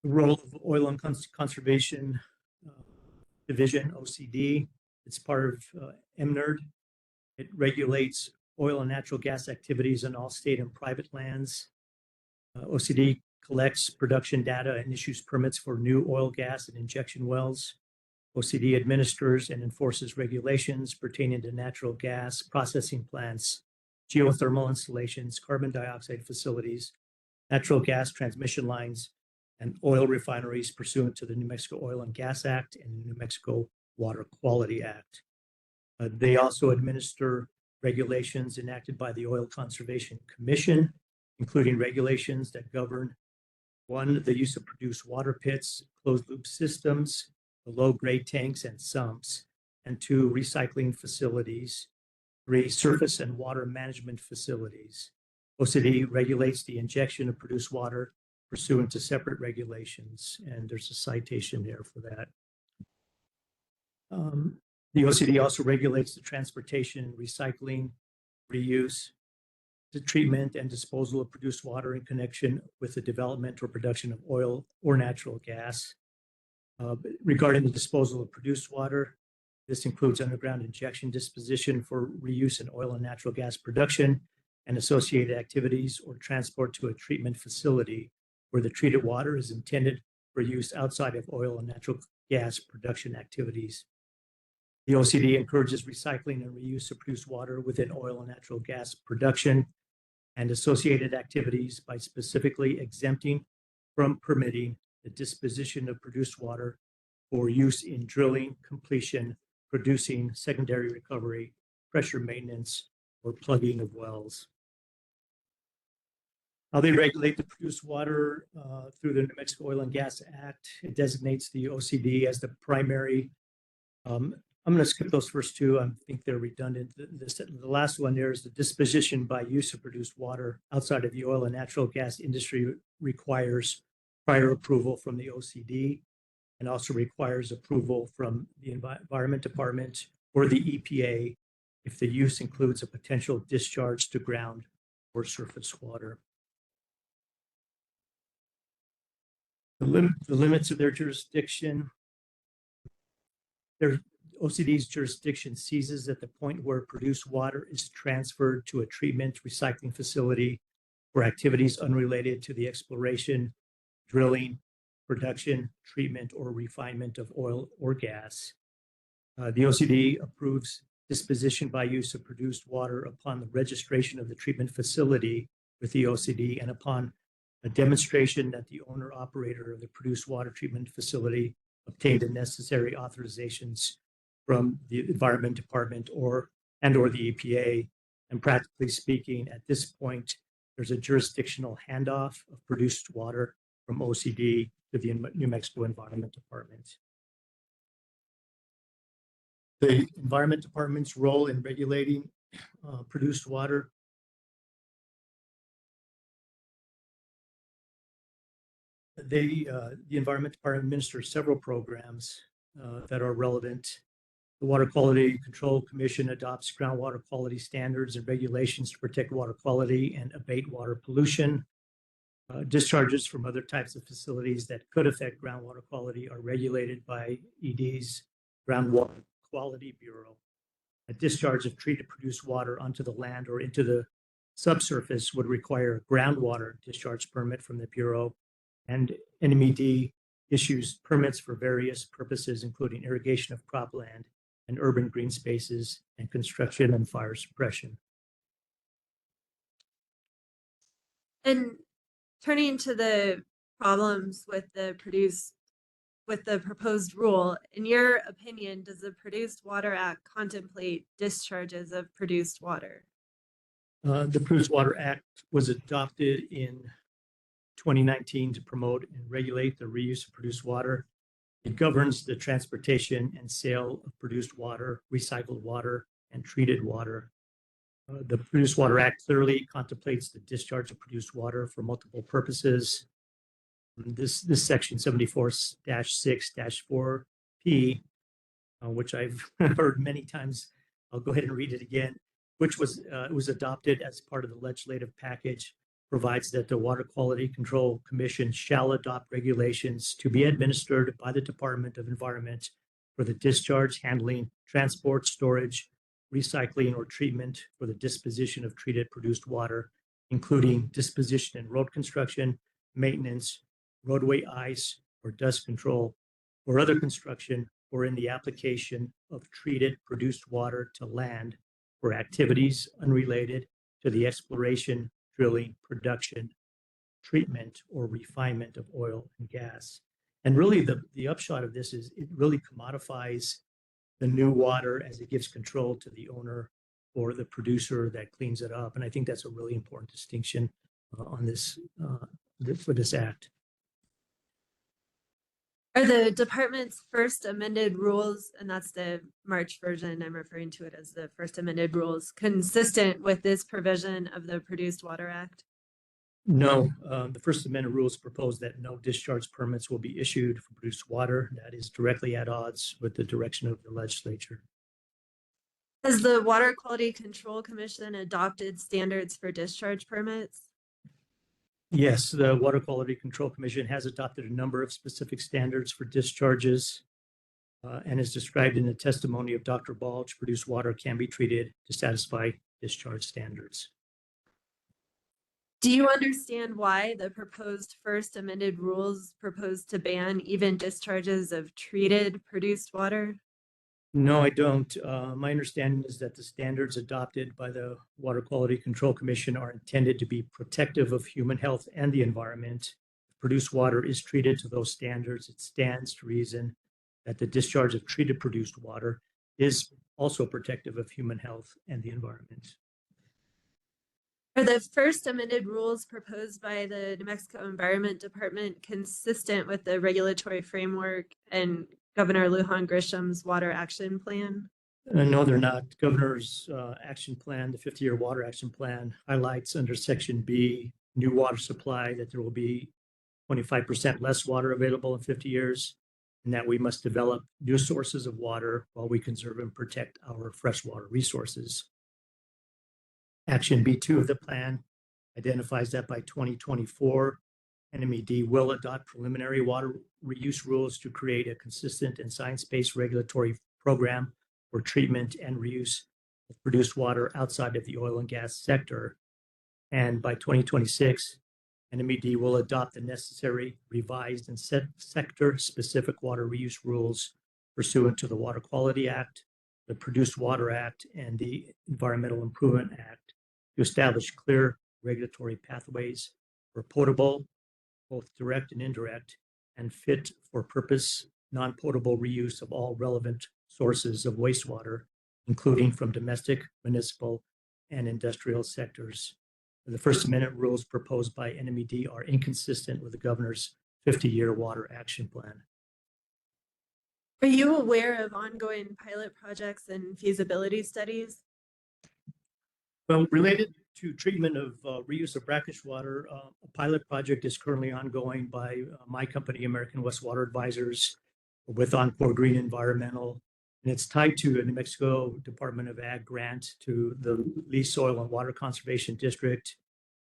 The role of Oil and Conservation Division, OCD, it's part of MNERD. It regulates oil and natural gas activities on all state and private lands. OCD collects production data and issues permits for new oil, gas, and injection wells. OCD administers and enforces regulations pertaining to natural gas processing plants, geothermal installations, carbon dioxide facilities, natural gas transmission lines, and oil refineries pursuant to the New Mexico Oil and Gas Act and the New Mexico Water Quality Act. They also administer regulations enacted by the Oil Conservation Commission, including regulations that govern, one, the use of produced water pits, closed loop systems, the low-grade tanks and sumps, and 2, recycling facilities, 3, surface and water management facilities. OCD regulates the injection of produced water pursuant to separate regulations, and there's a citation there for that. The OCD also regulates the transportation, recycling, reuse, the treatment and disposal of produced water in connection with the development or production of oil or natural gas. Regarding the disposal of produced water, this includes underground injection disposition for reuse in oil and natural gas production and associated activities, or transport to a treatment facility where the treated water is intended for use outside of oil and natural gas production activities. The OCD encourages recycling and reuse of produced water within oil and natural gas production and associated activities by specifically exempting from permitting the disposition of produced water for use in drilling, completion, producing, secondary recovery, pressure maintenance, or plugging of wells. How they regulate the produced water through the New Mexico Oil and Gas Act. It designates the OCD as the primary. I'm going to skip those first two. I think they're redundant. The last one there is the disposition by use of produced water outside of the oil and natural gas industry requires prior approval from the OCD and also requires approval from the Environment Department or the EPA if the use includes a potential discharge to ground or surface water. The limits of their jurisdiction. Their OCD's jurisdiction ceases at the point where produced water is transferred to a treatment recycling facility for activities unrelated to the exploration, drilling, production, treatment, or refinement of oil or gas. The OCD approves disposition by use of produced water upon the registration of the treatment facility with the OCD and upon a demonstration that the owner operator of the produced water treatment facility obtained the necessary authorizations from the Environment Department or the EPA. And practically speaking, at this point, there's a jurisdictional handoff of produced water from OCD to the New Mexico Environment Department. The Environment Department's role in regulating produced water. The Environment Department administers several programs that are relevant. The Water Quality Control Commission adopts groundwater quality standards and regulations to protect water quality and abate water pollution. Discharges from other types of facilities that could affect groundwater quality are regulated by ED's Groundwater Quality Bureau. A discharge of treated produced water onto the land or into the subsurface would require a groundwater discharge permit from the Bureau, and NMED issues permits for various purposes, including irrigation of cropland and urban green spaces and construction and fire suppression. And turning to the problems with the proposed rule, in your opinion, does the Produced Water Act contemplate discharges of produced water? The Produced Water Act was adopted in 2019 to promote and regulate the reuse of produced water. It governs the transportation and sale of produced water, recycled water, and treated water. The Produced Water Act clearly contemplates the discharge of produced water for multiple purposes. This section 74-6-4P, which I've heard many times, I'll go ahead and read it again, which was adopted as part of the legislative package, provides that the Water Quality Control Commission shall adopt regulations to be administered by the Department of Environment for the discharge, handling, transport, storage, recycling, or treatment for the disposition of treated produced water, including disposition in road construction, maintenance, roadway ice or dust control, or other construction, or in the application of treated produced water to land for activities unrelated to the exploration, drilling, production, treatment, or refinement of oil and gas. And really the upshot of this is it really commodifies the new water as it gives control to the owner or the producer that cleans it up. And I think that's a really important distinction on this for this act. Are the department's first amended rules, and that's the March version, I'm referring to it as the first amended rules, consistent with this provision of the Produced Water Act? No, the First Amendment rules propose that no discharge permits will be issued for produced water. That is directly at odds with the direction of the legislature. Has the Water Quality Control Commission adopted standards for discharge permits? Yes, the Water Quality Control Commission has adopted a number of specific standards for discharges and as described in the testimony of Dr. Balch, produced water can be treated to satisfy discharge standards. Do you understand why the proposed first amended rules propose to ban even discharges of treated produced water? No, I don't. My understanding is that the standards adopted by the Water Quality Control Commission are intended to be protective of human health and the environment. If produced water is treated to those standards, it stands to reason that the discharge of treated produced water is also protective of human health and the environment. Are the first amended rules proposed by the New Mexico Environment Department consistent with the regulatory framework and Governor Lujan Grisham's Water Action Plan? No, they're not. Governor's action plan, the 50-year water action plan, highlights under Section B, new water supply, that there will be 25% less water available in 50 years, and that we must develop new sources of water while we conserve and protect our freshwater resources. Action B2 of the plan identifies that by 2024, NMED will adopt preliminary water reuse rules to create a consistent and science-based regulatory program for treatment and reuse of produced water outside of the oil and gas sector. And by 2026, NMED will adopt the necessary revised and sector-specific water reuse rules pursuant to the Water Quality Act, the Produced Water Act, and the Environmental Improvement Act to establish clear regulatory pathways for potable, both direct and indirect, and fit for purpose non-potable reuse of all relevant sources of wastewater, including from domestic, municipal, and industrial sectors. The First Amendment rules proposed by NMED are inconsistent with the governor's 50-year water action plan. Are you aware of ongoing pilot projects and feasibility studies? Well, related to treatment of reuse of brackish water, a pilot project is currently ongoing by my company, American West Water Advisors, with Encore Green Environmental, and it's tied to a New Mexico Department of Ag grant to the Lee Soil and Water Conservation District.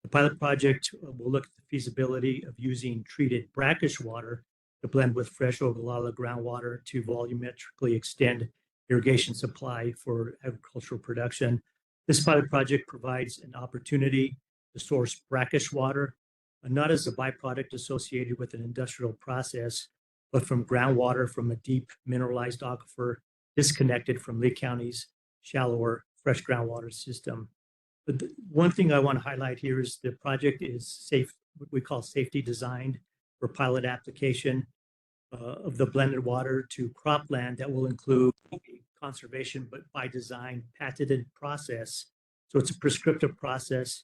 The pilot project will look at the feasibility of using treated brackish water to blend with fresh Ogallala groundwater to volumetrically extend irrigation supply for agricultural production. This pilot project provides an opportunity to source brackish water, not as a byproduct associated with an industrial process, but from groundwater from a deep mineralized aquifer disconnected from Lee County's shallower fresh groundwater system. But the one thing I want to highlight here is the project is safe, what we call safety designed for pilot application of the blended water to cropland that will include conservation, but by design, patented process. So it's a prescriptive process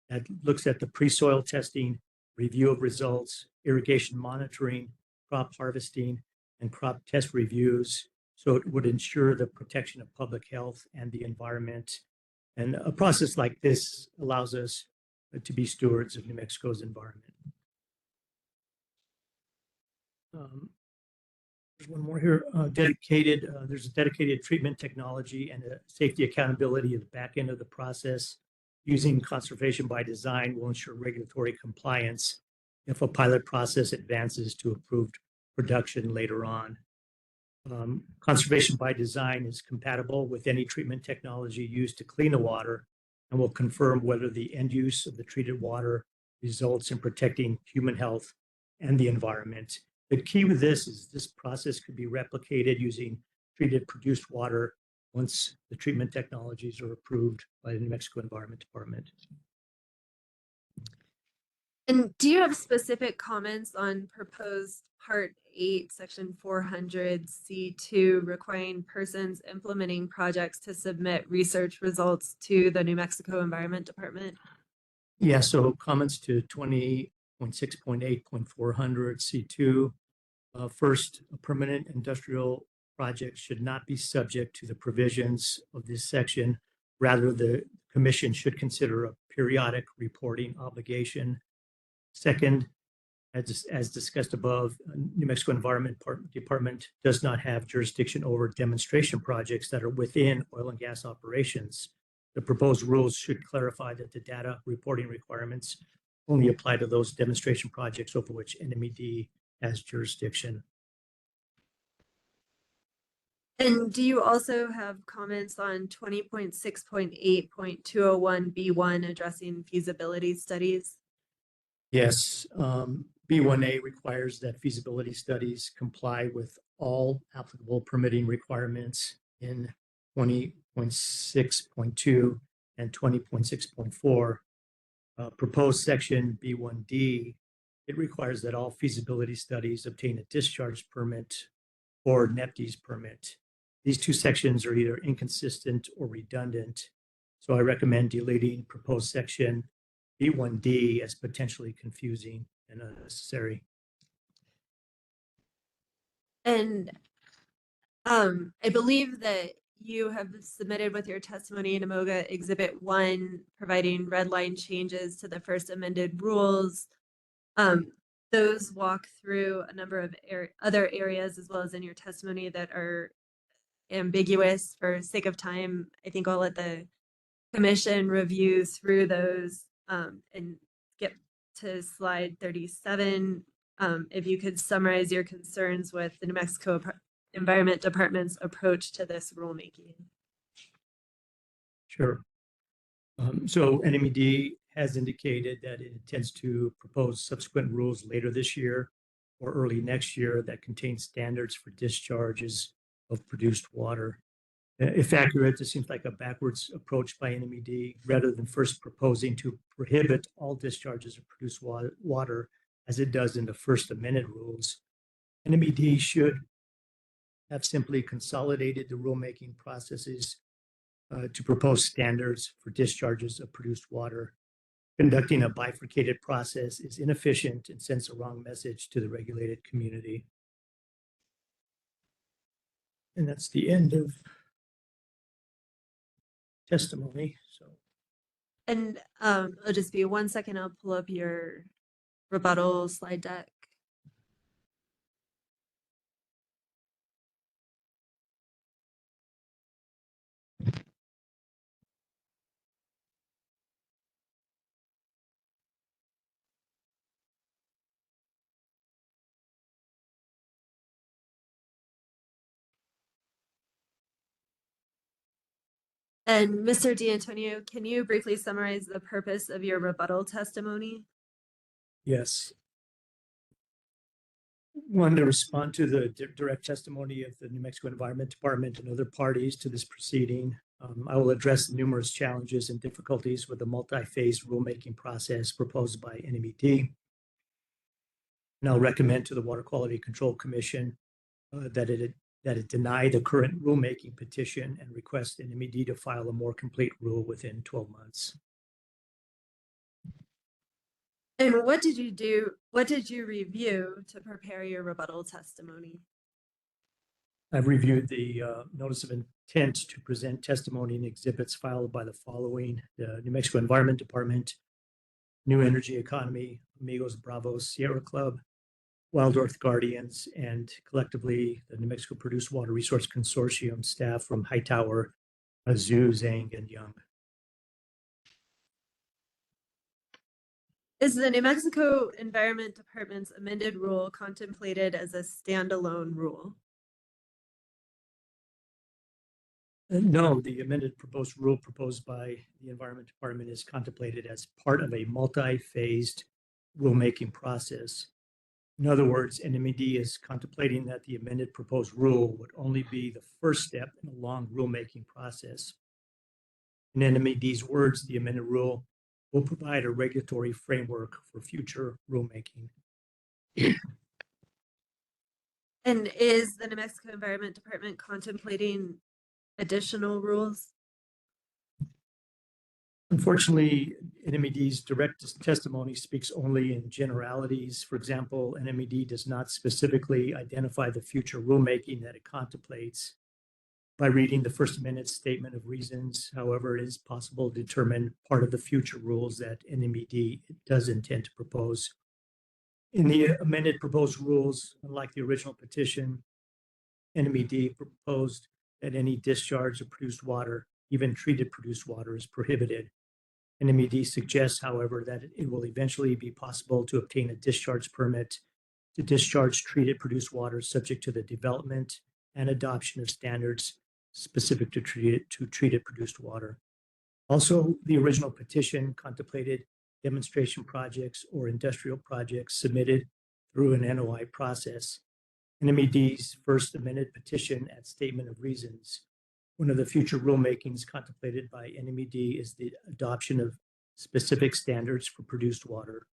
that looks at the pre-soil testing, review of results, irrigation monitoring, crop harvesting, and crop test reviews. So it would ensure the protection of public health and the environment. And a process like this allows us to be stewards of New Mexico's environment. There's one more here, there's a dedicated treatment technology and a safety accountability at the back end of the process. Using conservation by design will ensure regulatory compliance if a pilot process advances to approved production later on. Conservation by design is compatible with any treatment technology used to clean the water and will confirm whether the end use of the treated water results in protecting human health and the environment. The key with this is this process could be replicated using treated produced water once the treatment technologies are approved by the New Mexico Environment Department. And do you have specific comments on proposed Part 8, Section 400 C2, requiring persons implementing projects to submit research results to the New Mexico Environment Department? Yeah, so comments to 20.6.8.400 C2. First, a permanent industrial project should not be subject to the provisions of this section. Rather, the commission should consider a periodic reporting obligation. Second, as discussed above, New Mexico Environment Department does not have jurisdiction over demonstration projects that are within oil and gas operations. The proposed rules should clarify that the data reporting requirements only apply to those demonstration projects over which NMED has jurisdiction. And do you also have comments on 20.6.8.201B1 addressing feasibility studies? Yes, B1A requires that feasibility studies comply with all applicable permitting requirements in 20.6.2 and 20.6.4. Proposed section B1D, it requires that all feasibility studies obtain a discharge permit or NEPD's permit. These two sections are either inconsistent or redundant, so I recommend deleting proposed section B1D as potentially confusing and unnecessary. And I believe that you have submitted with your testimony in AMOGA Exhibit 1, providing red line changes to the first amended rules. Those walk through a number of other areas as well as in your testimony that are ambiguous. For sake of time, I think I'll let the commission review through those and get to slide 37. If you could summarize your concerns with the New Mexico Environment Department's approach to this rulemaking. Sure. So NMED has indicated that it intends to propose subsequent rules later this year or early next year that contain standards for discharges of produced water. If accurate, this seems like a backwards approach by NMED rather than first proposing to prohibit all discharges of produced water as it does in the first amended rules. NMED should have simply consolidated the rulemaking processes to propose standards for discharges of produced water. Conducting a bifurcated process is inefficient and sends a wrong message to the regulated community. And that's the end of testimony. So, and it'll just be 1 second. I'll pull up your rebuttal slide deck. And Mr. D'Antonio, can you briefly summarize the purpose of your rebuttal testimony? yes. One, to respond to the direct testimony of the New Mexico Environment Department and other parties to this proceeding. I will address the numerous challenges and difficulties with the multi-phase rulemaking process proposed by NMED. And I'll recommend to the Water Quality Control Commission that it deny the current rulemaking petition and request NMED to file a more complete rule within 12 months. And what did you do? What did you review to prepare your rebuttal testimony? I've reviewed the notice of intent to present testimony and exhibits filed by the following: the New Mexico Environment Department, New Energy Economy, Amigos Bravos Sierra Club, Wild Earth Guardians, and collectively the New Mexico Produced Water Resource Consortium staff from Hightower, Zhu, Zhang, and Young. Is the New Mexico Environment Department's amended rule contemplated as a standalone rule? No, the amended proposed rule proposed by the Environment Department is contemplated as part of a multi-phased rulemaking process. In other words, NMED is contemplating that the amended proposed rule would only be the first step in a long rulemaking process. In NMED's words, the amended rule will provide a regulatory framework for future rulemaking. And is the New Mexico Environment Department contemplating additional rules? Unfortunately, NMED's direct testimony speaks only in generalities. For example, NMED does not specifically identify the future rulemaking that it contemplates. By reading the First Amendment statement of reasons, however, it is possible to determine part of the future rules that NMED does intend to propose. In the amended proposed rules, unlike the original petition, NMED proposed that any discharge of produced water, even treated produced water, is prohibited. NMED suggests, however, that it will eventually be possible to obtain a discharge permit to discharge treated produced water subject to the development and adoption of standards specific to treated produced water. Also, the original petition contemplated demonstration projects or industrial projects submitted through an NOI process. NMED's first amended petition at statement of reasons. One of the future rulemakings contemplated by NMED is the adoption of specific standards for produced water.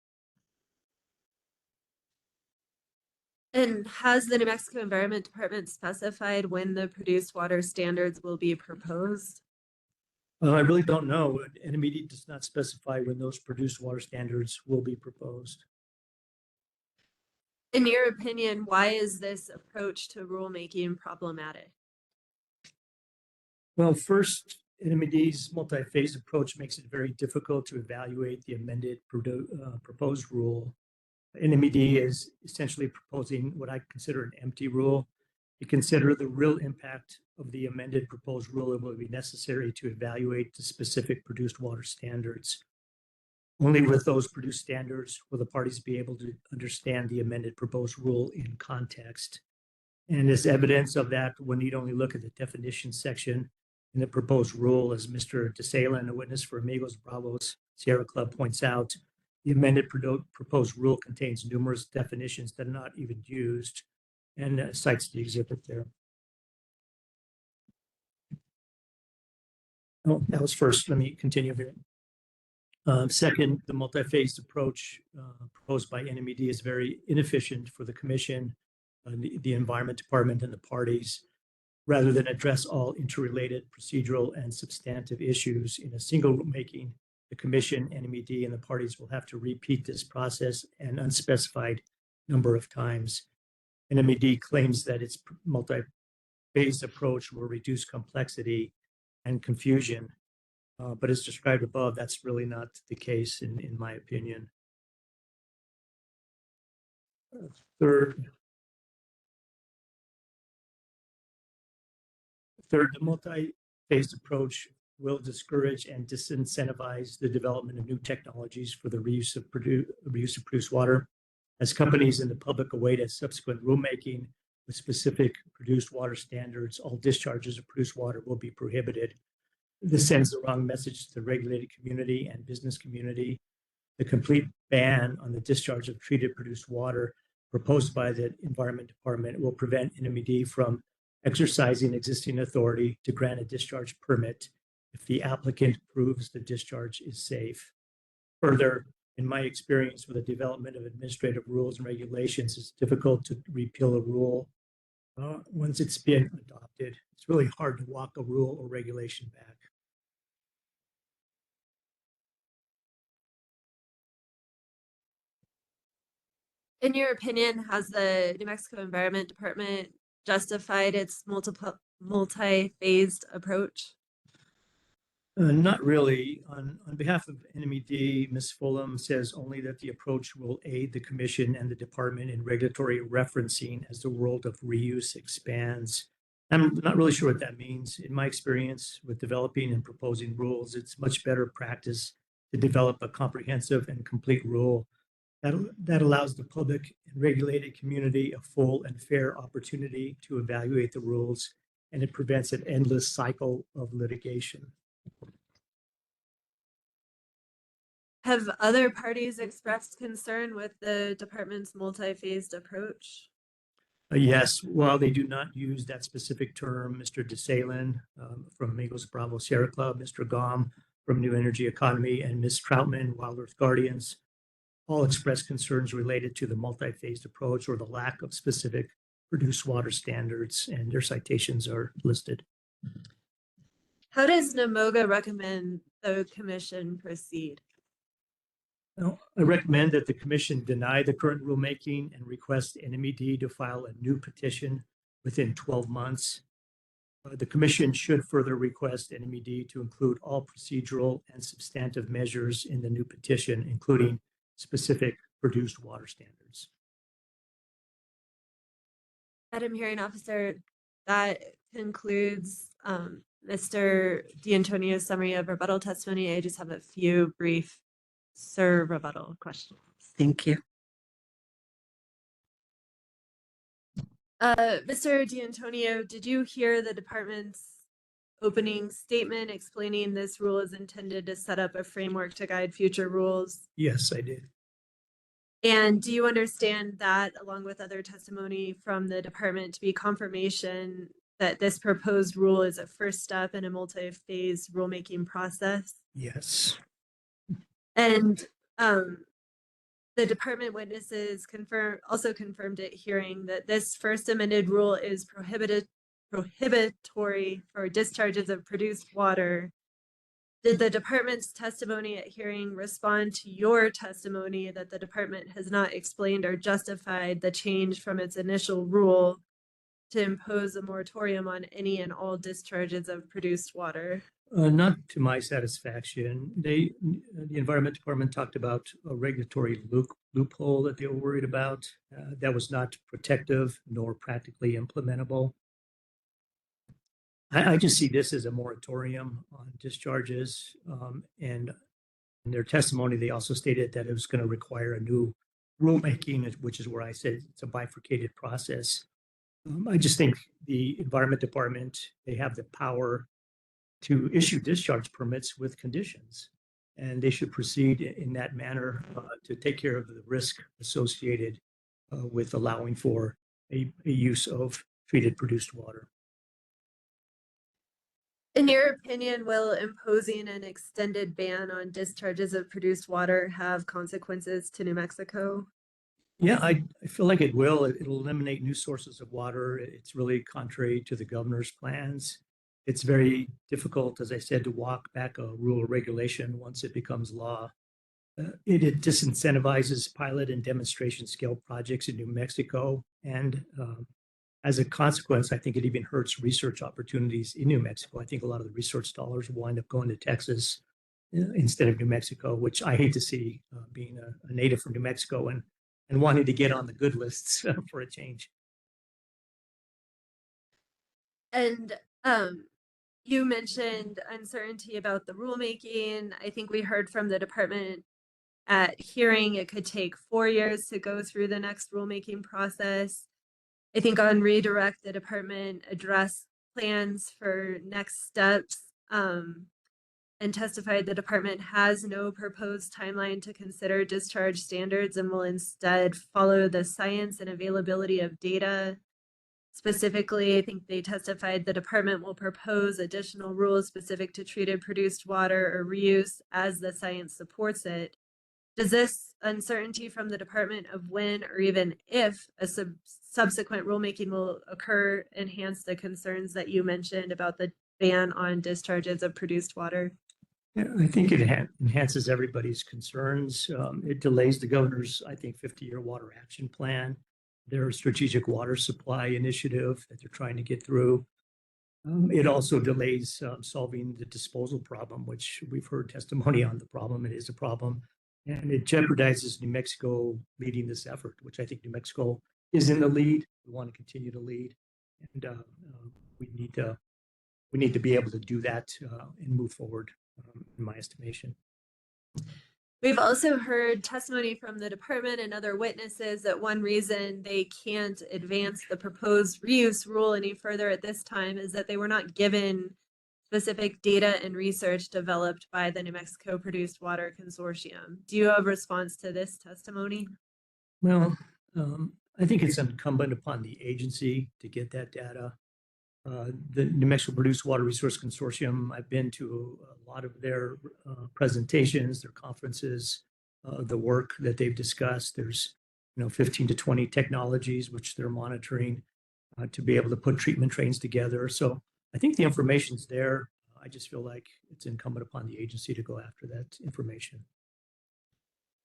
And has the New Mexico Environment Department specified when the produced water standards will be proposed? I really don't know. NMED does not specify when those produced water standards will be proposed. In your opinion, why is this approach to rulemaking problematic? Well, first, NMED's multi-phase approach makes it very difficult to evaluate the amended proposed rule. NMED is essentially proposing what I consider an empty rule. To consider the real impact of the amended proposed rule, it will be necessary to evaluate the specific produced water standards. Only with those produced standards will the parties be able to understand the amended proposed rule in context. And as evidence of that, one need only look at the definition section in the proposed rule. As Mr. DeSalen, a witness for Amigos Bravos Sierra Club, points out, the amended proposed rule contains numerous definitions that are not even used, and cites the exhibit there. Oh, that was first. Let me continue here. Second, the multi-phased approach proposed by NMED is very inefficient for the Commission, the Environment Department, and the parties. Rather than address all interrelated procedural and substantive issues in a single rulemaking, the Commission, NMED, and the parties will have to repeat this process an unspecified number of times. NMED claims that its multi-phased approach will reduce complexity and confusion, but as described above, that's really not the case in my opinion. Third, the multi-phased approach will discourage and disincentivize the development of new technologies for the reuse of produced water. As companies and the public await a subsequent rulemaking with specific produced water standards, all discharges of produced water will be prohibited. This sends the wrong message to the regulated community and business community. The complete ban on the discharge of treated produced water proposed by the Environment Department will prevent NMED from exercising existing authority to grant a discharge permit if the applicant proves the discharge is safe. Further, in my experience with the development of administrative rules and regulations, it's difficult to repeal a rule once it's been adopted. It's really hard to walk a rule or regulation back. In your opinion, has the New Mexico Environment Department justified its multi-phased approach? Not really. On behalf of NMED, Ms. Fulham says only that the approach will aid the Commission and the Department in regulatory referencing as the world of reuse expands. I'm not really sure what that means. In my experience with developing and proposing rules, it's much better practice to develop a comprehensive and complete rule that allows the public and regulated community a full and fair opportunity to evaluate the rules, and it prevents an endless cycle of litigation. Have other parties expressed concern with the department's multi-phased approach? Yes, while they do not use that specific term, Mr. DeSalen from Amigos Bravo Sierra Club, Mr. Gom from New Energy Economy, and Ms. Troutman, Wild Earth Guardians, all expressed concerns related to the multi-phased approach or the lack of specific produced water standards, and their citations are listed. How does NMOGA recommend the commission proceed? Well, I recommend that the commission deny the current rulemaking and request NMED to file a new petition within 12 months. The commission should further request NMED to include all procedural and substantive measures in the new petition, including specific produced water standards. Madam Hearing Officer, that concludes Mr. D'Antonio's summary of rebuttal testimony. I just have a few brief rebuttal questions. Thank you. Mr. D'Antonio, did you hear the department's opening statement explaining this rule is intended to set up a framework to guide future rules? Yes, I did. And do you understand that, along with other testimony from the department, to be confirmation that this proposed rule is a first step in a multi-phase rulemaking process? Yes. And the department witnesses also confirmed at hearing that this first amended rule is prohibitory for discharges of produced water. Did the department's testimony at hearing respond to your testimony that the department has not explained or justified the change from its initial rule to impose a moratorium on any and all discharges of produced water? Not to my satisfaction. The Environment Department talked about a regulatory loophole that they were worried about. That was not protective nor practically implementable. I just see this as a moratorium on discharges. And in their testimony, they also stated that it was going to require a new rulemaking, which is where I said it's a bifurcated process. I just think the Environment Department, they have the power to issue discharge permits with conditions, and they should proceed in that manner to take care of the risk associated with allowing for a use of treated produced water. In your opinion, will imposing an extended ban on discharges of produced water have consequences to New Mexico? Yeah, I feel like it will. It'll eliminate new sources of water. It's really contrary to the governor's plans. It's very difficult, as I said, to walk back a rule or regulation once it becomes law. It disincentivizes pilot and demonstration scale projects in New Mexico. And as a consequence, I think it even hurts research opportunities in New Mexico. I think a lot of the research dollars will wind up going to Texas instead of New Mexico, which I hate to see, being a native from New Mexico and wanting to get on the good lists for a change. And you mentioned uncertainty about the rulemaking. I think we heard from the department at hearing it could take 4 years to go through the next rulemaking process. I think on redirect, the department addressed plans for next steps and testified the department has no proposed timeline to consider discharge standards and will instead follow the science and availability of data. Specifically, I think they testified the department will propose additional rules specific to treated produced water or reuse as the science supports it. Does this uncertainty from the department of when or even if a subsequent rulemaking will occur enhance the concerns that you mentioned about the ban on discharges of produced water? Yeah, I think it enhances everybody's concerns. It delays the governor's, I think, 50-year water action plan, their strategic water supply initiative that they're trying to get through. It also delays solving the disposal problem, which we've heard testimony on the problem. It is a problem. And it jeopardizes New Mexico leading this effort, which I think New Mexico is in the lead. We want to continue to lead. And we need to be able to do that and move forward, in my estimation. We've also heard testimony from the department and other witnesses that one reason they can't advance the proposed reuse rule any further at this time is that they were not given specific data and research developed by the New Mexico Produced Water Consortium. Do you have a response to this testimony? Well, I think it's incumbent upon the agency to get that data. The New Mexico Produced Water Resource Consortium, I've been to a lot of their presentations, their conferences, the work that they've discussed. There's 15 to 20 technologies which they're monitoring to be able to put treatment trains together. So I think the information's there. I just feel like it's incumbent upon the agency to go after that information.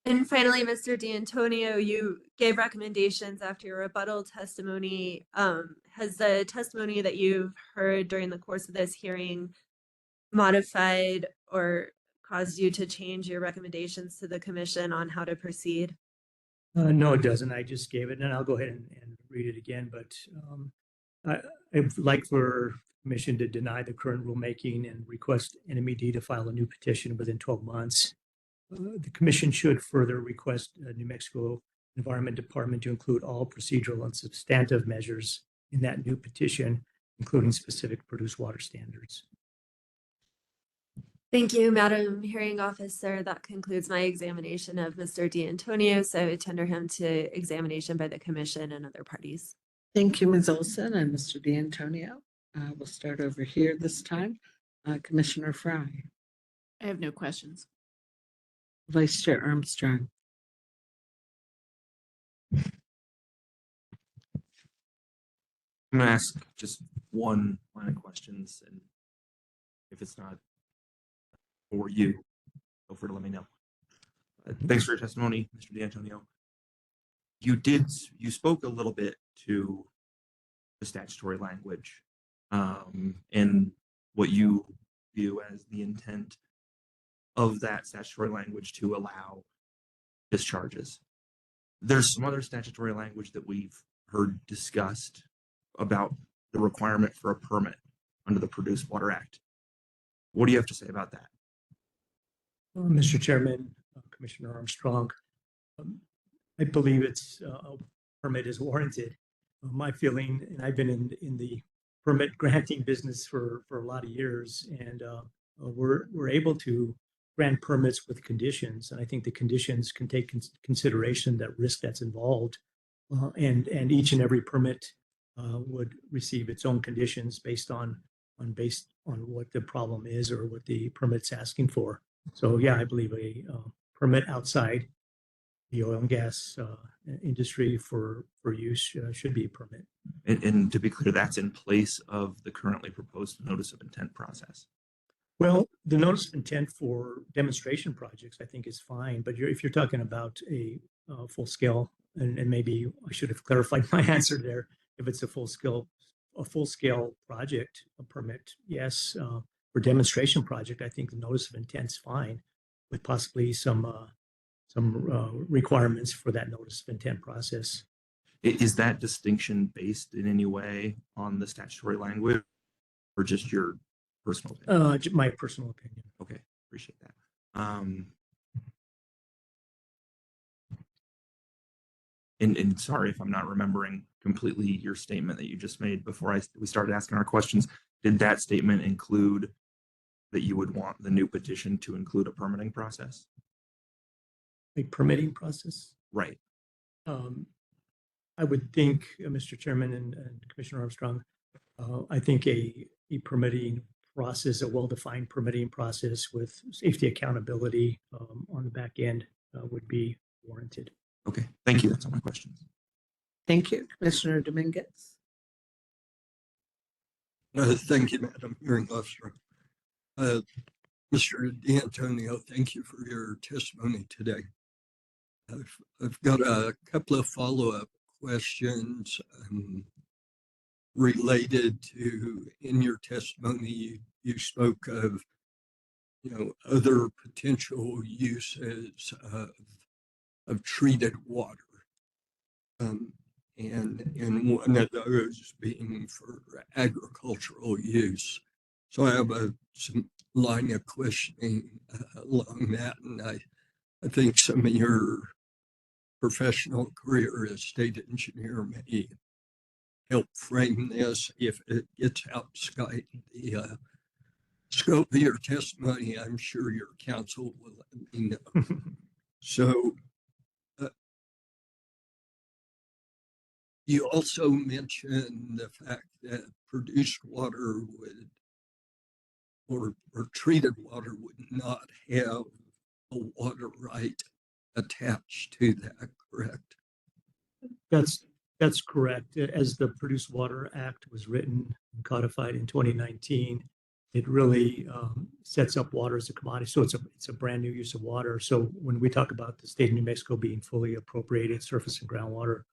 And finally, Mr. D'Antonio, you gave recommendations after your rebuttal testimony. Has the testimony that you've heard during the course of this hearing modified or caused you to change your recommendations to the commission on how to proceed? No, it doesn't. I just gave it, and I'll go ahead and read it again. But I'd like for the commission to deny the current rulemaking and request NMED to file a new petition within 12 months. The commission should further request New Mexico Environment Department to include all procedural and substantive measures in that new petition, including specific produced water standards. Thank you, Madam Hearing Officer. That concludes my examination of Mr. D'Antonio, so I tender him to examination by the commission and other parties. Thank you, Ms. Olson and Mr. D'Antonio. We'll start over here this time. Commissioner Fry. I have no questions. Vice Chair Armstrong. I'm going to ask just one line of questions, and if it's not for you, feel free to let me know. Thanks for your testimony, Mr. D'Antonio. You spoke a little bit to the statutory language and what you view as the intent of that statutory language to allow discharges. There's some other statutory language that we've heard discussed about the requirement for a permit under the Produced Water Act. What do you have to say about that? Mr. Chairman, Commissioner Armstrong, I believe it's a permit is warranted. My feeling, and I've been in the permit granting business for a lot of years, and we're able to grant permits with conditions, and I think the conditions can take consideration that risk that's involved, and each and every permit would receive its own conditions based on what the problem is or what the permit's asking for. So yeah, I believe a permit outside the oil and gas industry for use should be a permit. And to be clear, that's in place of the currently proposed notice of intent process. Well, the notice of intent for demonstration projects, I think, is fine. But if you're talking about a full scale, and maybe I should have clarified my answer there. If it's a full scale project, a permit, yes. For demonstration project, I think the notice of intent is fine, with possibly some requirements for that notice of intent process. Is that distinction based in any way on the statutory language, or just your personal opinion? My personal opinion. Okay, appreciate that. And sorry if I'm not remembering completely your statement that you just made before we started asking our questions. Did that statement include that you would want the new petition to include a permitting process? A permitting process? Right. I would think, Mr. Chairman and Commissioner Armstrong, I think a permitting process, a well-defined permitting process with safety accountability on the back end would be warranted. Okay, thank you. That's all my questions. Thank you, Commissioner Dominguez. Thank you, Madam Hearing Officer. Mr. D'Antonio, thank you for your testimony today. I've got a couple of follow-up questions related to, in your testimony, you spoke of, other potential uses of treated water. And one of those being for agricultural use. So I have some line of questioning along that, and I think some of your professional career as state engineer may help frame this. If it gets outside the scope of your testimony, I'm sure your counsel will let me know. So you also mentioned the fact that produced water or treated water would not have a water right attached to that, correct? That's correct. As the Produced Water Act was written and codified in 2019, it really sets up water as a commodity. So it's a brand new use of water. So when we talk about the state of New Mexico being fully appropriated surface and groundwater,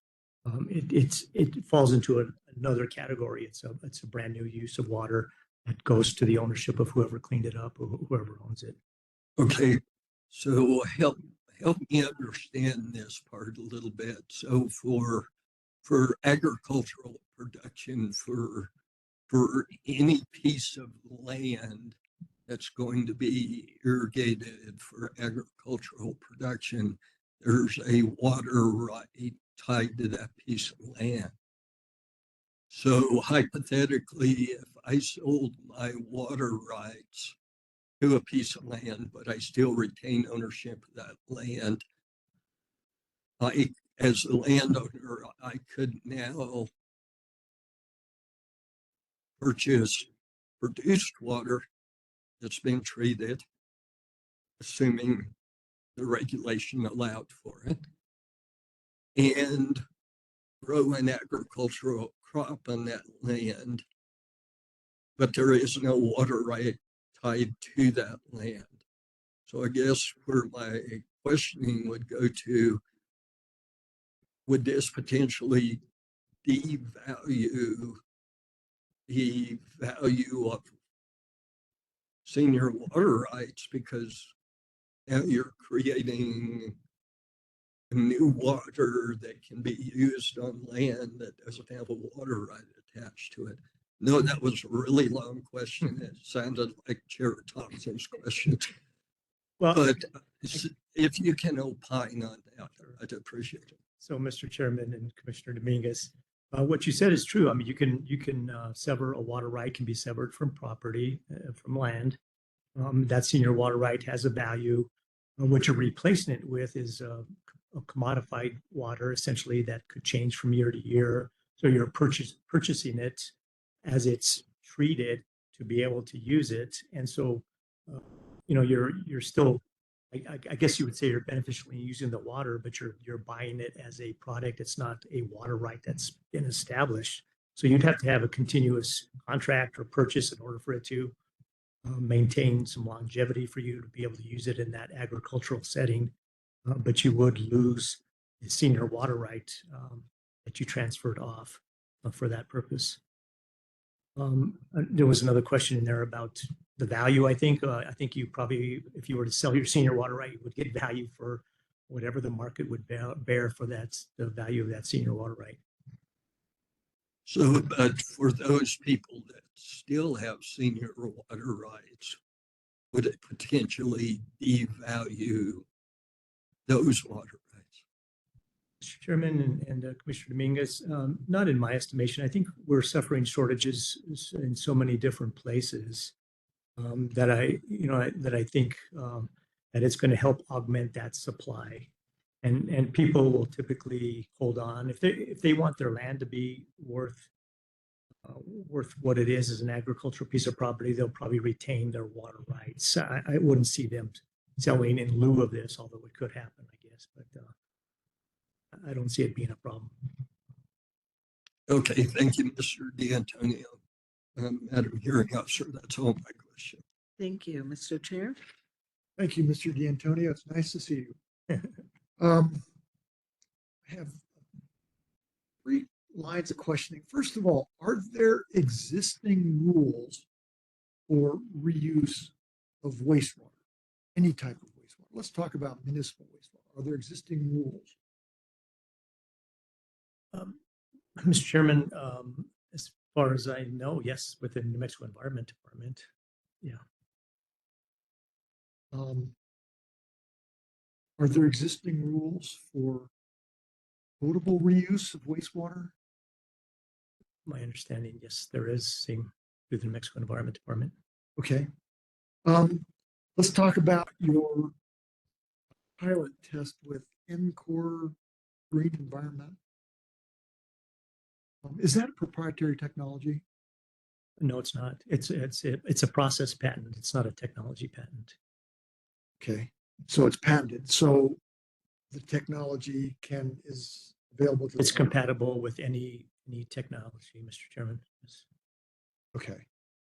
it falls into another category. It's a brand new use of water that goes to the ownership of whoever cleaned it up or whoever owns it. Okay, so help me understand this part a little bit. So for agricultural production, for any piece of land that's going to be irrigated for agricultural production, there's a water right tied to that piece of land. So hypothetically, if I sold my water rights to a piece of land, but I still retain ownership of that land, as a landowner, I could now purchase produced water that's been treated, assuming the regulation allowed for it, and grow an agricultural crop on that land, but there is no water right tied to that land. So I guess where my questioning would go to, would this potentially devalue the value of senior water rights, because now you're creating new water that can be used on land that doesn't have a water right attached to it? No, that was a really long question. It sounded like Chair Thompson's question. Well, but if you can opine on that, I'd appreciate it. So, Mr. Chairman and Commissioner Dominguez, what you said is true. I mean, you can sever a water right, can be severed from property, from land. That senior water right has a value. What you're replacing it with is a commodified water, essentially, that could change from year to year. So you're purchasing it as it's treated to be able to use it. And so, you're still, I guess you would say you're beneficially using the water, but you're buying it as a product. It's not a water right that's been established. So you'd have to have a continuous contract or purchase in order for it to maintain some longevity for you to be able to use it in that agricultural setting. But you would lose the senior water right that you transferred off for that purpose. There was another question in there about the value. I think you probably, if you were to sell your senior water right, you would get value for whatever the market would bear for that, the value of that senior water right. So, but for those people that still have senior water rights, would it potentially devalue those water rights? Mr. Chairman and Commissioner Dominguez, not in my estimation. I think we're suffering shortages in so many different places that I think that it's going to help augment that supply, and people will typically hold on if they want their land to be worth what it is as an agricultural piece of property. They'll probably retain their water rights. I wouldn't see them selling in lieu of this, although it could happen, I guess, but I don't see it being a problem. Okay, thank you, Mr. D'Antonio. Madam Hearing Officer, that's all my question. Thank you, Mr. Chair. Thank you, Mr. D'Antonio. It's nice to see you. I have 3 lines of questioning. First of all, are there existing rules for reuse of wastewater, any type of wastewater? Let's talk about municipal wastewater. Are there existing rules? Mr. Chairman, as far as I know, yes, within New Mexico Environment Department. Yeah. Are there existing rules for potable reuse of wastewater? My understanding, yes, there is, same through the New Mexico Environment Department. Okay. Let's talk about your pilot test with NCORE Green Environment. Is that a proprietary technology? No, it's not. It's a process patent. It's not a technology patent. Okay, so it's patented. So the technology is available to. It's compatible with any technology, Mr. Chairman. Yes. Okay,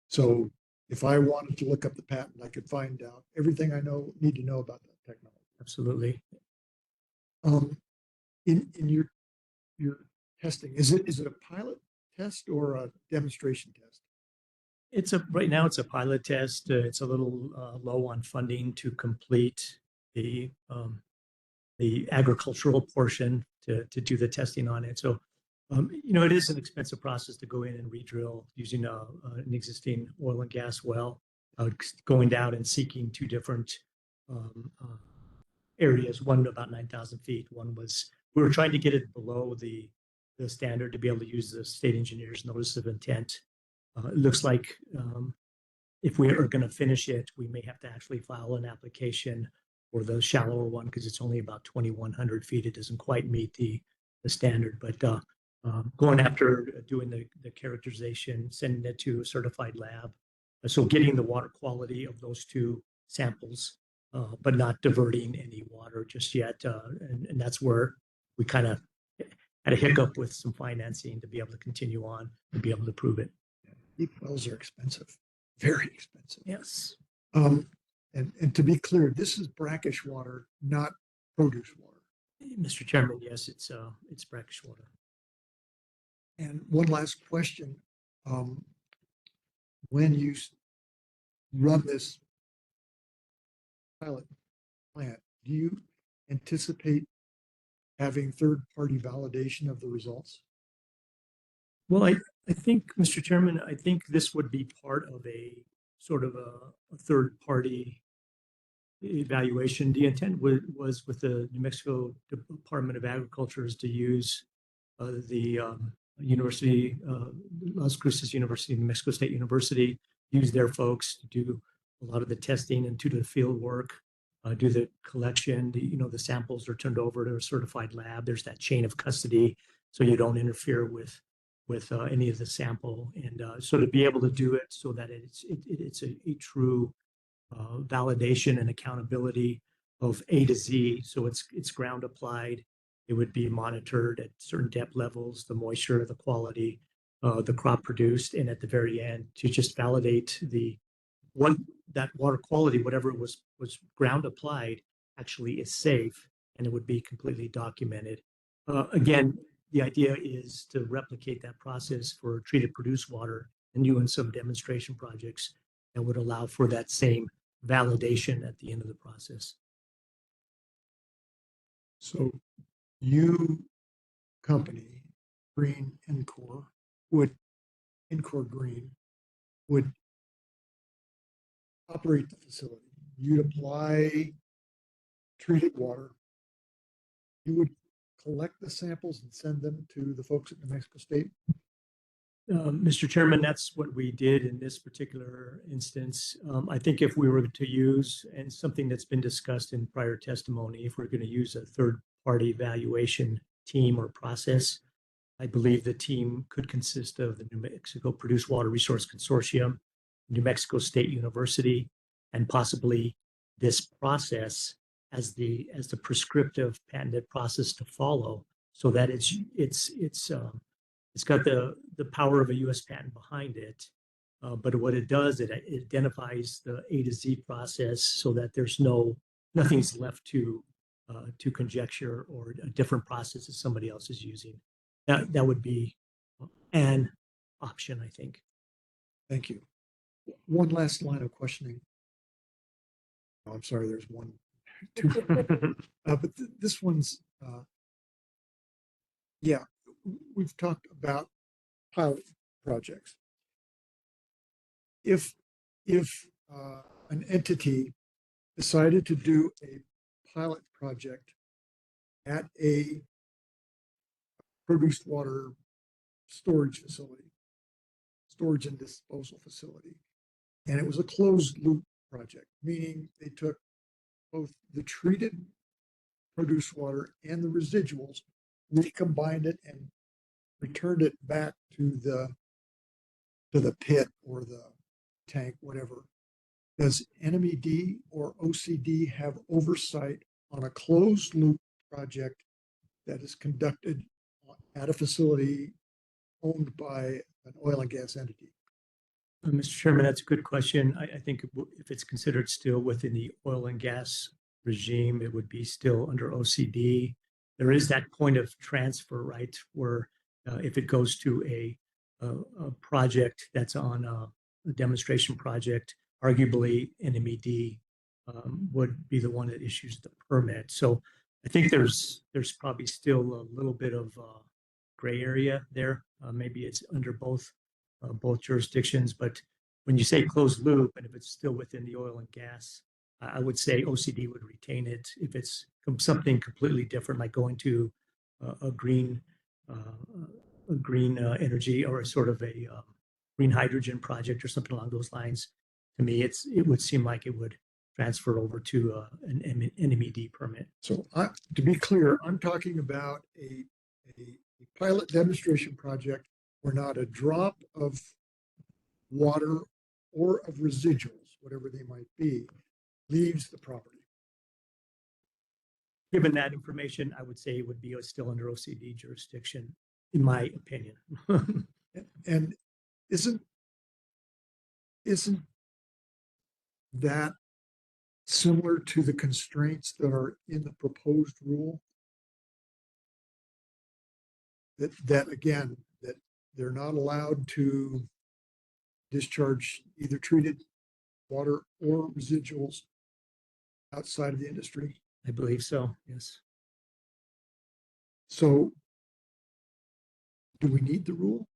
so if I wanted to look up the patent, I could find out everything I need to know about that technology. Absolutely. In your testing, is it a pilot test or a demonstration test? Right now it's a pilot test. It's a little low on funding to complete the agricultural portion to do the testing on it. So, it is an expensive process to go in and re-drill using an existing oil and gas well, going down and seeking two different areas. One about 9,000 feet. We were trying to get it below the standard to be able to use the state engineer's notice of intent. It looks like if we are going to finish it, we may have to actually file an application for the shallower one because it's only about 2,100 feet. It doesn't quite meet the standard, but going after doing the characterization, sending it to a certified lab. So getting the water quality of those two samples, but not diverting any water just yet. And that's where we kind of had a hiccup with some financing to be able to continue on and be able to prove it. Deep wells are expensive, very expensive. Yes. And to be clear, this is brackish water, not produce water. Mr. Chairman, yes, it's brackish water. And one last question. When you run this pilot plant, do you anticipate having third-party validation of the results? Well, I think, Mr. Chairman, I think this would be part of a sort of a third-party evaluation. The intent was with the New Mexico Department of Agriculture is to use the University, Las Cruces University, New Mexico State University, use their folks to do a lot of the testing and to do the field work, do the collection. The samples are turned over to a certified lab. There's that chain of custody, so you don't interfere with any of the sample. And so to be able to do it so that it's a true validation and accountability of A to Z. So it's ground applied. It would be monitored at certain depth levels, the moisture, the quality, the crop produced, and at the very end to just validate that water quality, whatever was ground applied, actually is safe, and it would be completely documented. Again, the idea is to replicate that process for treated produced water and doing some demonstration projects that would allow for that same validation at the end of the process. So you company, Green Encore Green would operate the facility. You'd apply treated water. You would collect the samples and send them to the folks at New Mexico State. Mr. Chairman, that's what we did in this particular instance. I think if we were to use, and something that's been discussed in prior testimony, if we're going to use a third-party evaluation team or process, I believe the team could consist of the New Mexico Produced Water Resource Consortium, New Mexico State University, and possibly this process as the prescriptive patented process to follow, so that it's got the power of a U.S. patent behind it, but what it does, it identifies the A to Z process so that there's nothing's left to conjecture or a different process that somebody else is using. That would be an option, I think. Thank you. One last line of questioning. Oh, I'm sorry, there's one, two, but this one's, yeah, we've talked about pilot projects. If an entity decided to do a pilot project at a produced water storage and disposal facility, and it was a closed loop project, meaning they took both the treated produced water and the residuals, recombined it and returned it back to the pit or the tank, whatever. Does NMED or OCD have oversight on a closed loop project that is conducted at a facility owned by an oil and gas entity? Mr. Chairman, that's a good question. I think if it's considered still within the oil and gas regime, it would be still under OCD. There is that point of transfer, right, where if it goes to a project that's on a demonstration project, arguably NMED would be the one that issues the permit. So I think there's probably still a little bit of gray area there. Maybe it's under both jurisdictions, but when you say closed loop, and if it's still within the oil and gas, I would say OCD would retain it. If it's something completely different, like going to a green energy or a sort of a green hydrogen project or something along those lines, to me, it would seem like it would transfer over to an NMED permit. So to be clear, I'm talking about a pilot demonstration project where not a drop of water or of residuals, whatever they might be, leaves the property. Given that information, I would say it would be still under OCD jurisdiction, in my opinion. And isn't that similar to the constraints that are in the proposed rule? That again, that they're not allowed to discharge either treated water or residuals outside of the industry? I believe so, yes. So do we need the rule?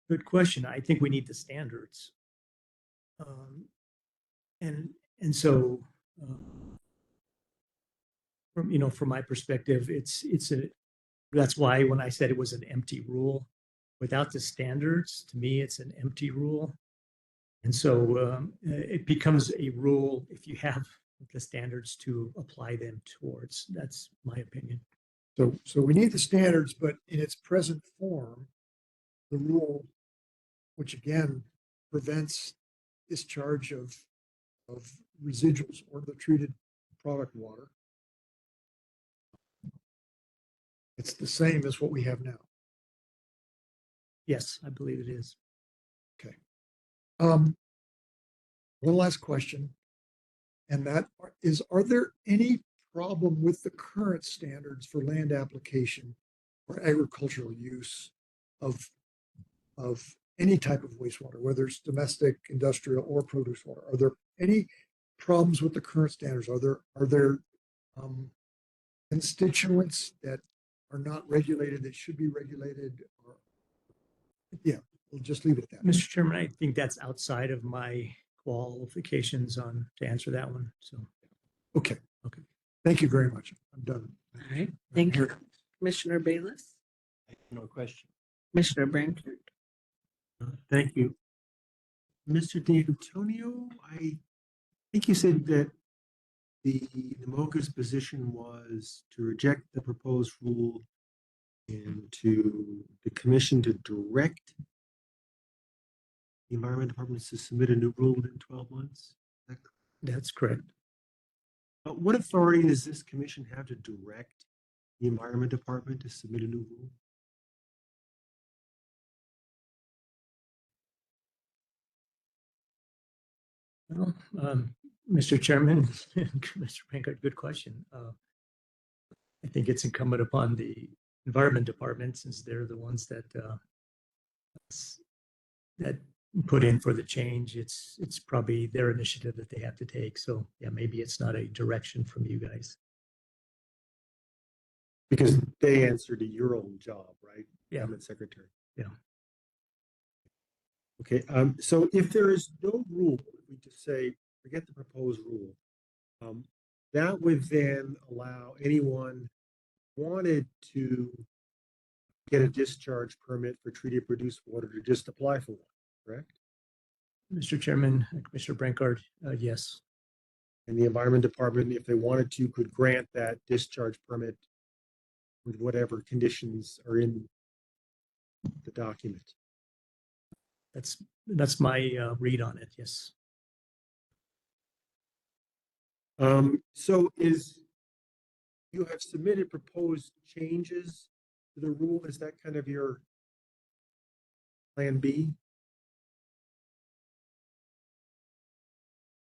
Good question. I think we need the standards. And so from my perspective, that's why when I said it was an empty rule, without the standards, to me, it's an empty rule. And so it becomes a rule if you have the standards to apply them towards. That's my opinion. So we need the standards, but in its present form, the rule, which again prevents discharge of residuals or the treated product water, it's the same as what we have now. Yes, I believe it is. Okay. One last question, and that is, are there any problem with the current standards for land application or agricultural use of any type of wastewater, whether it's domestic, industrial, or produce water? Are there any problems with the current standards? Are there constituents that are not regulated that should be regulated? Or yeah, we'll just leave it at that. Mr. Chairman, I think that's outside of my qualifications to answer that one. So, okay. Thank you very much. I'm done. All right. Thank you, Commissioner Bayless. No question. Commissioner Brankard. Thank you. Mr. D'Antonio, I think you said that the MOCA's position was to reject the proposed rule and to the commission to direct the Environment Department to submit a new rule within 12 months. That's correct. But what authority does this commission have to direct the Environment Department to submit a new rule? Well, Mr. Chairman, Mr. Brankard, good question. I think it's incumbent upon the Environment Department, since they're the ones that put in for the change. It's probably their initiative that they have to take. So yeah, maybe it's not a direction from you guys. Because they answer to your own job, right? Yeah. Government Secretary. Yeah. Okay. So if there is no rule, we just say forget the proposed rule. That would then allow anyone wanted to get a discharge permit for treated produced water to just apply for one, correct? Mr. Chairman, Commissioner Brankard, yes. And the Environment Department, if they wanted to, could grant that discharge permit with whatever conditions are in the document. That's my read on it, yes. So is you have submitted proposed changes to the rule. Is that kind of your plan B?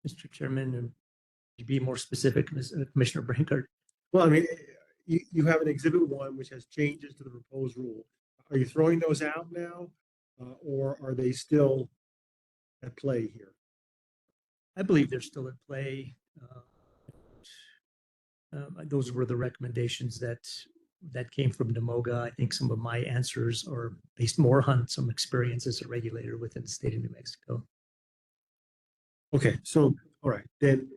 Mr. Chairman, and to be more specific, Commissioner Brankard. Well, I mean, you have an exhibit 1, which has changes to the proposed rule. Are you throwing those out now, or are they still at play here? I believe they're still at play. Those were the recommendations that came from NMOGA. I think some of my answers are based more on some experience as a regulator within the state of New Mexico. Okay, so, all right, then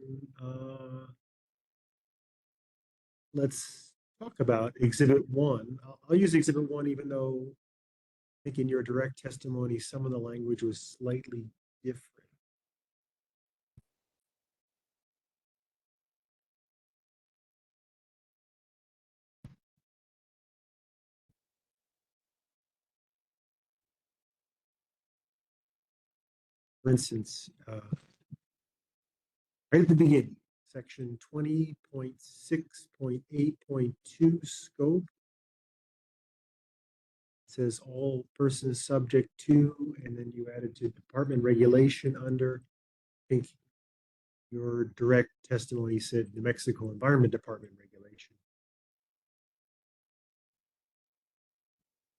let's talk about exhibit 1. I'll use exhibit 1, even though I think in your direct testimony, some of the language was slightly different. For instance, right at the beginning, section 20.6.8.2 scope says all persons subject to, and then you added to department regulation under. I think your direct testimony said New Mexico Environment Department regulation.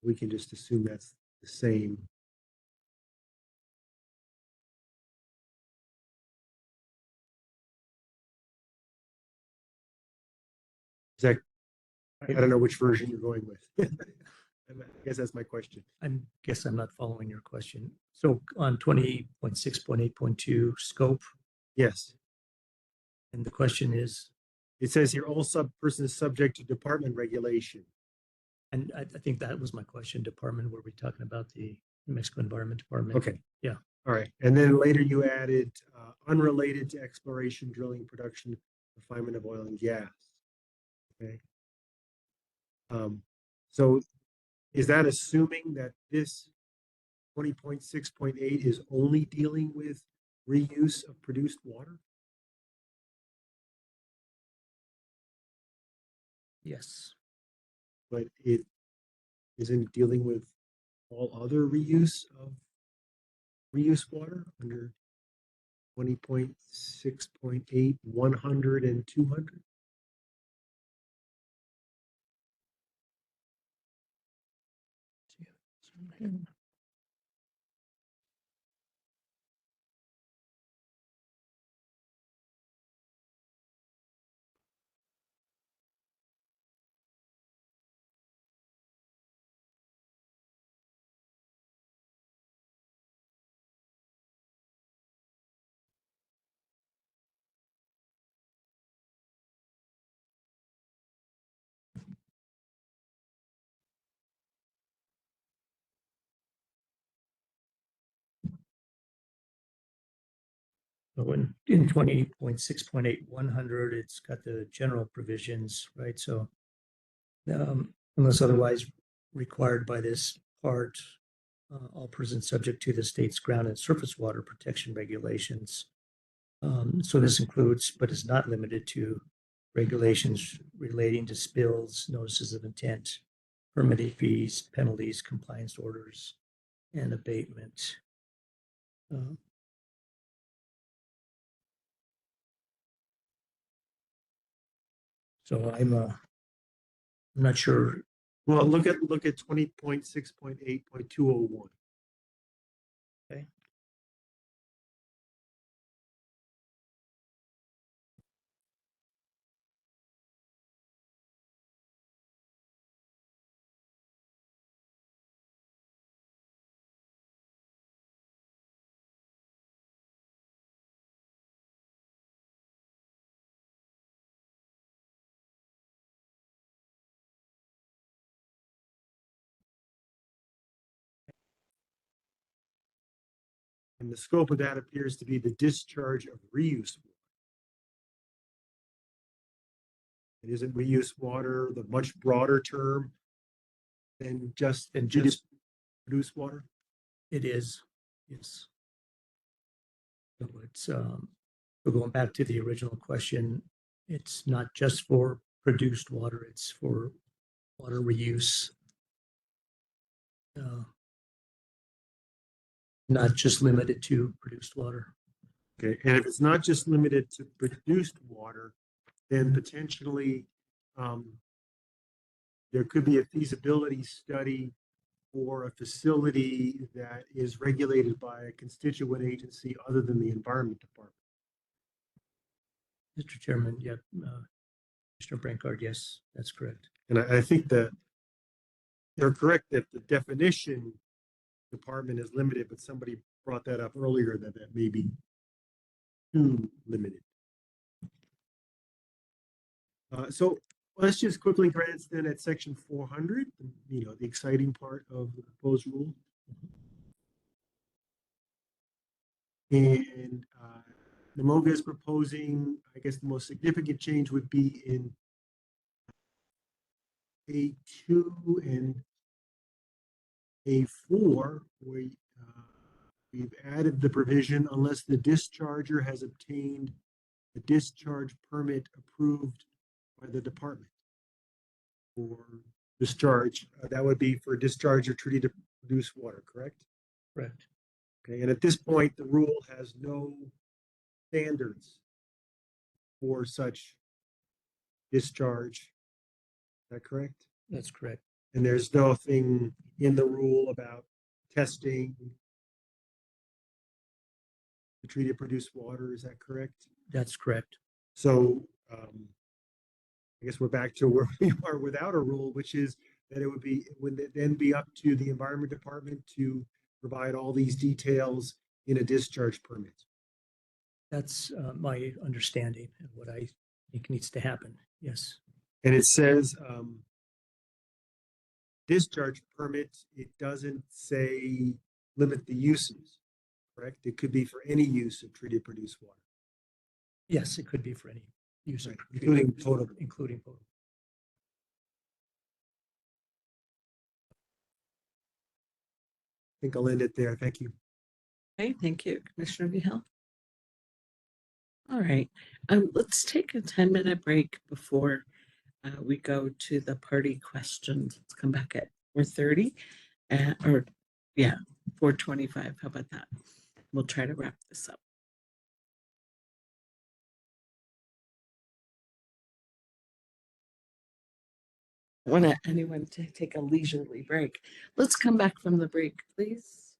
We can just assume that's the same. Is that, I don't know which version you're going with. I guess that's my question. I guess I'm not following your question. So on 20.6.8.2 scope. Yes. And the question is? It says here, all persons subject to department regulation. And I think that was my question. Department, were we talking about the New Mexico Environment Department? Okay. Yeah. All right. And then later you added unrelated to exploration, drilling, production, refinement of oil and gas. Okay. So is that assuming that this 20.6.8 is only dealing with reuse of produced water? Yes. But it isn't dealing with all other reuse of reuse water under 20.6.8, 100 and 200? So in 20.6.8, 100, it's got the general provisions, right? So unless otherwise required by this part, all persons subject to the state's ground and surface water protection regulations. So this includes, but is not limited to, regulations relating to spills, notices of intent, permitting fees, penalties, compliance orders, and abatement. So I'm not sure. Well, look at 20.6.8.201. Okay. And the scope of that appears to be the discharge of reuse water. And isn't reuse water the much broader term than just produced water? It is, yes. So it's so going back to the original question, it's not just for produced water. It's for water reuse. Not just limited to produced water. Okay, and if it's not just limited to produced water, then potentially there could be a feasibility study for a facility that is regulated by a constituent agency other than the Environment Department. Mr. Chairman, yeah, Commissioner Brancard, yes, that's correct. And I think that they're correct that the definition department is limited, but somebody brought that up earlier that that may be too limited. So let's just quickly glance then at section 400, you know, the exciting part of the proposed rule. And NMOGA is proposing, I guess the most significant change would be in A2 and A4, where we've added the provision unless the discharger has obtained a discharge permit approved by the department for discharge. That would be for discharge or treated to produce water, correct? Correct. Okay, and at this point, the rule has no standards for such discharge. Is that correct? That's correct. And there's nothing in the rule about testing the treated produced water. Is that correct? That's correct. So I guess we're back to where we are without a rule, which is that would then be up to the Environment Department to provide all these details in a discharge permit. That's my understanding and what I think needs to happen. Yes. And it says discharge permit, it doesn't say limit the uses, correct? It could be for any use of treated produced water. Yes, it could be for any use, Right, including potable. Including potable. I think I'll end it there. Thank you. Okay, thank you, Commissioner Vihel. All right, let's take a 10-minute break before we go to the party questions. Let's come back at 4:30, or yeah, 4:25. How about that? We'll try to wrap this up. Want anyone to take a leisurely break? Let's come back from the break, please.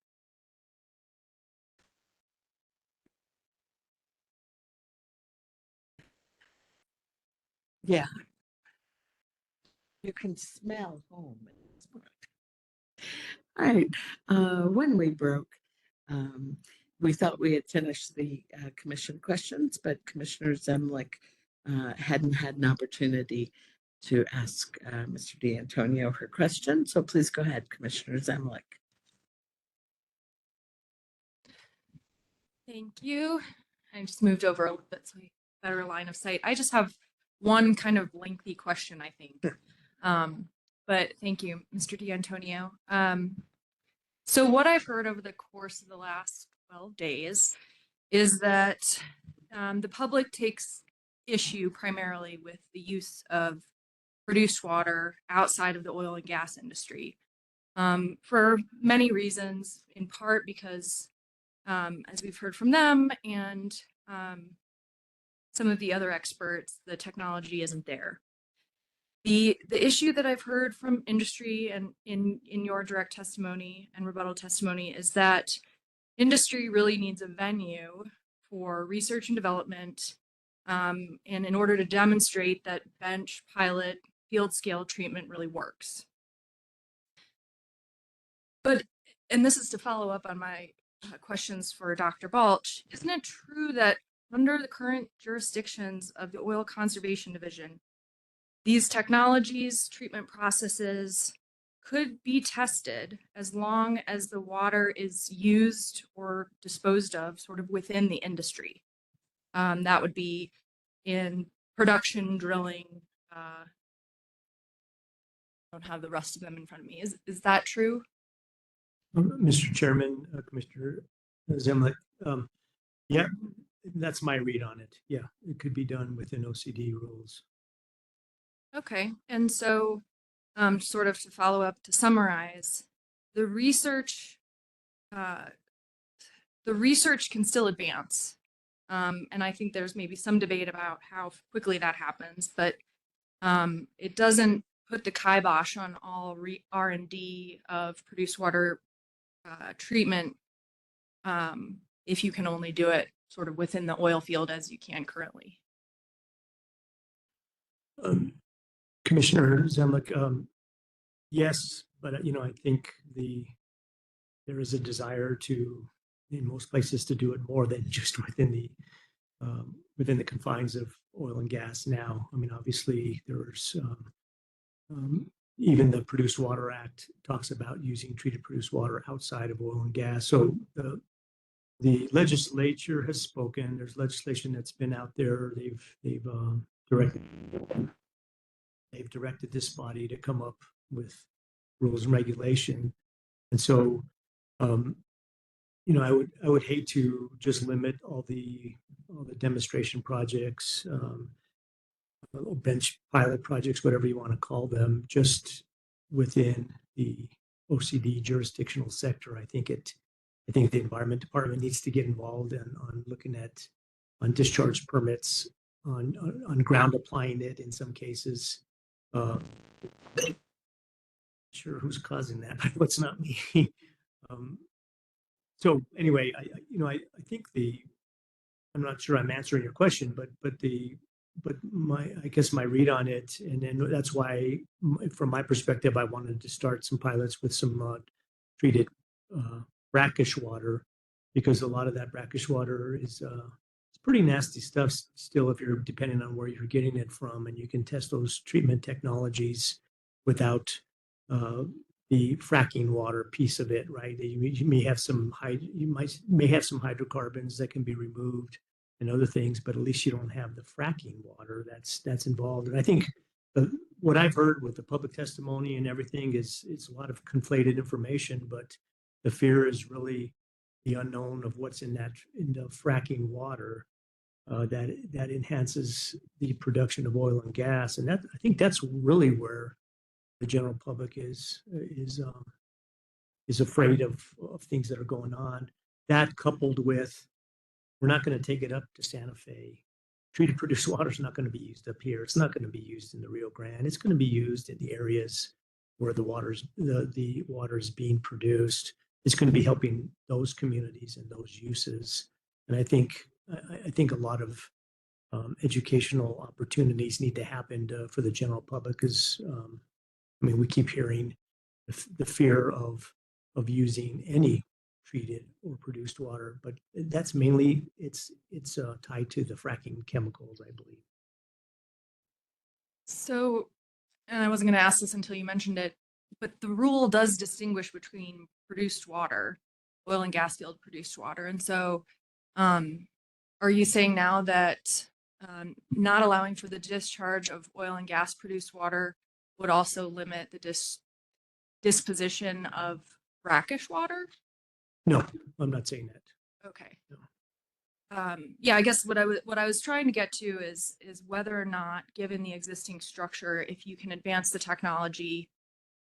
Yeah. You can smell home. All right. When we broke, we thought we had finished the commission questions, but Commissioner Zemlich hadn't had an opportunity to ask Mr. D'Antonio her question. So please go ahead, Commissioner Zemlich. Thank you. I just moved over a little bit so I better line of sight. I just have one kind of lengthy question, I think. But thank you, Mr. D'Antonio. So what I've heard over the course of the last 12 days is that the public takes issue primarily with the use of produced water outside of the oil and gas industry for many reasons, in part because, as we've heard from them and some of the other experts, the technology isn't there. The issue that I've heard from industry and in your direct testimony and rebuttal testimony is that industry really needs a venue for research and development, and in order to demonstrate that bench, pilot, field scale treatment really works. But, and this is to follow up on my questions for Dr. Balch, isn't it true that under the current jurisdictions of the Oil Conservation Division, these technologies, treatment processes could be tested as long as the water is used or disposed of sort of within the industry? That would be in production, drilling. I don't have the rest of them in front of me. Is that true? Mr. Chairman, Commissioner Zemlich, yeah, that's my read on it. Yeah, it could be done within OCD rules. Okay, and so sort of to follow up, to summarize, the research uh, the research can still advance. And I think there's maybe some debate about how quickly that happens, but it doesn't put the kibosh on all R&D of produced water treatment if you can only do it sort of within the oil field as you can currently. Commissioner Zemlick, yes, but I think there is a desire to, in most places, to do it more than just within the confines of oil and gas now. I mean, obviously, there's even the Produced Water Act talks about using treated produced water outside of oil and gas. So the legislature has spoken. There's legislation that's been out there. They've directed this body to come up with rules and regulation. And so, I would hate to just limit all the demonstration projects, bench pilot projects, whatever you want to call them, just within the OCD jurisdictional sector. I think the Environment Department needs to get involved on looking at on discharge permits, on ground applying it in some cases. Sure, who's causing that? But it's not me. So anyway, I think I'm not sure I'm answering your question, but I guess my read on it, and then that's why, from my perspective, I wanted to start some pilots with some treated brackish water, because a lot of that brackish water is it's pretty nasty stuff still if you're depending on where you're getting it from, and you can test those treatment technologies without the fracking water piece of it, right? You may have some hydrocarbons that can be removed and other things, but at least you don't have the fracking water that's involved. And I think what I've heard with the public testimony and everything is it's a lot of conflated information, but the fear is really the unknown of what's in the fracking water that enhances the production of oil and gas. And I think that's really where the general public is afraid of things that are going on. That coupled with, we're not going to take it up to Santa Fe. Treated produced water is not going to be used up here. It's not going to be used in the Rio Grande. It's going to be used in the areas where the water is being produced. It's going to be helping those communities and those uses. And I think a lot of educational opportunities need to happen for the general public, because we keep hearing the fear of using any treated or produced water, but that's mainly it's tied to the fracking chemicals, I believe. So, and I wasn't going to ask this until you mentioned it, but the rule does distinguish between produced water, oil and gas field produced water. And so are you saying now that not allowing for the discharge of oil and gas produced water would also limit the disposition of brackish water? No, I'm not saying that. Okay. No. Yeah, I guess what I was trying to get to is whether or not, given the existing structure, if you can advance the technology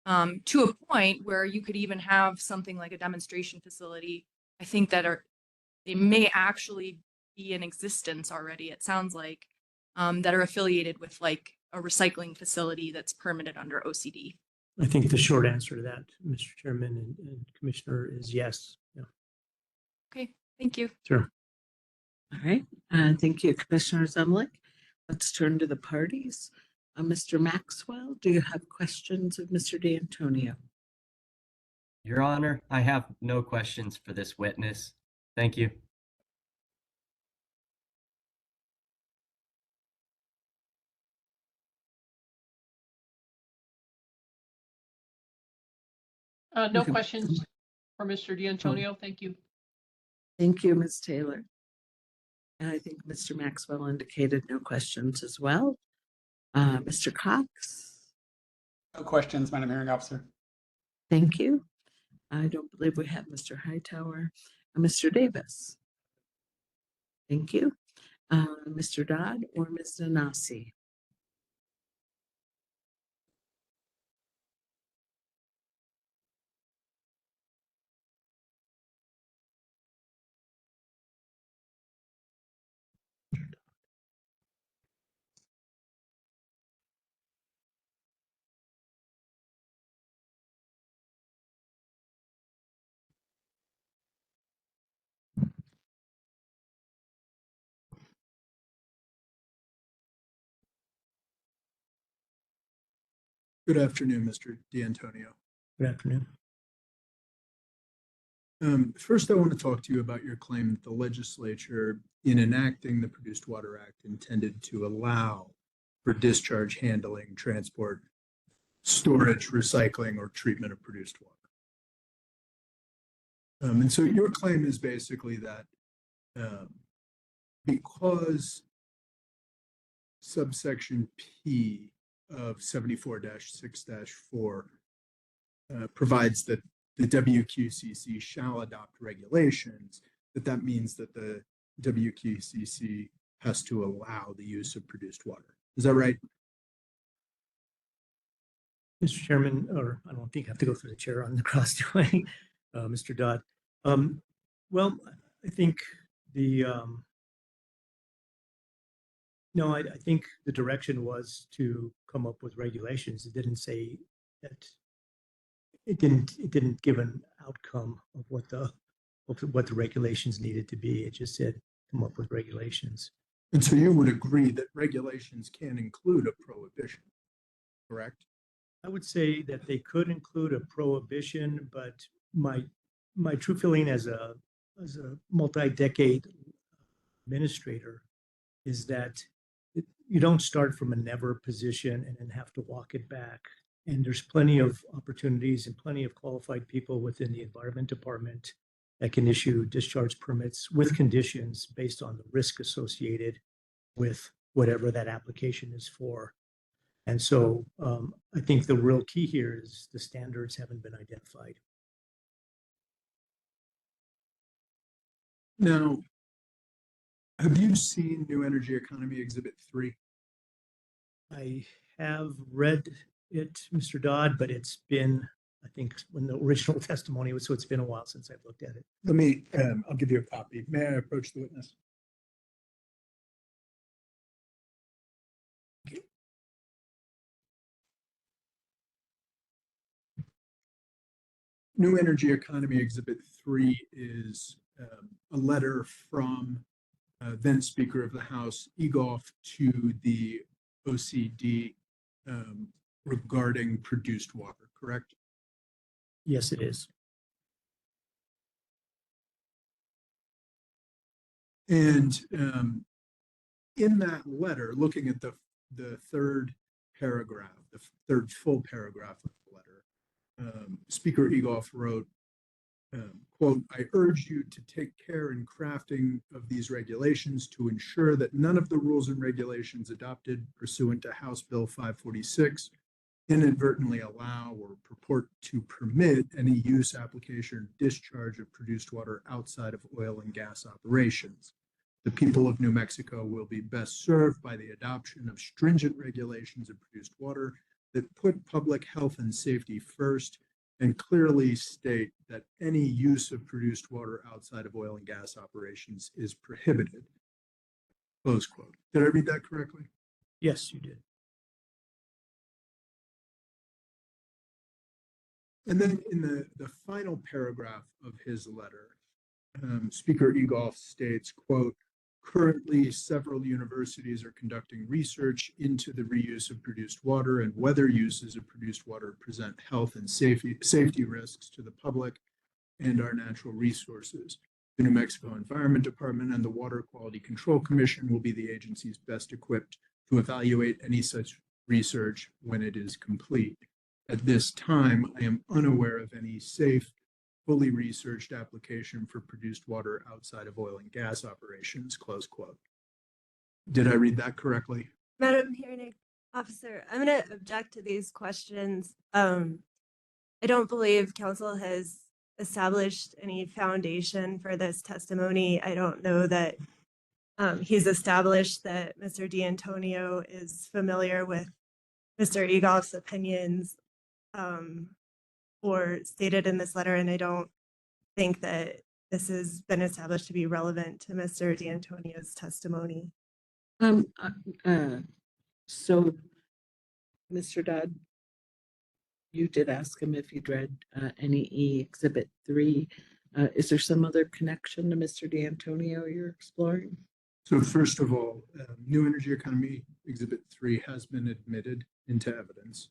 to a point where you could even have something like a demonstration facility. I think that they may actually be in existence already. It sounds like that are affiliated with like a recycling facility that's permitted under OCD. I think the short answer to that, Mr. Chairman and Commissioner, is yes. Yeah. Okay, thank you. Sure. All right. Thank you, Commissioner Zemlick. Let's turn to the parties. Mr. Maxwell, do you have questions of Mr. D'Antonio? Your Honor, I have no questions for this witness. Thank you. No questions for Mr. D'Antonio. Thank you. Thank you, Ms. Taylor. And I think Mr. Maxwell indicated no questions as well. Mr. Cox? No questions, Madam Hearing Officer. Thank you. I don't believe we have Mr. Hightower. Mr. Davis? Thank you. Mr. Dodd or Ms. Nanasi? Good afternoon, Mr. D'Antonio. Good afternoon. First, I want to talk to you about your claim that the legislature, in enacting the Produced Water Act, intended to allow for discharge handling, transport, storage, recycling, or treatment of produced water. And so your claim is basically that because subsection P of 74-6-4 provides that the WQCC shall adopt regulations, that means that the WQCC has to allow the use of produced water. Is that right? Mr. Chairman, or I don't think I have to go through the chair on the cross, do I? Mr. Dodd. Well, I think no, I think the direction was to come up with regulations. It didn't say that it didn't give an outcome of what the regulations needed to be. It just said come up with regulations. And so you would agree that regulations can include a prohibition, correct? I would say that they could include a prohibition, but my true feeling as a multi-decade administrator is that you don't start from a never position and then have to walk it back. And there's plenty of opportunities and plenty of qualified people within the Environment Department that can issue discharge permits with conditions based on the risk associated with whatever that application is for. And so I think the real key here is the standards haven't been identified. Now, have you seen New Energy Economy Exhibit 3? I have read it, Mr. Dodd, but it's been, I think, when the original testimony was, so it's been a while since I've looked at it. Let me, I'll give you a copy. May I approach the witness? New Energy Economy Exhibit 3 is a letter from then Speaker of the House, Egoff, to the OCD regarding produced water, correct? Yes, it is. And in that letter, looking at the third paragraph, the third full paragraph of the letter, Speaker Egoff wrote, quote, "I urge you to take care in crafting of these regulations to ensure that none of the rules and regulations adopted pursuant to House Bill 546 inadvertently allow or purport to permit any use, application, or discharge of produced water outside of oil and gas operations. The people of New Mexico will be best served by the adoption of stringent regulations of produced water that put public health and safety first and clearly state that any use of produced water outside of oil and gas operations is prohibited." Close quote. Did I read that correctly? Yes, you did. And then in the final paragraph of his letter, Speaker Egoff states, quote, "Currently, several universities are conducting research into the reuse of produced water and whether uses of produced water present health and safety risks to the public and our natural resources. The New Mexico Environment Department and the Water Quality Control Commission will be the agencies best equipped to evaluate any such research when it is complete. At this time, I am unaware of any safe, fully researched application for produced water outside of oil and gas operations," close quote. Did I read that correctly? Madam Hearing Officer, I'm going to object to these questions. I don't believe council has established any foundation for this testimony. I don't know that he's established that Mr. D'Antonio is familiar with Mr. Egoff's opinions or stated in this letter, and I don't think that this has been established to be relevant to Mr. D'Antonio's testimony. So, Mr. Dodd, you did ask him if he'd read NEE Exhibit 3. Is there some other connection to Mr. D'Antonio you're exploring? So first of all, New Energy Economy Exhibit 3 has been admitted into evidence.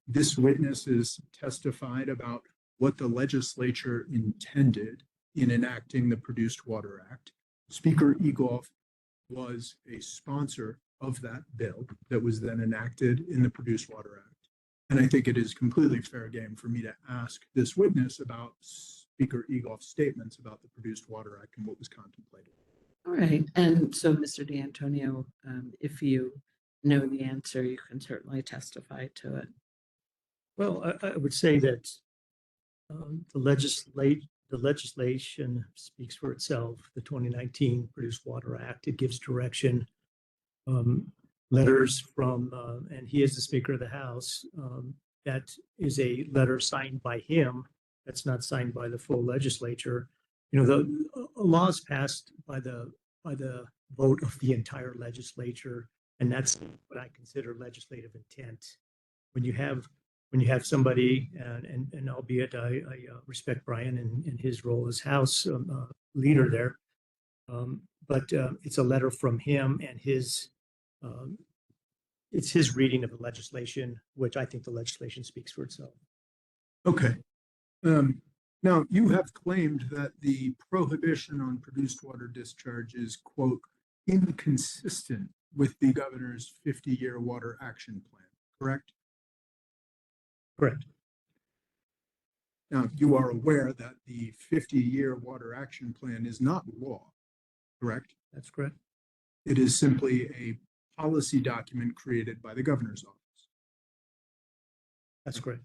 This witness has testified about what the legislature intended in enacting the Produced Water Act. Speaker Egolf was a sponsor of that bill that was then enacted in the Produced Water Act. And I think it is completely fair game for me to ask this witness about Speaker Egolf's statements about the Produced Water Act and what was contemplated. All right. And so, Mr. D'Antonio, if you know the answer, you can certainly testify to it. Well, I would say that the legislation speaks for itself. The 2019 Produced Water Act, it gives direction. Letters from, and he is the Speaker of the House. That is a letter signed by him. That's not signed by the full legislature. You know, the laws passed by the vote of the entire legislature, and that's what I consider legislative intent. When you have somebody, and albeit I respect Brian and his role as House leader there, but it's a letter from him and it's his reading of the legislation, which I think the legislation speaks for itself. Okay. Now, you have claimed that the prohibition on produced water discharge is, quote, inconsistent with the governor's 50-year water action plan, correct? Correct. Now, you are aware that the 50-year water action plan is not law, correct? That's correct. It is simply a policy document created by the governor's office. That's correct.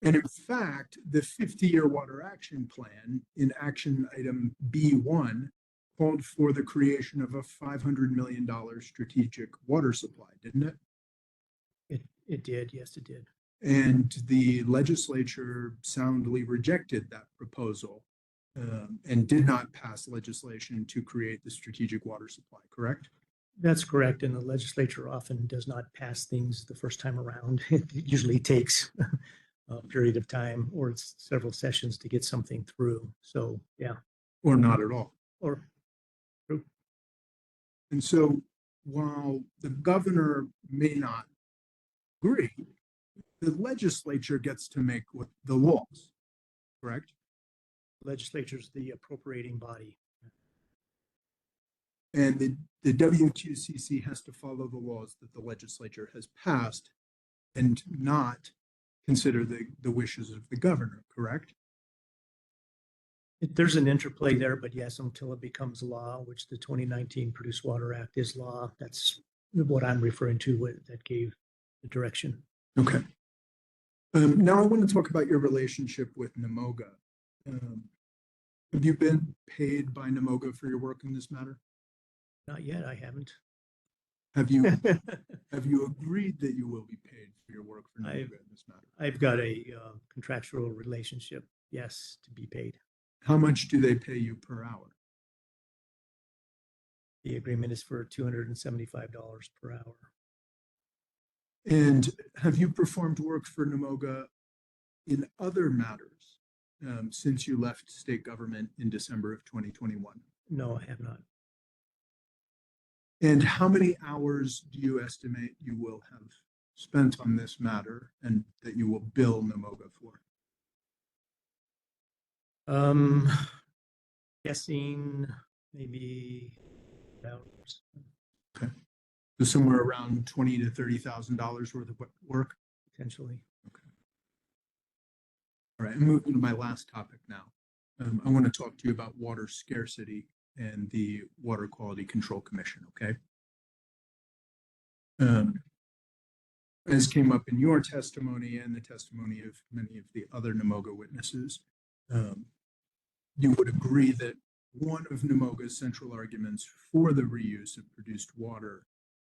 And in fact, the 50-year water action plan in action item B1 called for the creation of a $500 million strategic water supply, didn't it? It did. Yes, it did. And the legislature soundly rejected that proposal and did not pass legislation to create the strategic water supply, correct? That's correct. And the legislature often does not pass things the first time around. It usually takes a period of time or it's several sessions to get something through. So, yeah. Or not at all. Or true. And so while the governor may not agree, the legislature gets to make what the laws, correct? Legislature's the appropriating body. And the WQCC has to follow the laws that the legislature has passed and not consider the wishes of the governor, correct? There's an interplay there, but yes, until it becomes law, which the 2019 Produced Water Act is law, that's what I'm referring to that gave the direction. Okay. Now I want to talk about your relationship with NMOGA. Have you been paid by NMOGA for your work in this matter? Not yet, I haven't. Have you agreed that you will be paid for your work for NMOGA in this matter? I've got a contractual relationship, yes, to be paid. How much do they pay you per hour? The agreement is for $275 per hour. And have you performed work for NMOGA in other matters since you left state government in December of 2021? No, I have not. And how many hours do you estimate you will have spent on this matter and that you will bill NMOGA for? Guessing maybe hours. Okay. So somewhere around $20,000 to $30,000 worth of work? Potentially. Okay. All right, I'm moving to my last topic now. I want to talk to you about water scarcity and the Water Quality Control Commission, okay? As came up in your testimony and the testimony of many of the other NMOGA witnesses, you would agree that one of NMOGA's central arguments for the reuse of produced water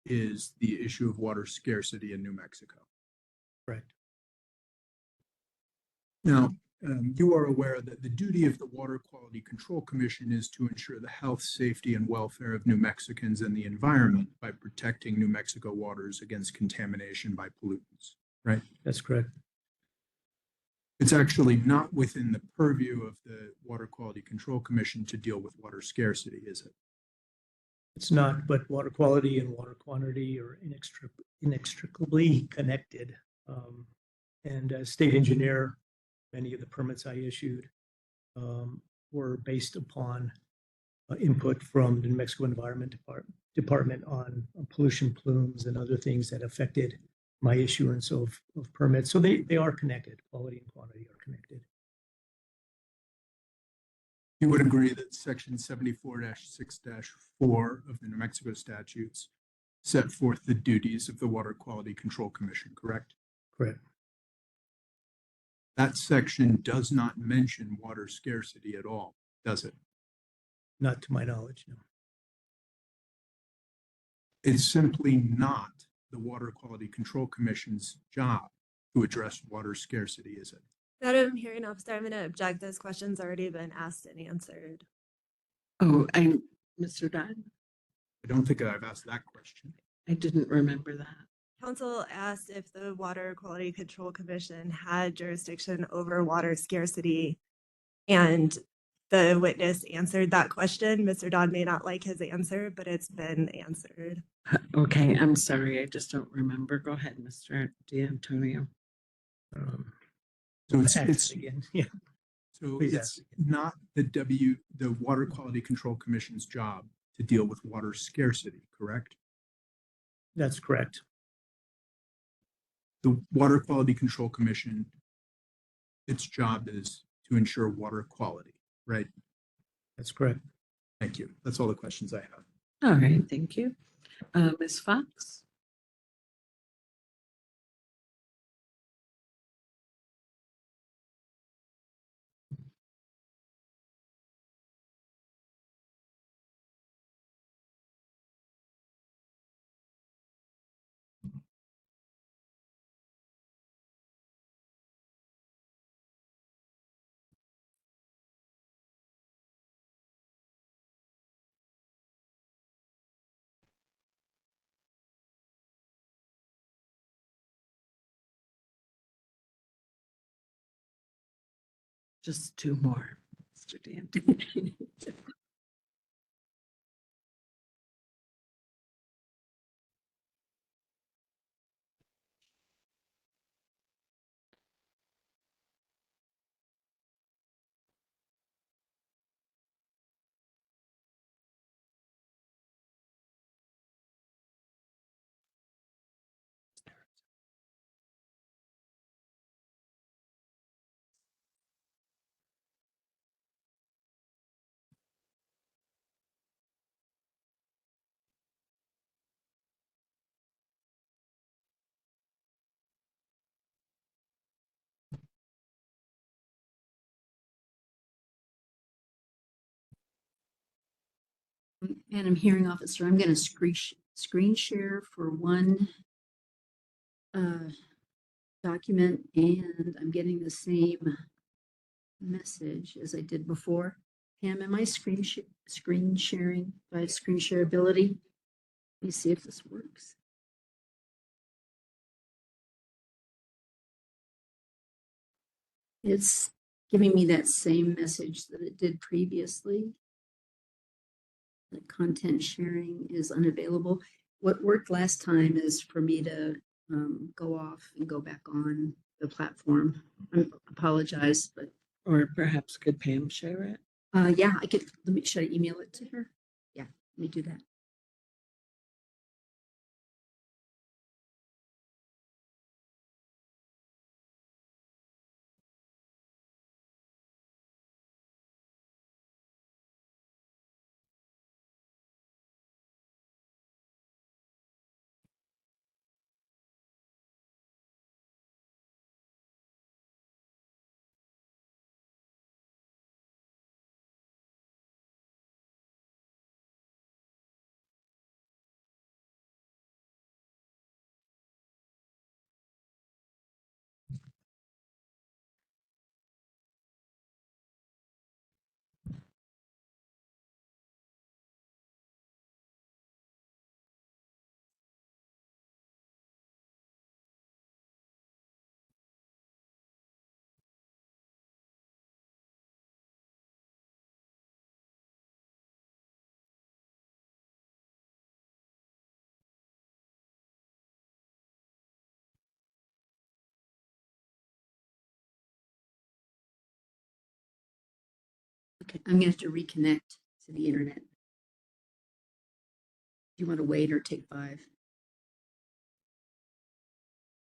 is the issue of water scarcity in New Mexico. Correct. Now, you are aware that the duty of the Water Quality Control Commission is to ensure the health, safety, and welfare of New Mexicans and the environment by protecting New Mexico waters against contamination by pollutants, right? That's correct. It's actually not within the purview of the Water Quality Control Commission to deal with water scarcity, is it? It's not, but water quality and water quantity are inextricably connected. And as state engineer, many of the permits I issued were based upon input from the New Mexico Environment Department on pollution plumes and other things that affected my issuance of permits. So they are connected. Quality and quantity are connected. You would agree that section 74-6-4 of the New Mexico statutes set forth the duties of the Water Quality Control Commission, correct? Correct. That section does not mention water scarcity at all, does it? Not to my knowledge, no. It's simply not the Water Quality Control Commission's job to address water scarcity, is it? Madam Hearing Officer, I'm going to object. Those questions already been asked and answered. Oh, and Mr. Dodd, I don't think I've asked that question. I didn't remember that. Council asked if the Water Quality Control Commission had jurisdiction over water scarcity, and the witness answered that question. Mr. Dodd may not like his answer, but it's been answered. Okay, I'm sorry. I just don't remember. Go ahead, Mr. D'Antonio. So Ask it's it again. Yeah. So Please it's not the Water Quality Control Commission's job to deal with water scarcity, correct? That's correct. The Water Quality Control Commission, its job is to ensure water quality, right? That's correct. Thank you. That's all the questions I have. All right, thank you. Ms. Fox? Just two more, Mr. D'Antonio. Madam Hearing Officer, I'm going to screen share for one document, and I'm getting the same message as I did before. Pam, am I screen sharing by screen shareability? Let me see if this works. It's giving me that same message that it did previously. The content sharing is unavailable. What worked last time is for me to go off and go back on the platform. I apologize, but. Or perhaps could Pam share it? Yeah, I could. Should I email it to her? Yeah, let me do that. Okay, I'm gonna have to reconnect to the internet. Do you want to wait or take 5?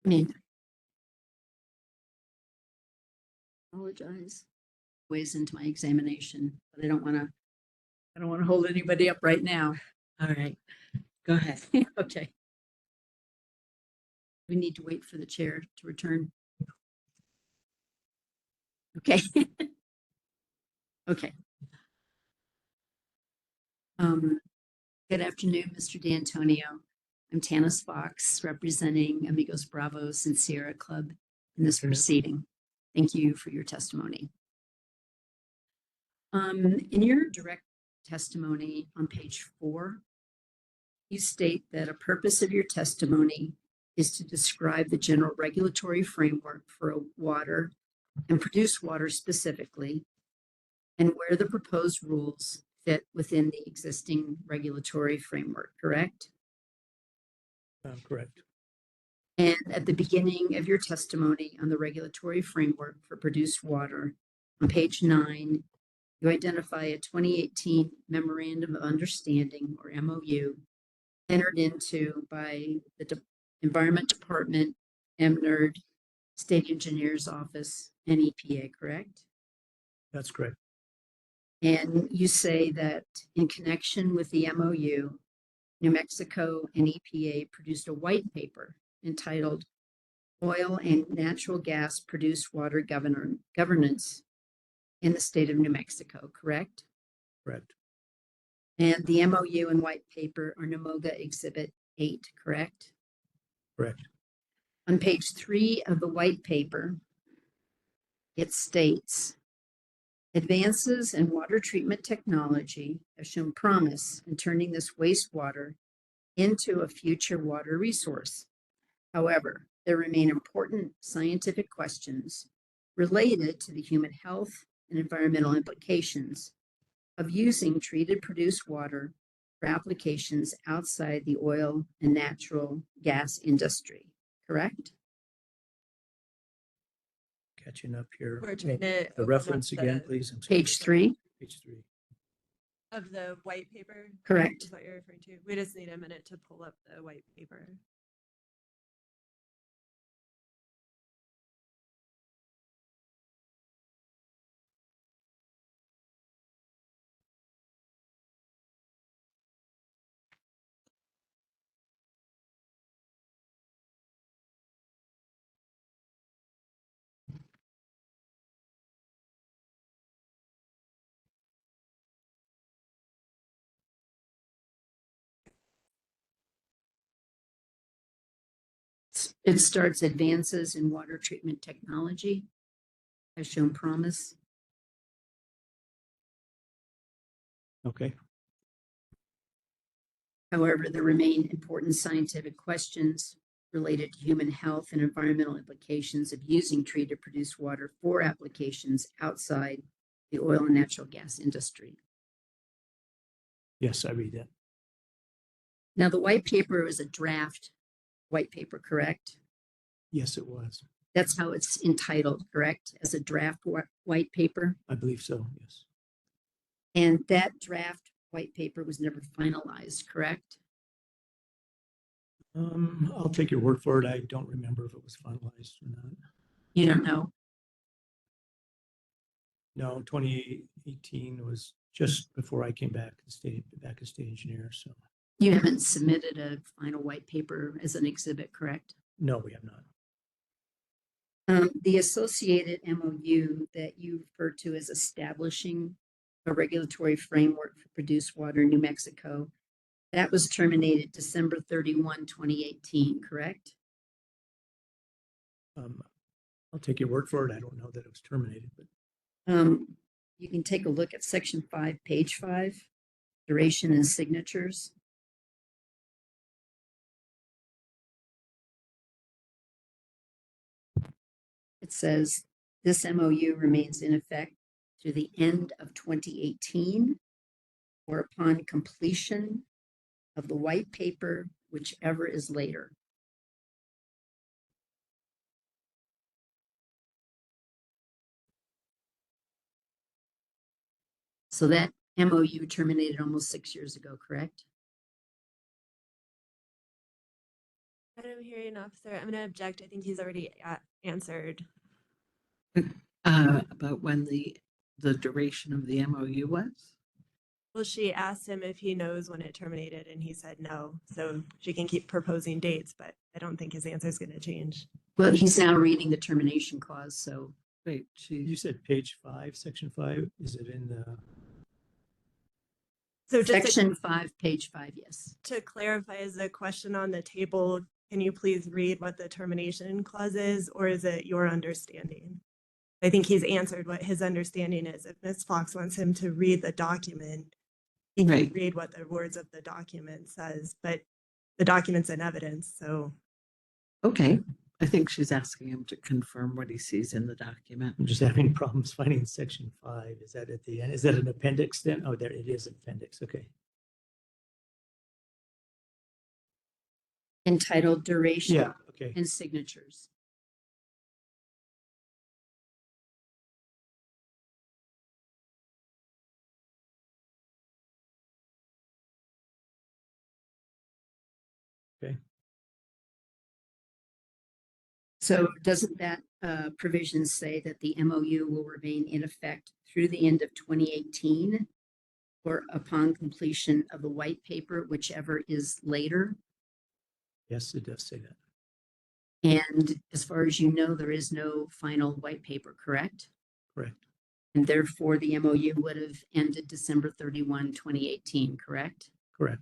I mean, apologize. Ways into my examination, but I don't want to hold anybody up right now. All right, go ahead. Okay. We need to wait for the chair to return. Okay. Okay. Good afternoon, Mr. D'Antonio. I'm Tanis Fox, representing Amigos Bravos and Sierra Club in this proceeding. Thank you for your testimony. In your direct testimony on page 4, you state that a purpose of your testimony is to describe the general regulatory framework for water and produced water specifically, and where the proposed rules fit within the existing regulatory framework, correct? Correct. And at the beginning of your testimony on the regulatory framework for produced water, on page 9, you identify a 2018 Memorandum of Understanding, or MOU, entered into by the Environment Department, NMED, State Engineer's Office, and EPA, correct? That's correct. And you say that in connection with the MOU, New Mexico and EPA produced a white paper entitled Oil and Natural Gas Produced Water Governance in the State of New Mexico, correct? Correct. And the MOU and white paper are NMOGA Exhibit 8, correct? Correct. On page 3 of the white paper, it states, advances in water treatment technology have shown promise in turning this wastewater into a future water resource. However, there remain important scientific questions related to the human health and environmental implications of using treated produced water for applications outside the oil and natural gas industry, correct? Catching up here. We're trying to The open reference up again, the- please. I'm sorry. Page 3. Page 3. Of the white paper? Correct. Is what you're referring to. We just need a minute to pull up the white paper. It starts advances in water treatment technology has shown promise. Okay. However, there remain important scientific questions related to human health and environmental implications of using treated produced water for applications outside the oil and natural gas industry. Yes, I read that. Now, the white paper was a draft white paper, correct? Yes, it was. That's how it's entitled, correct? As a draft white paper? I believe so, yes. And that draft white paper was never finalized, correct? I'll take your word for it. I don't remember if it was finalized or not. You don't know? No, 2018 was just before I came back as state engineer. So You haven't submitted a final white paper as an exhibit, correct? no, we have not. The associated MOU that you refer to as establishing a regulatory framework for produced water in New Mexico, that was terminated December 31, 2018, correct? I'll take your word for it. I don't know that it was terminated, but You can take a look at section 5, page 5, duration and signatures. It says this MOU remains in effect through the end of 2018 or upon completion of the white paper, whichever is later. So that MOU terminated almost 6 years ago, correct? Madam Hearing Officer, I'm going to object. I think he's already answered. About when the duration of the MOU was? Well, she asked him if he knows when it terminated, and he said no. So she can keep proposing dates, but I don't think his answer is going to change. Well, he's now reading the termination clause, so. Wait, You said page 5, section 5, is it in the? So just Section 5, page 5, yes. to clarify, is the question on the table, can you please read what the termination clause is, or is it your understanding? I think he's answered what his understanding is. If Ms. Fox wants him to read the document, he can Right. read what the words of the document says, but the document's in evidence, so. Okay, I think she's asking him to confirm what he sees in the document. I'm just having problems finding section 5. Is that at the end? Is that an appendix then? Oh, there it is, an appendix. Okay. Entitled Duration Yeah, okay. and Signatures. Okay. So doesn't that provision say that the MOU will remain in effect through the end of 2018 or upon completion of the white paper, whichever is later? Yes, it does say that. And as far as you know, there is no final white paper, correct? Correct. And therefore the MOU would have ended December 31, 2018, correct? Correct.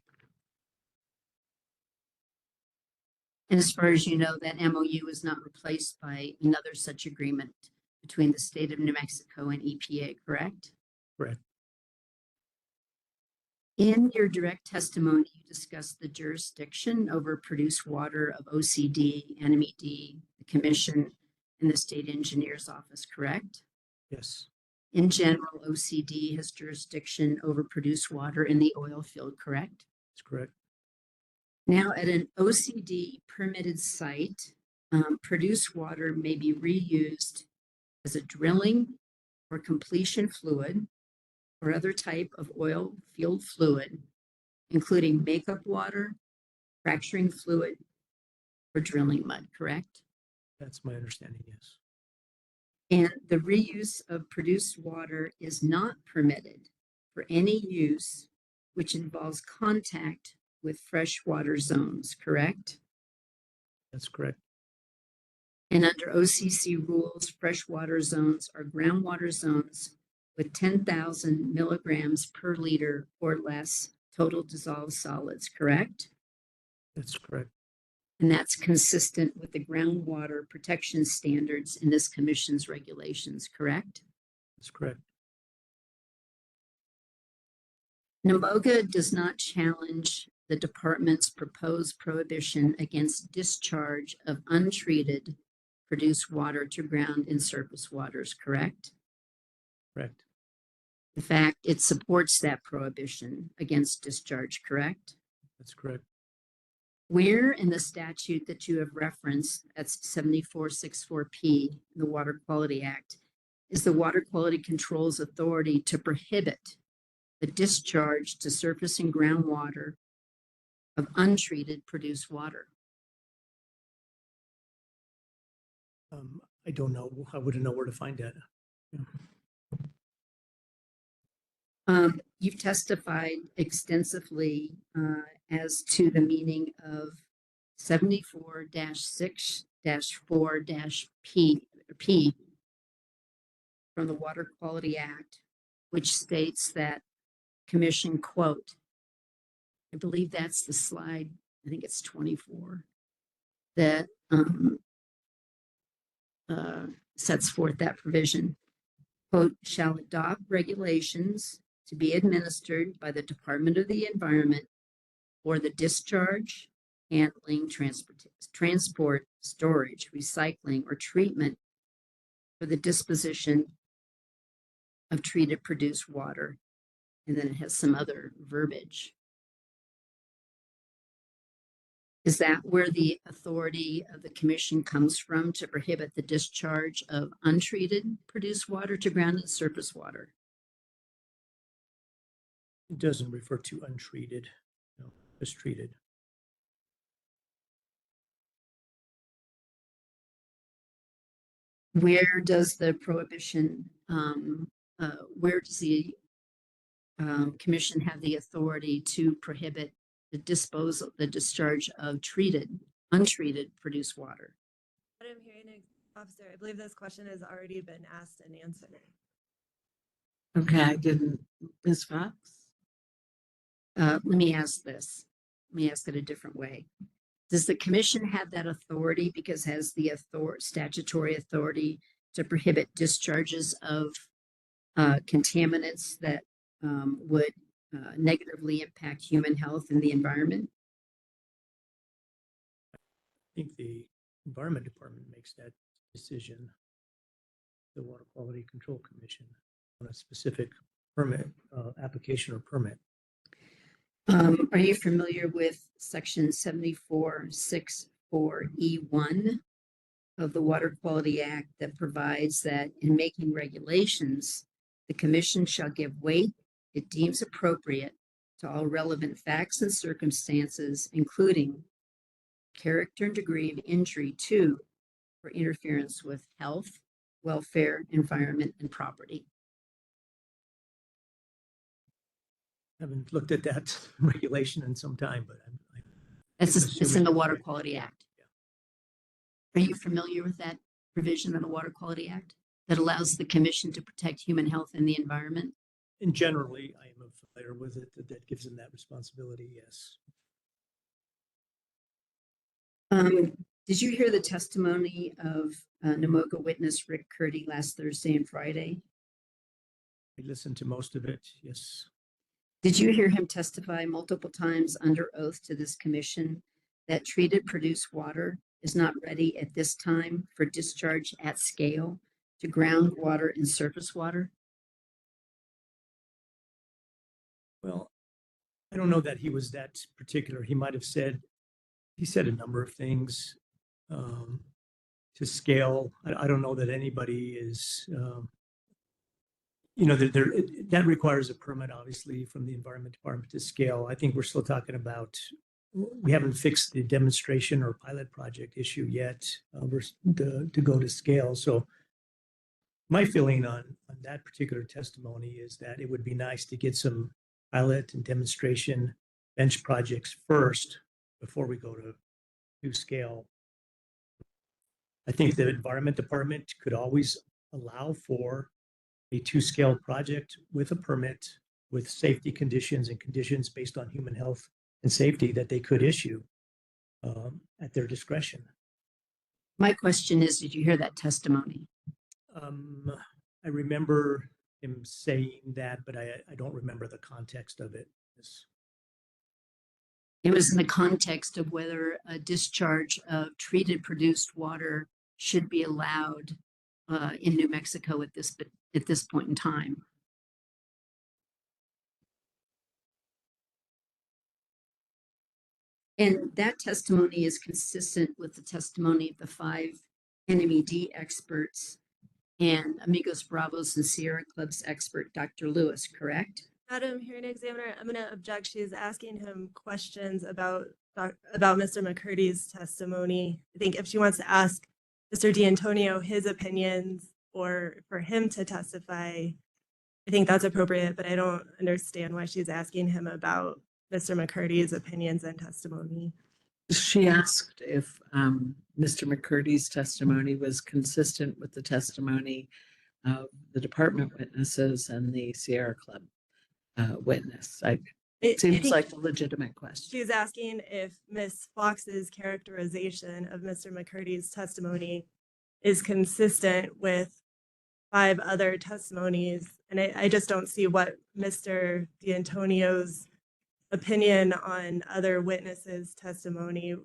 And as far as you know, that MOU is not replaced by another such agreement between the state of New Mexico and EPA, correct? Correct. In your direct testimony, you discussed the jurisdiction over produced water of OCD, NMED, the commission, and the state engineer's office, correct? Yes. In general, OCD has jurisdiction over produced water in the oil field, correct? That's correct. Now, at an OCD permitted site, produced water may be reused as a drilling or completion fluid or other type of oil field fluid, including makeup water, fracturing fluid, or drilling mud, correct? That's my understanding, yes. And the reuse of produced water is not permitted for any use which involves contact with freshwater zones, correct? That's correct. And under OCC rules, freshwater zones are groundwater zones with 10,000 milligrams per liter or less total dissolved solids, correct? That's correct. And that's consistent with the groundwater protection standards in this commission's regulations, correct? That's correct. NMOGA does not challenge the department's proposed prohibition against discharge of untreated produced water to ground and surface waters, correct? Correct. In fact, it supports that prohibition against discharge, correct? That's correct. Where in the statute that you have referenced, that's 7464P, the Water Quality Act, is the Water Quality Control's authority to prohibit the discharge to surface and groundwater of untreated produced water? I don't know. I wouldn't know where to find that. Yeah. You've testified extensively as to the meaning of 74-6-4-P from the Water Quality Act, which states that commission, quote, I believe that's the slide, I think it's 24, that sets forth that provision, quote, shall adopt regulations to be administered by the Department of the Environment for the discharge, handling, transport, storage, recycling, or treatment for the disposition of treated produced water. And then it has some other verbiage. Is that where the authority of the commission comes from to prohibit the discharge of untreated produced water to ground and surface water? It doesn't refer to untreated, no, just treated. Where does the prohibition, where does the commission have the authority to prohibit the disposal, the discharge of untreated produced water? Madam Hearing Officer, I believe this question has already been asked and answered. Okay, I didn't. Ms. Fox? Let me ask this. Let me ask it a different way. Does the commission have that authority because it has the statutory authority to prohibit discharges of contaminants that would negatively impact human health and the environment? I think the Environment Department makes that decision, the Water Quality Control Commission, on a specific permit, application or permit. Are you familiar with section 7464E1 of the Water Quality Act that provides that in making regulations, the commission shall give weight it deems appropriate to all relevant facts and circumstances, including character and degree of injury to or interference with health, welfare, environment, and property? Haven't looked at that regulation in some time, but It's in the Water Quality Act. Are you familiar with that provision in the Water Quality Act that allows the commission to protect human health and the environment? in generally, I am familiar with it, that gives them that responsibility, yes. Did you hear the testimony of NMOGA witness Rick Curdy last Thursday and Friday? I listened to most of it, yes. Did you hear him testify multiple times under oath to this commission that treated produced water is not ready at this time for discharge at scale to groundwater and surface water? Well, I don't know that he was that particular. He might have said, he said a number of things to scale. I don't know that anybody is, that requires a permit, obviously, from the Environment Department to scale. I think we're still talking about, we haven't fixed the demonstration or pilot project issue yet to go to scale. So my feeling on that particular testimony is that it would be nice to get some pilot and demonstration bench projects first before we go to scale. I think the Environment Department could always allow for a 2-scale project with a permit, with safety conditions and conditions based on human health and safety that they could issue at their discretion. My question is, did you hear that testimony? I remember him saying that, but I don't remember the context of it. It was in the context of whether a discharge of treated produced water should be allowed in New Mexico at this point in time. And that testimony is consistent with the testimony of the 5 NMED experts and Amigos Bravos and Sierra Club's expert, Dr. Lewis, correct? Madam Hearing Examiner, I'm going to object. She's asking him questions about Mr. McCurdy's testimony. I think if she wants to ask Mr. D'Antonio his opinions or for him to testify, I think that's appropriate, but I don't understand why she's asking him about Mr. McCurdy's opinions and testimony. She asked if Mr. McCurdy's testimony was consistent with the testimony of the department witnesses and the Sierra Club witness. It seems like a legitimate question. She's asking if Ms. Fox's characterization of Mr. McCurdy's testimony is consistent with 5 other testimonies. And I just don't see what Mr. D'Antonio's opinion on other witnesses' testimony,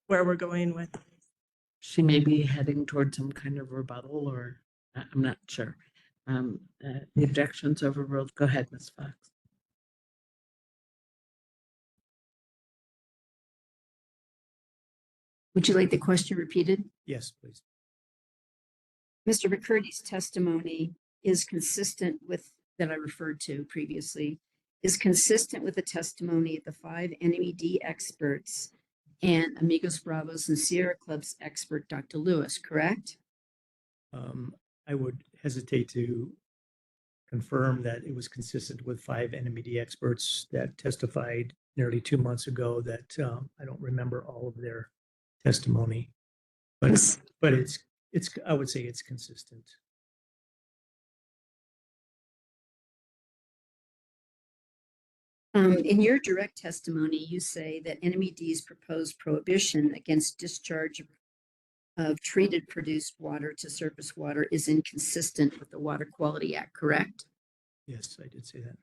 where we're going with. She may be heading toward some kind of rebuttal, or I'm not sure. The objection's overruled. Go ahead, Ms. Fox. Would you like the question repeated? Yes, please. Mr. McCurdy's testimony is consistent with that I referred to previously is consistent with the testimony of the 5 NMED experts and Amigos Bravos and Sierra Club's expert, Dr. Lewis, correct? I would hesitate to confirm that it was consistent with 5 NMED experts that testified nearly 2 months ago. That I don't remember all of their testimony, but it's I would say it's consistent. In your direct testimony, you say that NMED's proposed prohibition against discharge of treated produced water to surface water is inconsistent with the Water Quality Act, correct? Yes, I did say that.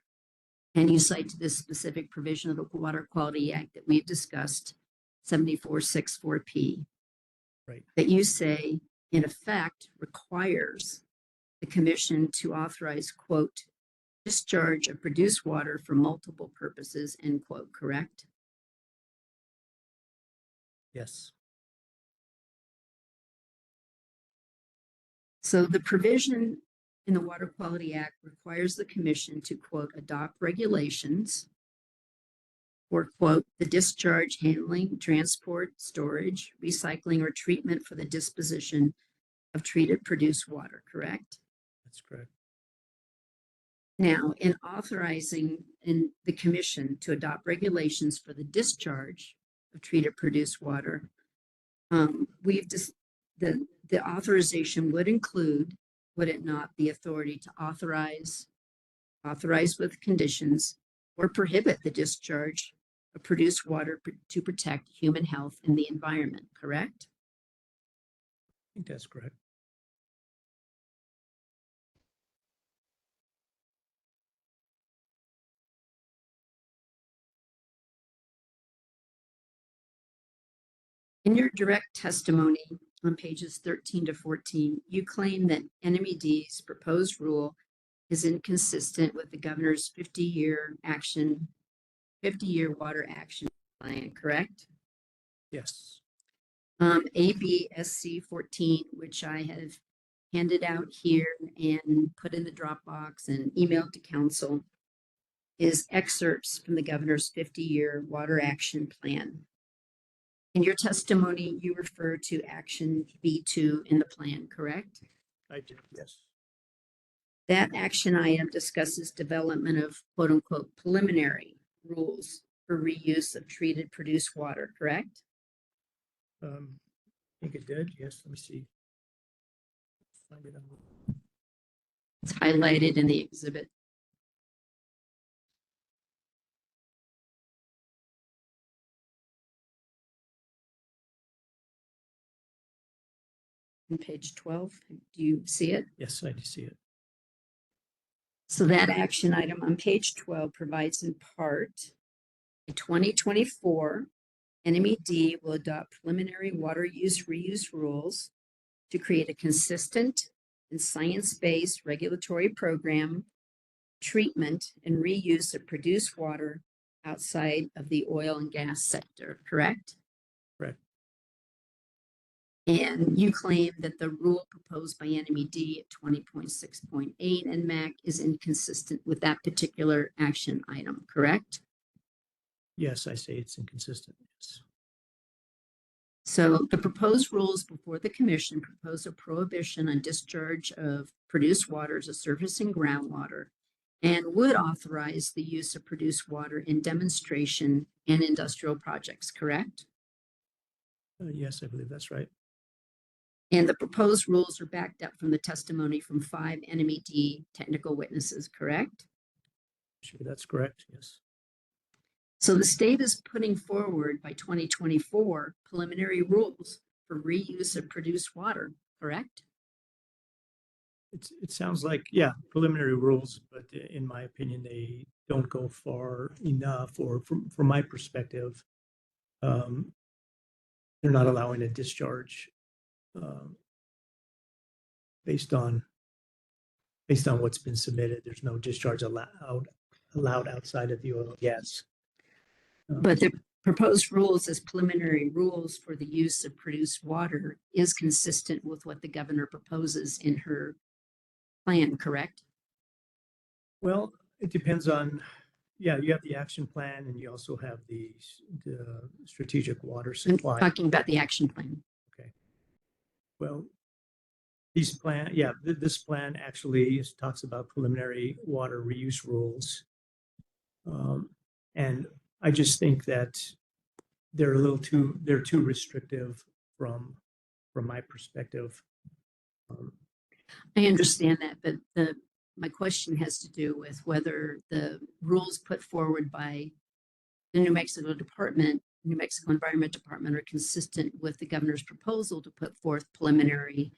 And you cite to this specific provision of the Water Quality Act that we've discussed, 7464P, right? That you say, in effect, requires the commission to authorize, quote, discharge of produced water for multiple purposes, end quote, correct? Yes. So the provision in the Water Quality Act requires the commission to, quote, adopt regulations for, quote, the discharge, handling, transport, storage, recycling, or treatment for the disposition of treated produced water, correct? That's correct. Now, in authorizing the commission to adopt regulations for the discharge of treated produced water, the authorization would include, would it not, the authority to authorize with conditions, or prohibit the discharge of produced water to protect human health and the environment, correct? I think that's correct. In your direct testimony on pages 13 to 14, you claim that NMED's proposed rule is inconsistent with the governor's 50-year water action plan, correct? Yes. ABSC 14, which I have handed out here and put in the Dropbox and emailed to council, is excerpts from the governor's 50-year water action plan. In your testimony, you refer to action B2 in the plan, correct? I did, yes. That action item discusses development of quote unquote preliminary rules for reuse of treated produced water, correct? I think it did. Yes, let me see. Find it on. It's highlighted in the exhibit. On page 12, do you see it? Yes, I do see it. So that action item on page 12 provides in part in 2024, NMED will adopt preliminary water use reuse rules to create a consistent and science-based regulatory program, treatment and reuse of produced water outside of the oil and gas sector, correct? Correct. And you claim that the rule proposed by NMED at 20.6.8 NMAC is inconsistent with that particular action item, correct? Yes, I say it's inconsistent. Yes. So the proposed rules before the commission propose a prohibition on discharge of produced water as a surface and groundwater, and would authorize the use of produced water in demonstration and industrial projects, correct? Yes, I believe that's right. And the proposed rules are backed up from the testimony from 5 NMED technical witnesses, correct? Sure, that's correct. Yes. So the state is putting forward by 2024 preliminary rules for reuse of produced water, correct? It sounds like, yeah, preliminary rules, but in my opinion, they don't go far enough, or from my perspective, they're not allowing a discharge based on what's been submitted. There's no discharge allowed outside of the oil and gas. But the proposed rules as preliminary rules for the use of produced water is consistent with what the governor proposes in her plan, correct? Well, it depends on, yeah, you have the action plan and you also have the strategic water I'm supply. talking about the action plan. Okay. Well, these plan, yeah, this plan actually talks about preliminary water reuse rules. And I just think that they're too restrictive from my perspective. I understand that, but my question has to do with whether the rules put forward by the New Mexico Environment Department are consistent with the governor's proposal to put forth preliminary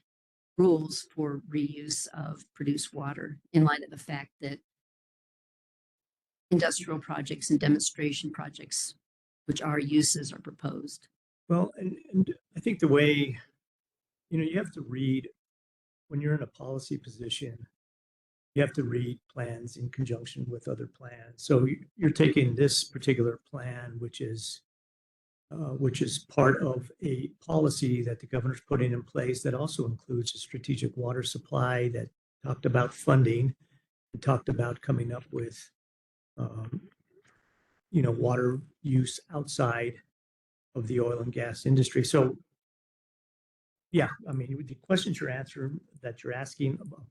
rules for reuse of produced water in light of the fact that industrial projects and demonstration projects, which are uses, are proposed. Well, and I think the way, you have to read, when you're in a policy position, you have to read plans in conjunction with other plans. So you're taking this particular plan, which is part of a policy that the governor's putting in place that also includes a strategic water supply that talked about funding and talked about coming up with, water use outside of the oil and gas industry. So, yeah, I mean, the questions you're asking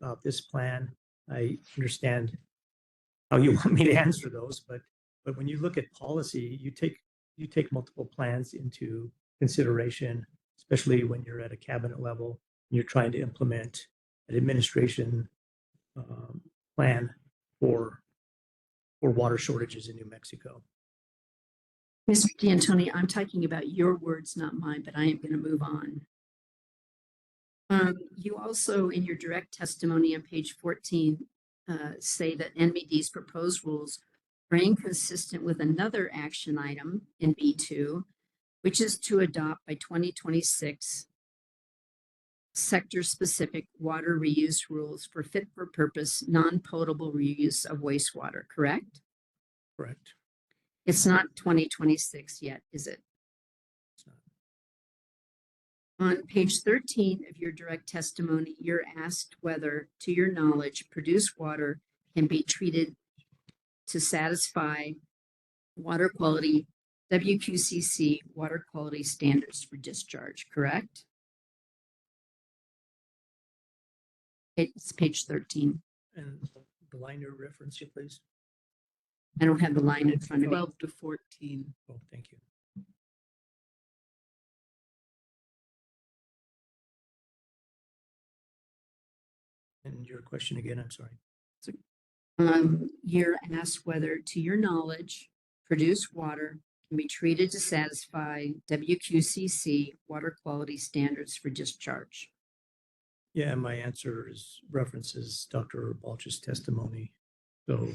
about this plan, I understand how you want me to answer those, but when you look at policy, you take multiple plans into consideration, especially when you're at a cabinet level and you're trying to implement an administration plan for water shortages in New Mexico. Mr. D'Antoni, I'm talking about your words, not mine, but I am going to move on. You also, in your direct testimony on page 14, say that NMED's proposed rules are inconsistent with another action item in B2, which is to adopt by 2026 sector-specific water reuse rules for fit-for-purpose, non-potable reuse of wastewater, correct? Correct. It's not 2026 yet, is it? It's not. On page 13 of your direct testimony, you're asked whether, to your knowledge, produced water can be treated to satisfy water quality, WQCC water quality standards for discharge, correct? It's page 13. And the line you're referencing, please. I don't have the line in front of me. 12 to 14. Oh, thank you. And your question again, I'm sorry. You're asked whether, to your knowledge, produced water can be treated to satisfy WQCC water quality standards for discharge. Yeah, my answer references Dr. Balch's testimony. So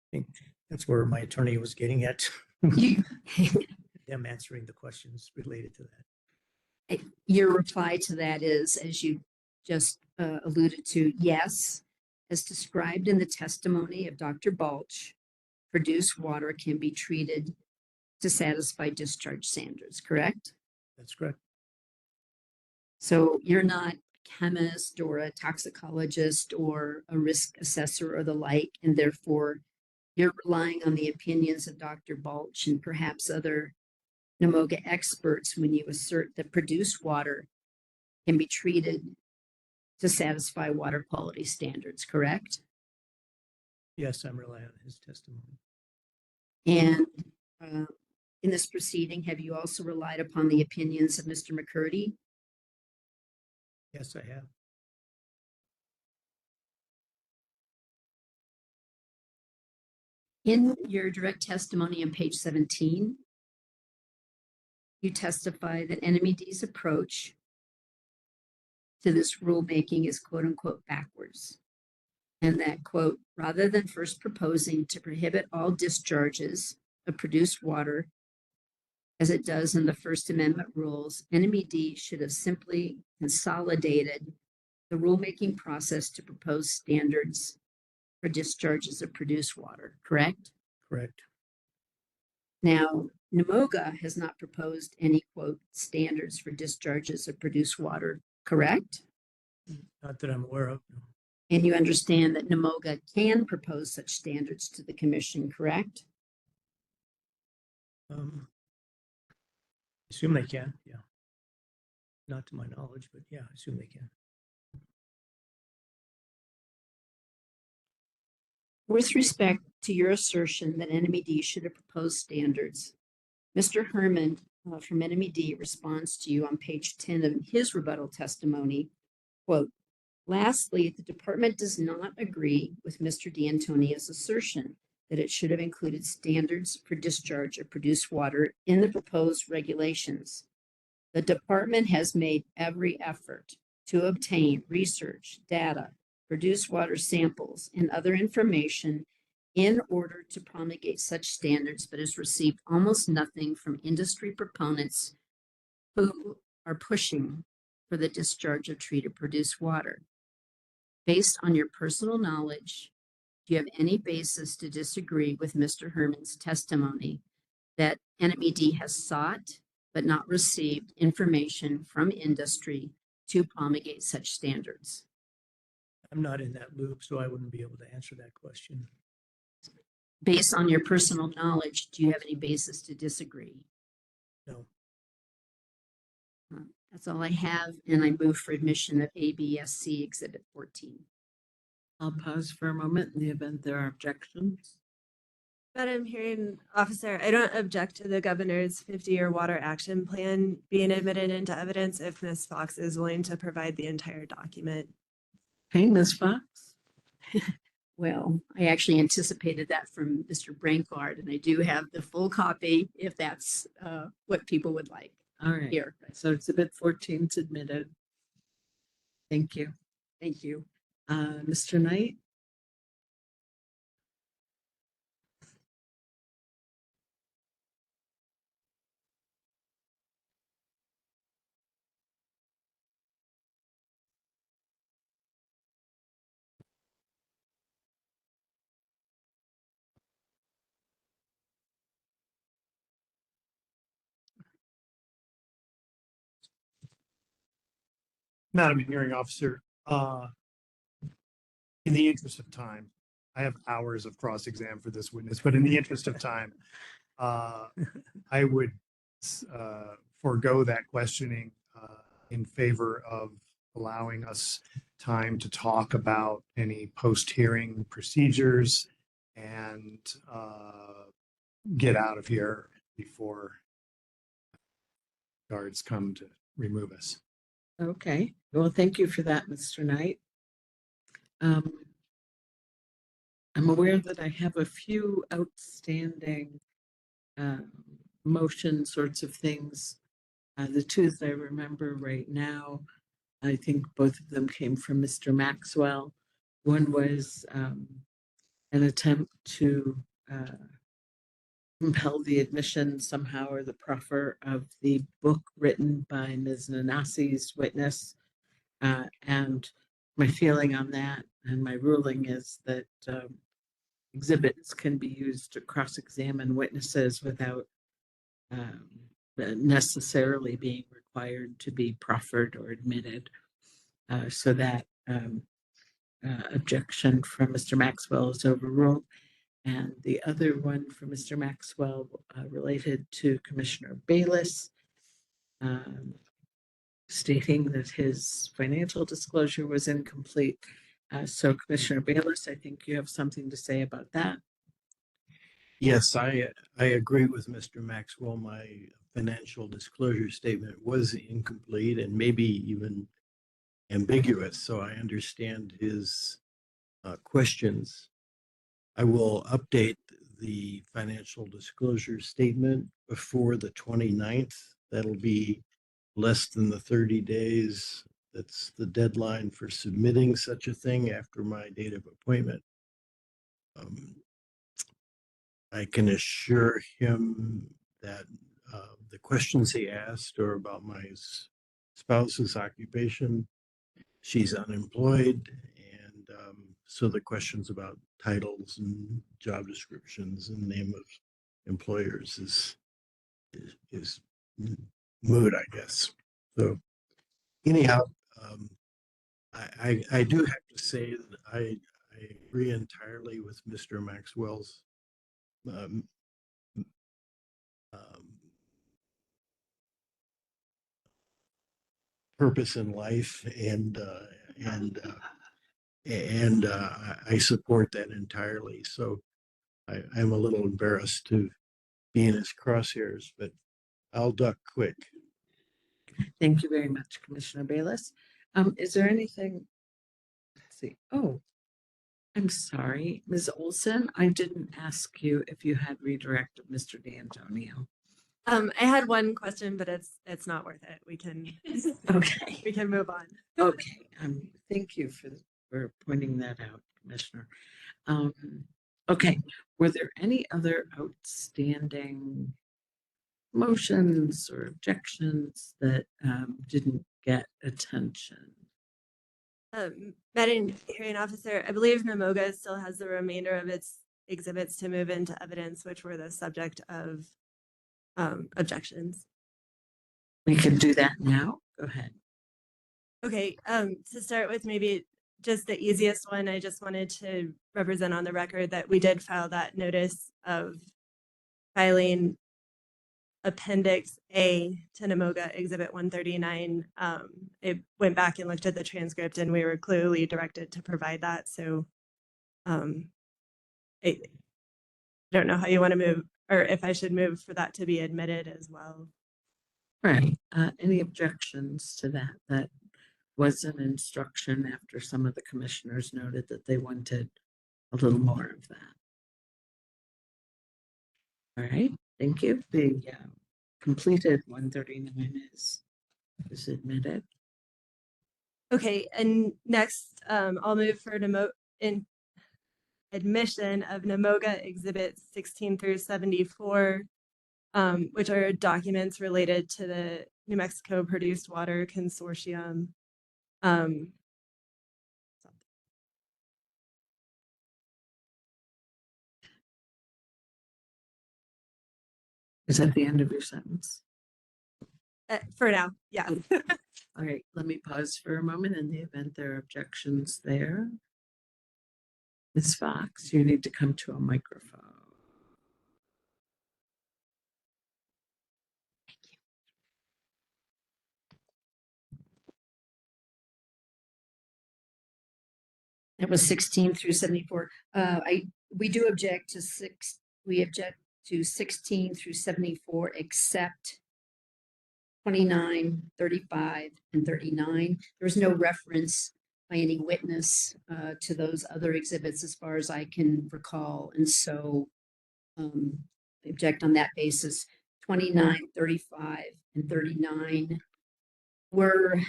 I think that's where my attorney was getting at. Them answering the questions related to that. Your reply to that is, as you just alluded to, yes, as described in the testimony of Dr. Balch, produced water can be treated to satisfy discharge standards, correct? That's correct. So you're not a chemist or a toxicologist or a risk assessor or the like, and therefore you're relying on the opinions of Dr. Balch and perhaps other NMOGA experts when you assert that produced water can be treated to satisfy water quality standards, correct? Yes, I'm relying on his testimony. And in this proceeding, have you also relied upon the opinions of Mr. McCurdy? Yes, I have. In your direct testimony on page 17, you testify that NMED's approach to this rulemaking is quote unquote backwards. And that quote, rather than first proposing to prohibit all discharges of produced water, as it does in the First Amendment rules, NMED should have simply consolidated the rulemaking process to propose standards for discharges of produced water, correct? Correct. Now, NMOGA has not proposed any, quote, standards for discharges of produced water, correct? Not that I'm aware of. No. And you understand that NMOGA can propose such standards to the commission, correct? Assume they can, yeah. Not to my knowledge, but yeah, I assume they can. With respect to your assertion that NMED should have proposed standards, Mr. Herman from NMED responds to you on page 10 of his rebuttal testimony, quote, lastly, the department does not agree with Mr. D'Antonio's assertion that it should have included standards for discharge of produced water in the proposed regulations. The department has made every effort to obtain research, data, produce water samples, and other information in order to promulgate such standards, but has received almost nothing from industry proponents who are pushing for the discharge of treated produced water. Based on your personal knowledge, do you have any basis to disagree with Mr. Herman's testimony that NMED has sought but not received information from industry to promulgate such standards? I'm not in that loop, so I wouldn't be able to answer that question. Based on your personal knowledge, do you have any basis to disagree? No. That's all I have, and I move for admission of ABSC Exhibit 14. I'll pause for a moment in the event there are objections. Madam Hearing Officer, I don't object to the governor's 50-year water action plan being admitted into evidence if Ms. Fox is willing to provide the entire document. Hey, Ms. Fox. Well, I actually anticipated that from Mr. Brankard, and I do have the full copy if that's what people would like. All right. Here. So Exhibit 14 is admitted. Thank you. Thank you. Mr. Knight? Madam Hearing Officer, in the interest of time, I have hours of cross-exam for this witness, but in the interest of time, I would forego that questioning in favor of allowing us time to talk about any post-hearing procedures and get out of here before guards come to remove us. Okay. Well, thank you for that, Mr. Knight. I'm aware that I have a few outstanding motion sorts of things. The two that I remember right now, I think both of them came from Mr. Maxwell. One was an attempt to compel the admission somehow or the proffer of the book written by Ms. Nanasi's witness. And my feeling on that and my ruling is that exhibits can be used to cross-examine witnesses without necessarily being required to be proffered or admitted. So that objection from Mr. Maxwell is overruled. And the other one from Mr. Maxwell related to Commissioner Bayless, stating that his financial disclosure was incomplete. So Commissioner Bayless, I think you have something to say about that. Yes, I agree with Mr. Maxwell. My financial disclosure statement was incomplete and maybe even ambiguous. So I understand his questions. I will update the financial disclosure statement before the 29th. That'll be less than the 30 days. That's the deadline for submitting such a thing after my date of appointment. I can assure him that the questions he asked are about my spouse's occupation. She's unemployed, and so the questions about titles and job descriptions and name of employers is moot, I guess. So anyhow, I do have to say that I agree entirely with Mr. Maxwell's um, um, purpose in life, and I support that entirely. So I'm a little embarrassed to be in his crosshairs, but I'll duck quick. Thank you very much, Commissioner Bayless. Is there anything? Let's see. Oh, I'm sorry, Ms. Olson. I didn't ask you if you had redirected Mr. D'Antonio. I had one question, but it's not worth it. We can Okay. we can move on. Okay. Thank you for pointing that out, Commissioner. Okay. Were there any other outstanding motions or objections that didn't get attention? Madam Hearing Officer, I believe NMOGA still has the remainder of its exhibits to move into evidence, which were the subject of objections. We can do that now. Go ahead. Okay, to start with, maybe just the easiest one, I just wanted to represent on the record that we did file that notice of filing Appendix A to NMOGA Exhibit 139. It went back and looked at the transcript, and we were clearly directed to provide that. So I don't know how you want to move, or if I should move for that to be admitted as well. Right. Any objections to that? That was an instruction after some of the commissioners noted that they wanted a little more of that. All right. Thank you. The completed 139 is admitted. Okay, and next, I'll move for admission of NMOGA Exhibits 16 through 74, which are documents related to the New Mexico Produced Water Consortium. Is that the end of your sentence? For now, yeah. All right, let me pause for a moment in the event there are objections there. Ms. Fox, you need to come to a microphone. That was 16 through 74. We do object to we object to 16 through 74, except 29, 35, and 39. There was no reference by any witness to those other exhibits as far as I can recall. And so I object on that basis. 29, 35, and 39 were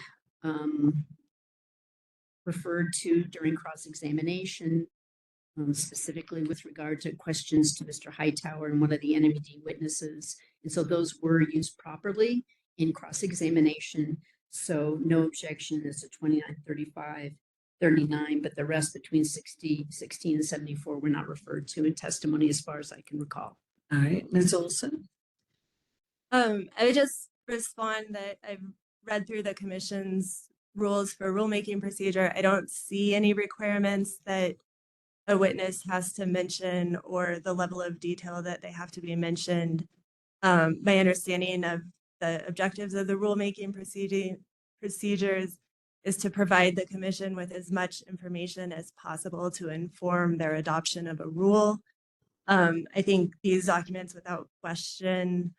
referred to during cross-examination, specifically with regard to questions to Mr. Hightower and one of the NMED witnesses. And so those were used properly in cross-examination. So no objection as to 29, 35, 39, but the rest between 16 and 74 were not referred to in testimony as far as I can recall. All right, Ms. Olson. I would just respond that I've read through the commission's rules for rulemaking procedure. I don't see any requirements that a witness has to mention or the level of detail that they have to be mentioned. My understanding of the objectives of the rulemaking procedures is to provide the commission with as much information as possible to inform their adoption of a rule. I think these documents without question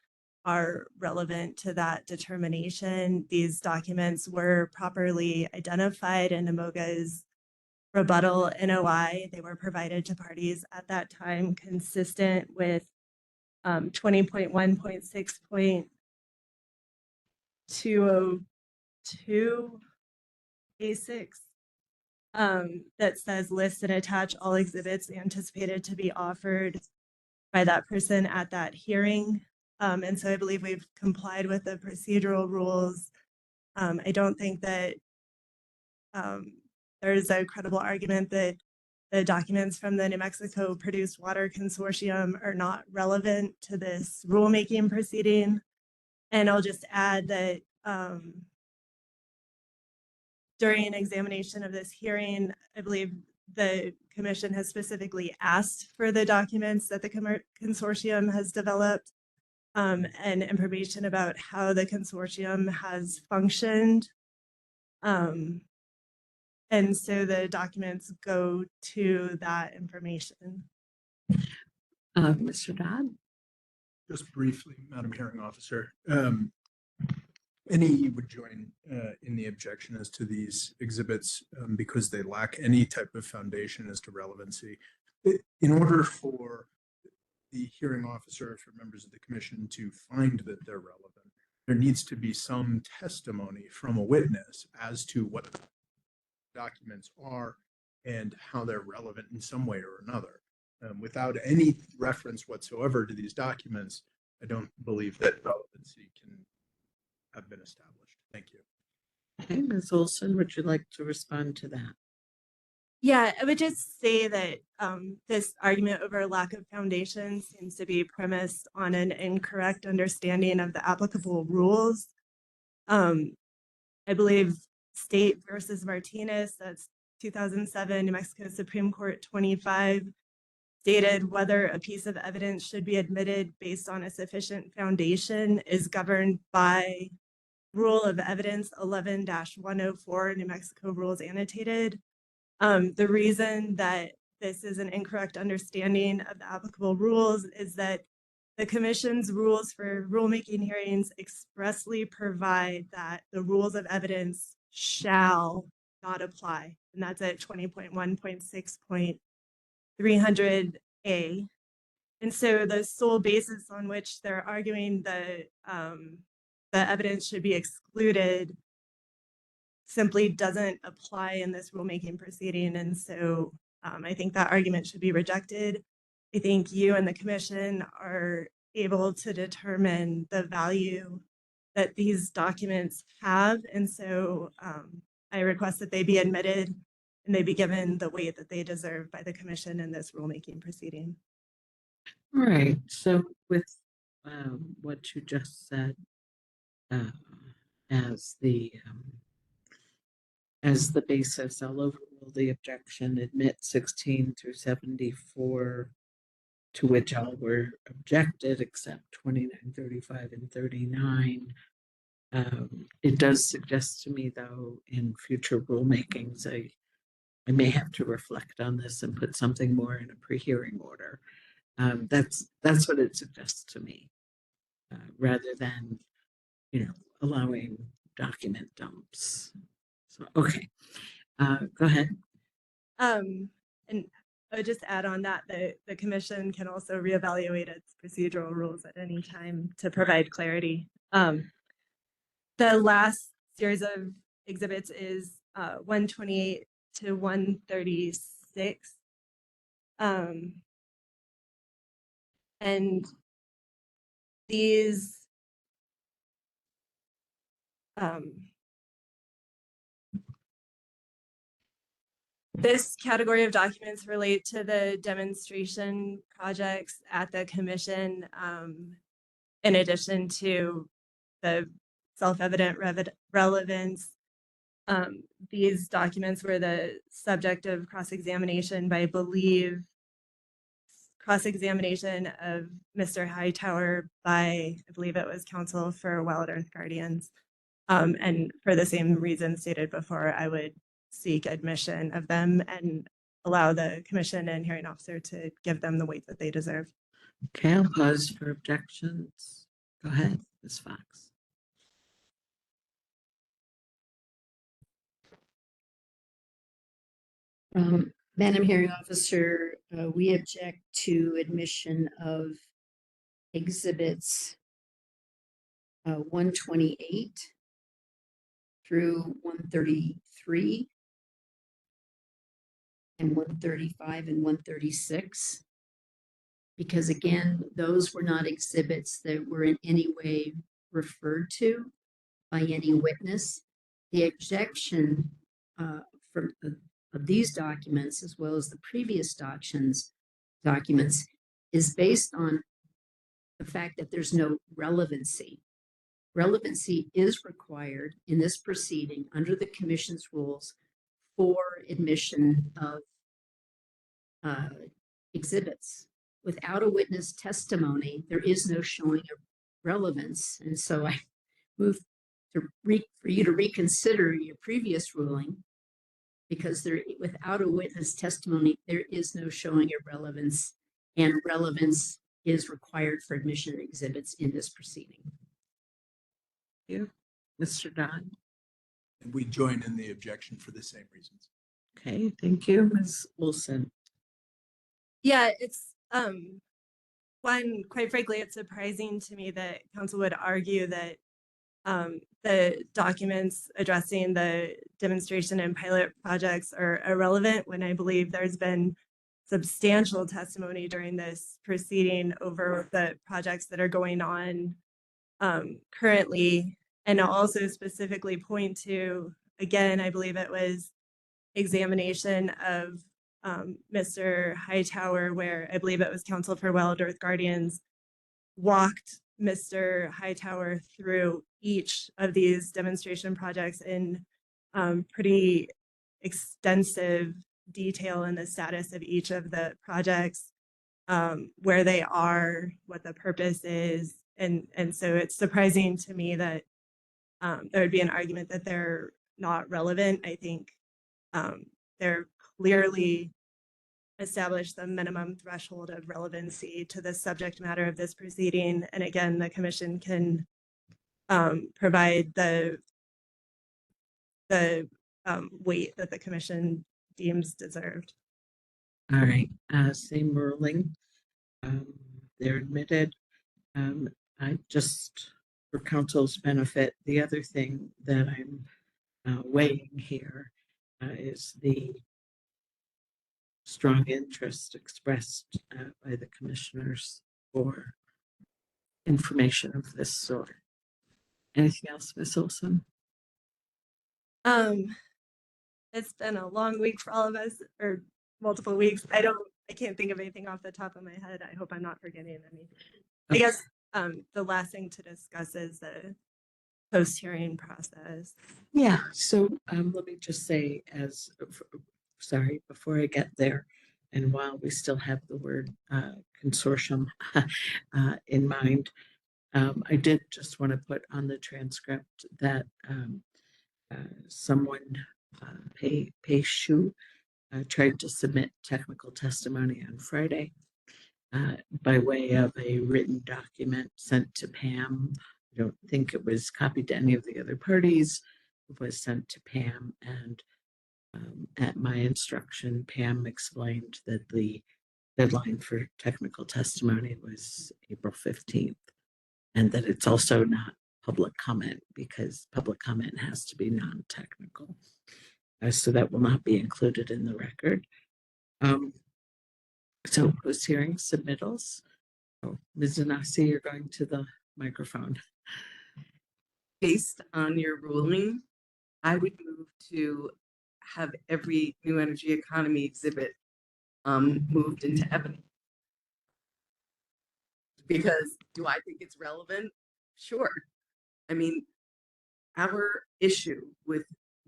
are relevant to that determination. These documents were properly identified in NMOGA's rebuttal NOI. They were provided to parties at that time, consistent with 20.1.6.202 A6 that says list and attach all exhibits anticipated to be offered by that person at that hearing. And so I believe we've complied with the procedural rules. I don't think that there's a credible argument that the documents from the New Mexico Produced Water Consortium are not relevant to this rulemaking proceeding. And I'll just add that during an examination of this hearing, I believe the commission has specifically asked for the documents that the consortium has developed and information about how the consortium has functioned. And so the documents go to that information. Mr. Dodd? Just briefly, Madam Hearing Officer, NEE would join in the objection as to these exhibits because they lack any type of foundation as to relevancy. In order for the hearing officer, for members of the commission to find that they're relevant, there needs to be some testimony from a witness as to what documents are and how they're relevant in some way or another. Without any reference whatsoever to these documents, I don't believe that relevancy can have been established. Thank you. Okay, Ms. Olson, would you like to respond to that? Yeah, I would just say that this argument over lack of foundation seems to be premised on an incorrect understanding of the applicable rules. I believe State versus Martinez, that's 2007, New Mexico Supreme Court 25, stated whether a piece of evidence should be admitted based on a sufficient foundation is governed by Rule of Evidence 11-104, New Mexico Rules Annotated. The reason that this is an incorrect understanding of the applicable rules is that the commission's rules for rulemaking hearings expressly provide that the rules of evidence shall not apply. And that's at 20.1.6.300A. And so the sole basis on which they're arguing the evidence should be excluded simply doesn't apply in this rulemaking proceeding. And so I think that argument should be rejected. I think you and the commission are able to determine the value that these documents have. And so I request that they be admitted and they be given the weight that they deserve by the commission in this rulemaking proceeding. All right, so with what you just said as the basis, I'll overrule the objection, admit 16 through 74, to which all were objected except 29, 35, and 39. It does suggest to me, though, in future rulemakings, I may have to reflect on this and put something more in a pre-hearing order. That's what it suggests to me, rather than, allowing document dumps. So, okay, go ahead. And I would just add on that the commission can also reevaluate its procedural rules at any time to provide clarity. The last series of exhibits is 128 to 136. And these this category of documents relate to the demonstration projects at the commission, in addition to the self-evident relevance. These documents were the subject of cross-examination by, I believe, cross-examination of Mr. Hightower by, I believe it was Counsel for Wild Earth Guardians. And for the same reason stated before, I would seek admission of them and allow the commission and hearing officer to give them the weight that they deserve. Okay, I'll pause for objections. Go ahead, Ms. Fox. Madam Hearing Officer, we object to admission of exhibits 128 through 133 and 135 and 136, because again, those were not exhibits that were in any way referred to by any witness. The objection of these documents, as well as the previous documents, is based on the fact that there's no relevancy. Relevancy is required in this proceeding under the commission's rules for admission of exhibits. Without a witness testimony, there is no showing of relevance. And so I move for you to reconsider your previous ruling, because without a witness testimony, there is no showing of relevance, and relevance is required for admission of exhibits in this proceeding. Thank you. Mr. Dodd. And we join in the objection for the same reasons. Okay, thank you. Ms. Wilson. Yeah, it's one, quite frankly, it's surprising to me that council would argue that the documents addressing the demonstration and pilot projects are irrelevant, when I believe there's been substantial testimony during this proceeding over the projects that are going on currently. And I'll also specifically point to, again, I believe it was examination of Mr. Hightower, where I believe it was Council for Wild Earth Guardians walked Mr. Hightower through each of these demonstration projects in pretty extensive detail in the status of each of the projects, where they are, what the purpose is. And so it's surprising to me that there would be an argument that they're not relevant. I think they're clearly established the minimum threshold of relevancy to the subject matter of this proceeding. And again, the commission can provide the weight that the commission deems deserved. All right, same ruling. They're admitted. I just, for council's benefit, the other thing that I'm weighing here is the strong interest expressed by the commissioners for information of this sort. Anything else, Ms. Olson? It's been a long week for all of us, or multiple weeks. I can't think of anything off the top of my head. I hope I'm not forgetting any. I guess the last thing to discuss is the post-hearing process. Yeah, so let me just say, sorry, before I get there, and while we still have the word consortium in mind, I did just want to put on the transcript that someone, Pei Shu, tried to submit technical testimony on Friday by way of a written document sent to Pam. I don't think it was copied to any of the other parties. It was sent to Pam, and at my instruction, Pam explained that the deadline for technical testimony was April 15th, and that it's also not public comment, because public comment has to be non-technical. So that will not be included in the record. So post-hearing submittals. Oh, Ms. Zanasi, you're going to the microphone. Based on your ruling, I would move to have every new energy economy exhibit moved into evidence. Because do I think it's relevant? Sure. I mean, our issue with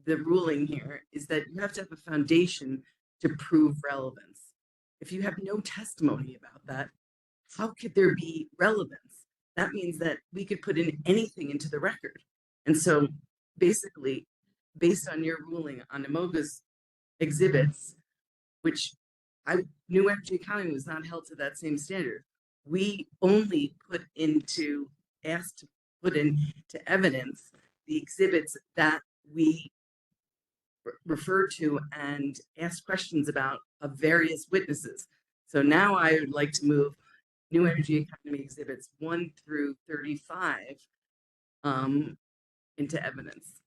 the ruling here is that you have to have a foundation to prove relevance. If you have no testimony about that, how could there be relevance? That means that we could put in anything into the record. And so basically, based on your ruling on Imoga's exhibits, which New Energy Economy was not held to that same standard. We only asked to put into evidence the exhibits that we refer to and ask questions about of various witnesses. So now I would like to move New Energy Economy exhibits 1 through 35 into evidence.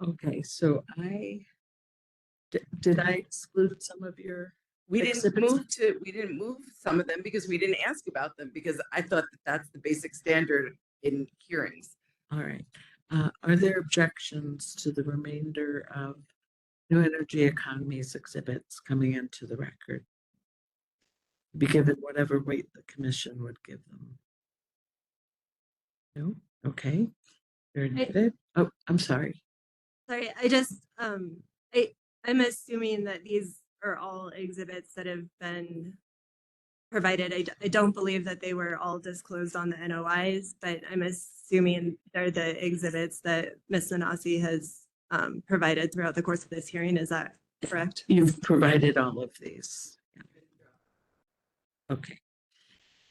Okay, so did I exclude some of your We exhibits? didn't move some of them because we didn't ask about them, because I thought that that's the basic standard in hearings. All right. Are there objections to the remainder of New Energy Economy's exhibits coming into the record? Be given whatever weight the commission would give them. No? Okay, they're admitted. Oh, I'm sorry. Sorry, I'm assuming that these are all exhibits that have been provided. I don't believe that they were all disclosed on the NOIs, but I'm assuming they're the exhibits that Ms. Nanasi has provided throughout the course of this hearing. Is that correct? You've provided all of these. Okay,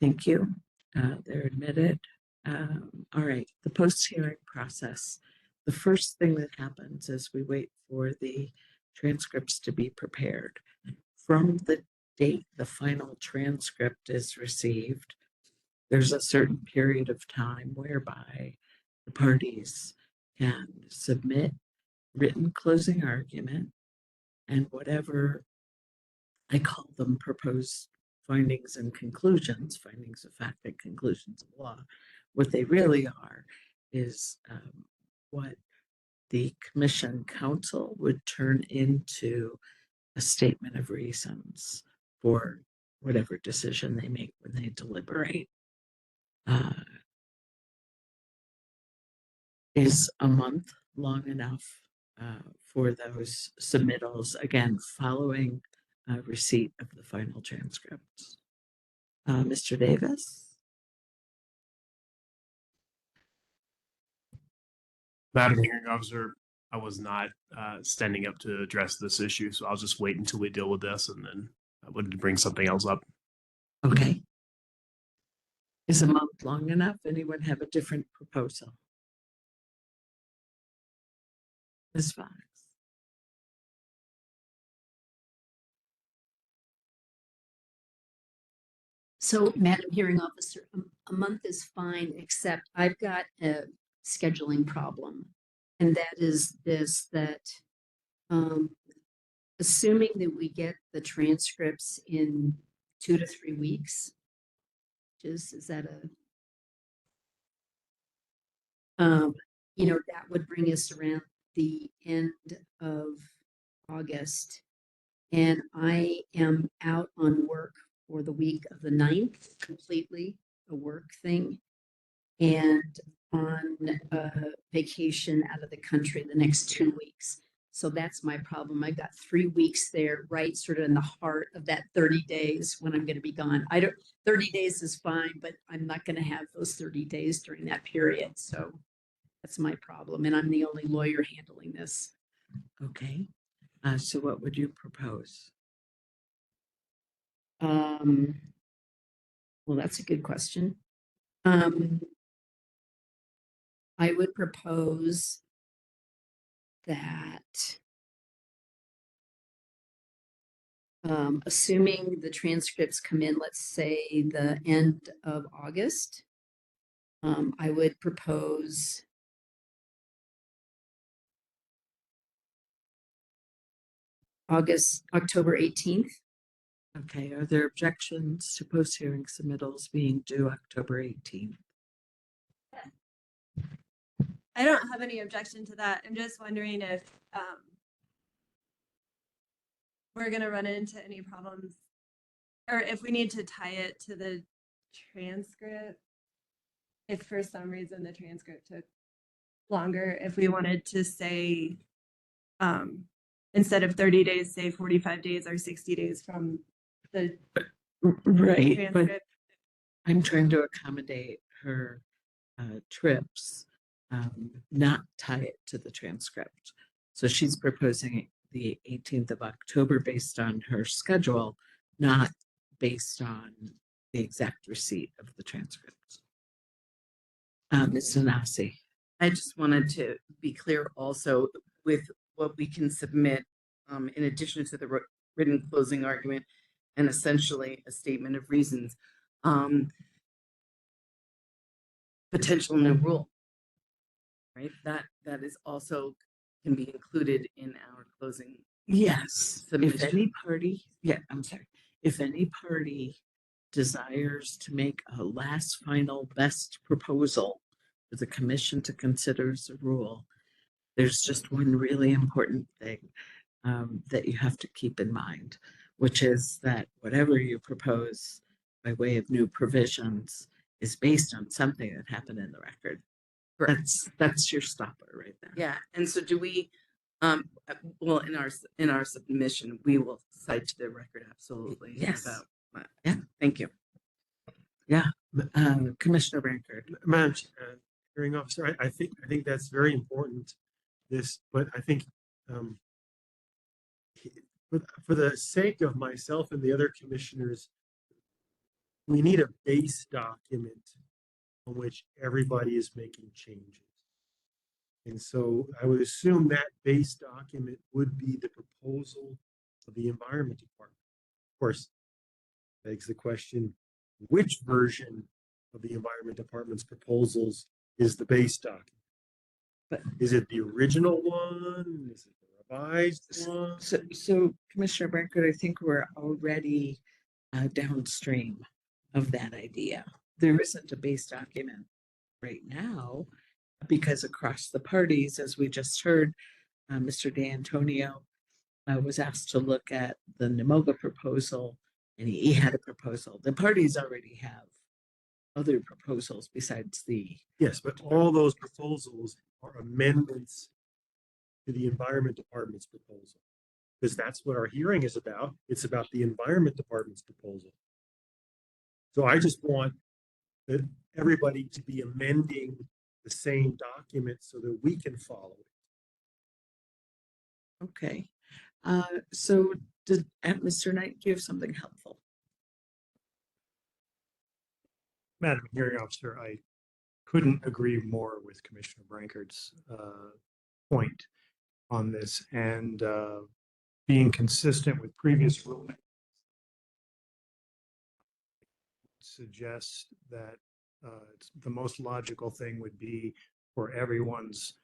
thank you. They're admitted. All right, the post-hearing process. The first thing that happens is we wait for the transcripts to be prepared. From the date the final transcript is received, there's a certain period of time whereby the parties can submit written closing argument and whatever I call them proposed findings and conclusions, findings of fact and conclusions of law. What they really are is what the commission counsel would turn into a statement of reasons for whatever decision they make when they deliberate. Is a month long enough for those submittals, again, following receipt of the final transcripts? Mr. Davis? Madam Hearing Officer, I was not standing up to address this issue, so I'll just wait until we deal with this and then I would bring something else up. Okay. Is a month long enough? Anyone have a different proposal? Ms. Fox? So, Madam Hearing Officer, a month is fine, except I've got a scheduling problem. And that is this, that assuming that we get the transcripts in 2 to 3 weeks, is that that would bring us around the end of August. And I am out on work for the week of the 9th, completely a work thing, and on vacation out of the country the next 2 weeks. So that's my problem. I've got 3 weeks there, right, sort of in the heart of that 30 days when I'm going to be gone. 30 days is fine, but I'm not going to have those 30 days during that period. So that's my problem. And I'm the only lawyer handling this. Okay. So what would you propose? Well, that's a good question. I would propose that assuming the transcripts come in, let's say the end of August, I would propose October 18th. Okay, are there objections to post-hearing submittals being due October 18th? I don't have any objection to that. I'm just wondering if we're going to run into any problems or if we need to tie it to the transcript. If for some reason the transcript took longer, if we wanted to say instead of 30 days, say 45 days or 60 days from the Right, but transcript. I'm trying to accommodate her trips, not tie it to the transcript. So she's proposing the 18th of October based on her schedule, not based on the exact receipt of the transcript. Ms. Nanasi. I just wanted to be clear also with what we can submit in addition to the written closing argument and essentially a statement of reasons. Potential new rule, right? That is also can be included in our closing. Yes, submission. if any party, if any party desires to make a last final best proposal for the commission to consider as a rule, there's just one really important thing that you have to keep in mind, which is that whatever you propose by way of new provisions is based on something that happened in the record. That's your stopper right there. Yeah, and so do we, well, in our submission, we will cite to the record absolutely. Yes. About that. Yeah. Thank you. Yeah. Commissioner Brankard. Madam Hearing Officer, I think that's very important. But I think for the sake of myself and the other commissioners, we need a base document on which everybody is making changes. And so I would assume that base document would be the proposal of the Environment Department. Of course, begs the question, which version of the Environment Department's proposals is the base document? But is it the original one? Is it the revised one? So Commissioner Brankard, I think we're already downstream of that idea. There isn't a base document right now because across the parties, as we just heard, Mr. D'Antonio was asked to look at the NMOGA proposal, and he had a proposal. The parties already have other proposals besides the. Yes, but all those proposals are amendments to the Environment Department's proposal, because that's what our hearing is about. It's about the Environment Department's proposal. So I just want everybody to be amending the same document so that we can follow it. Okay. So did Mr. Knight give something helpful? Madam Hearing Officer, I couldn't agree more with Commissioner Brankard's point on this, and being consistent with previous rulings, suggest that the most logical thing would be for everyone's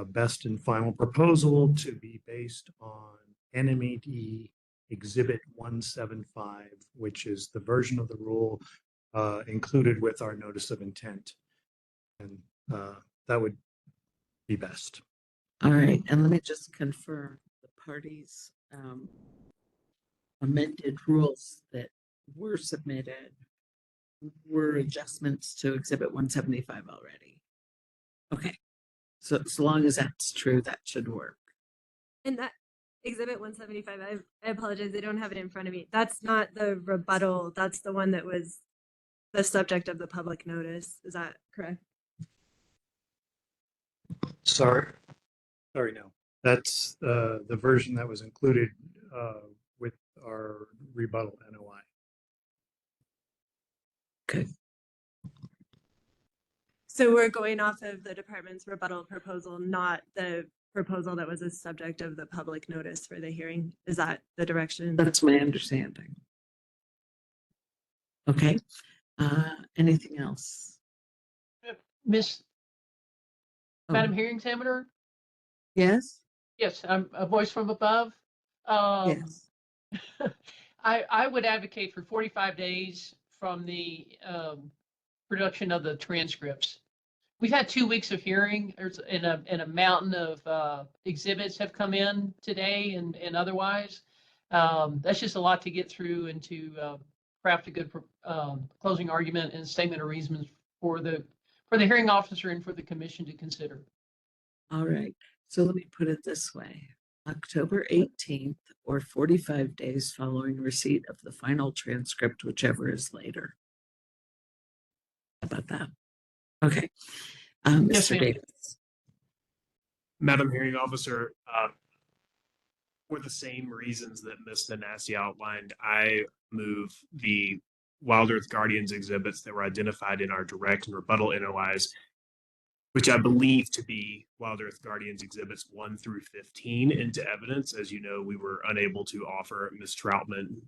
best and final proposal to be based on NMED Exhibit 175, which is the version of the rule included with our notice of intent. And that would be best. All right, and let me just confirm the parties' amended rules that were submitted were adjustments to Exhibit 175 already. Okay, so as long as that's true, that should work. And that Exhibit 175, I apologize, I don't have it in front of me. That's not the rebuttal. That's the one that was the subject of the public notice. Is that correct? Sorry, no. That's the version that was included with our rebuttal NOI. Okay. So we're going off of the department's rebuttal proposal, not the proposal that was a subject of the public notice for the hearing. Is that the direction? That's my understanding. Okay. Anything else? Miss Oh. Madam Hearing Examiner? Yes? Yes, I'm a voice from above. Yes. I would advocate for 45 days from the production of the transcripts. We've had 2 weeks of hearing, and a mountain of exhibits have come in today and otherwise. That's just a lot to get through and to craft a good closing argument and statement of reasons for the hearing officer and for the commission to consider. All right. So let me put it this way. October 18th or 45 days following receipt of the final transcript, whichever is later. How about that? Okay. Yes, Mr. ma'am. Davis. Madam Hearing Officer, for the same reasons that Ms. Nanasi outlined, I move the Wild Earth Guardians exhibits that were identified in our direct and rebuttal NOIs, which I believe to be Wild Earth Guardians exhibits 1 through 15 into evidence. As you know, we were unable to offer Ms. Troutman,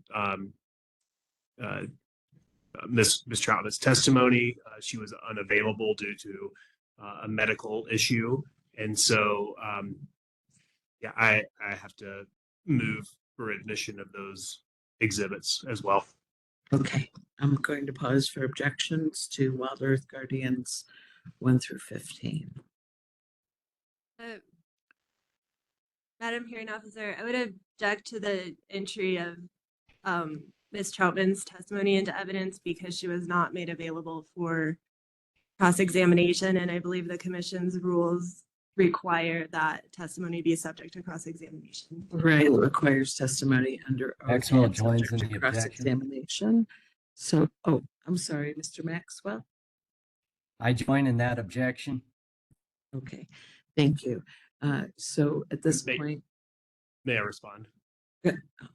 Ms. Troutman's testimony. She was unavailable due to a medical issue. And so, yeah, I have to move for admission of those exhibits as well. Okay. I'm going to pause for objections to Wild Earth Guardians 1 through 15. Madam Hearing Officer, I would object to the entry of Ms. Troutman's testimony into evidence because she was not made available for cross-examination, and I believe the commission's rules require that testimony be subject to cross-examination. Right, it requires testimony under oath Maxwell and joins subject in to the objection. cross-examination. So, oh, I'm sorry, Mr. Maxwell. I join in that objection. Okay, thank you. So at this May- point, May I respond?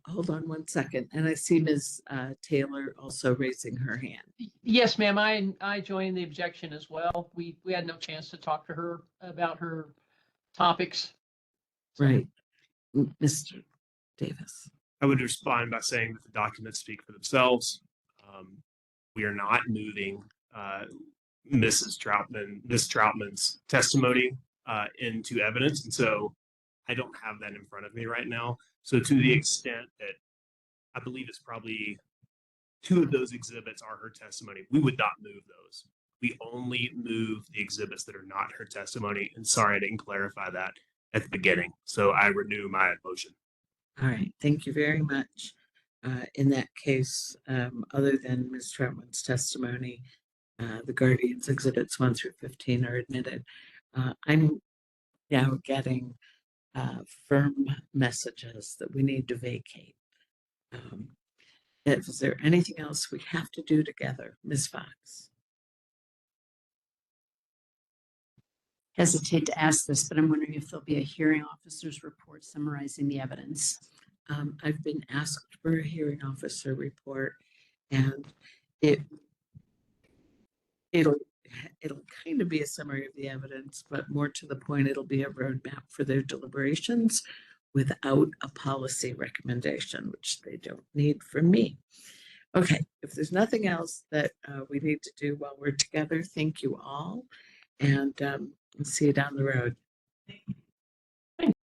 hold on one second. And I see Ms. Taylor also raising her hand. Yes, ma'am. I joined the objection as well. We had no chance to talk to her about her topics. Right. Mr. Davis. I would respond by saying that the documents speak for themselves. We are not moving Ms. Troutman's testimony into evidence. And so I don't have that in front of me right now. So to the extent that I believe it's probably 2 of those exhibits are her testimony, we would not move those. We only move the exhibits that are not her testimony. And sorry, I didn't clarify that at the beginning. So I renew my motion. All right, thank you very much. In that case, other than Ms. Troutman's testimony, the Guardian's exhibits 1 through 15 are admitted. I'm now getting firm messages that we need to vacate. Is there anything else we have to do together, Ms. Fox? Hesitate to ask this, but I'm wondering if there'll be a hearing officer's report summarizing the evidence. I've been asked for a hearing officer report, and it'll kind of be a summary of the evidence, but more to the point, it'll be a roadmap for their deliberations without a policy recommendation, which they don't need from me. Okay, if there's nothing else that we need to do while we're together, thank you all, and see you down the road.